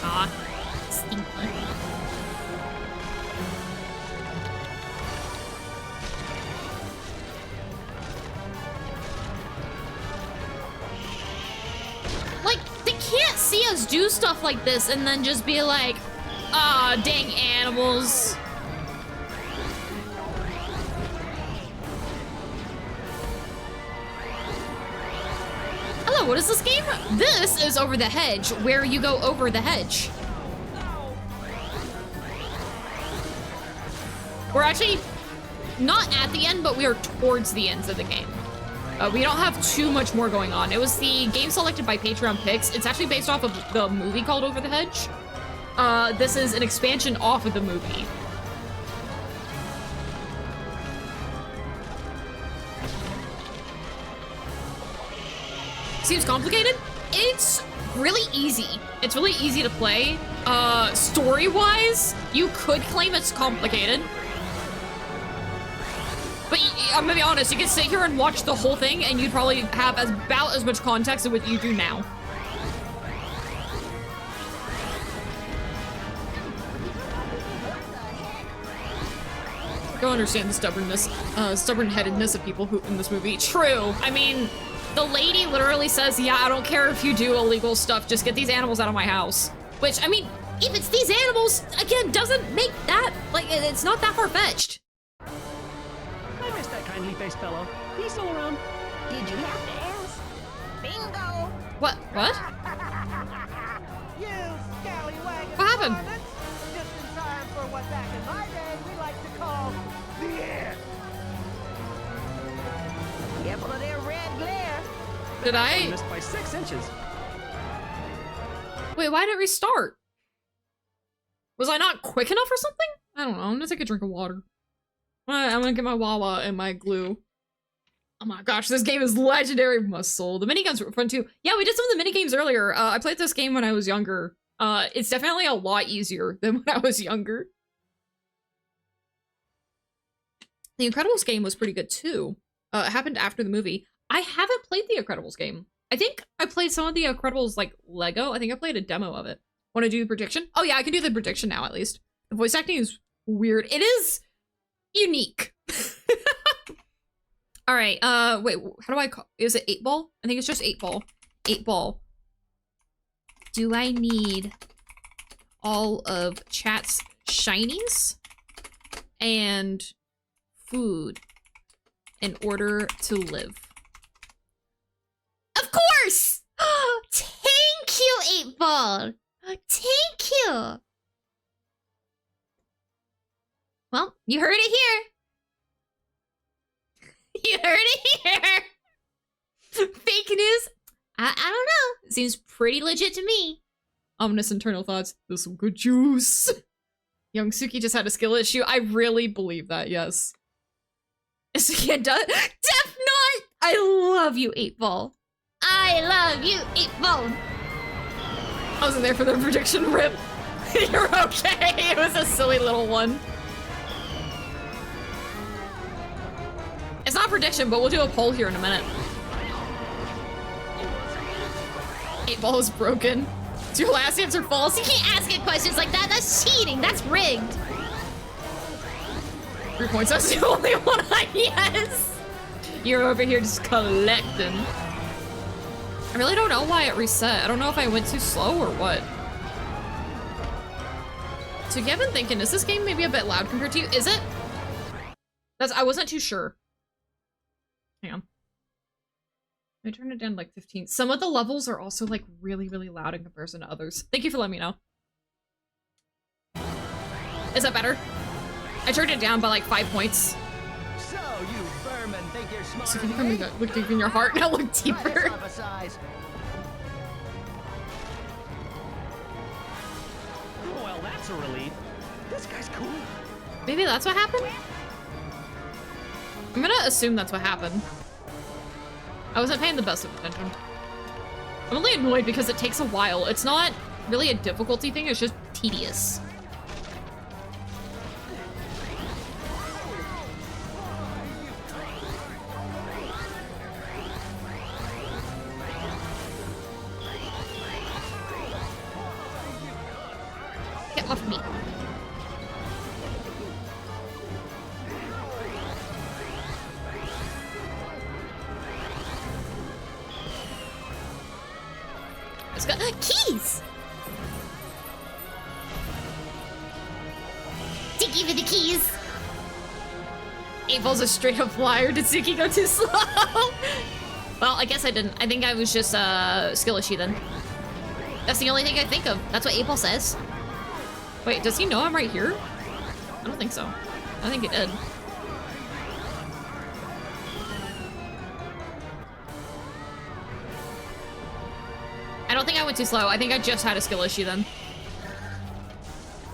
Speaker 1: Aw, stinky. Like, they can't see us do stuff like this and then just be like, ah, dang animals. Hello, what is this game? This is Over the Hedge, where you go over the hedge. We're actually not at the end, but we are towards the ends of the game. We don't have too much more going on. It was the game selected by Patreon picks. It's actually based off of the movie called Over the Hedge. This is an expansion off of the movie. Seems complicated? It's really easy. It's really easy to play. Story-wise, you could claim it's complicated. But I'm gonna be honest, you could sit here and watch the whole thing and you'd probably have about as much context as what you do now. I don't understand the stubborn-headedness of people who in this movie. True. I mean, the lady literally says, yeah, I don't care if you do illegal stuff, just get these animals out of my house. Which, I mean, if it's these animals, again, doesn't make that, like, it's not that far-fetched.
Speaker 13: I missed that kindly-faced fellow. He's still around.
Speaker 6: Did you have to ask? Bingo!
Speaker 1: What? What?
Speaker 11: You scallywag!
Speaker 1: What happened?
Speaker 11: Just in time for what back in my day we like to call the end.
Speaker 6: Careful of their red glare.
Speaker 1: Did I?
Speaker 13: Missed by 6 inches.
Speaker 1: Wait, why did it restart? Was I not quick enough or something? I don't know. I'm gonna take a drink of water. I'm gonna get my Wawa and my glue. Oh my gosh, this game is legendary. Muscle. The minigames were fun too. Yeah, we did some of the minigames earlier. I played this game when I was younger. It's definitely a lot easier than when I was younger. The Incredibles game was pretty good too. It happened after the movie. I haven't played the Incredibles game. I think I played some of the Incredibles like Lego. I think I played a demo of it. Want to do the prediction? Oh yeah, I can do the prediction now at least. The voice acting is weird. It is unique. All right, wait, how do I call, is it 8 ball? I think it's just 8 ball. 8 ball. Do I need all of chat's shinies and food in order to live?
Speaker 3: Of course! Thank you, 8 ball! Thank you! Well, you heard it here. You heard it here. Fake news? I don't know. Seems pretty legit to me.
Speaker 1: Ominous internal thoughts. There's some good juice. Young Tsuki just had a skill issue. I really believe that, yes. Is Tsuki done? Def not! I love you, 8 ball.
Speaker 3: I love you, 8 ball.
Speaker 1: I wasn't there for the prediction, rip. You're okay. It was a silly little one. It's not a prediction, but we'll do a poll here in a minute. 8 ball is broken. Is your last answer false?
Speaker 3: You can't ask it questions like that. That's cheating. That's rigged.
Speaker 1: 3 points. That's the only one I yes. You're over here just collecting. I really don't know why it reset. I don't know if I went too slow or what. So yeah, I've been thinking, is this game maybe a bit loud compared to you? Is it? I wasn't too sure. Hang on. I turned it down to like 15. Some of the levels are also like really, really loud in comparison to others. Thank you for letting me know. Is that better? I turned it down by like 5 points.
Speaker 11: So you vermin think you're smarter
Speaker 1: So can you
Speaker 11: than me?
Speaker 1: come and look deep in your heart? Now look deeper.
Speaker 13: Well, that's a relief. This guy's cool.
Speaker 1: Maybe that's what happened? I'm gonna assume that's what happened. I wasn't paying the best of attention. I'm only annoyed because it takes a while. It's not really a difficulty thing, it's just tedious. Get off me. Let's go. Keys!
Speaker 3: Thank you for the keys.
Speaker 1: 8 ball's a straight up liar. Did Tsuki go too slow? Well, I guess I didn't. I think I was just skill issue then. That's the only thing I think of. That's what 8 ball says. Wait, does he know I'm right here? I don't think so. I think he did. I don't think I went too slow. I think I just had a skill issue then.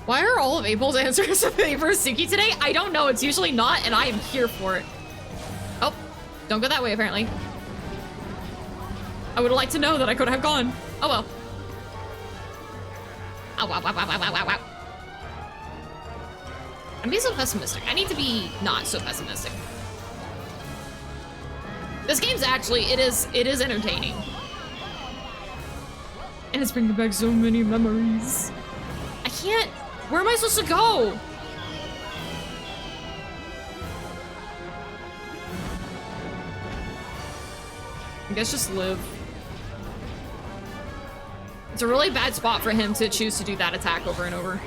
Speaker 1: Why are all of 8 ball's answers a favor of Tsuki today? I don't know. It's usually not, and I am here for it. Oh, don't go that way, apparently. I would have liked to know that I could have gone. Oh well. Oh, wow, wow, wow, wow, wow, wow, wow. I'm being so pessimistic. I need to be not so pessimistic. This game's actually, it is entertaining. And it's bringing back so many memories. I can't, where am I supposed to go? I guess just live. It's a really bad spot for him to choose to do that attack over and over.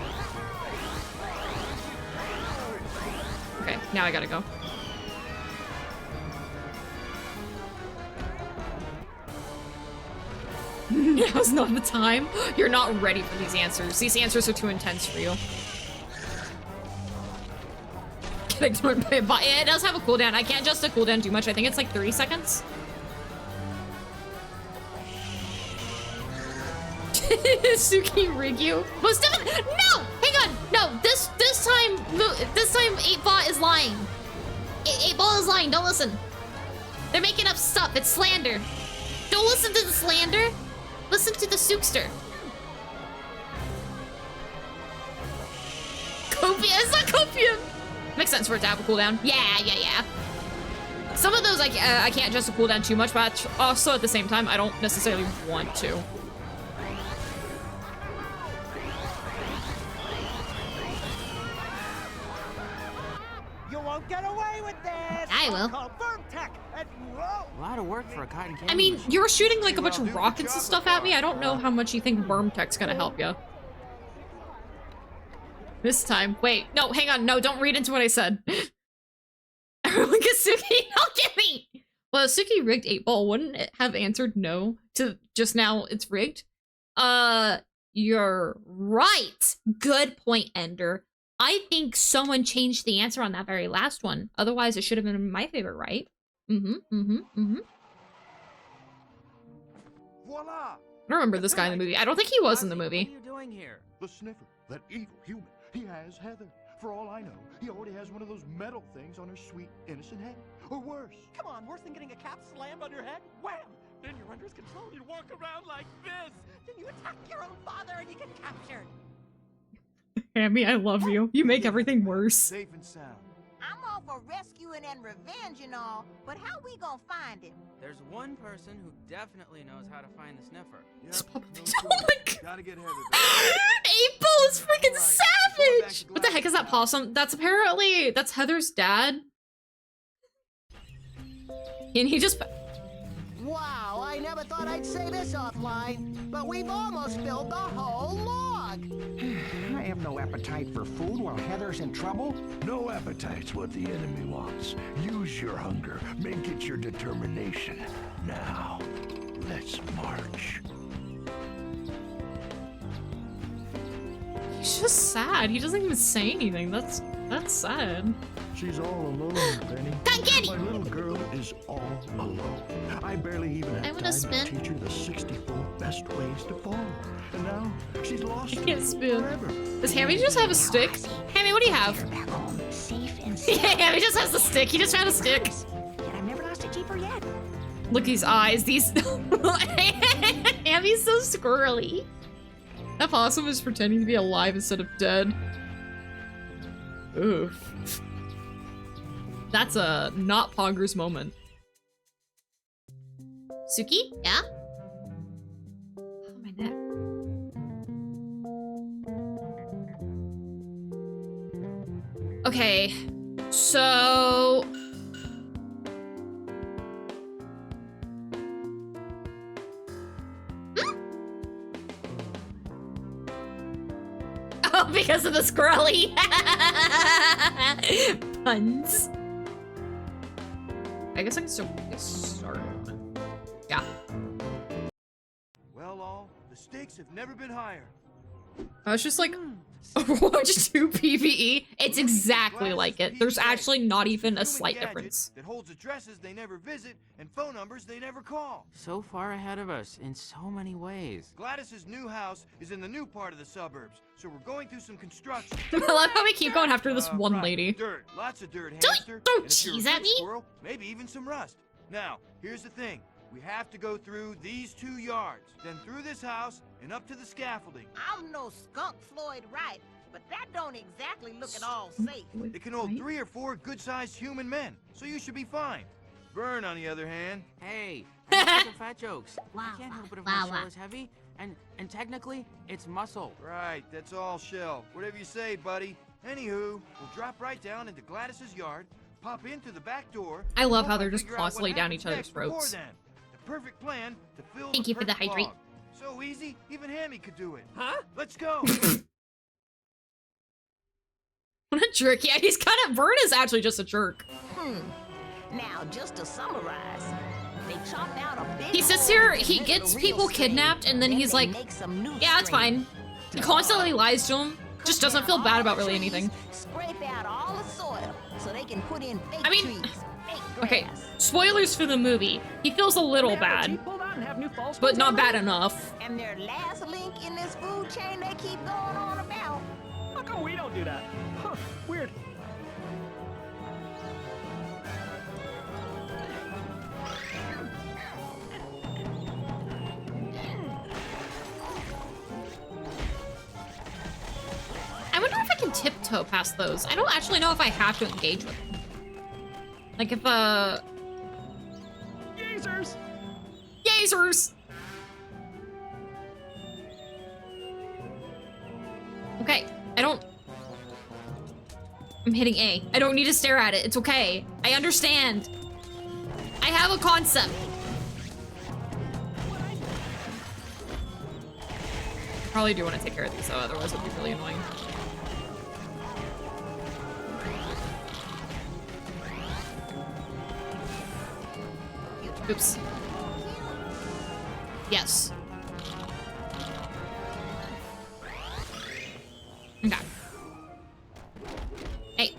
Speaker 1: Okay, now I gotta go. Now's not the time. You're not ready for these answers. These answers are too intense for you. It does have a cooldown. I can't adjust the cooldown too much. I think it's like 30 seconds. Tsuki Rigyu. Most definitely. No! Hang on! No! This time 8-Ball is lying. 8-Ball is lying. Don't listen. They're making up stuff. It's slander. Don't listen to the slander. Listen to the Sookster. Copium. It's not Copium. Makes sense for it to have a cooldown. Yeah. Some of those I can't adjust the cooldown too much, but also at the same time, I don't necessarily want to.
Speaker 11: You won't get away with this.
Speaker 3: I will.
Speaker 10: A lot of work for a cotton candy.
Speaker 1: I mean, you're shooting like a bunch of rockets and stuff at me. I don't know how much you think Worm Tech's gonna help you. This time. Wait, no, hang on. No, don't read into what I said. Everyone gets Tsuki. Don't get me. Well, Tsuki rigged 8-Ball. Wouldn't it have answered no to just now it's rigged? You're right. Good point, Ender. I think someone changed the answer on that very last one. Otherwise, it should have been my favorite, right?
Speaker 4: Voila!
Speaker 1: I don't remember this guy in the movie. I don't think he was in the movie.
Speaker 10: What are you doing here?
Speaker 4: The sniffer, that evil human. He has Heather. For all I know, he already has one of those metal things on her sweet, innocent head. Or worse.
Speaker 11: Come on, worse than getting a cap slammed on your head? Wham! Then you're under his control and you walk around like this.
Speaker 6: Then you attack your own father and you get captured.
Speaker 1: Hammy, I love you. You make everything worse.
Speaker 4: Safe and sound.
Speaker 7: I'm all for rescuing and revenge and all, but how we gonna find him?
Speaker 10: There's one person who definitely knows how to find the sniffer.
Speaker 1: Oh my god.
Speaker 4: Gotta get Heather back.
Speaker 1: 8-Ball is freaking savage! What the heck is that possum? That's Heather's dad. And he just...
Speaker 8: Wow, I never thought I'd say this offline, but we've almost filled the whole log. I have no appetite for food while Heather's in trouble.
Speaker 9: No appetite's what the enemy wants. Use your hunger. Make it your determination. Now, let's march.
Speaker 1: He's just sad. He doesn't even say anything. That's sad.
Speaker 9: She's all alone, Penny. My little girl is all alone. I barely even have time to teach her the 64 best ways to fall. And now she's lost.
Speaker 1: He can't spin. Does Hammy just have a stick? Hammy, what do you have?
Speaker 6: Back home, safe and
Speaker 1: Yeah, Hammy just has the stick. He just found a stick.
Speaker 6: And I've never lost a keeper yet.
Speaker 1: Look at these eyes. These. Hammy's so squirrely. That possum is pretending to be alive instead of dead. Oof. That's a not Poggers moment. Tsuki? Yeah? Oh, my neck. Okay, so... Oh, because of the squirrely puns. I guess I can still get started. Yeah.
Speaker 4: Well, all the stakes have never been higher.
Speaker 1: I was just like, Overwatch 2 PvE. It's exactly like it. There's actually not even a slight difference.
Speaker 4: That holds addresses they never visit and phone numbers they never call.
Speaker 10: So far ahead of us in so many ways.
Speaker 4: Gladys's new house is in the new part of the suburbs, so we're going through some construction.
Speaker 1: I love how we keep going after this one lady.
Speaker 4: Dirt, lots of dirt, hamster.
Speaker 1: Don't
Speaker 4: and if you're a
Speaker 1: cheese at
Speaker 4: good
Speaker 1: me.
Speaker 4: Squirrel, maybe even some rust. Now, here's the thing. We have to go through these 2 yards, then through this house and up to the scaffolding.
Speaker 7: I'm no skunk Floyd Wright, but that don't exactly look at all safe.
Speaker 4: It can hold 3 or 4 good-sized human men, so you should be fine. Vern, on the other hand...
Speaker 10: Hey, I'm making fat jokes. I can't help it if my shell is heavy, and technically, it's muscle.
Speaker 4: Right, that's all shell. Whatever you say, buddy. Anywho, we'll drop right down into Gladys's yard, pop in through the back door...
Speaker 1: I love how they're just constantly down each other's throats.
Speaker 4: The perfect plan to fill
Speaker 3: Thank you for the
Speaker 4: perfect
Speaker 3: hydrate.
Speaker 4: log. So easy, even Hammy could do it.
Speaker 10: Huh?
Speaker 4: Let's go.
Speaker 1: What a jerk. Yeah, he's kind of... Vern is actually just a jerk.
Speaker 6: Now, just to summarize, they chopped out a big
Speaker 1: He sits here, he gets people kidnapped, and then he's like, yeah, that's fine. He constantly lies to him. Just doesn't feel bad about really anything.
Speaker 6: Scrape out all the soil so they can put in fake
Speaker 1: I mean,
Speaker 6: trees, fake
Speaker 1: okay,
Speaker 6: grass.
Speaker 1: spoilers for the movie. He feels a little bad, but not bad enough.
Speaker 6: And their last link in this food chain they keep going on about.
Speaker 13: How come we don't do that? Huh, weird.
Speaker 1: I wonder if I can tiptoe past those. I don't actually know if I have to engage with them. Like if,
Speaker 13: Yasers!
Speaker 1: Yasers! Okay, I don't... I'm hitting A. I don't need to stare at it. It's okay. I understand. I have a concept. Probably do want to take care of these though, otherwise it'd be really annoying. Oops. Yes. Okay. Hey.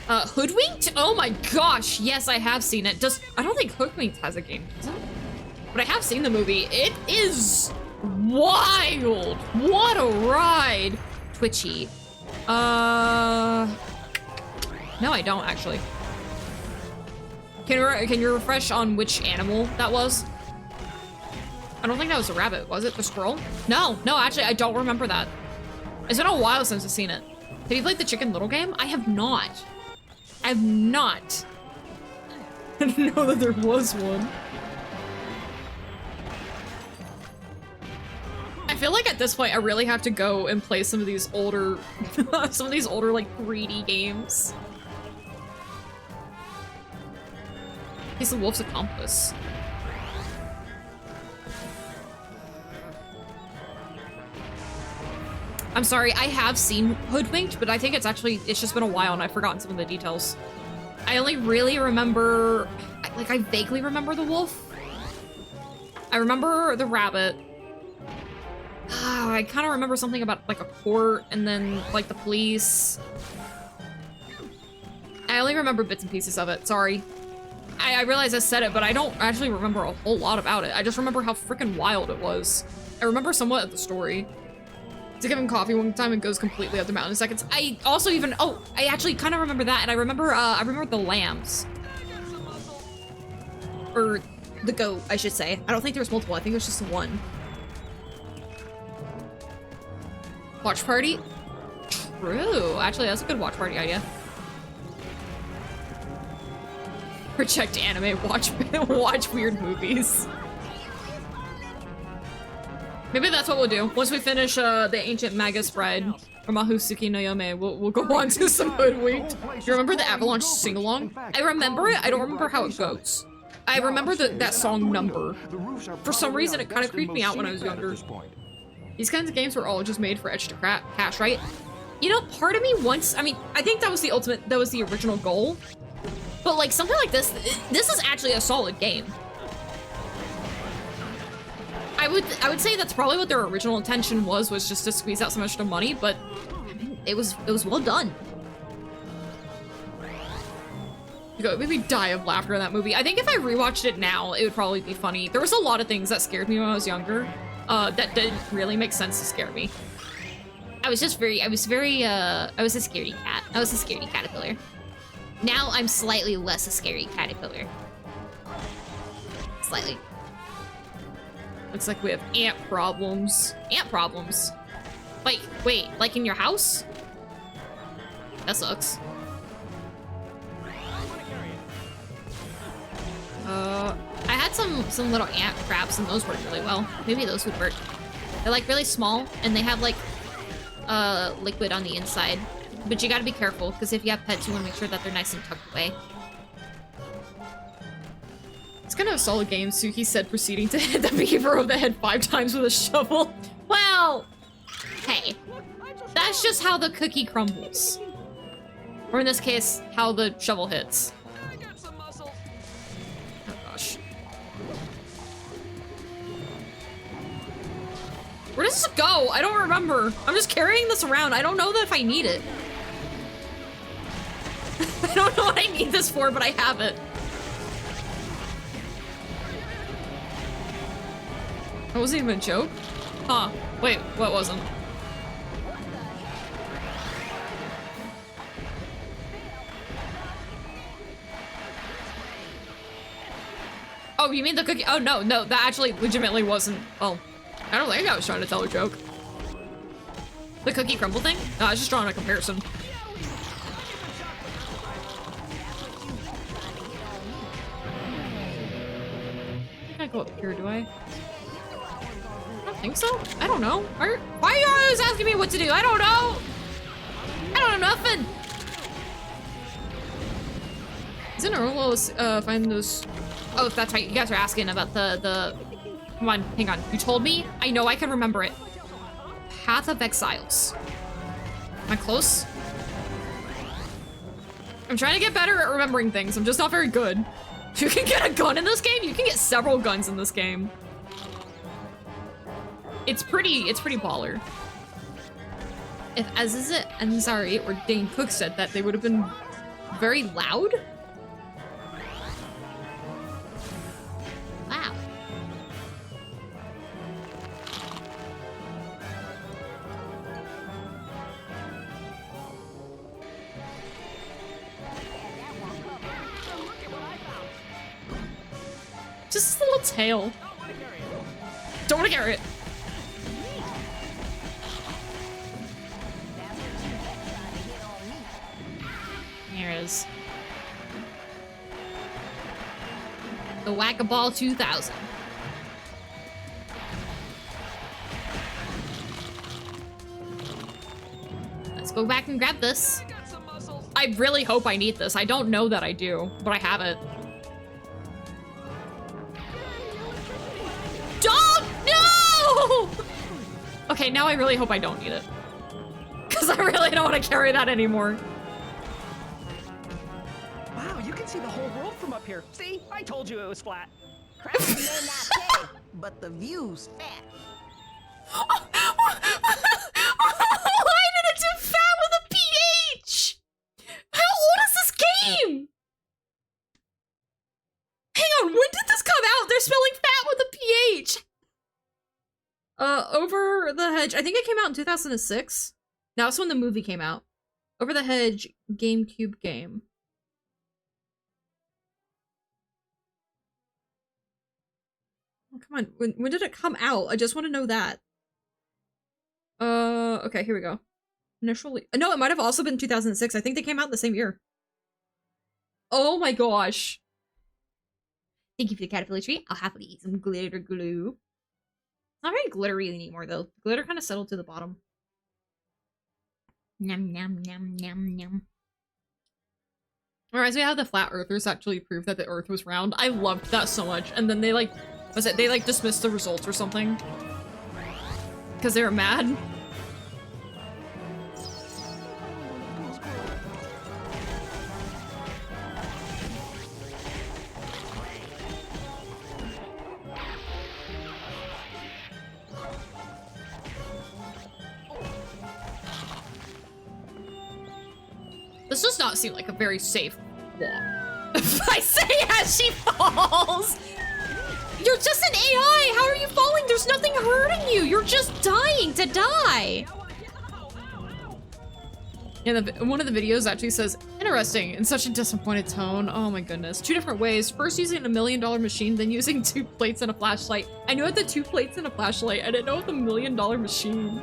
Speaker 1: Hoodwinked? Oh my gosh, yes, I have seen it. I don't think Hoodwinked has a game, does it? But I have seen the movie. It is wild. What a ride. Twitchy. No, I don't actually. Can you refresh on which animal that was? I don't think that was a rabbit, was it? The squirrel? No, actually, I don't remember that. It's been a while since I've seen it. Have you played the Chicken Little game? I have not. I have not. I didn't know that there was one. I feel like at this point, I really have to go and play some of these older, like 3D games. He's the Wolf's Accomplice. I'm sorry, I have seen Hoodwinked, but I think it's just been a while and I've forgotten some of the details. I only really remember, like I vaguely remember the wolf. I remember the rabbit. I kind of remember something about like a court and then like the police. I only remember bits and pieces of it, sorry. I realize I said it, but I don't actually remember a whole lot about it. I just remember how freaking wild it was. I remember somewhat of the story. To give him coffee one time and goes completely up the mountain in seconds. I also I actually kind of remember that, and I remember the lambs. Or the goat, I should say. I don't think there was multiple, I think it was just one. Watch party? True, actually that's a good watch party idea. Project anime, watch weird movies. Maybe that's what we'll do. Once we finish the Ancient Magus Bride from Tsuki no Yome, we'll go on to some Hoodwinked. You remember the Avalanche sing-along? I remember it, I don't remember how it goes. I remember that song number. For some reason, it kind of creeped me out when I was younger. These kinds of games were all just made for Edge to cash, right? You know, part of me wants, I mean, I think that was the original goal. But like something like this is actually a solid game. I would say that's probably what their original intention was just to squeeze out some extra money, but I mean, it was well done. It made me die of laughter in that movie. I think if I rewatched it now, it would probably be funny. There was a lot of things that scared me when I was younger, that didn't really make sense to scare me. I was a scaredy cat. I was a scaredy caterpillar. Now I'm slightly less a scary caterpillar. Slightly. Looks like we have ant problems. Ant problems? Like, wait, like in your house? That sucks. I had some little ant traps and those worked really well. Maybe those would work. They're like really small and they have like liquid on the inside. But you gotta be careful, because if you have pets, you want to make sure that they're nice and tucked away. It's kind of a solid game, Tsuki said, proceeding to hit the beaver over the head 5 times with a shovel. Well, hey, that's just how the cookie crumbles. Or in this case, how the shovel hits. Oh gosh. Where does this go? I don't remember. I'm just carrying this around. I don't know that if I need it. I don't know what I need this for, but I have it. That wasn't even a joke? Huh. Wait, what wasn't? Oh, you mean the cookie? Oh, no, no, that actually legitimately wasn't. Oh, I don't think I was trying to tell a joke. The cookie crumble thing? No, I was just drawing a comparison. I can't go up here, do I? I don't think so. I don't know. Why are you always asking me what to do? I don't know. I don't know nothing. Isn't it Orlo find those? Oh, that's right. You guys are asking about the. Come on, hang on. You told me. I know I can remember it. Path of Exiles. Am I close? I'm trying to get better at remembering things. I'm just not very good. You can get a gun in this game. You can get several guns in this game. It's pretty baller. If Aziza Ansari or Dane Cook said that, they would have been very loud. Wow. Just a little tail. Don't want to carry it. Here it is. The Whack-A-Ball 2000. Let's go back and grab this. I really hope I need this. I don't know that I do, but I have it. Don't! No! Okay, now I really hope I don't need it. Because I really don't want to carry that anymore.
Speaker 13: Wow, you can see the whole world from up here. See? I told you it was flat.
Speaker 7: Crowd may not pay, but the view's fat.
Speaker 1: Why did it do fat with a PH? How old is this game? Hang on, when did this come out? They're spelling fat with a PH. Over the Hedge. I think it came out in 2006. Now it's when the movie came out. Over the Hedge GameCube game. Oh, come on. When did it come out? I just want to know that. Okay, here we go. Initially, no, it might have also been 2006. I think they came out the same year. Oh my gosh. Thank you for the caterpillar tree. I'll happily eat some glitter glue. It's not very glittery anymore, though. Glitter kind of settled to the bottom. Nom, nom, nom, nom, nom. Alright, so we have the flat earthers actually prove that the earth was round. I loved that so much. And then they, like, they, like, dismissed the results or something. Because they were mad. This does not seem like a very safe walk. I say as she falls! You're just an AI! How are you falling? There's nothing hurting you! You're just dying to die! Yeah, one of the videos actually says, interesting, in such a disappointed tone. Oh my goodness. 2 different ways. First using a $1 million machine, then using 2 plates and a flashlight. I knew it had the 2 plates and a flashlight. I didn't know it was the $1 million machine.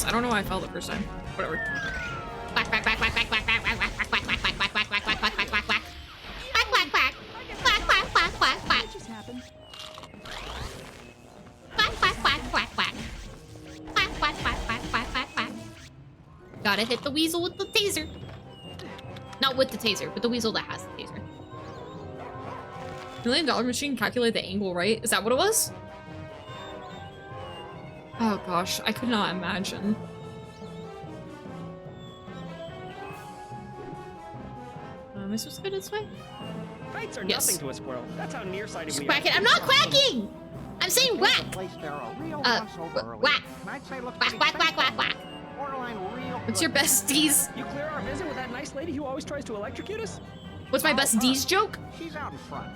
Speaker 1: I don't know why I fell the first time. Whatever. Quack, quack, quack, quack, quack, quack, quack, quack, quack, quack, quack, quack, quack, quack, quack, quack, quack, quack, quack. Quack, quack, quack. Quack, quack, quack, quack, quack. What just happened?
Speaker 3: gotta hit the weasel with the taser. Not with the taser, but the weasel that has the taser. $1 million machine calculate the angle, right? Is that what it was? Oh gosh, I could not imagine. Am I supposed to go this way?
Speaker 13: Heights are
Speaker 3: Yes.
Speaker 13: nothing to a squirrel. That's how nearsighted we are.
Speaker 3: Quack it. I'm not quacking! I'm saying whack!
Speaker 8: Place there a real
Speaker 3: Whack.
Speaker 8: and I'd say looks
Speaker 3: Whack, whack, whack, whack, whack.
Speaker 8: borderline real
Speaker 3: What's your besties?
Speaker 13: You clear our visit with that nice lady who always tries to electrocute us?
Speaker 3: What's my besties joke?
Speaker 8: She's out in front.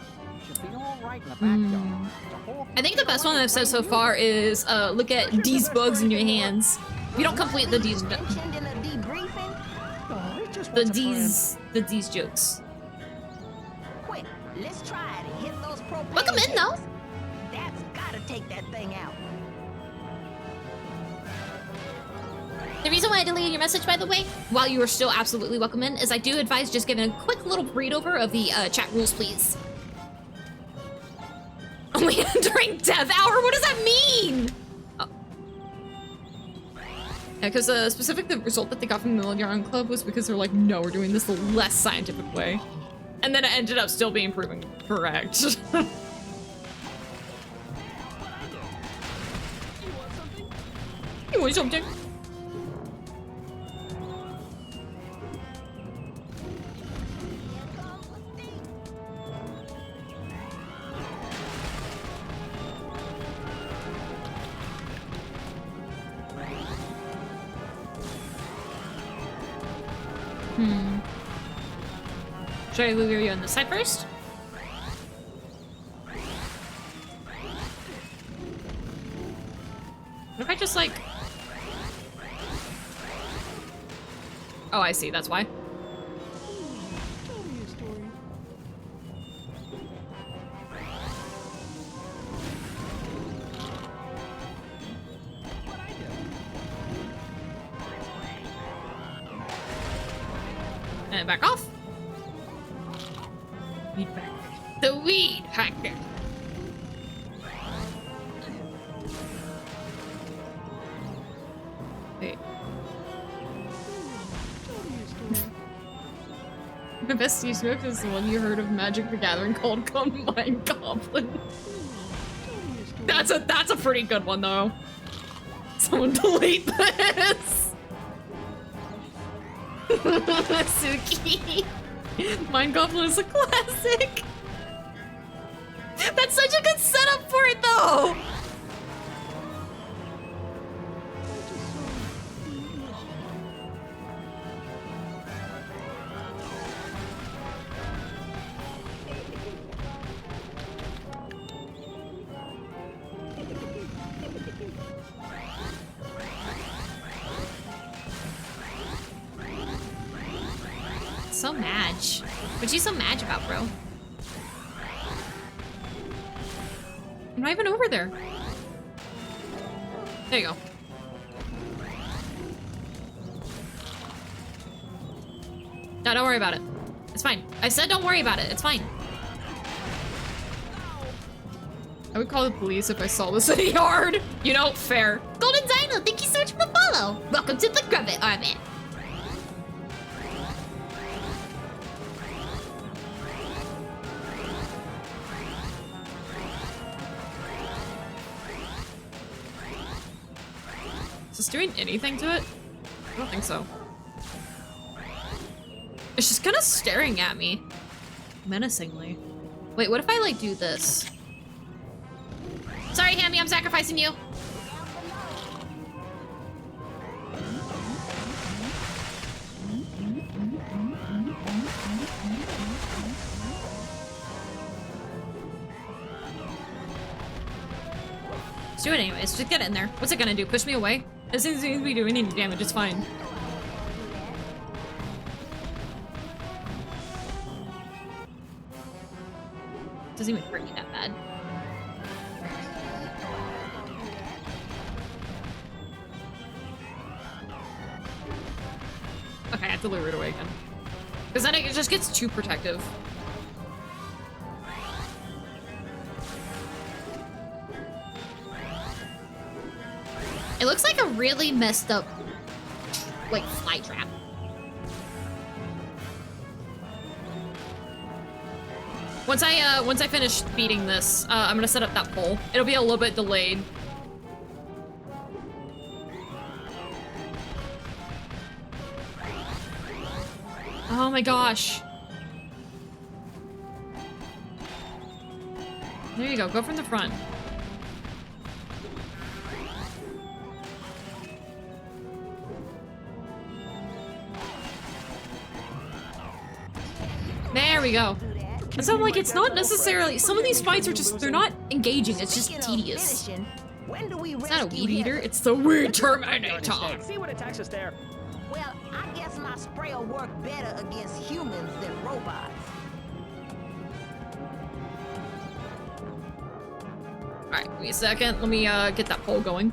Speaker 8: Should be all right in the backyard. It's a whole
Speaker 3: I think the best one that I've said so far is, look at these bugs in your hands. You don't complete the D's,
Speaker 7: Mentioned in a debriefing.
Speaker 13: Oh, it just
Speaker 3: the
Speaker 13: wants a
Speaker 3: D's jokes.
Speaker 7: Quick, let's try to hit those propane
Speaker 3: Welcome in, though.
Speaker 7: tanks. That's gotta take that thing out.
Speaker 3: The reason why I deleted your message, by the way, while you are still absolutely welcome in, is I do advise just giving a quick little read over of the chat rules, please. Only entering death hour? What does that mean? Oh. Yeah, because the result that they got from the Million Club was because they're like, no, we're doing this the less scientific way. And then it ended up still being proven correct. You want something? Should I lure you on this side first? What if I just like... Oh, I see, that's why. And back off. Weed hacker. The weed hacker. Wait. The best Steve Swift is the one you heard of Magic the Gathering called Combined Goblin. That's a pretty good one though. Someone delete this. Tsuki. Mind Goblin is a classic. That's such a good setup for it though. So mad. What you so mad about, bro? I'm not even over there. There you go. No, don't worry about it. It's fine. I said don't worry about it. It's fine. I would call the police if I saw this in a yard. You know, fair. Golden Dino, thank you so much for the follow. Welcome to the Grubbit Army.
Speaker 1: Is this doing anything to it? I don't think so. It's just kind of staring at me. Menacingly. Wait, what if I like do this?
Speaker 3: Sorry, Hammy, I'm sacrificing you.
Speaker 1: Let's do it anyways. Just get in there. What's it gonna do? Push me away? It seems to be doing any damage. It's fine. Doesn't even hurt me that bad. Okay, I have to lure it away again. Because then it just gets too protective.
Speaker 3: It looks like a really messed up like, fly trap.
Speaker 1: Once I finish feeding this, I'm gonna set up that pole. It'll be a little bit delayed. Oh my gosh. There you go, go from the front. There we go. And so I'm like, it's not necessarily, some of these fights are just, they're not engaging, it's just tedious. It's not a weed eater, it's the weed terminator.
Speaker 13: See what attacks us there.
Speaker 7: Well, I guess my spray will work better against humans than robots.
Speaker 1: Alright, give me a second, let me get that poll going.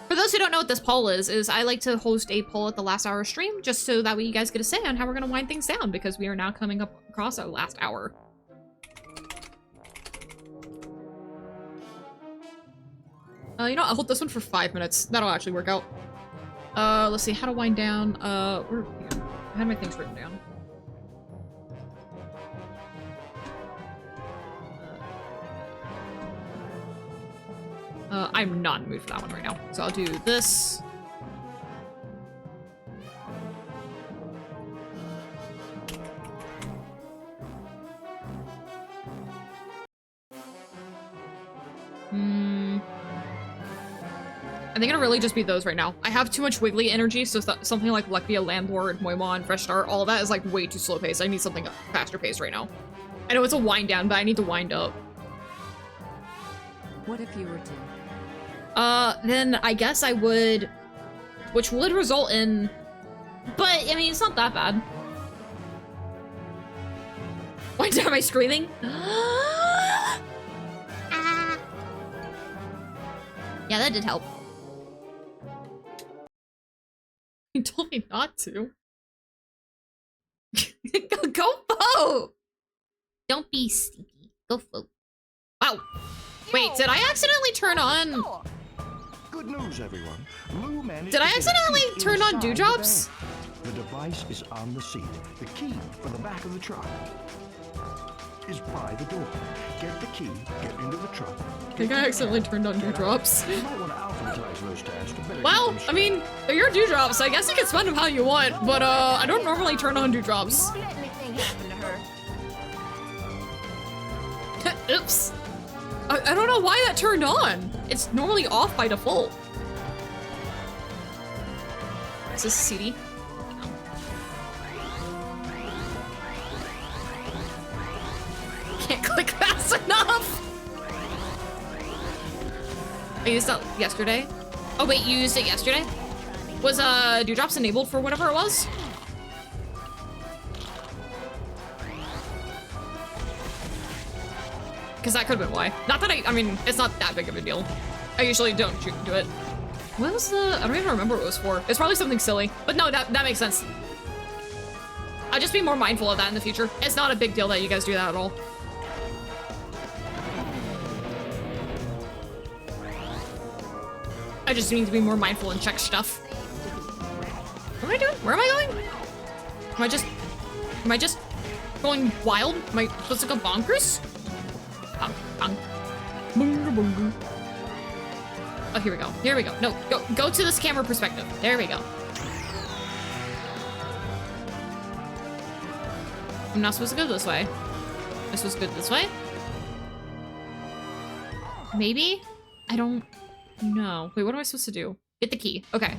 Speaker 1: For those who don't know what this poll is I like to host a poll at the last hour stream, just so that way you guys get a say on how we're gonna wind things down, because we are now coming up across our last hour. You know what, I'll hold this one for 5 minutes. That'll actually work out. Let's see, how to wind down, where, here. I had my things written down. I'm not in the mood for that one right now. So I'll do this. I think it'll really just be those right now. I have too much wiggly energy, so something like Luckvia, Landlord, Moimon, Fresh Start, all that is like way too slow paced. I need something faster paced right now. I know it's a wind down, but I need to wind up.
Speaker 2: What if you were to?
Speaker 1: Then I guess I would, which would result in, but I mean, it's not that bad. Why am I screaming?
Speaker 3: Yeah, that did help.
Speaker 1: You told me not to. Go vote!
Speaker 3: Don't be sneaky. Go vote.
Speaker 1: Wow. Wait, did I accidentally turn on...
Speaker 9: Good news, everyone. Lou managed
Speaker 1: Did I
Speaker 9: to get a
Speaker 1: accidentally
Speaker 9: key
Speaker 1: turn on
Speaker 9: inside the
Speaker 1: dewdrops?
Speaker 9: van. The device is on the seat. The key for the back of the truck is by the door. Get the key, get into the truck.
Speaker 1: I think I accidentally turned on dewdrops.
Speaker 9: You might want to alphabetize those tasks.
Speaker 1: Well, I mean, they're your dewdrops, so I guess you can spend them how you want, but I don't normally turn on dewdrops. Oops. I don't know why that turned on. It's normally off by default. Is this a CD? Can't click fast enough. I used that yesterday. Oh wait, you used it yesterday? Was dewdrops enabled for whatever it was? Because that could have been why. Not that I mean, it's not that big of a deal. I usually don't do it. What was the, I don't even remember what it was for. It's probably something silly, but no, that makes sense. I'll just be more mindful of that in the future. It's not a big deal that you guys do that at all. I just need to be more mindful and check stuff. What am I doing? Where am I going? Am I just going wild? Am I supposed to go bonkers? Bonk, bonk. Bunga, bunga. Oh, here we go. Here we go. No, go to this camera perspective. There we go. I'm not supposed to go this way. I'm supposed to go this way? Maybe? I don't know. Wait, what am I supposed to do? Get the key. Okay.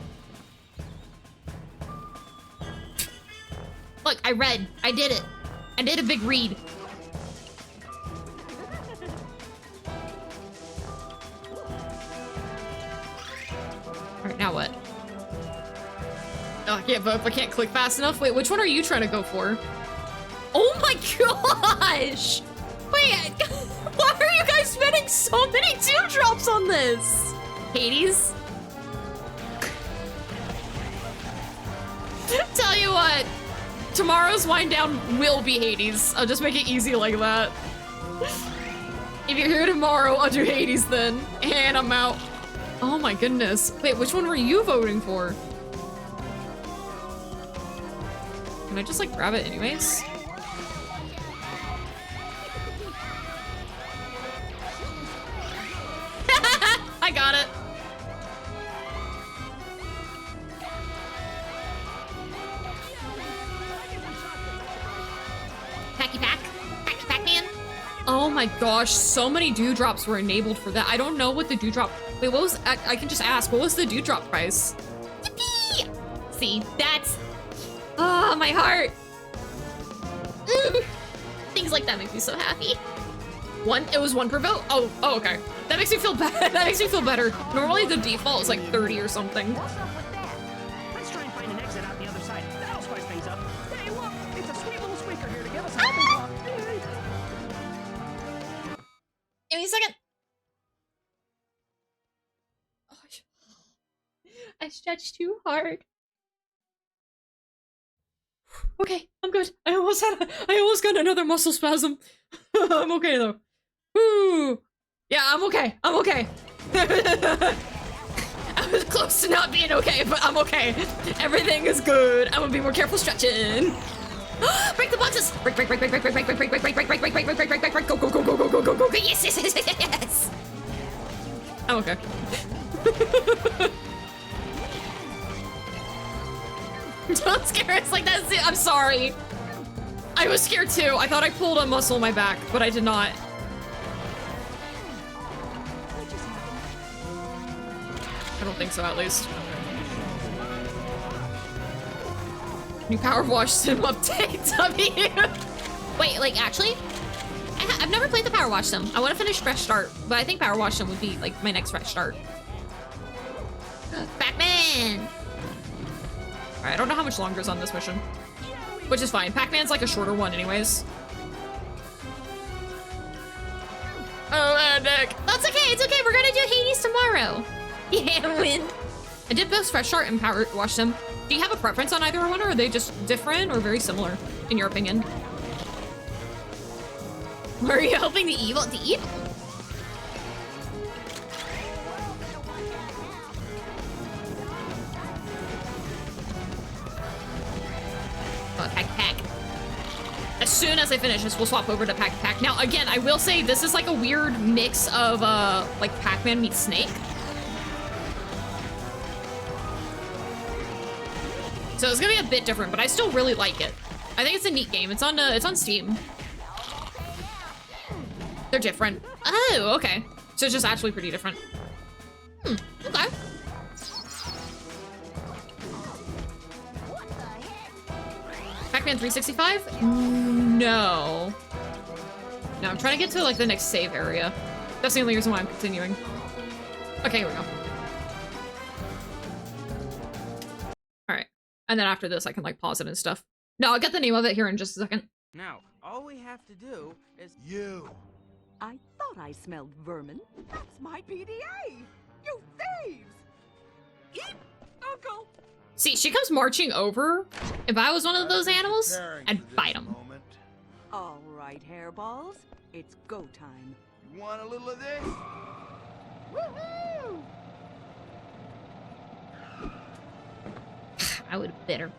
Speaker 1: Look, I read. I did it. I did a big read. Alright, now what? Oh, I can't vote. I can't click fast enough. Wait, which one are you trying to go for? Oh my gosh! Wait, why are you guys spending so many dewdrops on this? Hades? Tell you what, tomorrow's wind down will be Hades. I'll just make it easy like that. If you're here tomorrow, I'll do Hades then. And I'm out. Oh my goodness. Wait, which one were you voting for? Can I just like grab it anyways? I got it.
Speaker 3: Packy pack. Packy pack man.
Speaker 1: Oh my gosh, so many dewdrops were enabled for that. I don't know what the dewdrop... Wait, what was... I can just ask, what was the dewdrop price?
Speaker 3: Yippee! See, that's...
Speaker 1: Oh, my heart.
Speaker 3: Things like that make me so happy.
Speaker 1: It was 1 per vote? Oh, okay. That makes me feel better. That makes me feel better. Normally the default is like 30 or something.
Speaker 5: What's up with that? Let's try and find an exit out the other side. That'll spice things up. Hey, look! It's a sweet little squeaker here to give us a helping talk.
Speaker 3: Give me a second.
Speaker 1: Oh, I stretched too hard. Okay, I'm good. I almost got another muscle spasm. I'm okay though. Woo! Yeah, I'm okay. I'm okay. I was close to not being okay, but I'm okay. Everything is good. I'm gonna be more careful stretching.
Speaker 3: Break the boxes! Break, break, break, break, break, break, break, break, break, break, break, break, break, break, break, break, break, break, break, go, go, go, go, go, go, go, go, go, yes, yes, yes, yes, yes!
Speaker 1: I'm okay. Don't scare us like that. I'm sorry. I was scared too. I thought I pulled a muscle in my back, but I did not. I don't think so, at least. New Power Wash Sim update, W.
Speaker 3: Wait, like, actually? I've never played the Power Wash Sim. I want to finish Fresh Start, but I think Power Wash Sim would be, like, my next Fresh Start. Pac-Man!
Speaker 1: Alright, I don't know how much longer is on this mission. Which is fine. Pac-Man's like a shorter one anyways. Oh, Nick.
Speaker 3: That's okay, it's okay. We're gonna do Hades tomorrow. Yeah, win.
Speaker 1: I did both Fresh Start and Power Wash Sim. Do you have a preference on either one, or are they just different or very similar, in your opinion?
Speaker 3: Are you helping the evil? The evil?
Speaker 1: Oh, Pack. As soon as I finish this, we'll swap over to Pack. Now, again, I will say this is like a weird mix of, like Pac-Man meets Snake. So it's gonna be a bit different, but I still really like it. I think it's a neat game. It's on Steam. They're different. Oh, okay. So it's just actually pretty different. Okay. Pac-Man 365? No. No, I'm trying to get to like the next save area. That's the only reason why I'm continuing. Okay, here we go. Alright. And then after this, I can like pause it and stuff. No, I'll get the name of it here in just a second.
Speaker 10: Now, all we have to do is...
Speaker 14: You!
Speaker 15: I thought I smelled vermin. That's my PDA! You thieves! Eat, Uncle!
Speaker 1: See, she comes marching over. If I was one of those animals, I'd bite them.
Speaker 15: All right, hairballs. It's go time.
Speaker 4: You want a little of this?
Speaker 15: Woohoo!
Speaker 3: I would have bit her.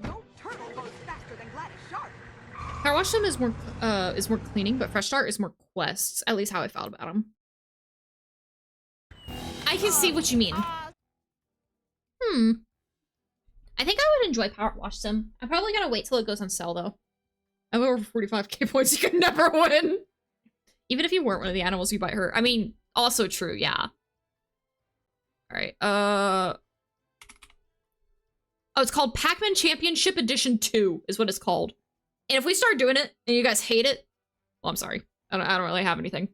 Speaker 15: No turtle goes faster than Gladys Sharp.
Speaker 1: Power Wash Them is more cleaning, but Fresh Start is more quests. At least how I felt about them. I can see what you mean.
Speaker 3: I think I would enjoy Power Wash Sim. I'm probably gonna wait till it goes on sale though.
Speaker 1: I have over 45k points. You could never win. Even if you weren't one of the animals, you bite her. I mean, also true, yeah. Alright, oh, it's called Pac-Man Championship Edition 2 is what it's called. And if we start doing it and you guys hate it, well, I'm sorry. I don't really have anything.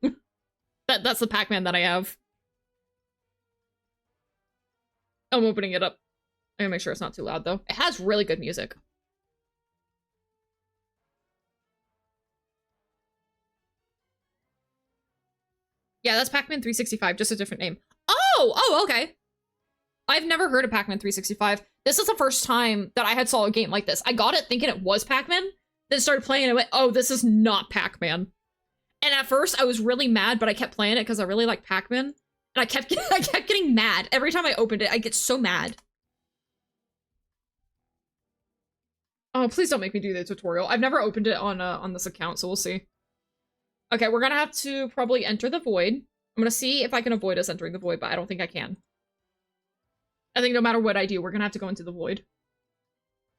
Speaker 1: That's the Pac-Man that I have. I'm opening it up. I gotta make sure it's not too loud though. It has really good music. Yeah, that's Pac-Man 365, just a different name. Oh, okay. I've never heard of Pac-Man 365. This is the first time that I had saw a game like this. I got it thinking it was Pac-Man, then started playing and I went, oh, this is not Pac-Man. And at first I was really mad, but I kept playing it because I really like Pac-Man. And I kept getting mad. Every time I opened it, I get so mad. Oh, please don't make me do the tutorial. I've never opened it on this account, so we'll see. Okay, we're gonna have to probably enter the void. I'm gonna see if I can avoid us entering the void, but I don't think I can. I think no matter what I do, we're gonna have to go into the void.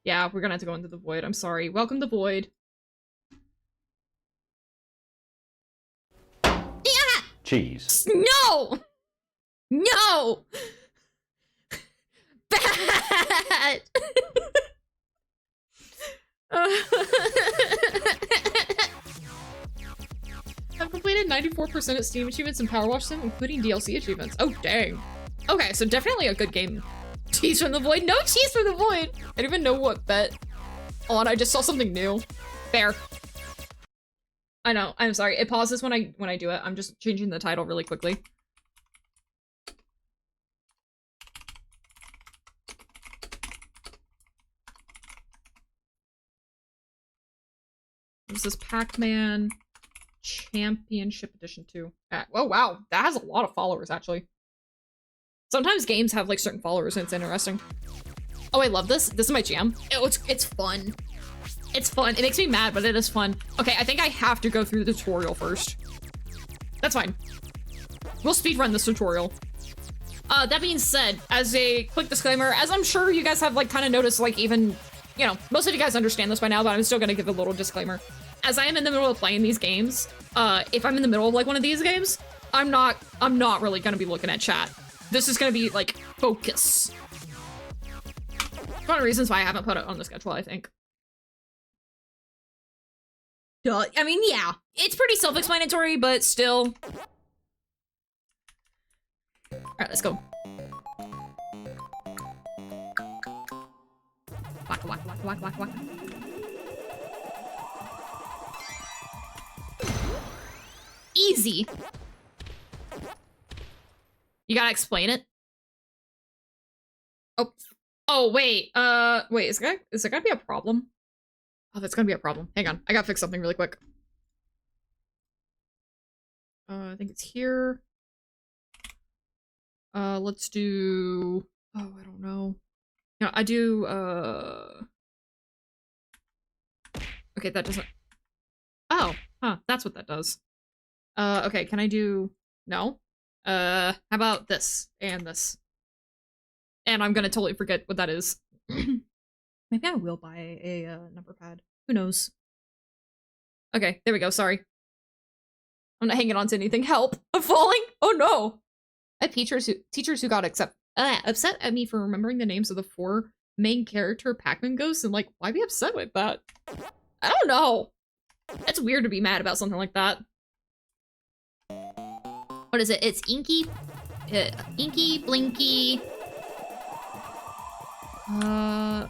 Speaker 1: Yeah, we're gonna have to go into the void. I'm sorry. Welcome to void.
Speaker 3: Yeah!
Speaker 12: Cheese.
Speaker 1: No! No! Bad! I've completed 94% of Steam achievements in Power Wash Sim, including DLC achievements. Oh, dang. Okay, so definitely a good game. Cheese from the void? No cheese from the void! I don't even know what bet on. I just saw something new. Fair. I know, I'm sorry. It pauses when I do it. I'm just changing the title really quickly. This is Pac-Man Championship Edition 2. Oh wow, that has a lot of followers actually. Sometimes games have like certain followers and it's interesting. Oh, I love this. This is my jam. It's fun. It's fun. It makes me mad, but it is fun. Okay, I think I have to go through the tutorial first. That's fine. We'll speedrun this tutorial. That being said, as a quick disclaimer, as I'm sure you guys have like kind of noticed, like even, you know, most of you guys understand this by now, but I'm still gonna give a little disclaimer. As I am in the middle of playing these games, if I'm in the middle of like one of these games, I'm not really gonna be looking at chat. This is gonna be like focus. One of the reasons why I haven't put it on the schedule, I think. Duh. I mean, yeah, it's pretty self-explanatory, but still. All right, let's go. Waka, waka, waka, waka, waka, waka. Easy. You gotta explain it. Oh, wait. Wait, is there gonna be a problem? Oh, that's gonna be a problem. Hang on, I gotta fix something really quick. I think it's here. Let's do... Oh, I don't know. No, I do, Okay, that doesn't... Oh, huh, that's what that does. Okay, can I do... No? How about this and this? And I'm gonna totally forget what that is. Maybe I will buy a number pad. Who knows? Okay, there we go, sorry. I'm not hanging on to anything. Help! I'm falling! Oh no! I have teachers who got upset at me for remembering the names of the 4 main character Pac-Man ghosts, and like, why be upset with that? I don't know. It's weird to be mad about something like that. What is it? It's Inky, Inky, Blinky. No,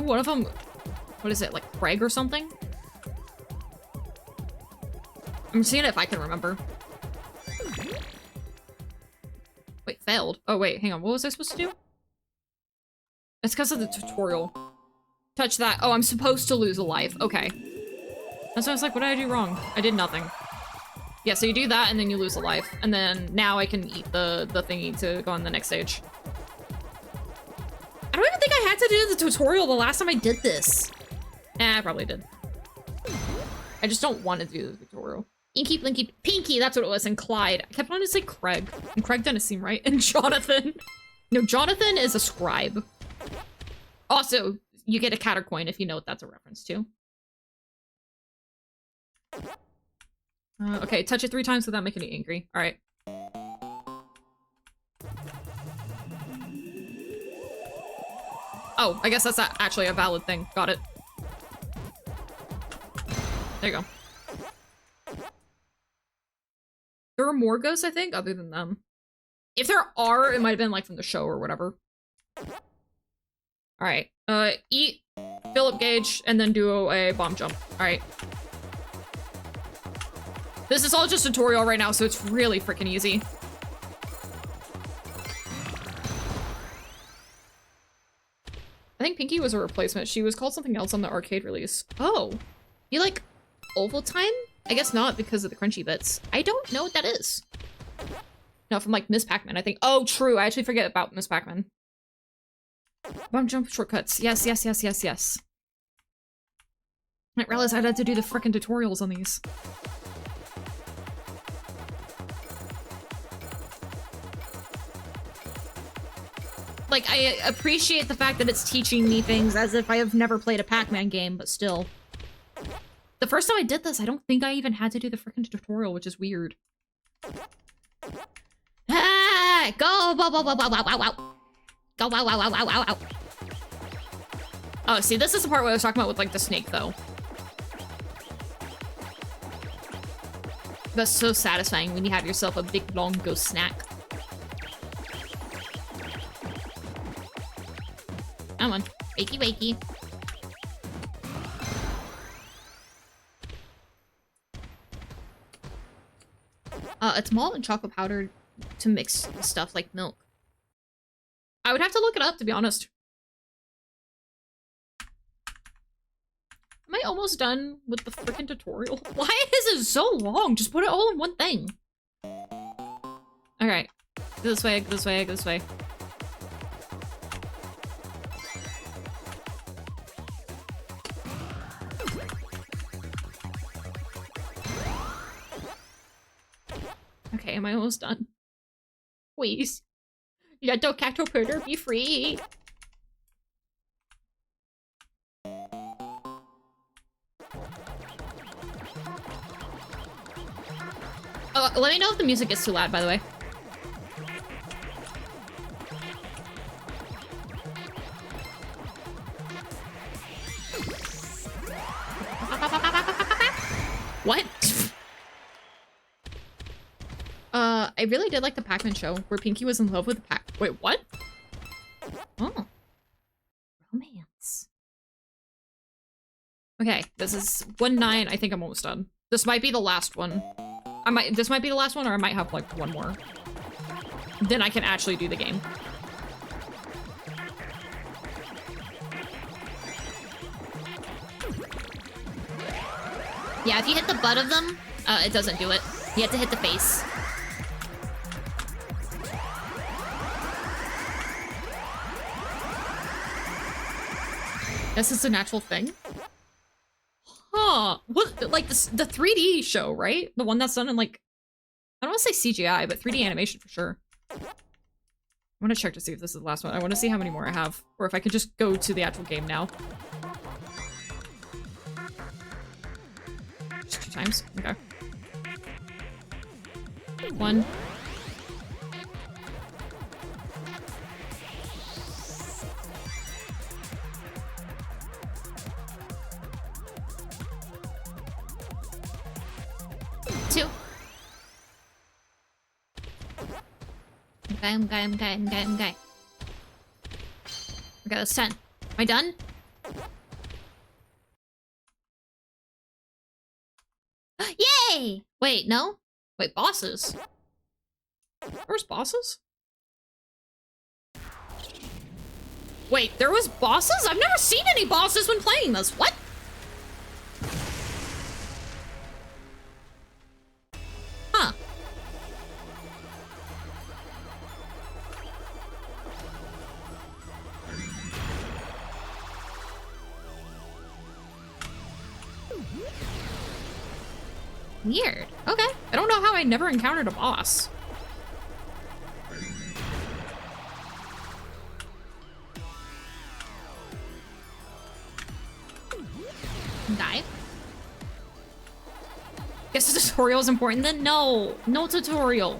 Speaker 1: one of them. What is it? Like Craig or something? I'm seeing if I can remember. Wait, failed. Oh wait, hang on. What was I supposed to do? It's because of the tutorial. Touch that. Oh, I'm supposed to lose a life. Okay. That's why I was like, what did I do wrong? I did nothing. Yeah, so you do that and then you lose a life. And then now I can eat the thingy to go on the next stage. I don't even think I had to do the tutorial the last time I did this. I probably did. I just don't want to do the tutorial. Inky, Blinky, Pinky, that's what it was, and Clyde. I kept wanting to say Craig. And Craig doesn't seem right. And Jonathan. No, Jonathan is a scribe. Also, you get a countercoin if you know what that's a reference to. Okay, touch it 3 times without making it angry. Alright. Oh, I guess that's actually a valid thing. Got it. There you go. There are more ghosts, I think, other than them. If there are, it might have been like from the show or whatever. Alright. Eat, fill up gauge, and then do a bomb jump. Alright. This is all just tutorial right now, so it's really freaking easy. I think Pinky was a replacement. She was called something else on the arcade release. Oh. You like Oval Time? I guess not because of the crunchy bits. I don't know what that is. No, from like Miss Pac-Man, I think. Oh, true. I actually forget about Miss Pac-Man. Bump jump shortcuts. Yes, yes, yes, yes, yes. I didn't realize I'd had to do the frickin' tutorials on these. Like, I appreciate the fact that it's teaching me things as if I have never played a Pac-Man game, but still. The first time I did this, I don't think I even had to do the frickin' tutorial, which is weird. Ah! Go! Wow, wow, wow, wow, wow, wow, wow. Go! Wow, wow, wow, wow, wow, wow. Oh, see, this is the part where I was talking about with, like, the snake, though. That's so satisfying when you have yourself a big, long ghost snack. Come on. Wakey, wakey. It's malt and chocolate powder to mix stuff like milk. I would have to look it up, to be honest. Am I almost done with the freaking tutorial? Why is it so long? Just put it all in one thing. Alright. This way, this way, this way. Okay, am I almost done? Please. Let the caterpillar be free. Oh, let me know if the music gets too loud, by the way. What? I really did like the Pac-Man show where Pinky was in love with Pac- Wait, what? Oh. Romance. Okay, this is 1-9. I think I'm almost done. This might be the last one. This might be the last one, or I might have, like, one more. Then I can actually do the game. Yeah, if you hit the butt of them, it doesn't do it. You have to hit the face. This is a natural thing? Huh. What, like, the 3D show, right? The one that's done in, like, I don't want to say CGI, but 3D animation for sure. I want to check to see if this is the last one. I want to see how many more I have. Or if I could just go to the actual game now. Just 2 times? Okay. 1. Okay. Okay, that's 10. Am I done? Yay! Wait, no? Wait, bosses? Where's bosses? Wait, there was bosses? I've never seen any bosses when playing this. What? Huh. Weird. Okay. I don't know how I never encountered a boss. Die. Guess the tutorial is important then? No. No tutorial.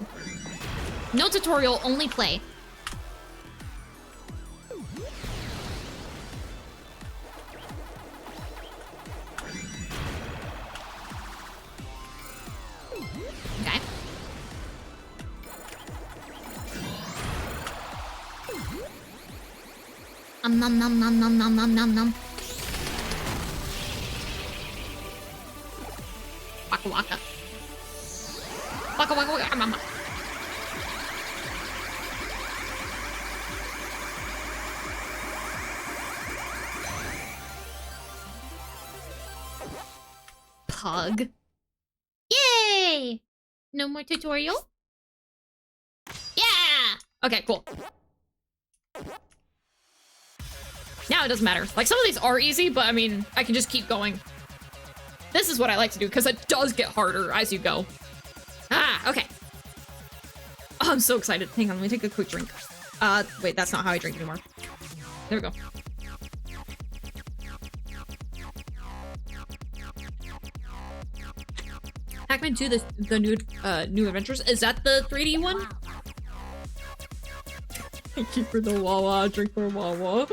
Speaker 1: No tutorial, only play. Okay. Nom nom nom nom nom nom nom nom. Waka waka. Waka waka waka mama. Pug. Yay! No more tutorial? Okay, cool. Now it doesn't matter. Like, some of these are easy, but I mean, I can just keep going. This is what I like to do, because it does get harder as you go. Ah, okay. Oh, I'm so excited. Hang on, let me take a quick drink. Wait, that's not how I drink anymore. There we go. Pac-Man 2, the new adventures. Is that the 3D one? Thank you for the Wawa. Drink for Wawa.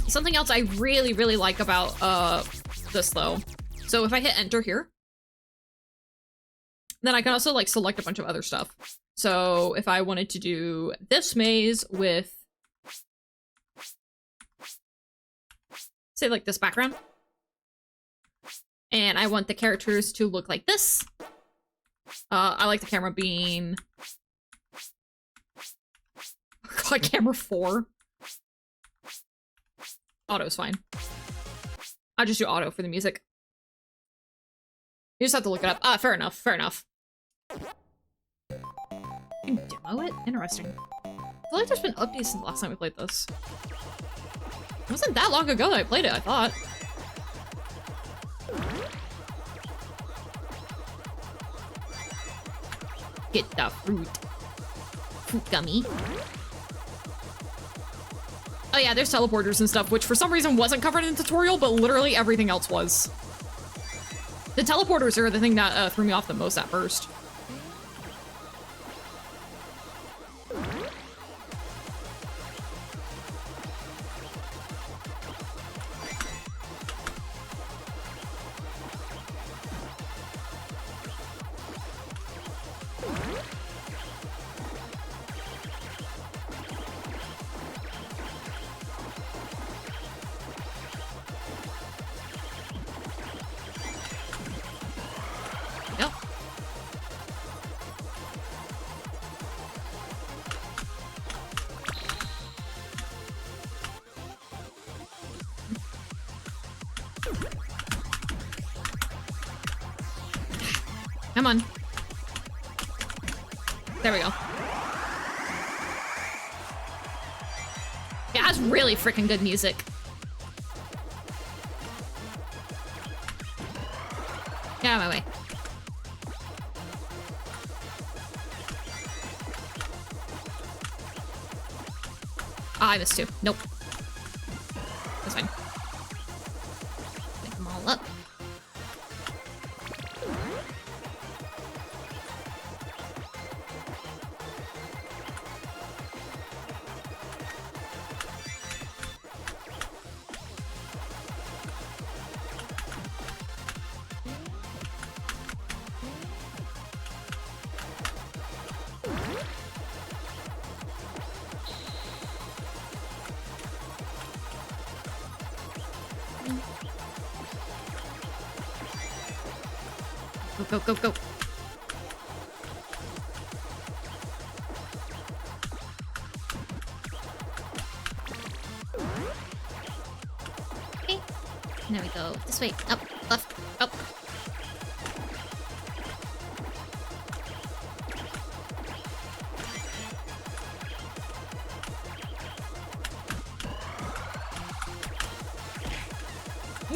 Speaker 1: Something else I really, really like about this though. So if I hit enter here, then I can also like select a bunch of other stuff. So if I wanted to do this maze with, say, like this background, and I want the characters to look like this. I like the camera being God, camera 4. Auto's fine. I'll just do auto for the music. You just have to look it up. Ah, fair enough, fair enough. You can demo it? Interesting. I feel like there's been updates since the last time we played this. It wasn't that long ago that I played it, I thought. Get the fruit. Fruit gummy. Oh yeah, there's teleporters and stuff, which for some reason wasn't covered in the tutorial, but literally everything else was. The teleporters are the thing that threw me off the most at first. Come on. There we go. Yeah, that's really freaking good music. Get out of my way. Ah, I missed 2. Nope. That's fine. Pick them all up. Go, go, go. Okay. There we go. This way. Up, left, up.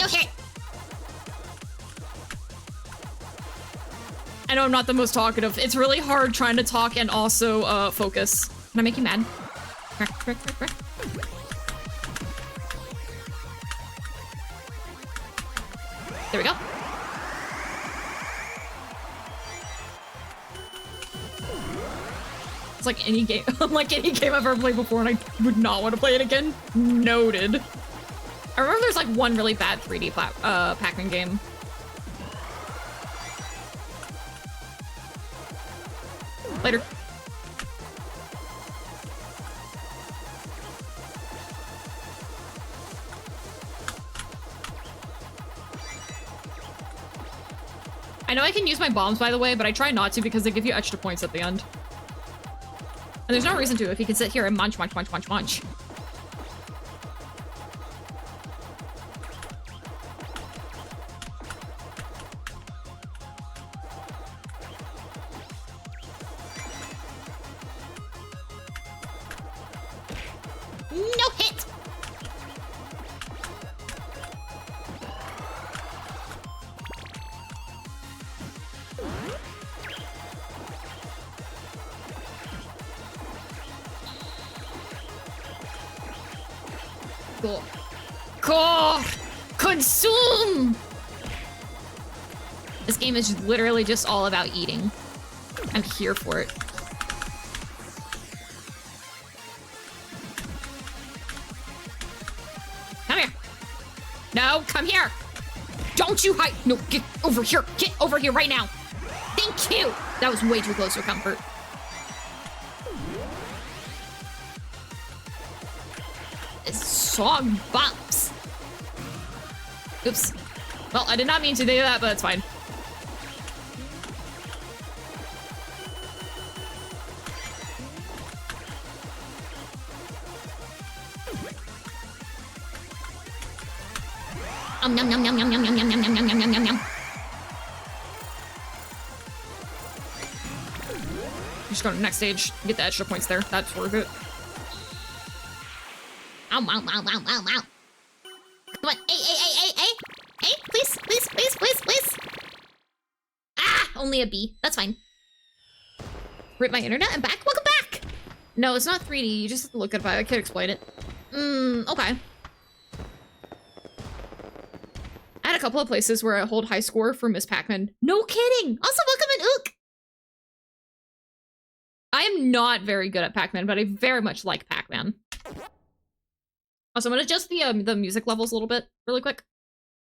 Speaker 1: Okay. I know I'm not the most talkative. It's really hard trying to talk and also focus. Can I make you mad? There we go. It's like any game, unlike any game I've ever played before, and I would not want to play it again. Noted. I remember there's like one really bad 3D Pac-Man game. Later. I know I can use my bombs, by the way, but I try not to because they give you extra points at the end. And there's no reason to if you can sit here and munch, munch, munch, munch, munch.
Speaker 3: No hit!
Speaker 1: Go. Go! Consume! This game is literally just all about eating. I'm here for it. Come here. No, come here. Don't you hide. No, get over here. Get over here right now. Thank you. That was way too close for comfort. This song bops. Oops. Well, I did not mean to do that, but it's fine.
Speaker 3: Yum yum yum yum yum yum yum yum yum yum yum yum yum.
Speaker 1: Just go to the next stage. Get the extra points there. That's worth it.
Speaker 3: Ow, ow, ow, ow, ow, ow. Come on. Hey, please, please, please, please, please. Ah, only a B. That's fine.
Speaker 1: Rip my internet and back? Welcome back! No, it's not 3D. You just have to look at it. I can't explain it. Okay. I had a couple of places where I hold high score for Miss Pac-Man. No kidding! Also, welcome in Ook! I am not very good at Pac-Man, but I very much like Pac-Man. Also, I'm gonna adjust the music levels a little bit really quick.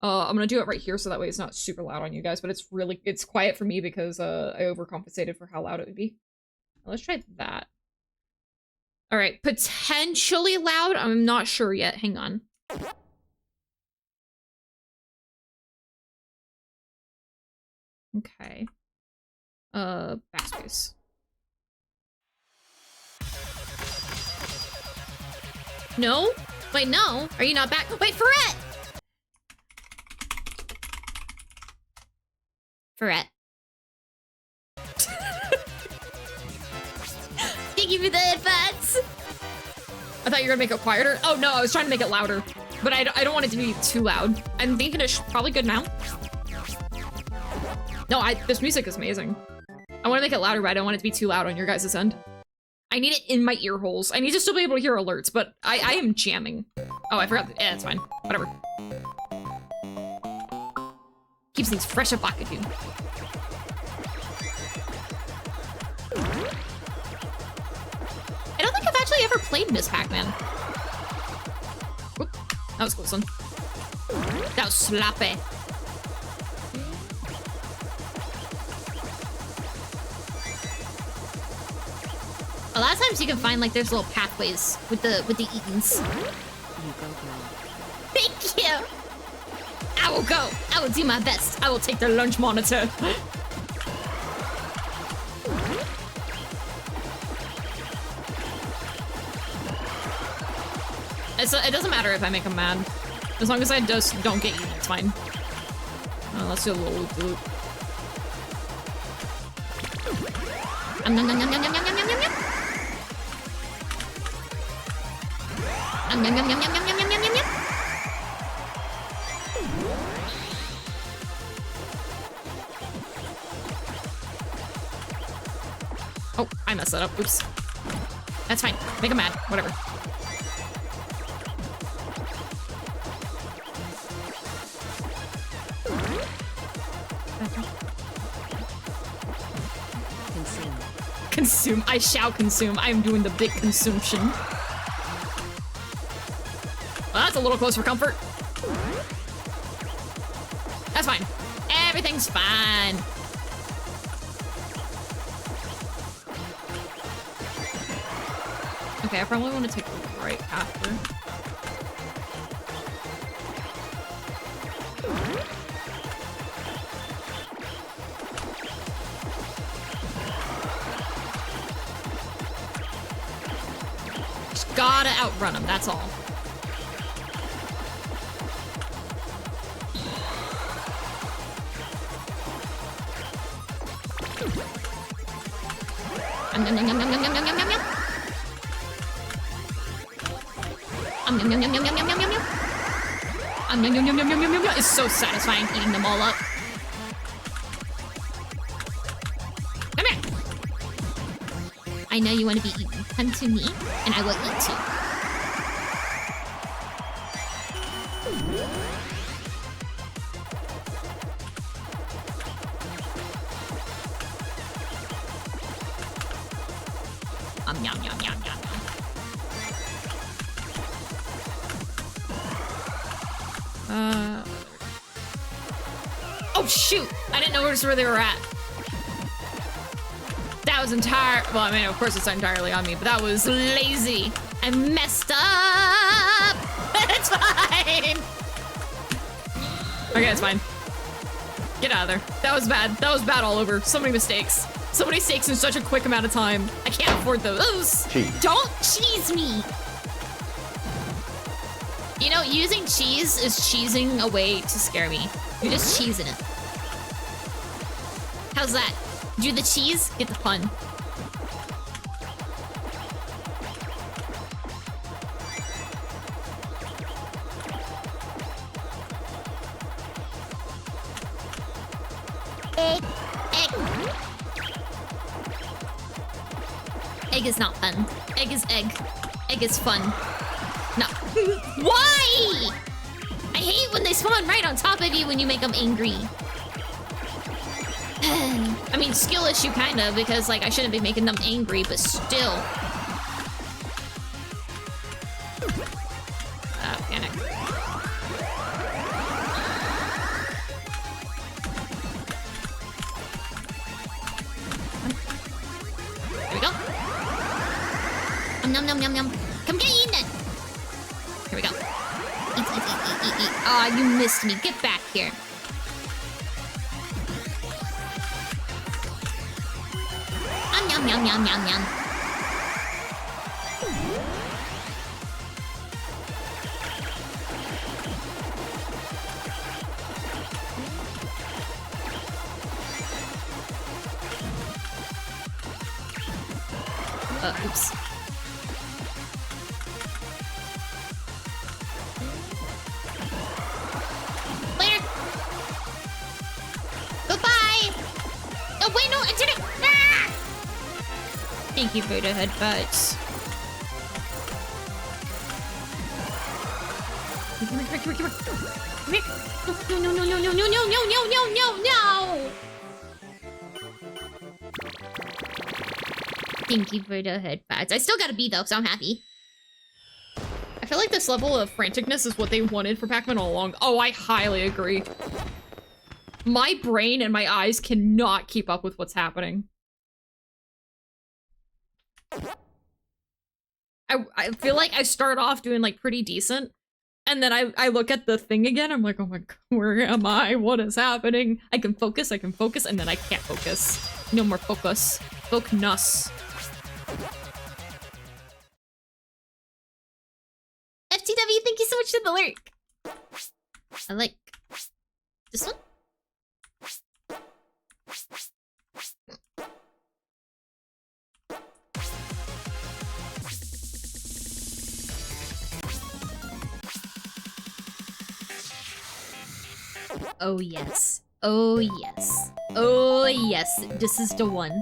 Speaker 1: I'm gonna do it right here so that way it's not super loud on you guys, but it's quiet for me because I overcompensated for how loud it would be. Let's try that. All right, potentially loud. I'm not sure yet. Hang on. Okay. Backspace. No? Wait, no. Are you not back? Wait, Ferret! Ferret.
Speaker 3: Thank you for the advance.
Speaker 1: I thought you were gonna make it quieter. Oh no, I was trying to make it louder. But I don't want it to be too loud. I'm thinking it's probably good now. No, this music is amazing. I want to make it louder, but I don't want it to be too loud on your guys' end. I need it in my ear holes. I need to still be able to hear alerts, but I am jamming. Oh, I forgot. Yeah, it's fine. Whatever. Keeps things fresh up back at you. I don't think I've actually ever played Miss Pac-Man. Oop, that was a close one. That was sloppy.
Speaker 3: A lot of times you can find like there's little pathways with the Eatons. Thank you.
Speaker 1: I will go. I will do my best. I will take their lunch monitor. It doesn't matter if I make them mad. As long as I just don't get eaten, it's fine. Let's do a little loop-de-loop.
Speaker 3: Yum yum yum yum yum yum yum yum yum yum. Yum yum yum yum yum yum yum yum yum yum.
Speaker 1: Oh, I messed that up. Oops. That's fine. Make him mad. Whatever. Consume. I shall consume. I am doing the big consumption. Well, that's a little close for comfort. That's fine. Everything's fine. Okay, I probably want to take the right after. Just gotta outrun him, that's all. Yum, yum, yum, yum, yum, yum, yum, yum, yum.
Speaker 3: Yum, yum, yum, yum, yum, yum, yum, yum, yum. Yum, yum, yum, yum, yum, yum, yum, yum. It's so satisfying eating them all up. Come here. I know you want to be eaten. Come to me, and I will eat you. Yum, yum, yum, yum, yum. Oh shoot! I didn't notice where they were at. That was well, I mean, of course it's entirely on me, but that was lazy. I messed up! It's fine! Okay, it's fine. Get out of there. That was bad. That was bad all over. So many mistakes. So many mistakes in such a quick amount of time. I can't afford those.
Speaker 12: Cheese.
Speaker 3: Don't cheese me! You know, using cheese is cheesing a way to scare me. You're just cheesing it. How's that? Do the cheese, get the fun. Egg. Egg. Egg is not fun. Egg is egg. Egg is fun. No. Why? I hate when they spawn right on top of you when you make them angry. I mean, skill issue kind of, because like I shouldn't be making them angry, but still. Panic. There we go. Nom nom nom nom. Come get eaten then. Here we go. Eat, eat, eat, eat, eat, eat. Aw, you missed me. Get back here. Yum, yum, yum, yum, yum. Oops. Later. Goodbye. Oh, wait, no, internet. Ah! Thank you for the headbutts. Come here, come here, come here, come here. Come here. No, no, no, no, no, no, no, no, no, no, no. Thank you for the headbutts. I still got a B though, so I'm happy. I feel like this level of franticness is what they wanted for Pac-Man all along. Oh, I highly agree. My brain and my eyes cannot keep up with what's happening. I feel like I start off doing like pretty decent, and then I look at the thing again, I'm like, oh my god, where am I? What is happening? I can focus, and then I can't focus. No more focus. Focus. FTW, thank you so much for the lurk. I like this one. Oh yes. Oh yes. Oh yes. This is the one.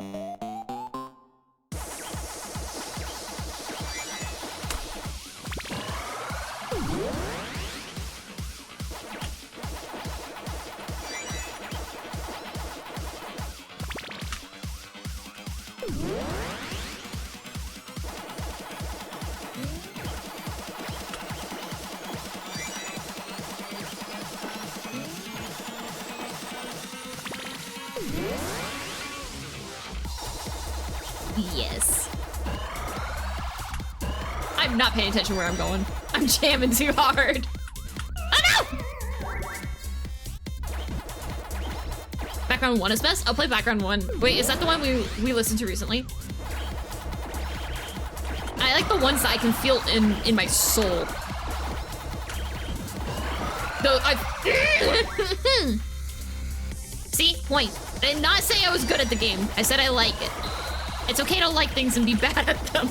Speaker 3: Yes. I'm not paying attention where I'm going. I'm jamming too hard. Oh no! Background 1 is best? I'll play background 1. Wait, is that the one we listened to recently? I like the ones that I can feel in my soul. Though I see, point. I did not say I was good at the game. I said I like it. It's okay to like things and be bad at them.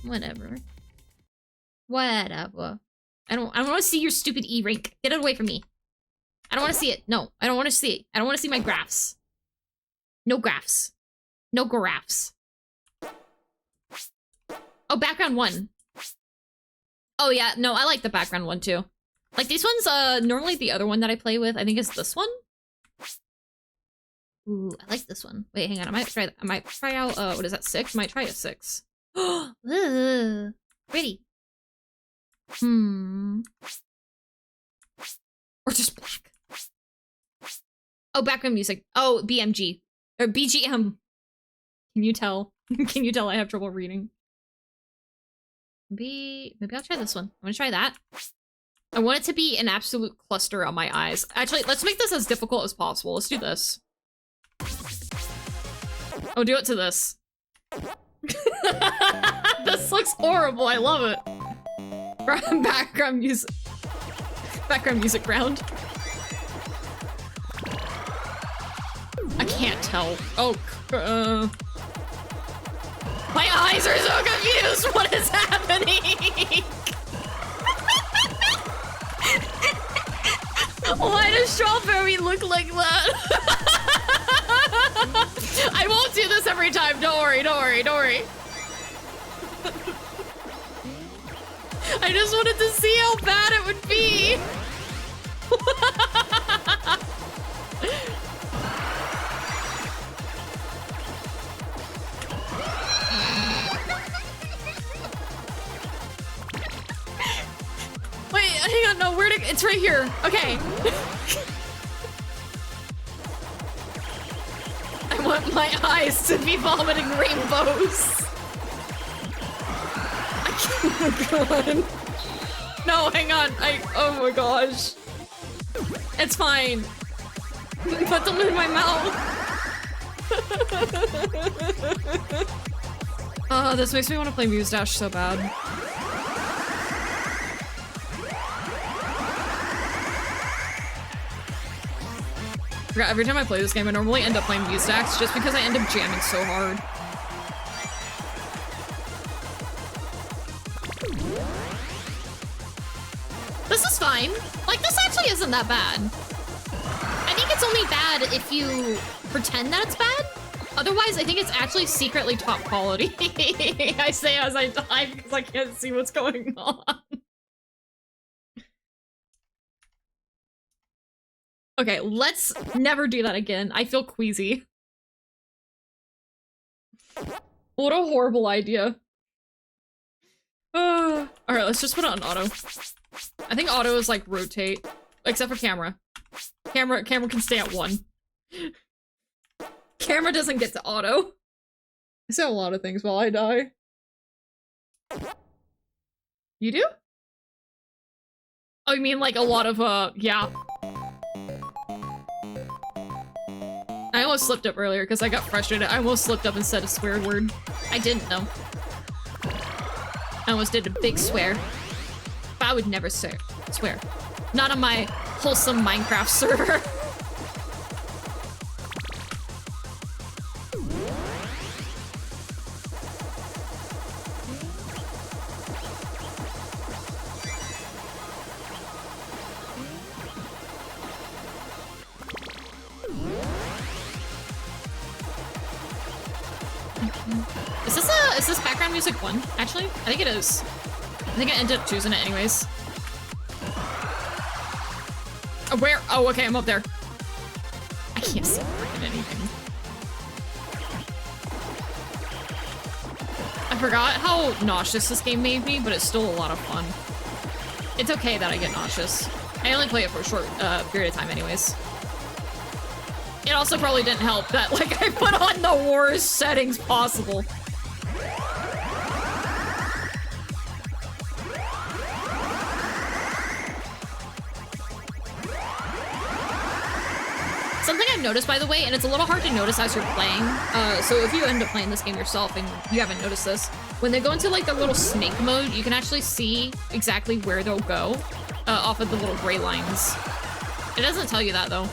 Speaker 3: Whatever. Whatever. I don't want to see your stupid E rank. Get it away from me. I don't want to see it. No, I don't want to see it. I don't want to see my graphs. No graphs. No graphs. Oh, background 1. Oh yeah, no, I like the background one too. Like these ones, normally the other one that I play with, I think is this one. Ooh, I like this one. Wait, hang on, I might try out, what is that, 6? I might try a 6. Ugh, pretty. Or just black. Oh, background music. Oh, BMG. Or BGM. Can you tell? Can you tell I have trouble reading? Maybe I'll try this one. I'm gonna try that. I want it to be an absolute cluster on my eyes. Actually, let's make this as difficult as possible. Let's do this. Oh, do it to this. This looks horrible. I love it. Background music. Background music round. I can't tell. Oh, my eyes are so confused! What is happening? Why does strawberry look like that? I won't do this every time. Don't worry, don't worry, don't worry. I just wanted to see how bad it would be. Wait, hang on, no, it's right here. Okay. I want my eyes to be vomiting rainbows. Oh my god. No, hang on. Oh my gosh. It's fine. Put them in my mouth. Oh, this makes me want to play Muse Dash so bad. Every time I play this game, I normally end up playing Muse Dash just because I end up jamming so hard. This is fine. Like, this actually isn't that bad. I think it's only bad if you pretend that it's bad. Otherwise, I think it's actually secretly top quality. I say as I die because I can't see what's going on. Okay, let's never do that again. I feel queasy. What a horrible idea. Alright, let's just put it on auto. I think auto is like rotate. Except for camera. Camera can stay at 1. Camera doesn't get to auto. I say a lot of things while I die. You do? Oh, you mean like a lot of, yeah. I almost slipped up earlier because I got frustrated. I almost slipped up and said a swear word. I didn't though. I almost did a big swear. But I would never swear. Not on my wholesome Minecraft server. Is this background music 1, actually? I think it is. I think I ended up choosing it anyways. Oh, where? Oh, okay, I'm up there. I can't see freaking anything. I forgot how nauseous this game made me, but it's still a lot of fun. It's okay that I get nauseous. I only play it for a short period of time anyways. It also probably didn't help that, like, I put on the worst settings possible. Something I've noticed, by the way, and it's a little hard to notice as you're playing, so if you end up playing this game yourself and you haven't noticed this, when they go into like the little snake mode, you can actually see exactly where they'll go off of the little gray lines. It doesn't tell you that, though.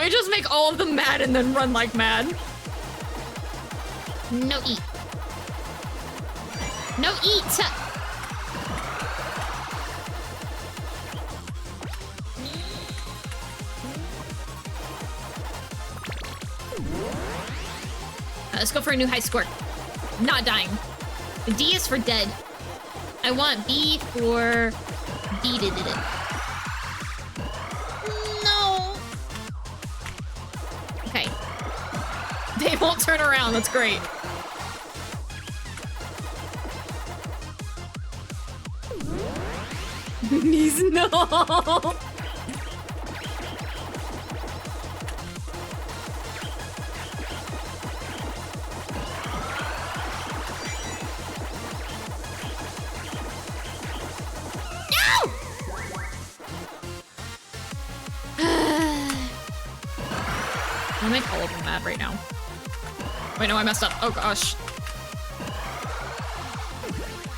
Speaker 1: I just make all of them mad and then run like mad?
Speaker 3: No eat. No eat!
Speaker 1: Let's go for a new high score. Not dying. The D is for dead. I want B for beat it.
Speaker 3: No.
Speaker 1: Okay. They won't turn around. That's great. Knees, no. I'll make all of them mad right now. Wait, no, I messed up. Oh, gosh.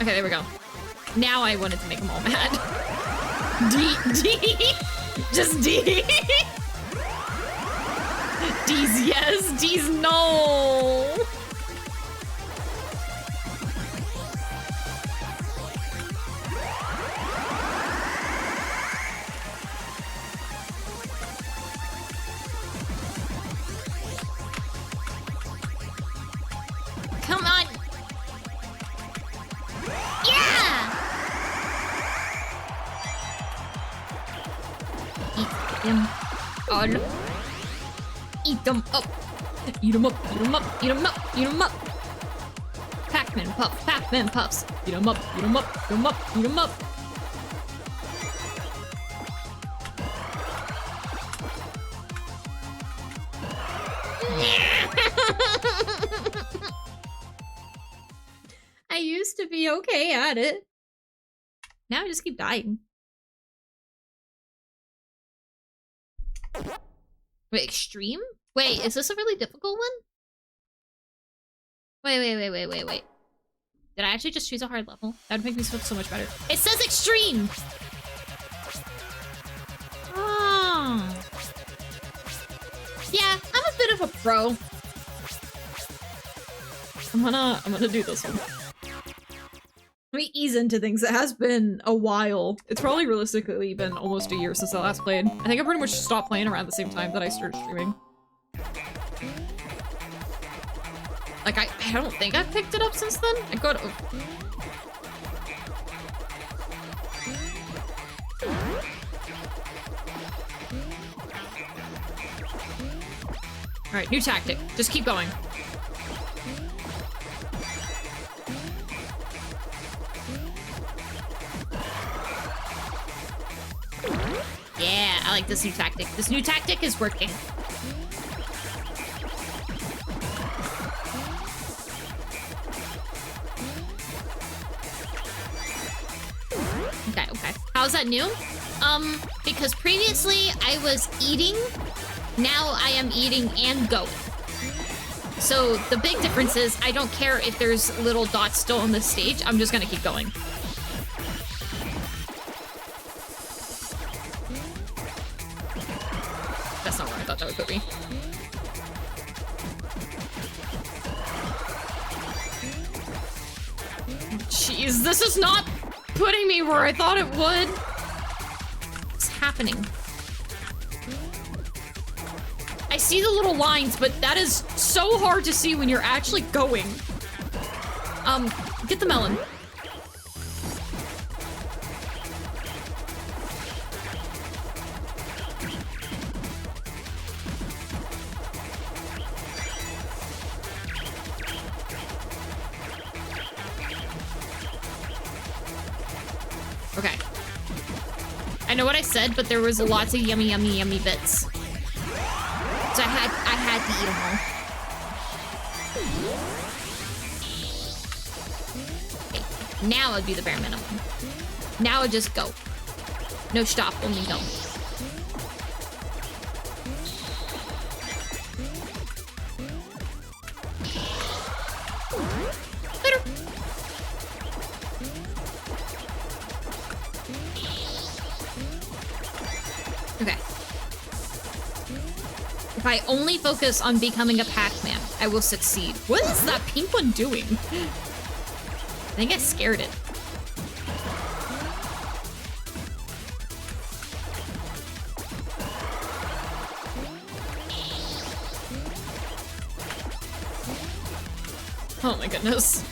Speaker 1: Okay, there we go. Now I wanted to make them all mad. D. Just D. D's yes, D's no.
Speaker 3: Come on. Yeah!
Speaker 1: Eat them all. Eat them up. Eat them up, eat them up, eat them up, eat them up. Pac-Man puff, Pac-Man puffs. Eat them up, eat them up, eat them up, eat them up. I used to be okay at it. Now I just keep dying. Wait, extreme? Wait, is this a really difficult one? Wait. Did I actually just choose a hard level? That would make me feel so much better. It says extreme! Oh. Yeah, I'm a bit of a pro. I'm gonna do this one. Let me ease into things. It has been a while. It's probably realistically been almost a year since I last played. I think I pretty much stopped playing around the same time that I started streaming. Like, I don't think I've picked it up since then. I got... Alright, new tactic. Just keep going. Yeah, I like this new tactic. This new tactic is working. Okay. How's that new? Because previously I was eating, now I am eating and going. So the big difference is I don't care if there's little dots still on this stage, I'm just gonna keep going. That's not where I thought that would put me. Jeez, this is not putting me where I thought it would. What's happening? I see the little lines, but that is so hard to see when you're actually going. Get the melon. Okay. I know what I said, but there was lots of yummy bits. So I had to eat them all. Okay. Now I'd do the bare minimum. Now I'd just go. No stop, only go. Later. Okay. If I only focus on becoming a Pac-Man, I will succeed. What is that pink one doing? I think I scared it. Oh my goodness.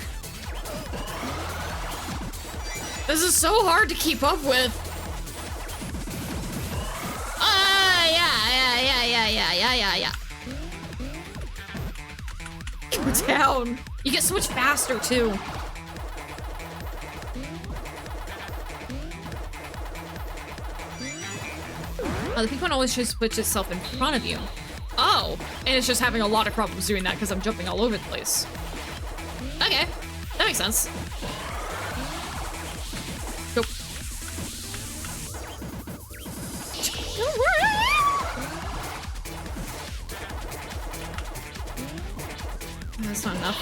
Speaker 1: This is so hard to keep up with. Yeah. Go down. You get so much faster too. Oh, the pink one always just puts itself in front of you. Oh, and it's just having a lot of problems doing that because I'm jumping all over the place. Okay, that makes sense. Go. That's not enough.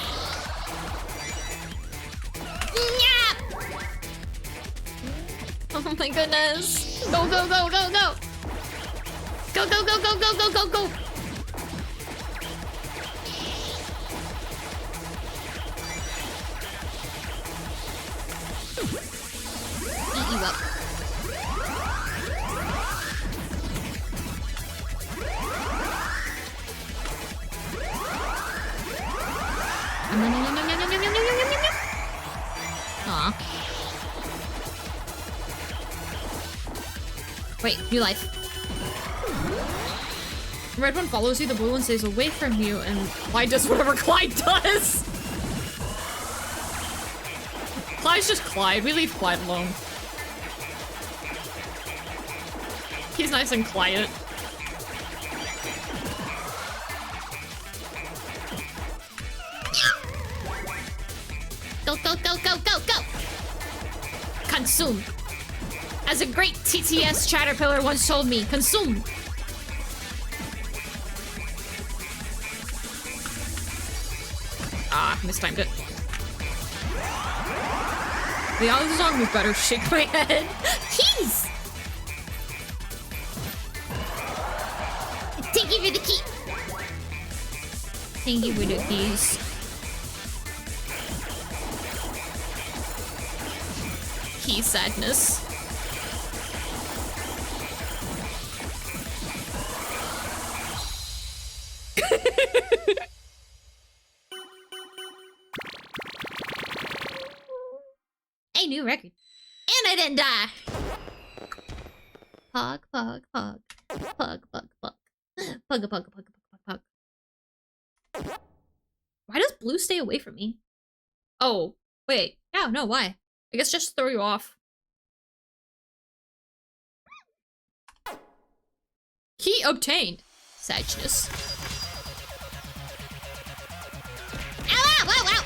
Speaker 1: Yeah! Oh my goodness. Go, go, go, go, go! Go, go, go, go, go, go, go, go! Eat you up. Aw. Wait, new life. The red one follows you, the blue one stays away from you, and Clyde does whatever Clyde does! Clyde's just Clyde. We leave Clyde alone. He's nice and quiet. Go, go, go, go, go, go! Consume. As a great TTS Caterpillar once told me, consume. Ah, mistimed it. The other song was better. Shake my head. Keys! Thank you for the key. Thank you for the keys. Key sadness. A new record. And I didn't die. Pog, pog, pog. Pug, pug, pug. Pug, pug, pug, pug, pug, pug. Why does blue stay away from me? Oh, wait. Yeah, no, why? I guess just throw you off. Key obtained. Sadness. Ow, ow, ow, ow!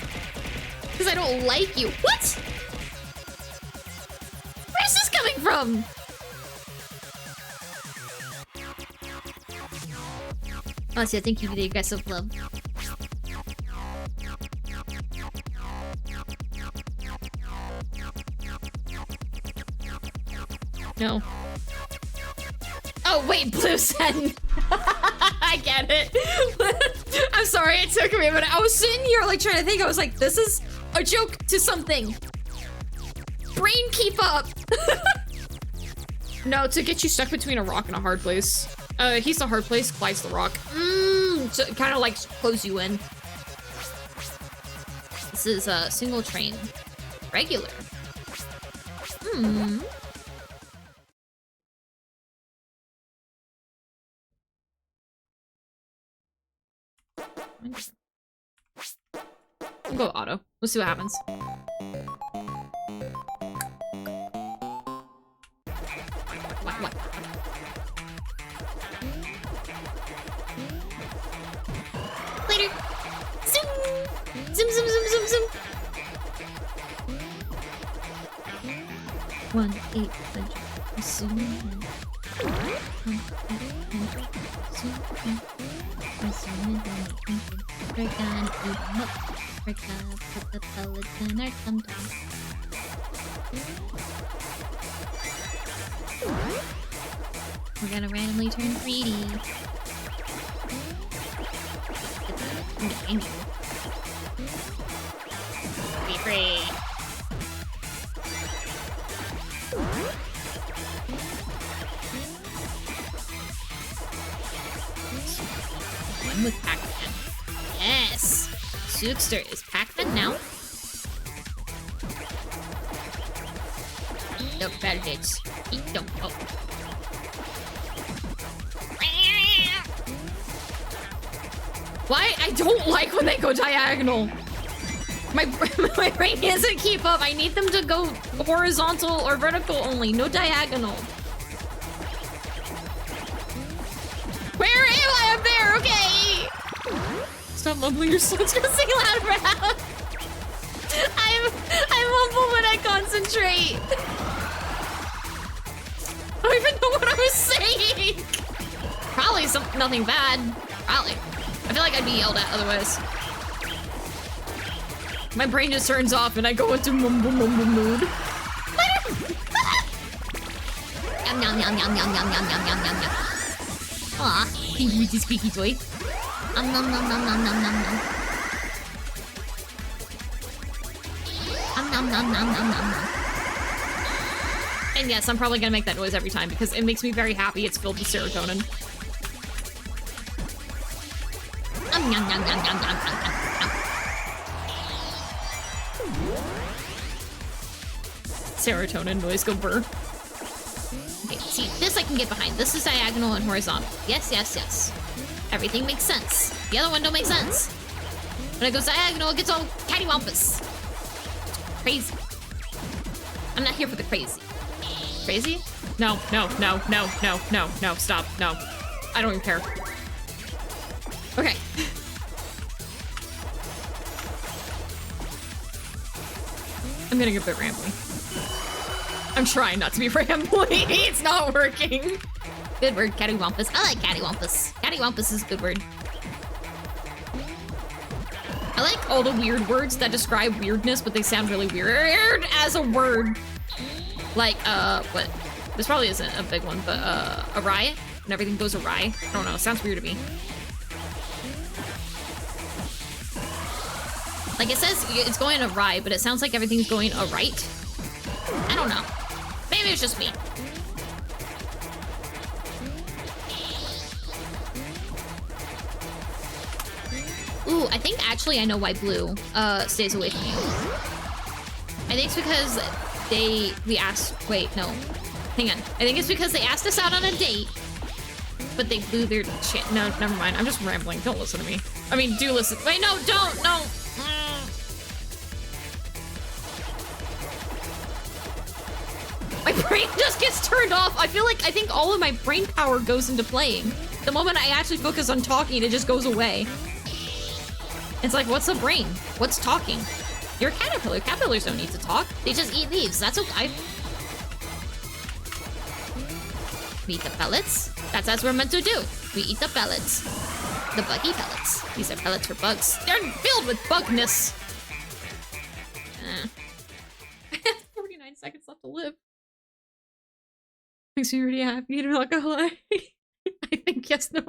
Speaker 1: Because I don't like you. What? Where's this coming from? Oh, see, thank you for the aggressive love. No. Oh, wait, blue said. I get it. I'm sorry, it took me a minute. I was sitting here, like, trying to think. I was like, this is a joke to something. Brain, keep up. No, to get you stuck between a rock and a hard place. He's the hard place, Clyde's the rock. So it kind of like close you in. This is a single train. Regular. We'll go auto. Let's see what happens. What? Later. Zoom. Zoom, zoom, zoom, zoom, zoom. 1-800. Zoom. We're gonna eat them up. We're gonna put the pellets in our tum-tums. We're gonna randomly turn greedy.
Speaker 3: Be free. One with Pac-Man. Yes! Zookster, is Pac-Man now? The bandits. Eat them up. Why? I don't like when they go diagonal. My brain doesn't keep up. I need them to go horizontal or vertical only. No diagonal. Where am I? I'm there. Okay. Stop mumbling. Your son's gonna sing loud rap. I mumble when I concentrate. I don't even know what I was saying. Probably nothing bad. Probably. I feel like I'd be yelled at otherwise. My brain just turns off and I go into mumble mood. Yum yum yum yum yum yum yum yum yum yum. Aw, he eats his squeaky toy. Nom nom nom nom nom nom nom nom. Nom nom nom nom nom nom. And yes, I'm probably gonna make that noise every time because it makes me very happy. It's filled with serotonin. Yum yum yum yum yum yum yum. Serotonin noise go burr. Okay, see, this I can get behind. This is diagonal and horizontal. Yes, yes, yes. Everything makes sense. The other one don't make sense. When it goes diagonal, it gets all cattywampus. Crazy. I'm not here for the crazy. Crazy? No, no, no, no, no, no, no, stop, no. I don't even care. Okay. I'm getting a bit rambly. I'm trying not to be rambly. It's not working. Good word, cattywampus. I like cattywampus. Cattywampus is a good word. I like all the weird words that describe weirdness, but they sound really weird as a word. Like, what? This probably isn't a big one, but, awry? When everything goes awry? I don't know, it sounds weird to me. Like, it says it's going awry, but it sounds like everything's going aright. I don't know. Maybe it's just me. Ooh, I think actually I know why blue stays away from you. I think it's because we asked, wait, no. Hang on. I think it's because they asked us out on a date, but they blew their no, never mind. I'm just rambling. Don't listen to me. I mean, do listen. Wait, no, don't, no. My brain just gets turned off. I think all of my brain power goes into playing. The moment I actually focus on talking, it just goes away. It's like, what's a brain? What's talking? You're a caterpillar. Caterpillars don't need to talk. They just eat leaves. That's okay. We eat the pellets. That's as we're meant to do. We eat the pellets. The buggy pellets. These are pellets for bugs. They're filled with bugness. I have 49 seconds left to live. Makes me really happy, not gonna lie. I think yes, no.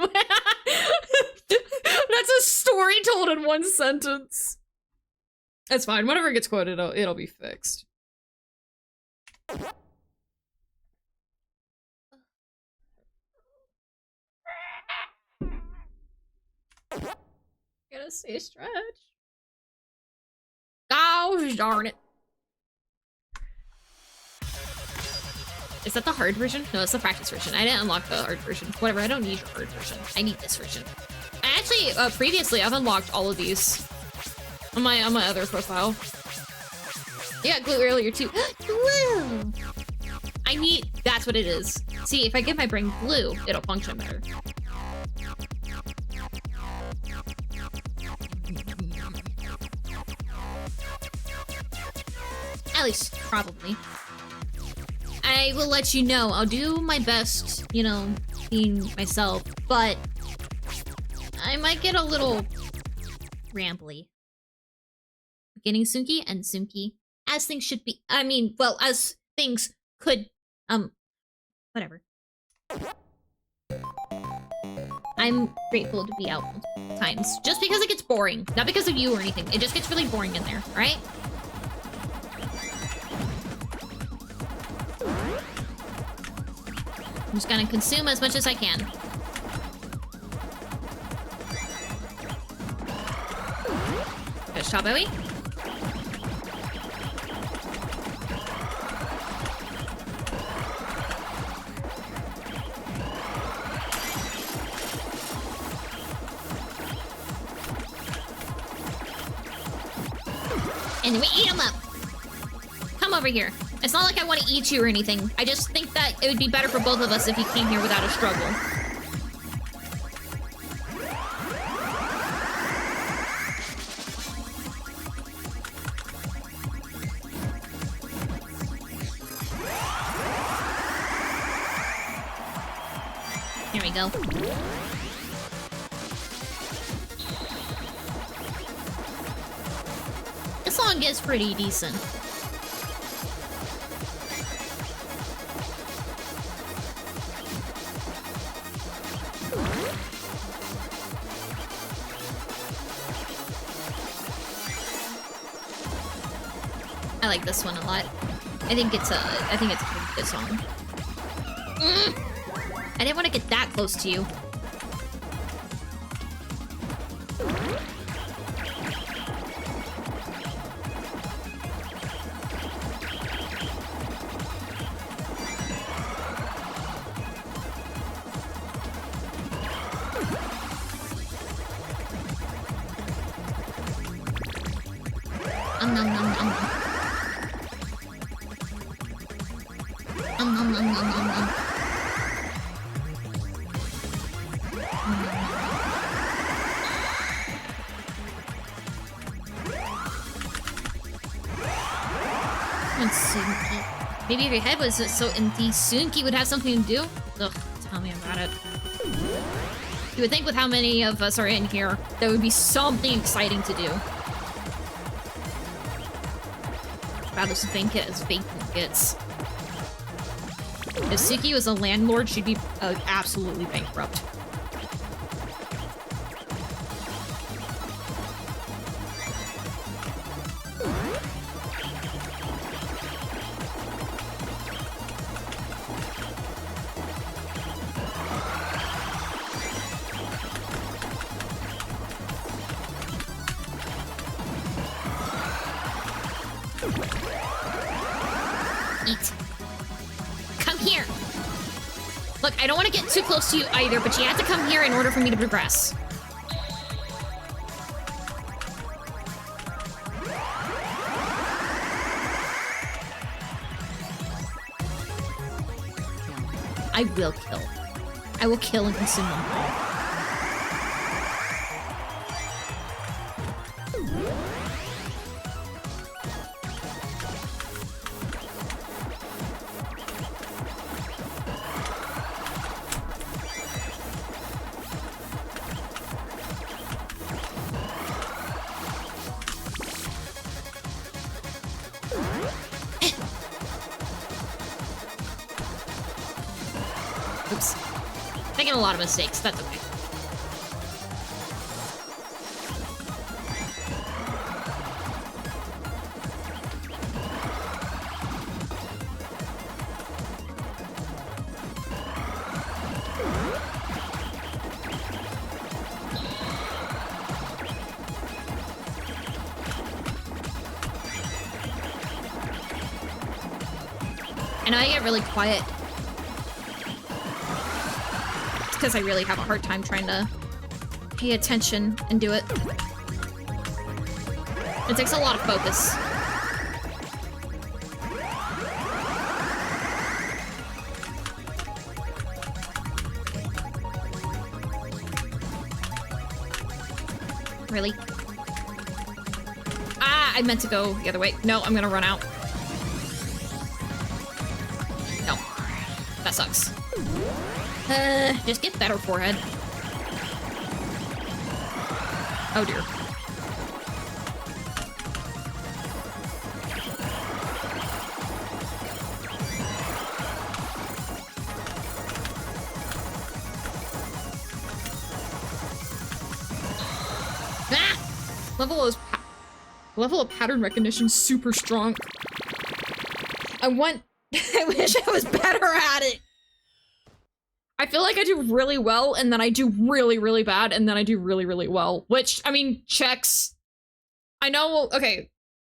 Speaker 3: That's a story told in one sentence. It's fine. Whenever it gets quoted, it'll be fixed. Gotta say stretch. Gosh darn it. Is that the hard version? No, it's the practice version. I didn't unlock the hard version. Whatever, I don't need the hard version. I need this version. I actually, previously, I've unlocked all of these on my other profile. Yeah, glue earlier too. Glue! That's what it is. See, if I give my brain glue, it'll function better. At least, probably. I will let you know. I'll do my best, you know, being myself, but I might get a little rambly. Getting Tsuki and Tsuki, as things should be. I mean, well, as things could, whatever. I'm grateful to be out multiple times. Just because it gets boring. Not because of you or anything. It just gets really boring in there, right? I'm just gonna consume as much as I can. Good shot, Bowie. And then we eat them up. Come over here. It's not like I want to eat you or anything. I just think that it would be better for both of us if you came here without a struggle. Here we go. This song is pretty decent. I like this one a lot. I think it's a pretty good song. I didn't want to get that close to you. Nom nom nom nom. Nom nom nom nom nom nom. Tsuki. Maybe if your head was so empty, Tsuki would have something to do? Ugh, tell me about it. You would think with how many of us are in here, there would be something exciting to do. About as vacant as vacant gets. If Tsuki was a landlord, she'd be absolutely bankrupt. Eat. Come here. Look, I don't want to get too close to you either, but you have to come here in order for me to progress. I will kill. I will kill and consume them all. Oops. Making a lot of mistakes. That's okay. I know I get really quiet. Because I really have a hard time trying to pay attention and do it. It takes a lot of focus. Really? Ah, I meant to go the other way. No, I'm gonna run out. No. That sucks. Just get better, forehead. Oh dear.
Speaker 1: Ah! Level of pattern recognition super strong. I wish I was better at it. I feel like I do really well, and then I do really, really bad, and then I do really, really well. Which, I mean, checks. I know, okay,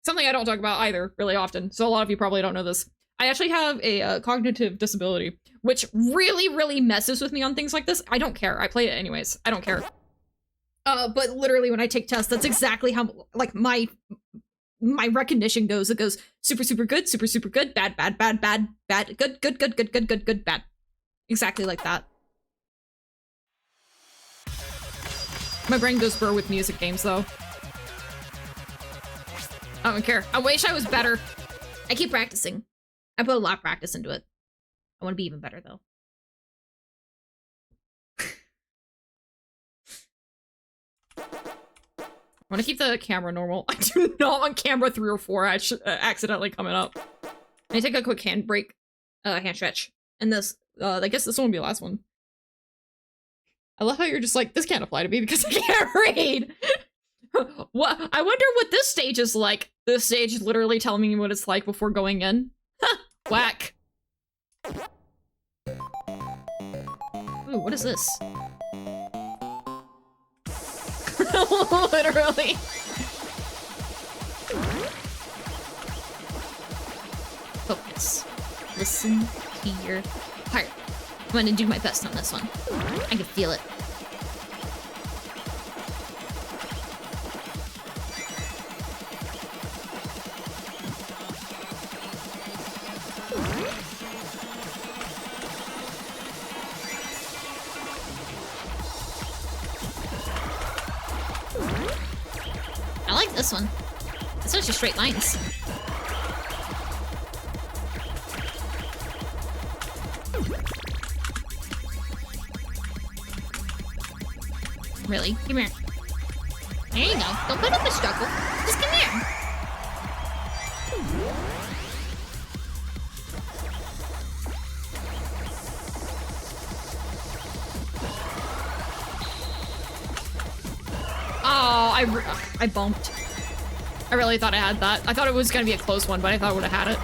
Speaker 1: something I don't talk about either really often, so a lot of you probably don't know this. I actually have a cognitive disability, which really, really messes with me on things like this. I don't care. I play it anyways. I don't care. But literally when I take tests, that's exactly how, like, my recognition goes. It goes super, super good, super, super good, bad, bad, bad, bad, bad, good, good, good, good, good, good, good, bad. Exactly like that. My brain goes burr with music games, though. I don't care. I wish I was better. I keep practicing. I put a lot of practice into it. I want to be even better, though. I want to keep the camera normal. I do not want camera 3 or 4 accidentally coming up. I take a quick hand stretch. And this, I guess this one will be the last one. I love how you're just like, this can't apply to me because I can't read. What? I wonder what this stage is like. This stage is literally telling me what it's like before going in. Whack. Ooh, what is this? Literally. Focus. Listen to your heart. I'm gonna do my best on this one. I can feel it. I like this one. It's such a straight lines. Really? Come here. There you go. Don't put up a struggle. Just come here. Oh, I bumped. I really thought I had that. I thought it was gonna be a close one, but I thought I would have had it.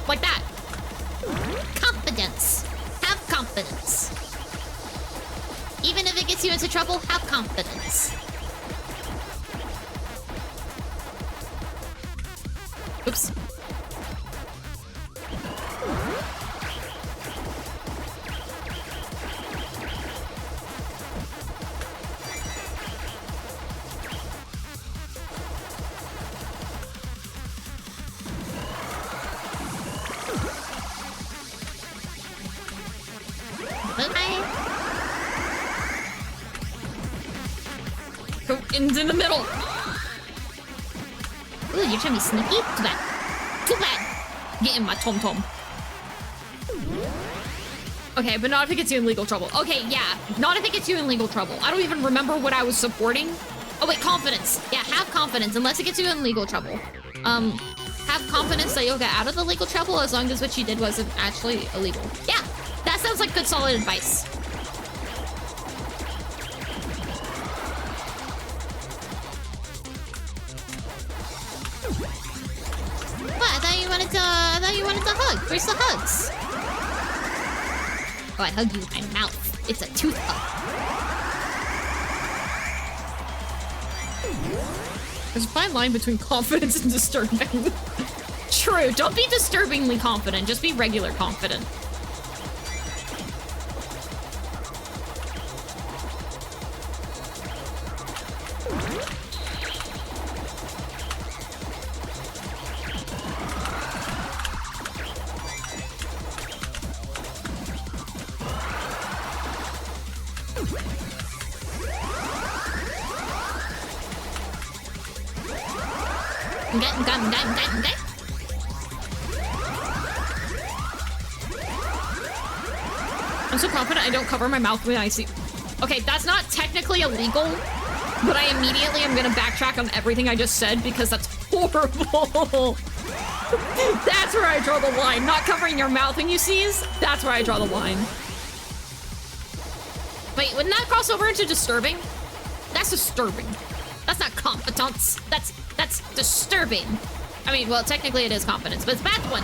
Speaker 1: Like that. Confidence. Have confidence. Even if it gets you into trouble, have confidence. Oops. Go into the middle. Ooh, you're trying to be sneaky? Too bad. Too bad. Get in my tom-tom. Okay, but not if it gets you in legal trouble. Okay, yeah. Not if it gets you in legal trouble. I don't even remember what I was supporting. Oh, wait, confidence. Yeah, have confidence, unless it gets you in legal trouble. Have confidence that you'll get out of the legal trouble as long as what you did wasn't actually illegal. Yeah, that sounds like good, solid advice. What? I thought you wanted to hug. Where's the hugs? Oh, I hug you with my mouth. It's a tooth hug. There's a fine line between confidence and disturbing. True, don't be disturbingly confident, just be regular confident. Okay. I'm so confident I don't cover my mouth when I see... Okay, that's not technically illegal, but I immediately am gonna backtrack on everything I just said because that's horrible. That's where I draw the line. Not covering your mouth when you sneeze. That's where I draw the line. Wait, wouldn't that cross over into disturbing? That's disturbing. That's not competence. That's disturbing. I mean, well, technically it is confidence, but it's a bad one.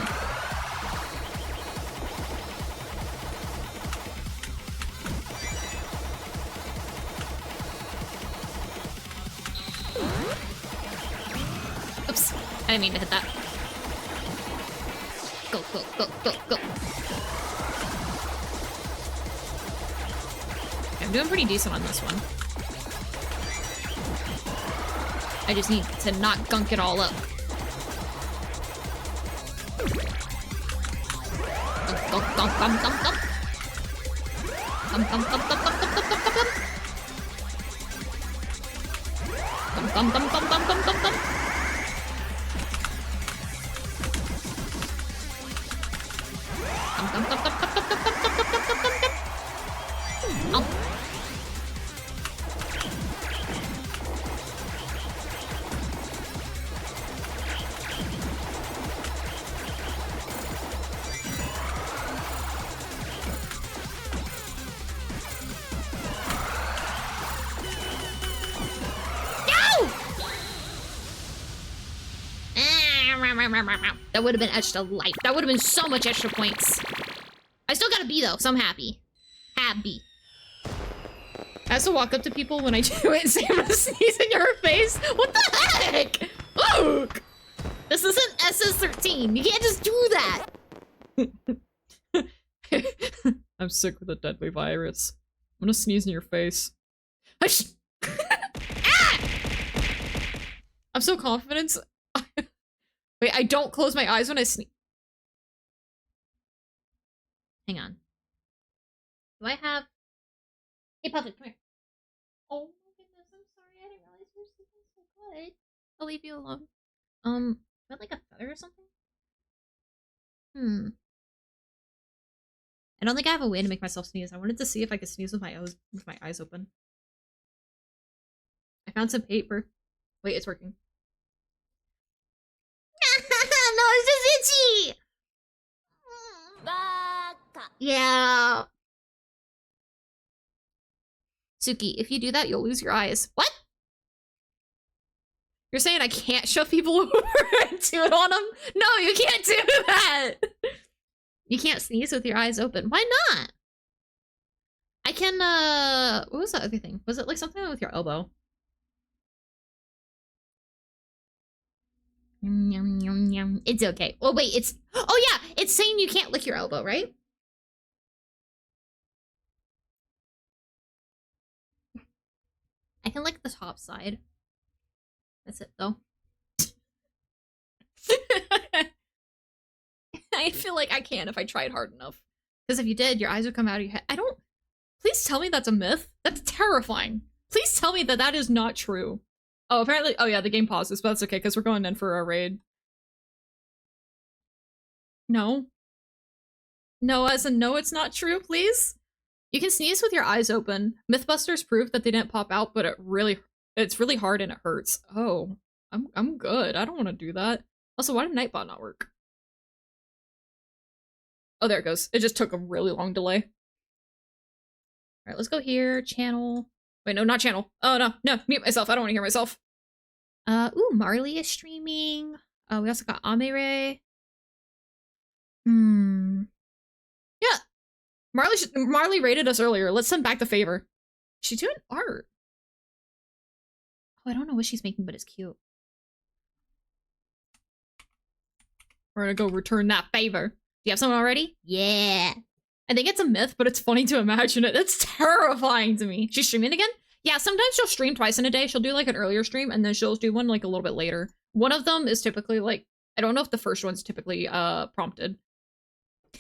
Speaker 1: Oops, I didn't mean to hit that. Go, go, go, go, go. I'm doing pretty decent on this one. I just need to not gunk it all up. Gunk, gunk, gunk, gunk, gunk, gunk. Gunk, gunk, gunk, gunk, gunk, gunk, gunk, gunk, gunk. Gunk, gunk, gunk, gunk, gunk, gunk, gunk, gunk. Gunk, gunk, gunk, gunk, gunk, gunk, gunk, gunk, gunk, gunk, gunk, gunk, gunk. Oh. That would have been extra life. That would have been so much extra points. I still got a B though, so I'm happy. Happy. I have to walk up to people when I do it and say I'm gonna sneeze in your face. What the heck? Look! This isn't SS13. You can't just do that. I'm sick with a deadly virus. I'm gonna sneeze in your face. Ah! I'm so confident. Wait, I don't close my eyes when I sneeze. Hang on. Do I have... Hey, Puffin, come here. Oh my goodness, I'm sorry. I didn't realize you were sleeping so good. I'll leave you alone. Got like a feather or something? I don't think I have a way to make myself sneeze. I wanted to see if I could sneeze with my eyes open. I found some paper. Wait, it's working. No, it's just itchy! Yeah. Tsuki, if you do that, you'll lose your eyes. What? You're saying I can't shove people over and do it on them? No, you can't do that! You can't sneeze with your eyes open. Why not? I can, what was that other thing? Was it like something with your elbow? Yum, yum, yum. It's okay. Well, wait, it's... Oh, yeah! It's saying you can't lick your elbow, right? I can lick the top side. That's it, though. I feel like I can if I tried hard enough. Because if you did, your eyes would come out of your head. I don't... Please tell me that's a myth. That's terrifying. Please tell me that that is not true. Oh, apparently... Oh, yeah, the game pauses, but that's okay, because we're going in for a raid. No. No, as in no, it's not true, please? You can sneeze with your eyes open. Mythbusters proved that they didn't pop out, but it's really hard and it hurts. Oh, I'm good. I don't want to do that. Also, why did Nightbot not work? Oh, there it goes. It just took a really long delay. All right, let's go here. Channel. Wait, no, not channel. Oh, no, mute myself. I don't want to hear myself. Ooh, Marley is streaming. We also got Amere. Yeah. Marley rated us earlier. Let's send back the favor. She's doing art. Oh, I don't know what she's making, but it's cute. We're gonna go return that favor. Do you have someone already? Yeah. I think it's a myth, but it's funny to imagine it. That's terrifying to me. She's streaming again? Yeah, sometimes she'll stream twice in a day. She'll do like an earlier stream, and then she'll do one like a little bit later. One of them is typically like, I don't know if the first one's typically prompted.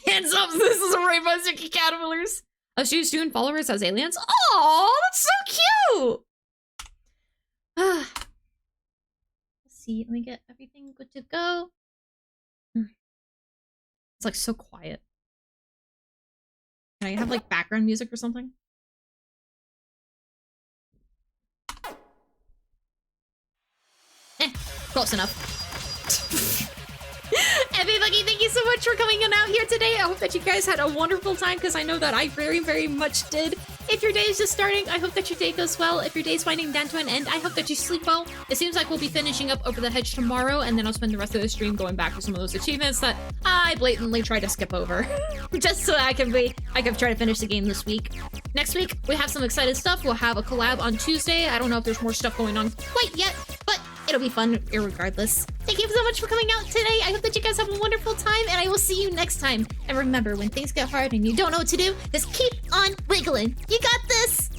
Speaker 1: Hands up, this is a Rainbow Tsuki Caterpillars. Oh, she's doing followers as aliens? Oh, that's so cute! Let's see, let me get everything good to go. It's like so quiet. Can I have like background music or something? Close enough.
Speaker 3: Everybody, thank you so much for coming on out here today. I hope that you guys had a wonderful time, because I know that I very, very much did. If your day is just starting, I hope that your day goes well. If your day is winding down to an end, I hope that you sleep well. It seems like we'll be finishing up over the hedge tomorrow, and then I'll spend the rest of the stream going back to some of those achievements that I blatantly tried to skip over. Just so I can try to finish the game this week. Next week, we have some exciting stuff. We'll have a collab on Tuesday. I don't know if there's more stuff going on quite yet, but it'll be fun irregardless. Thank you so much for coming out today. I hope that you guys have a wonderful time, and I will see you next time. And remember, when things get hard and you don't know what to do, just keep on wiggling. You got this!